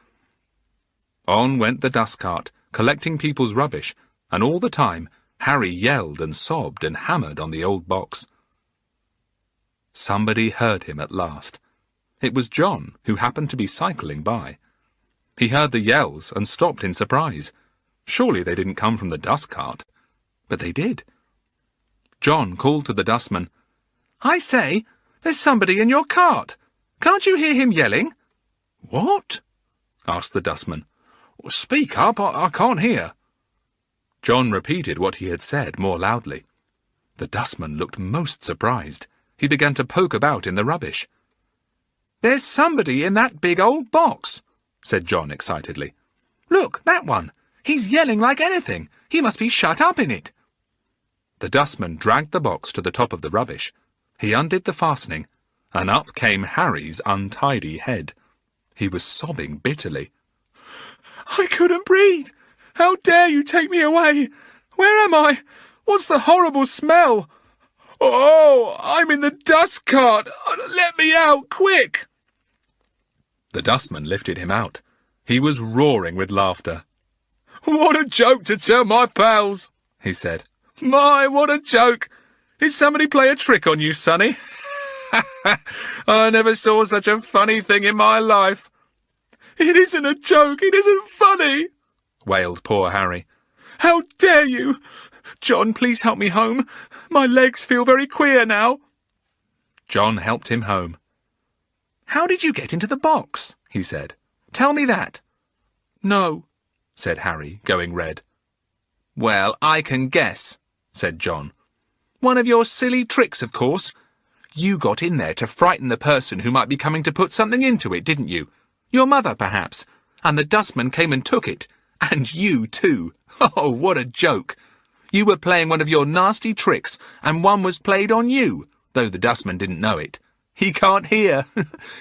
On went the dust cart, collecting people's rubbish, and all the time Harry yelled and sobbed and hammered on the old box. Somebody heard him at last. It was John, who happened to be cycling by. He heard the yells and stopped in surprise. Surely they didn't come from the dust cart. But they did. John called to the dustman, "I say, there's somebody in your cart. Can't you hear him yelling?" "What?" asked the dustman. "Speak up, I can't hear." John repeated what he had said more loudly. The dustman looked most surprised. He began to poke about in the rubbish. "There's somebody in that big old box," said John excitedly. "Look, that one. He's yelling like anything. He must be shut up in it." The dustman dragged the box to the top of the rubbish. He undid the fastening, and up came Harry's untidy head. He was sobbing bitterly. I couldn't breathe. How dare you take me away? Where am I? What's the horrible smell? Oh, I'm in the dust cart. Let me out, quick! The dustman lifted him out. He was roaring with laughter. What a joke to tell my pals, he said. My, what a joke. Did somebody play a trick on you, Sonny? I never saw such a funny thing in my life. It isn't a joke, it isn't funny, wailed poor Harry. How dare you? John, please help me home. My legs feel very queer now. John helped him home. How did you get into the box? He said. Tell me that. No, said Harry, going red. Well, I can guess, said John. One of your silly tricks, of course. You got in there to frighten the person who might be coming to put something into it, didn't you? Your mother, perhaps. And the dustman came and took it. And you, too. Oh, what a joke. You were playing one of your nasty tricks, and one was played on you, though the dustman didn't know it. He can't hear.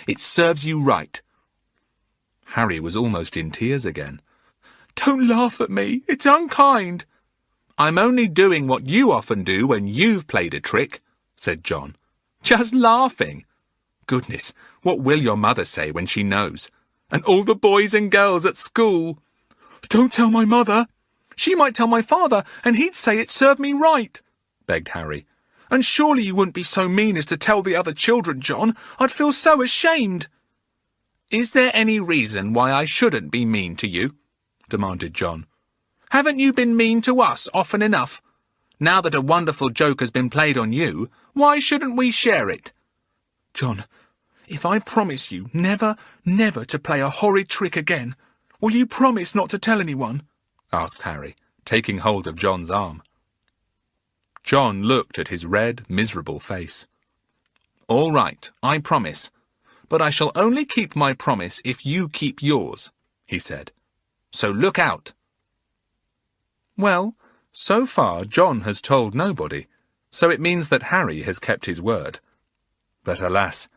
It serves you right. Harry was almost in tears again. Don't laugh at me. It's unkind. I'm only doing what you often do when you've played a trick, said John. Just laughing. Goodness, what will your mother say when she knows? And all the boys and girls at school. Don't tell my mother. She might tell my father, and he'd say it served me right, begged Harry. And surely you wouldn't be so mean as to tell the other children, John. I'd feel so ashamed. Is there any reason why I shouldn't be mean to you? Demanded John. Haven't you been mean to us often enough? Now that a wonderful joke has been played on you, why shouldn't we share it? John, if I promise you never, never to play a horrid trick again, will you promise not to tell anyone? Asked Harry, taking hold of John's arm. John looked at his red, miserable face. All right, I promise. But I shall only keep my promise if you keep yours, he said. So look out. Well, so far John has told nobody, so it means that Harry has kept his word. But alas,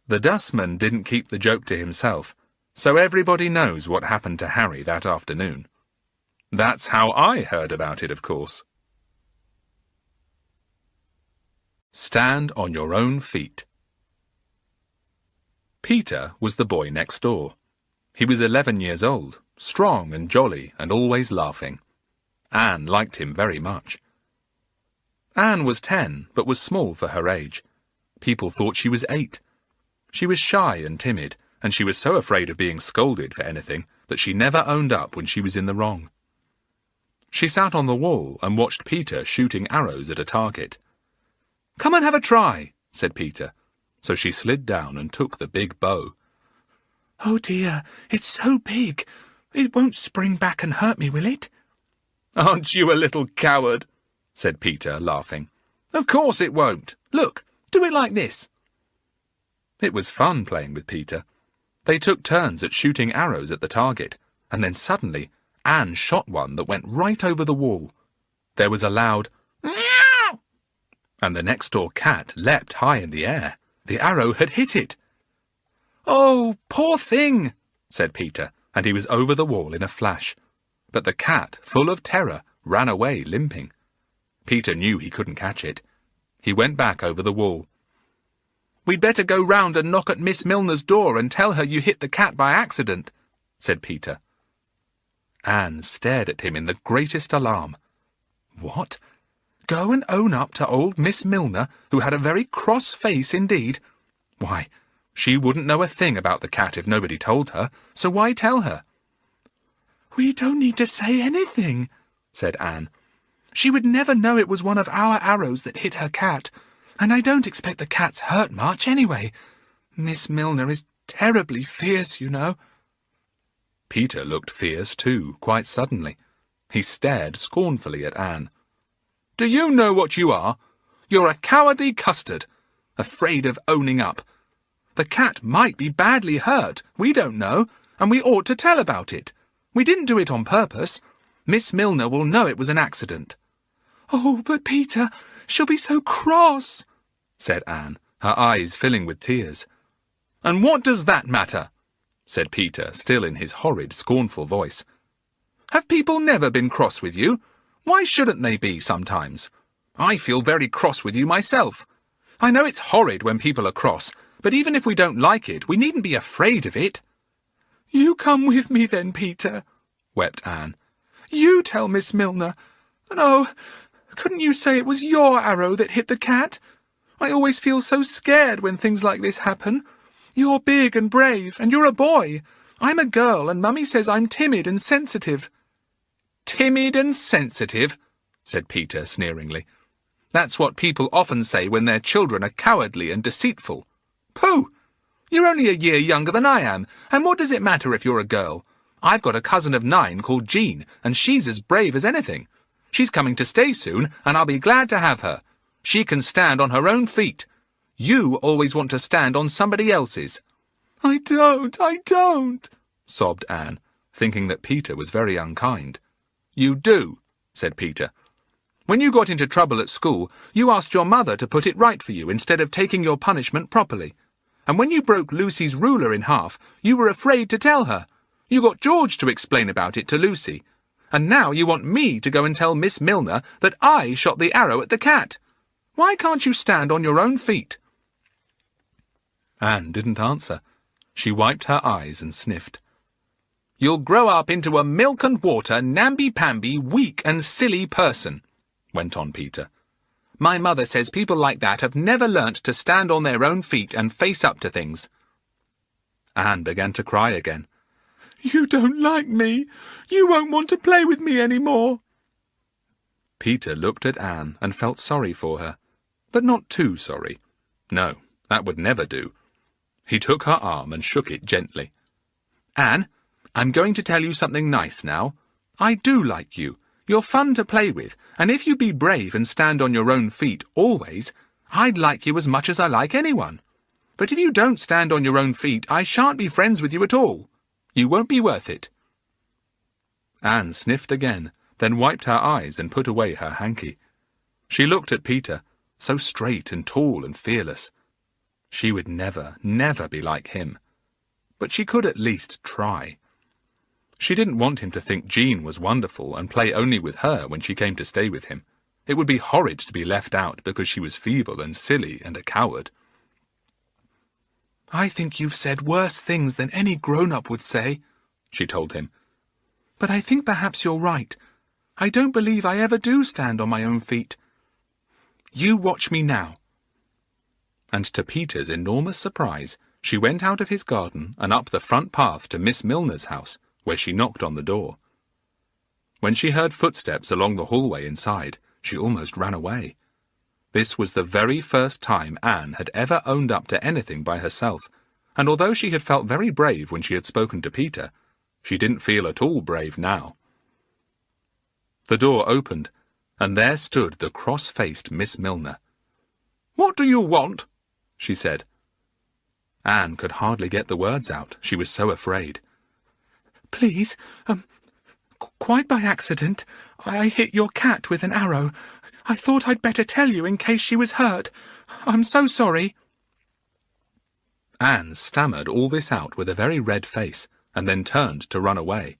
the dustman didn't keep the joke to himself, so everybody knows what happened to Harry that afternoon. That's how I heard about it, of course. Stand on your own feet. Peter was the boy next door. He was 11 years old, strong and jolly and always laughing. Anne liked him very much. Anne was 10, but was small for her age. People thought she was 8. She was shy and timid, and she was so afraid of being scolded for anything that she never owned up when she was in the wrong. She sat on the wall and watched Peter shooting arrows at a target. "Come and have a try," said Peter. So she slid down and took the big bow. Oh dear, it's so big. It won't spring back and hurt me, will it? Aren't you a little coward? Said Peter, laughing. Of course it won't. Look, do it like this. It was fun playing with Peter. They took turns at shooting arrows at the target, and then suddenly Anne shot one that went right over the wall. There was a loud meow, and the next-door cat leapt high in the air. The arrow had hit it. Oh, poor thing, said Peter, and he was over the wall in a flash. But the cat, full of terror, ran away limping. Peter knew he couldn't catch it. He went back over the wall. We'd better go round and knock at Miss Milner's door and tell her you hit the cat by accident, said Peter. Anne stared at him in the greatest alarm. What? Go and own up to old Miss Milner, who had a very cross face indeed? Why, She wouldn't know a thing about the cat if nobody told her, so why tell her? "We don't need to say anything," said Anne. "She would never know it was one of our arrows that hit her cat, and I don't expect the cat's hurt much anyway. Miss Milner is terribly fierce, you know." Peter looked fierce too, quite suddenly. He stared scornfully at Anne. "Do you know what you are? You're a cowardly custard, afraid of owning up. The cat might be badly hurt, we don't know, and we ought to tell about it. We didn't do it on purpose. Miss Milner will know it was an accident." "Oh, but Peter, she'll be so cross," said Anne, her eyes filling with tears. "And what does that matter?" said Peter, still in his horrid, scornful voice. "Have people never been cross with you? Why shouldn't they be sometimes? I feel very cross with you myself. I know it's horrid when people are cross, but even if we don't like it, we needn't be afraid of it." "You come with me then, Peter," wept Anne. "You tell Miss Milner. And oh, couldn't you say it was your arrow that hit the cat? I always feel so scared when things like this happen. You're big and brave, and you're a boy. I'm a girl, and Mummy says I'm timid and sensitive." "Timid and sensitive?" said Peter sneeringly. "That's what people often say when their children are cowardly and deceitful. Pooh! You're only a year younger than I am, and what does it matter if you're a girl? I've got a cousin of 9 called Jean, and she's as brave as anything. She's coming to stay soon, and I'll be glad to have her. She can stand on her own feet. You always want to stand on somebody else's." I don't, sobbed Anne, thinking that Peter was very unkind. "You do," said Peter. "When you got into trouble at school, you asked your mother to put it right for you instead of taking your punishment properly. And when you broke Lucy's ruler in half, you were afraid to tell her. You got George to explain about it to Lucy. And now you want me to go and tell Miss Milner that I shot the arrow at the cat. Why can't you stand on your own feet?" Anne didn't answer. She wiped her eyes and sniffed. "You'll grow up into a milk-and-water, namby-pamby, weak and silly person," went on Peter. "My mother says people like that have never learnt to stand on their own feet and face up to things." Anne began to cry again. "You don't like me. You won't want to play with me any more." Peter looked at Anne and felt sorry for her, but not too sorry. No, that would never do. He took her arm and shook it gently. "Anne, I'm going to tell you something nice now. I do like you. You're fun to play with, and if you be brave and stand on your own feet always, I'd like you as much as I like anyone. But if you don't stand on your own feet, I shan't be friends with you at all. You won't be worth it." Anne sniffed again, then wiped her eyes and put away her hanky. She looked at Peter, so straight and tall and fearless. She would never, never be like him. But she could at least try. She didn't want him to think Jean was wonderful and play only with her when she came to stay with him. It would be horrid to be left out because she was feeble and silly and a coward. "I think you've said worse things than any grown-up would say," she told him. "But I think perhaps you're right. I don't believe I ever do stand on my own feet. You watch me now." And to Peter's enormous surprise, she went out of his garden and up the front path to Miss Milner's house, where she knocked on the door. When she heard footsteps along the hallway inside, she almost ran away. This was the very first time Anne had ever owned up to anything by herself, and although she had felt very brave when she had spoken to Peter, she didn't feel at all brave now. The door opened, and there stood the cross-faced Miss Milner. "What do you want?" she said. Anne could hardly get the words out, she was so afraid. "Please, quite by accident, I hit your cat with an arrow. I thought I'd better tell you in case she was hurt. I'm so sorry." Anne stammered all this out with a very red face, and then turned to run away.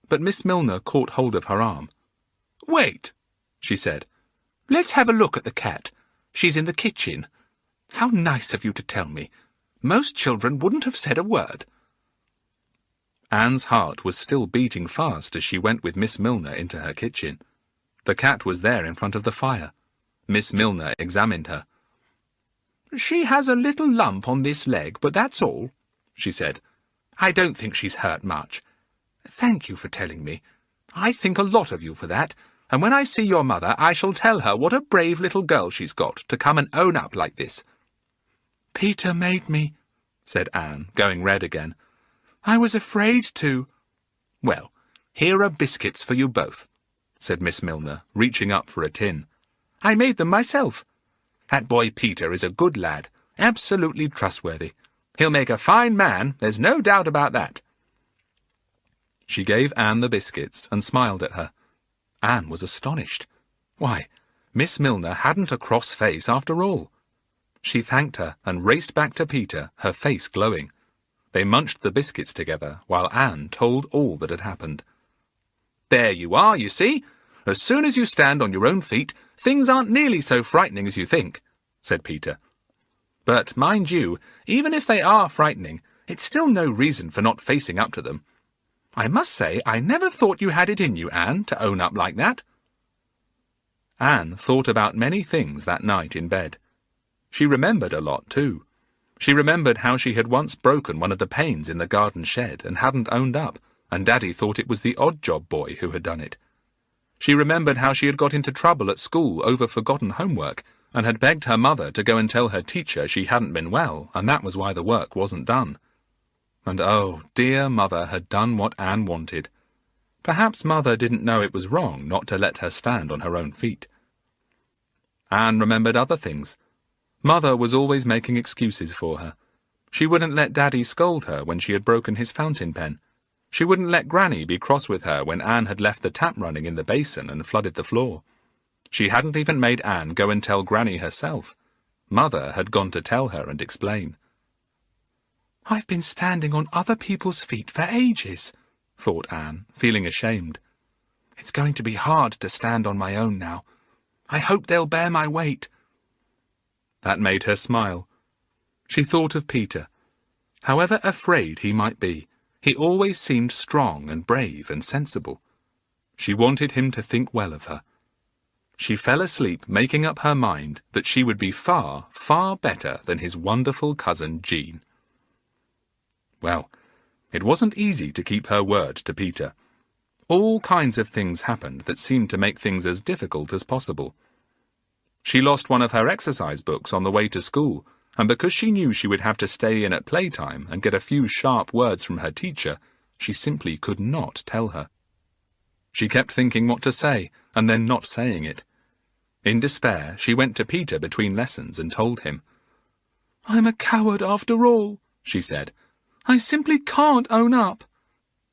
But Miss Milner caught hold of her arm. "Wait," she said. "Let's have a look at the cat. She's in the kitchen. How nice of you to tell me. Most children wouldn't have said a word." Anne's heart was still beating fast as she went with Miss Milner into her kitchen. The cat was there in front of the fire. Miss Milner examined her. "She has a little lump on this leg, but that's all," she said. "I don't think she's hurt much. Thank you for telling me. I think a lot of you for that, and when I see your mother I shall tell her what a brave little girl she's got to come and own up like this." "Peter made me," said Anne, going red again. "I was afraid to." "Well, here are biscuits for you both," said Miss Milner, reaching up for a tin. "I made them myself. That boy Peter is a good lad, absolutely trustworthy. He'll make a fine man, there's no doubt about that." She gave Anne the biscuits and smiled at her. Anne was astonished. Why, Miss Milner hadn't a cross face after all. She thanked her and raced back to Peter, her face glowing. They munched the biscuits together while Anne told all that had happened. "There you are, you see. As soon as you stand on your own feet, things aren't nearly so frightening as you think," said Peter. "But mind you, even if they are frightening, it's still no reason for not facing up to them. I must say I never thought you had it in you, Anne, to own up like that." Anne thought about many things that night in bed. She remembered a lot, too. She remembered how she had once broken one of the panes in the garden shed and hadn't owned up, and Daddy thought it was the odd-job boy who had done it. She remembered how she had got into trouble at school over forgotten homework, and had begged her mother to go and tell her teacher she hadn't been well, and that was why the work wasn't done. And oh, dear Mother had done what Anne wanted. Perhaps Mother didn't know it was wrong not to let her stand on her own feet. Anne remembered other things. Mother was always making excuses for her. She wouldn't let Daddy scold her when she had broken his fountain pen. She wouldn't let Granny be cross with her when Anne had left the tap running in the basin and flooded the floor. She hadn't even made Anne go and tell Granny herself. Mother had gone to tell her and explain. "I've been standing on other people's feet for ages," thought Anne, feeling ashamed. "It's going to be hard to stand on my own now. I hope they'll bear my weight." That made her smile. She thought of Peter. However afraid he might be, he always seemed strong and brave and sensible. She wanted him to think well of her. She fell asleep making up her mind that she would be far, far better than his wonderful cousin Jean. Well, it wasn't easy to keep her word to Peter. All kinds of things happened that seemed to make things as difficult as possible. She lost one of her exercise books on the way to school, and because she knew she would have to stay in at playtime and get a few sharp words from her teacher, she simply could not tell her. She kept thinking what to say, and then not saying it. In despair, she went to Peter between lessons and told him. "I'm a coward after all," she said. "I simply can't own up."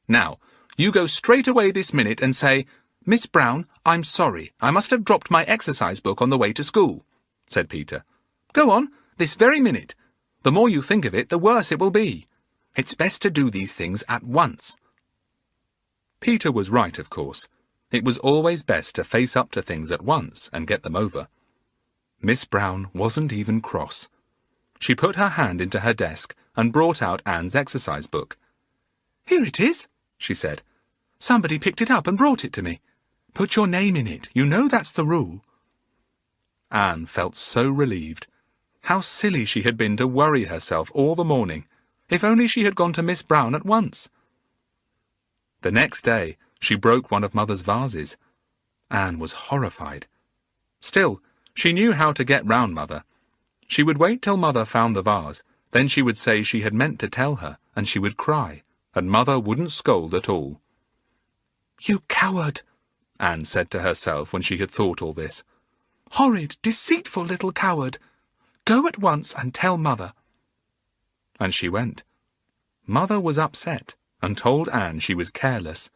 "Now, you go straight away this minute and say, 'Miss Brown, I'm sorry, I must have dropped my exercise book on the way to school,'" said Peter. "Go on, this very minute. The more you think of it, the worse it will be. It's best to do these things at once." Peter was right, of course. It was always best to face up to things at once and get them over. Miss Brown wasn't even cross. She put her hand into her desk and brought out Anne's exercise book. "Here it is," she said. "Somebody picked it up and brought it to me. Put your name in it. You know that's the rule." Anne felt so relieved. How silly she had been to worry herself all the morning. If only she had gone to Miss Brown at once. The next day, she broke one of Mother's vases. Anne was horrified. Still, she knew how to get round Mother. She would wait till Mother found the vase, then she would say she had meant to tell her, and she would cry, and Mother wouldn't scold at all. "You coward," Anne said to herself when she had thought all this. "Horrid, deceitful little coward. Go at once and tell Mother." And she went. Mother was upset and told Anne she was careless.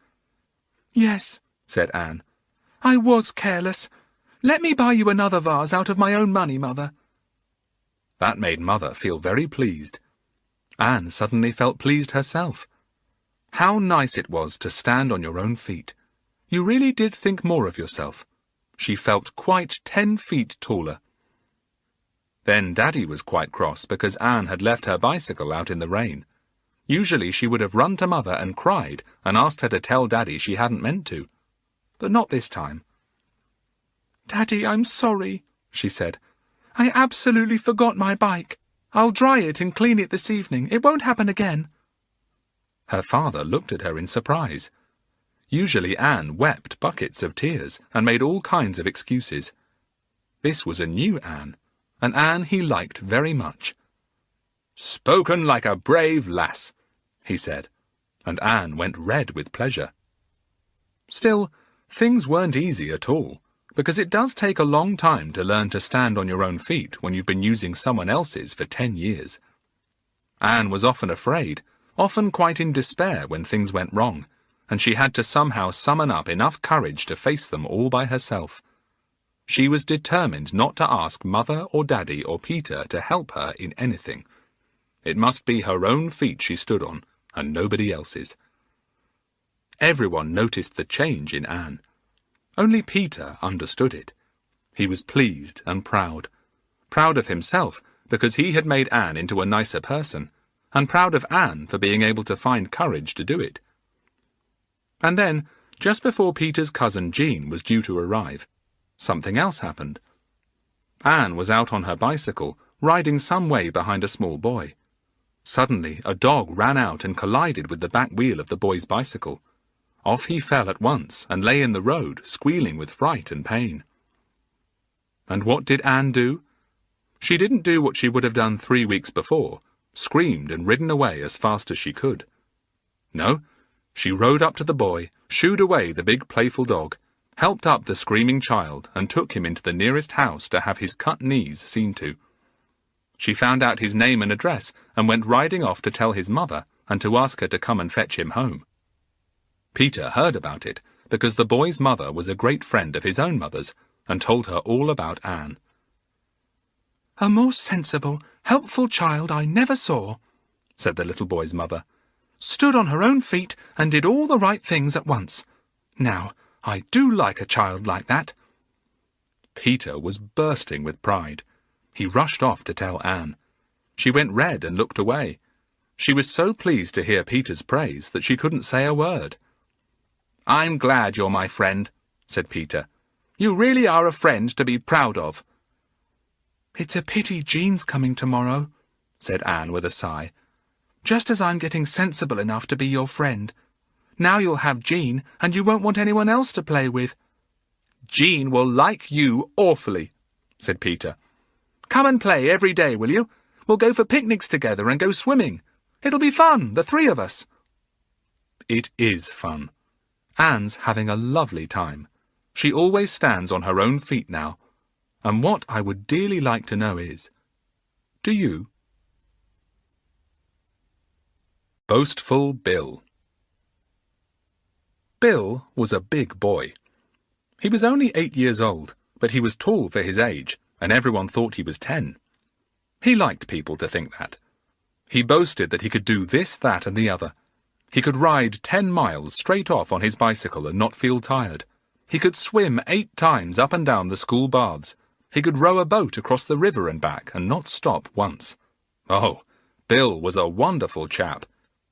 "Yes," said Anne, "I was careless. Let me buy you another vase out of my own money, Mother." That made Mother feel very pleased. Anne suddenly felt pleased herself. How nice it was to stand on your own feet. You really did think more of yourself. She felt quite 10 feet taller. Then Daddy was quite cross because Anne had left her bicycle out in the rain. Usually she would have run to Mother and cried and asked her to tell Daddy she hadn't meant to. But not this time. "Daddy, I'm sorry," she said. I absolutely forgot my bike. I'll dry it and clean it this evening. It won't happen again." Her father looked at her in surprise. Usually Anne wept buckets of tears and made all kinds of excuses. This was a new Anne, an Anne he liked very much. "Spoken like a brave lass," he said, and Anne went red with pleasure. Still, things weren't easy at all, because it does take a long time to learn to stand on your own feet when you've been using someone else's for 10 years. Anne was often afraid, often quite in despair when things went wrong, and she had to somehow summon up enough courage to face them all by herself. She was determined not to ask Mother or Daddy or Peter to help her in anything. It must be her own feet she stood on, and nobody else's. Everyone noticed the change in Anne. Only Peter understood it. He was pleased and proud of himself because he had made Anne into a nicer person, and proud of Anne for being able to find courage to do it. And then, just before Peter's cousin Jean was due to arrive, something else happened. Anne was out on her bicycle, riding some way behind a small boy. Suddenly, a dog ran out and collided with the back wheel of the boy's bicycle. Off he fell at once and lay in the road, squealing with fright and pain. And what did Anne do? She didn't do what she would have done 3 weeks before, screamed and ridden away as fast as she could. No, she rode up to the boy, shooed away the big playful dog, helped up the screaming child, and took him into the nearest house to have his cut knees seen to. She found out his name and address and went riding off to tell his mother and to ask her to come and fetch him home. Peter heard about it because the boy's mother was a great friend of his own mother's and told her all about Anne. "A more sensible, helpful child I never saw," said the little boy's mother. "Stood on her own feet and did all the right things at once. Now, I do like a child like that." Peter was bursting with pride. He rushed off to tell Anne. She went red and looked away. She was so pleased to hear Peter's praise that she couldn't say a word. "I'm glad you're my friend," said Peter. "You really are a friend to be proud of." "It's a pity Jean's coming tomorrow," said Anne with a sigh. "Just as I'm getting sensible enough to be your friend. Now you'll have Jean, and you won't want anyone else to play with." "Jean will like you awfully," said Peter. "Come and play every day, will you? We'll go for picnics together and go swimming. It'll be fun, the 3 of us." It is fun. Anne's having a lovely time. She always stands on her own feet now. And what I would dearly like to know is, do you? Boastful Bill. Bill was a big boy. He was only 8 years old, but he was tall for his age, and everyone thought he was 10. He liked people to think that. He boasted that he could do this, that, and the other. He could ride 10 miles straight off on his bicycle and not feel tired. He could swim 8 times up and down the school baths. He could row a boat across the river and back and not stop once. Oh, Bill was a wonderful chap,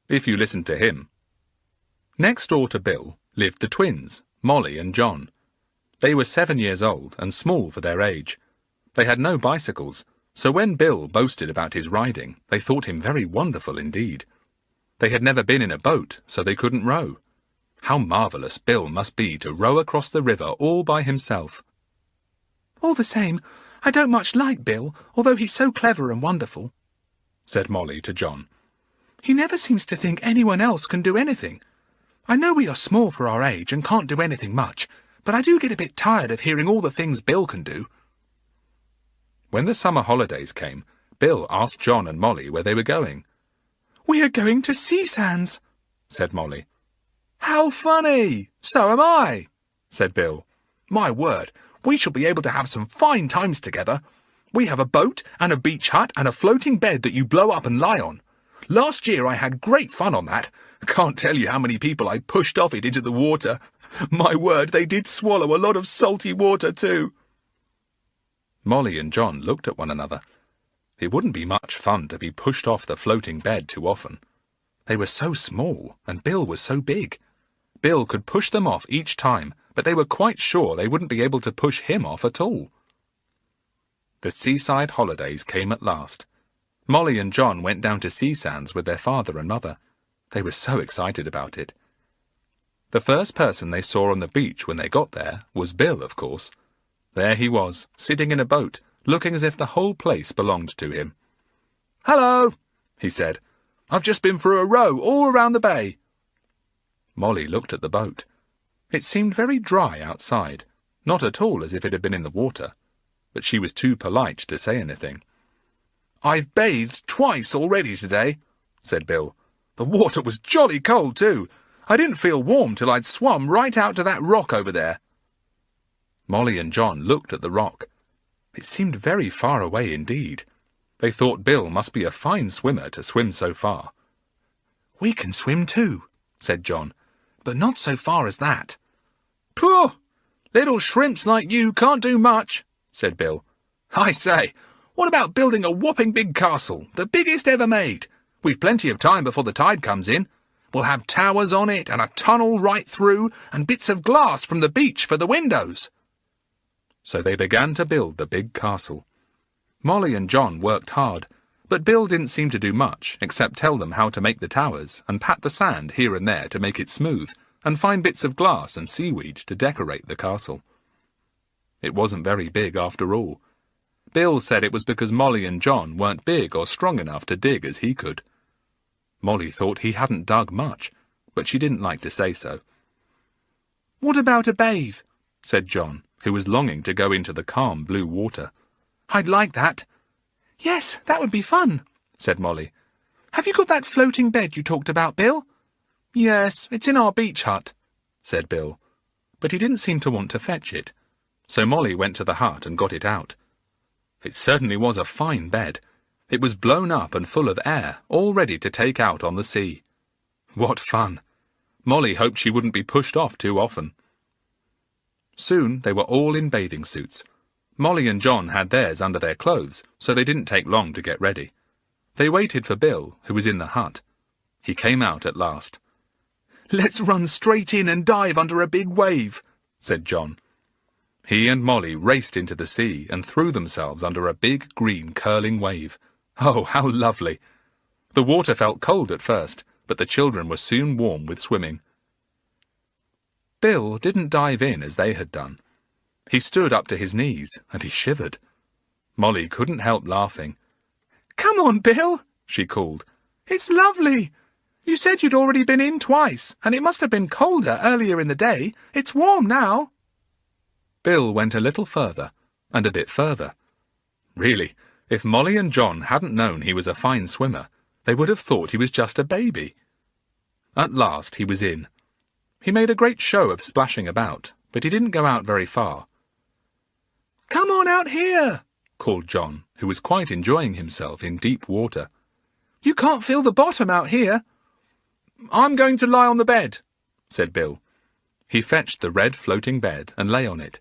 if you listened to him. Next door to Bill lived the twins, Molly and John. They were 7 years old and small for their age. They had no bicycles, so when Bill boasted about his riding, they thought him very wonderful indeed. They had never been in a boat, so they couldn't row. How marvellous Bill must be to row across the river all by himself. "All the same, I don't much like Bill, although he's so clever and wonderful," said Molly to John. "He never seems to think anyone else can do anything. I know we are small for our age and can't do anything much, but I do get a bit tired of hearing all the things Bill can do." When the summer holidays came, Bill asked John and Molly where they were going. "We are going to Sea Sands," said Molly. "How funny! So am I," said Bill. "My word, we shall be able to have some fine times together. We have a boat and a beach hut and a floating bed that you blow up and lie on. Last year I had great fun on that. Can't tell you how many people I pushed off it into the water. My word, they did swallow a lot of salty water too." Molly and John looked at one another. It wouldn't be much fun to be pushed off the floating bed too often. They were so small, and Bill was so big. Bill could push them off each time, but they were quite sure they wouldn't be able to push him off at all. The seaside holidays came at last. Molly and John went down to Sea Sands with their father and mother. They were so excited about it. The first person they saw on the beach when they got there was Bill, of course. There he was, sitting in a boat, looking as if the whole place belonged to him. "Hello," he said. "I've just been for a row all around the bay." Molly looked at the boat. It seemed very dry outside, not at all as if it had been in the water, but she was too polite to say anything. "I've bathed twice already today," said Bill. "The water was jolly cold, too. I didn't feel warm till I'd swum right out to that rock over there." Molly and John looked at the rock. It seemed very far away indeed. They thought Bill must be a fine swimmer to swim so far. "We can swim too," said John, "but not so far as that." "Pooh! Little shrimps like you can't do much," said Bill. "I say, what about building a whopping big castle, the biggest ever made? We've plenty of time before the tide comes in. We'll have towers on it and a tunnel right through and bits of glass from the beach for the windows." So they began to build the big castle. Molly and John worked hard, but Bill didn't seem to do much except tell them how to make the towers and pat the sand here and there to make it smooth and find bits of glass and seaweed to decorate the castle. It wasn't very big after all. Bill said it was because Molly and John weren't big or strong enough to dig as he could. Molly thought he hadn't dug much, but she didn't like to say so. "What about a bathe?" said John, who was longing to go into the calm blue water. "I'd like that." "Yes, that would be fun," said Molly. "Have you got that floating bed you talked about, Bill?" "Yes, it's in our beach hut," said Bill, but he didn't seem to want to fetch it. So Molly went to the hut and got it out. It certainly was a fine bed. It was blown up and full of air, all ready to take out on the sea. What fun! Molly hoped she wouldn't be pushed off too often. Soon they were all in bathing suits. Molly and John had theirs under their clothes, so they didn't take long to get ready. They waited for Bill, who was in the hut. He came out at last. "Let's run straight in and dive under a big wave," said John. He and Molly raced into the sea and threw themselves under a big green curling wave. Oh, how lovely! The water felt cold at first, but the children were soon warm with swimming. Bill didn't dive in as they had done. He stood up to his knees, and he shivered. Molly couldn't help laughing. "Come on, Bill," she called. "It's lovely. You said you'd already been in twice, and it must have been colder earlier in the day. It's warm now." Bill went a little further, and a bit further. Really, if Molly and John hadn't known he was a fine swimmer, they would have thought he was just a baby. At last he was in. He made a great show of splashing about, but he didn't go out very far. "Come on out here," called John, who was quite enjoying himself in deep water. "You can't feel the bottom out here." "I'm going to lie on the bed," said Bill. He fetched the red floating bed and lay on it.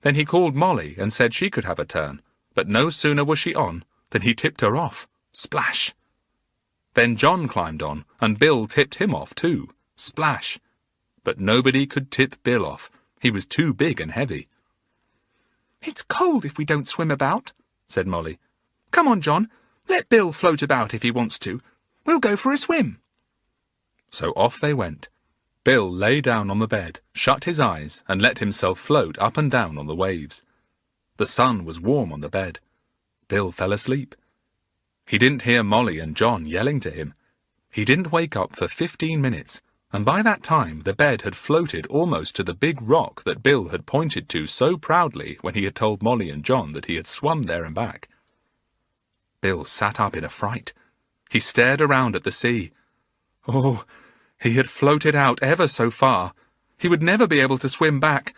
Then he called Molly and said she could have a turn, but no sooner was she on than he tipped her off. Splash! Then John climbed on, and Bill tipped him off too. Splash! But nobody could tip Bill off. He was too big and heavy. "It's cold if we don't swim about," said Molly. "Come on, John, let Bill float about if he wants to. We'll go for a swim." So off they went. Bill lay down on the bed, shut his eyes, and let himself float up and down on the waves. The sun was warm on the bed. Bill fell asleep. He didn't hear Molly and John yelling to him. He didn't wake up for 15 minutes, and by that time the bed had floated almost to the big rock that Bill had pointed to so proudly when he had told Molly and John that he had swum there and back. Bill sat up in a fright. He stared around at the sea. Oh, he had floated out ever so far. He would never be able to swim back.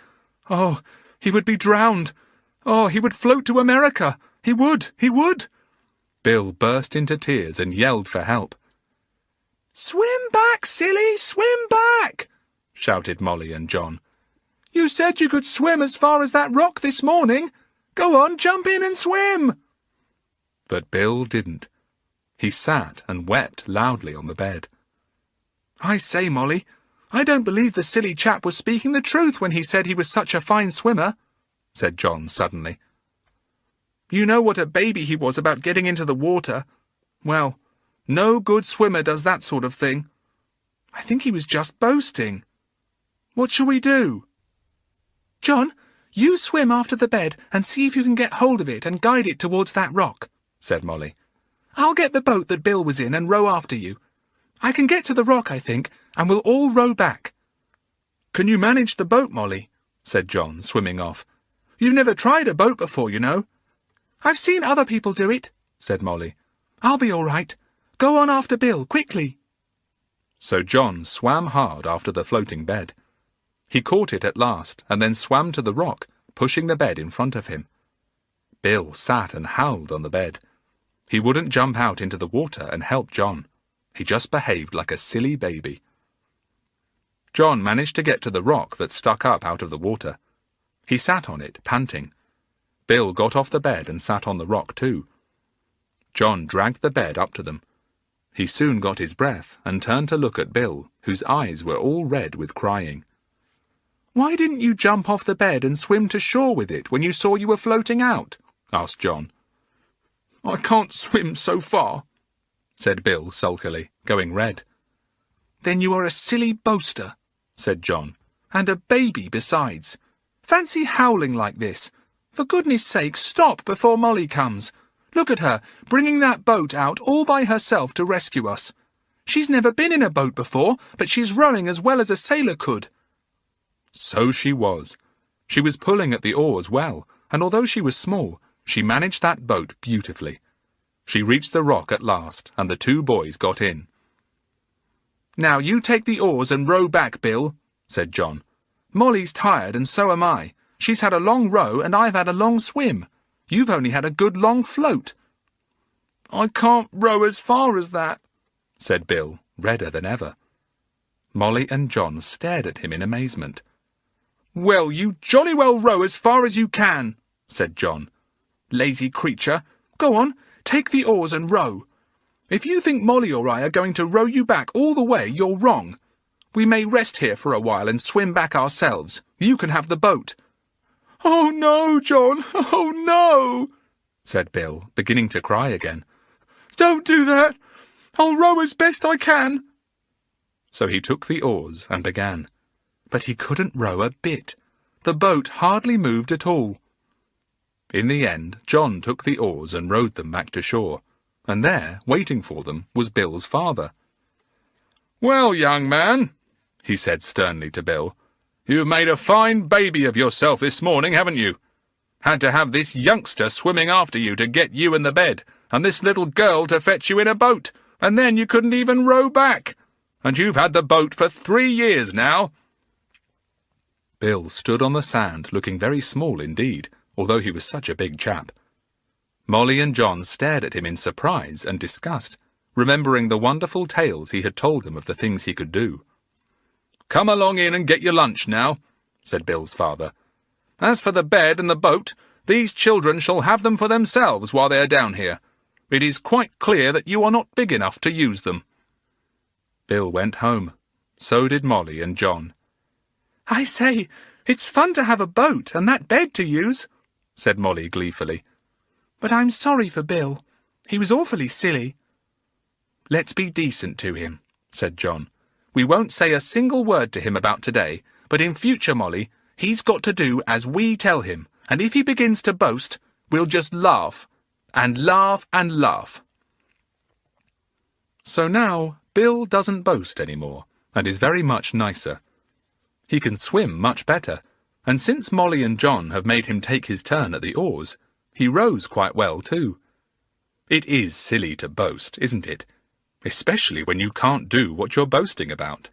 Oh, he would be drowned. Oh, he would float to America. He would, he would. Bill burst into tears and yelled for help. "Swim back, silly, swim back!" shouted Molly and John. "You said you could swim as far as that rock this morning. Go on, jump in and swim!" But Bill didn't. He sat and wept loudly on the bed. "I say, Molly, I don't believe the silly chap was speaking the truth when he said he was such a fine swimmer," said John suddenly. You know what a baby he was about getting into the water. Well, no good swimmer does that sort of thing. I think he was just boasting. What shall we do?" "John, you swim after the bed and see if you can get hold of it and guide it towards that rock," said Molly. "I'll get the boat that Bill was in and row after you. I can get to the rock, I think, and we'll all row back." "Can you manage the boat, Molly?" said John, swimming off. "You've never tried a boat before, you know." "I've seen other people do it," said Molly. "I'll be all right. Go on after Bill, quickly." So John swam hard after the floating bed. He caught it at last, and then swam to the rock, pushing the bed in front of him. Bill sat and howled on the bed. He wouldn't jump out into the water and help John. He just behaved like a silly baby. John managed to get to the rock that stuck up out of the water. He sat on it, panting. Bill got off the bed and sat on the rock too. John dragged the bed up to them. He soon got his breath and turned to look at Bill, whose eyes were all red with crying. "Why didn't you jump off the bed and swim to shore with it when you saw you were floating out?" asked John. "I can't swim so far," said Bill sulkily, going red. "Then you are a silly boaster," said John, "and a baby besides. Fancy howling like this. For goodness sake, stop before Molly comes. Look at her, bringing that boat out all by herself to rescue us. She's never been in a boat before, but she's rowing as well as a sailor could." So she was. She was pulling at the oars well, and although she was small, she managed that boat beautifully. She reached the rock at last, and the two boys got in. "Now you take the oars and row back, Bill," said John. "Molly's tired, and so am I. She's had a long row, and I've had a long swim. You've only had a good long float." "I can't row as far as that," said Bill, redder than ever. Molly and John stared at him in amazement. "Well, you jolly well row as far as you can," said John. "Lazy creature. Go on, take the oars and row. If you think Molly or I are going to row you back all the way, you're wrong. We may rest here for a while and swim back ourselves. You can have the boat." "Oh, no, John, oh, no," said Bill, beginning to cry again. "Don't do that. I'll row as best I can." So he took the oars and began. But he couldn't row a bit. The boat hardly moved at all. In the end, John took the oars and rowed them back to shore, and there, waiting for them, was Bill's father. "Well, young man," he said sternly to Bill, "you've made a fine baby of yourself this morning, haven't you? Had to have this youngster swimming after you to get you in the bed, and this little girl to fetch you in a boat, and then you couldn't even row back. And you've had the boat for 3 years now." Bill stood on the sand, looking very small indeed, although he was such a big chap. Molly and John stared at him in surprise and disgust, remembering the wonderful tales he had told them of the things he could do. "Come along in and get your lunch now," said Bill's father. "As for the bed and the boat, these children shall have them for themselves while they are down here. It is quite clear that you are not big enough to use them." Bill went home. So did Molly and John. "I say, it's fun to have a boat and that bed to use," said Molly gleefully. "But I'm sorry for Bill. He was awfully silly." "Let's be decent to him," said John. "We won't say a single word to him about today, but in future, Molly, he's got to do as we tell him, and if he begins to boast, we'll just laugh, and laugh and laugh." So now Bill doesn't boast any more, and is very much nicer. He can swim much better, and since Molly and John have made him take his turn at the oars, he rows quite well too. It is silly to boast, isn't it? Especially when you can't do what you're boasting about.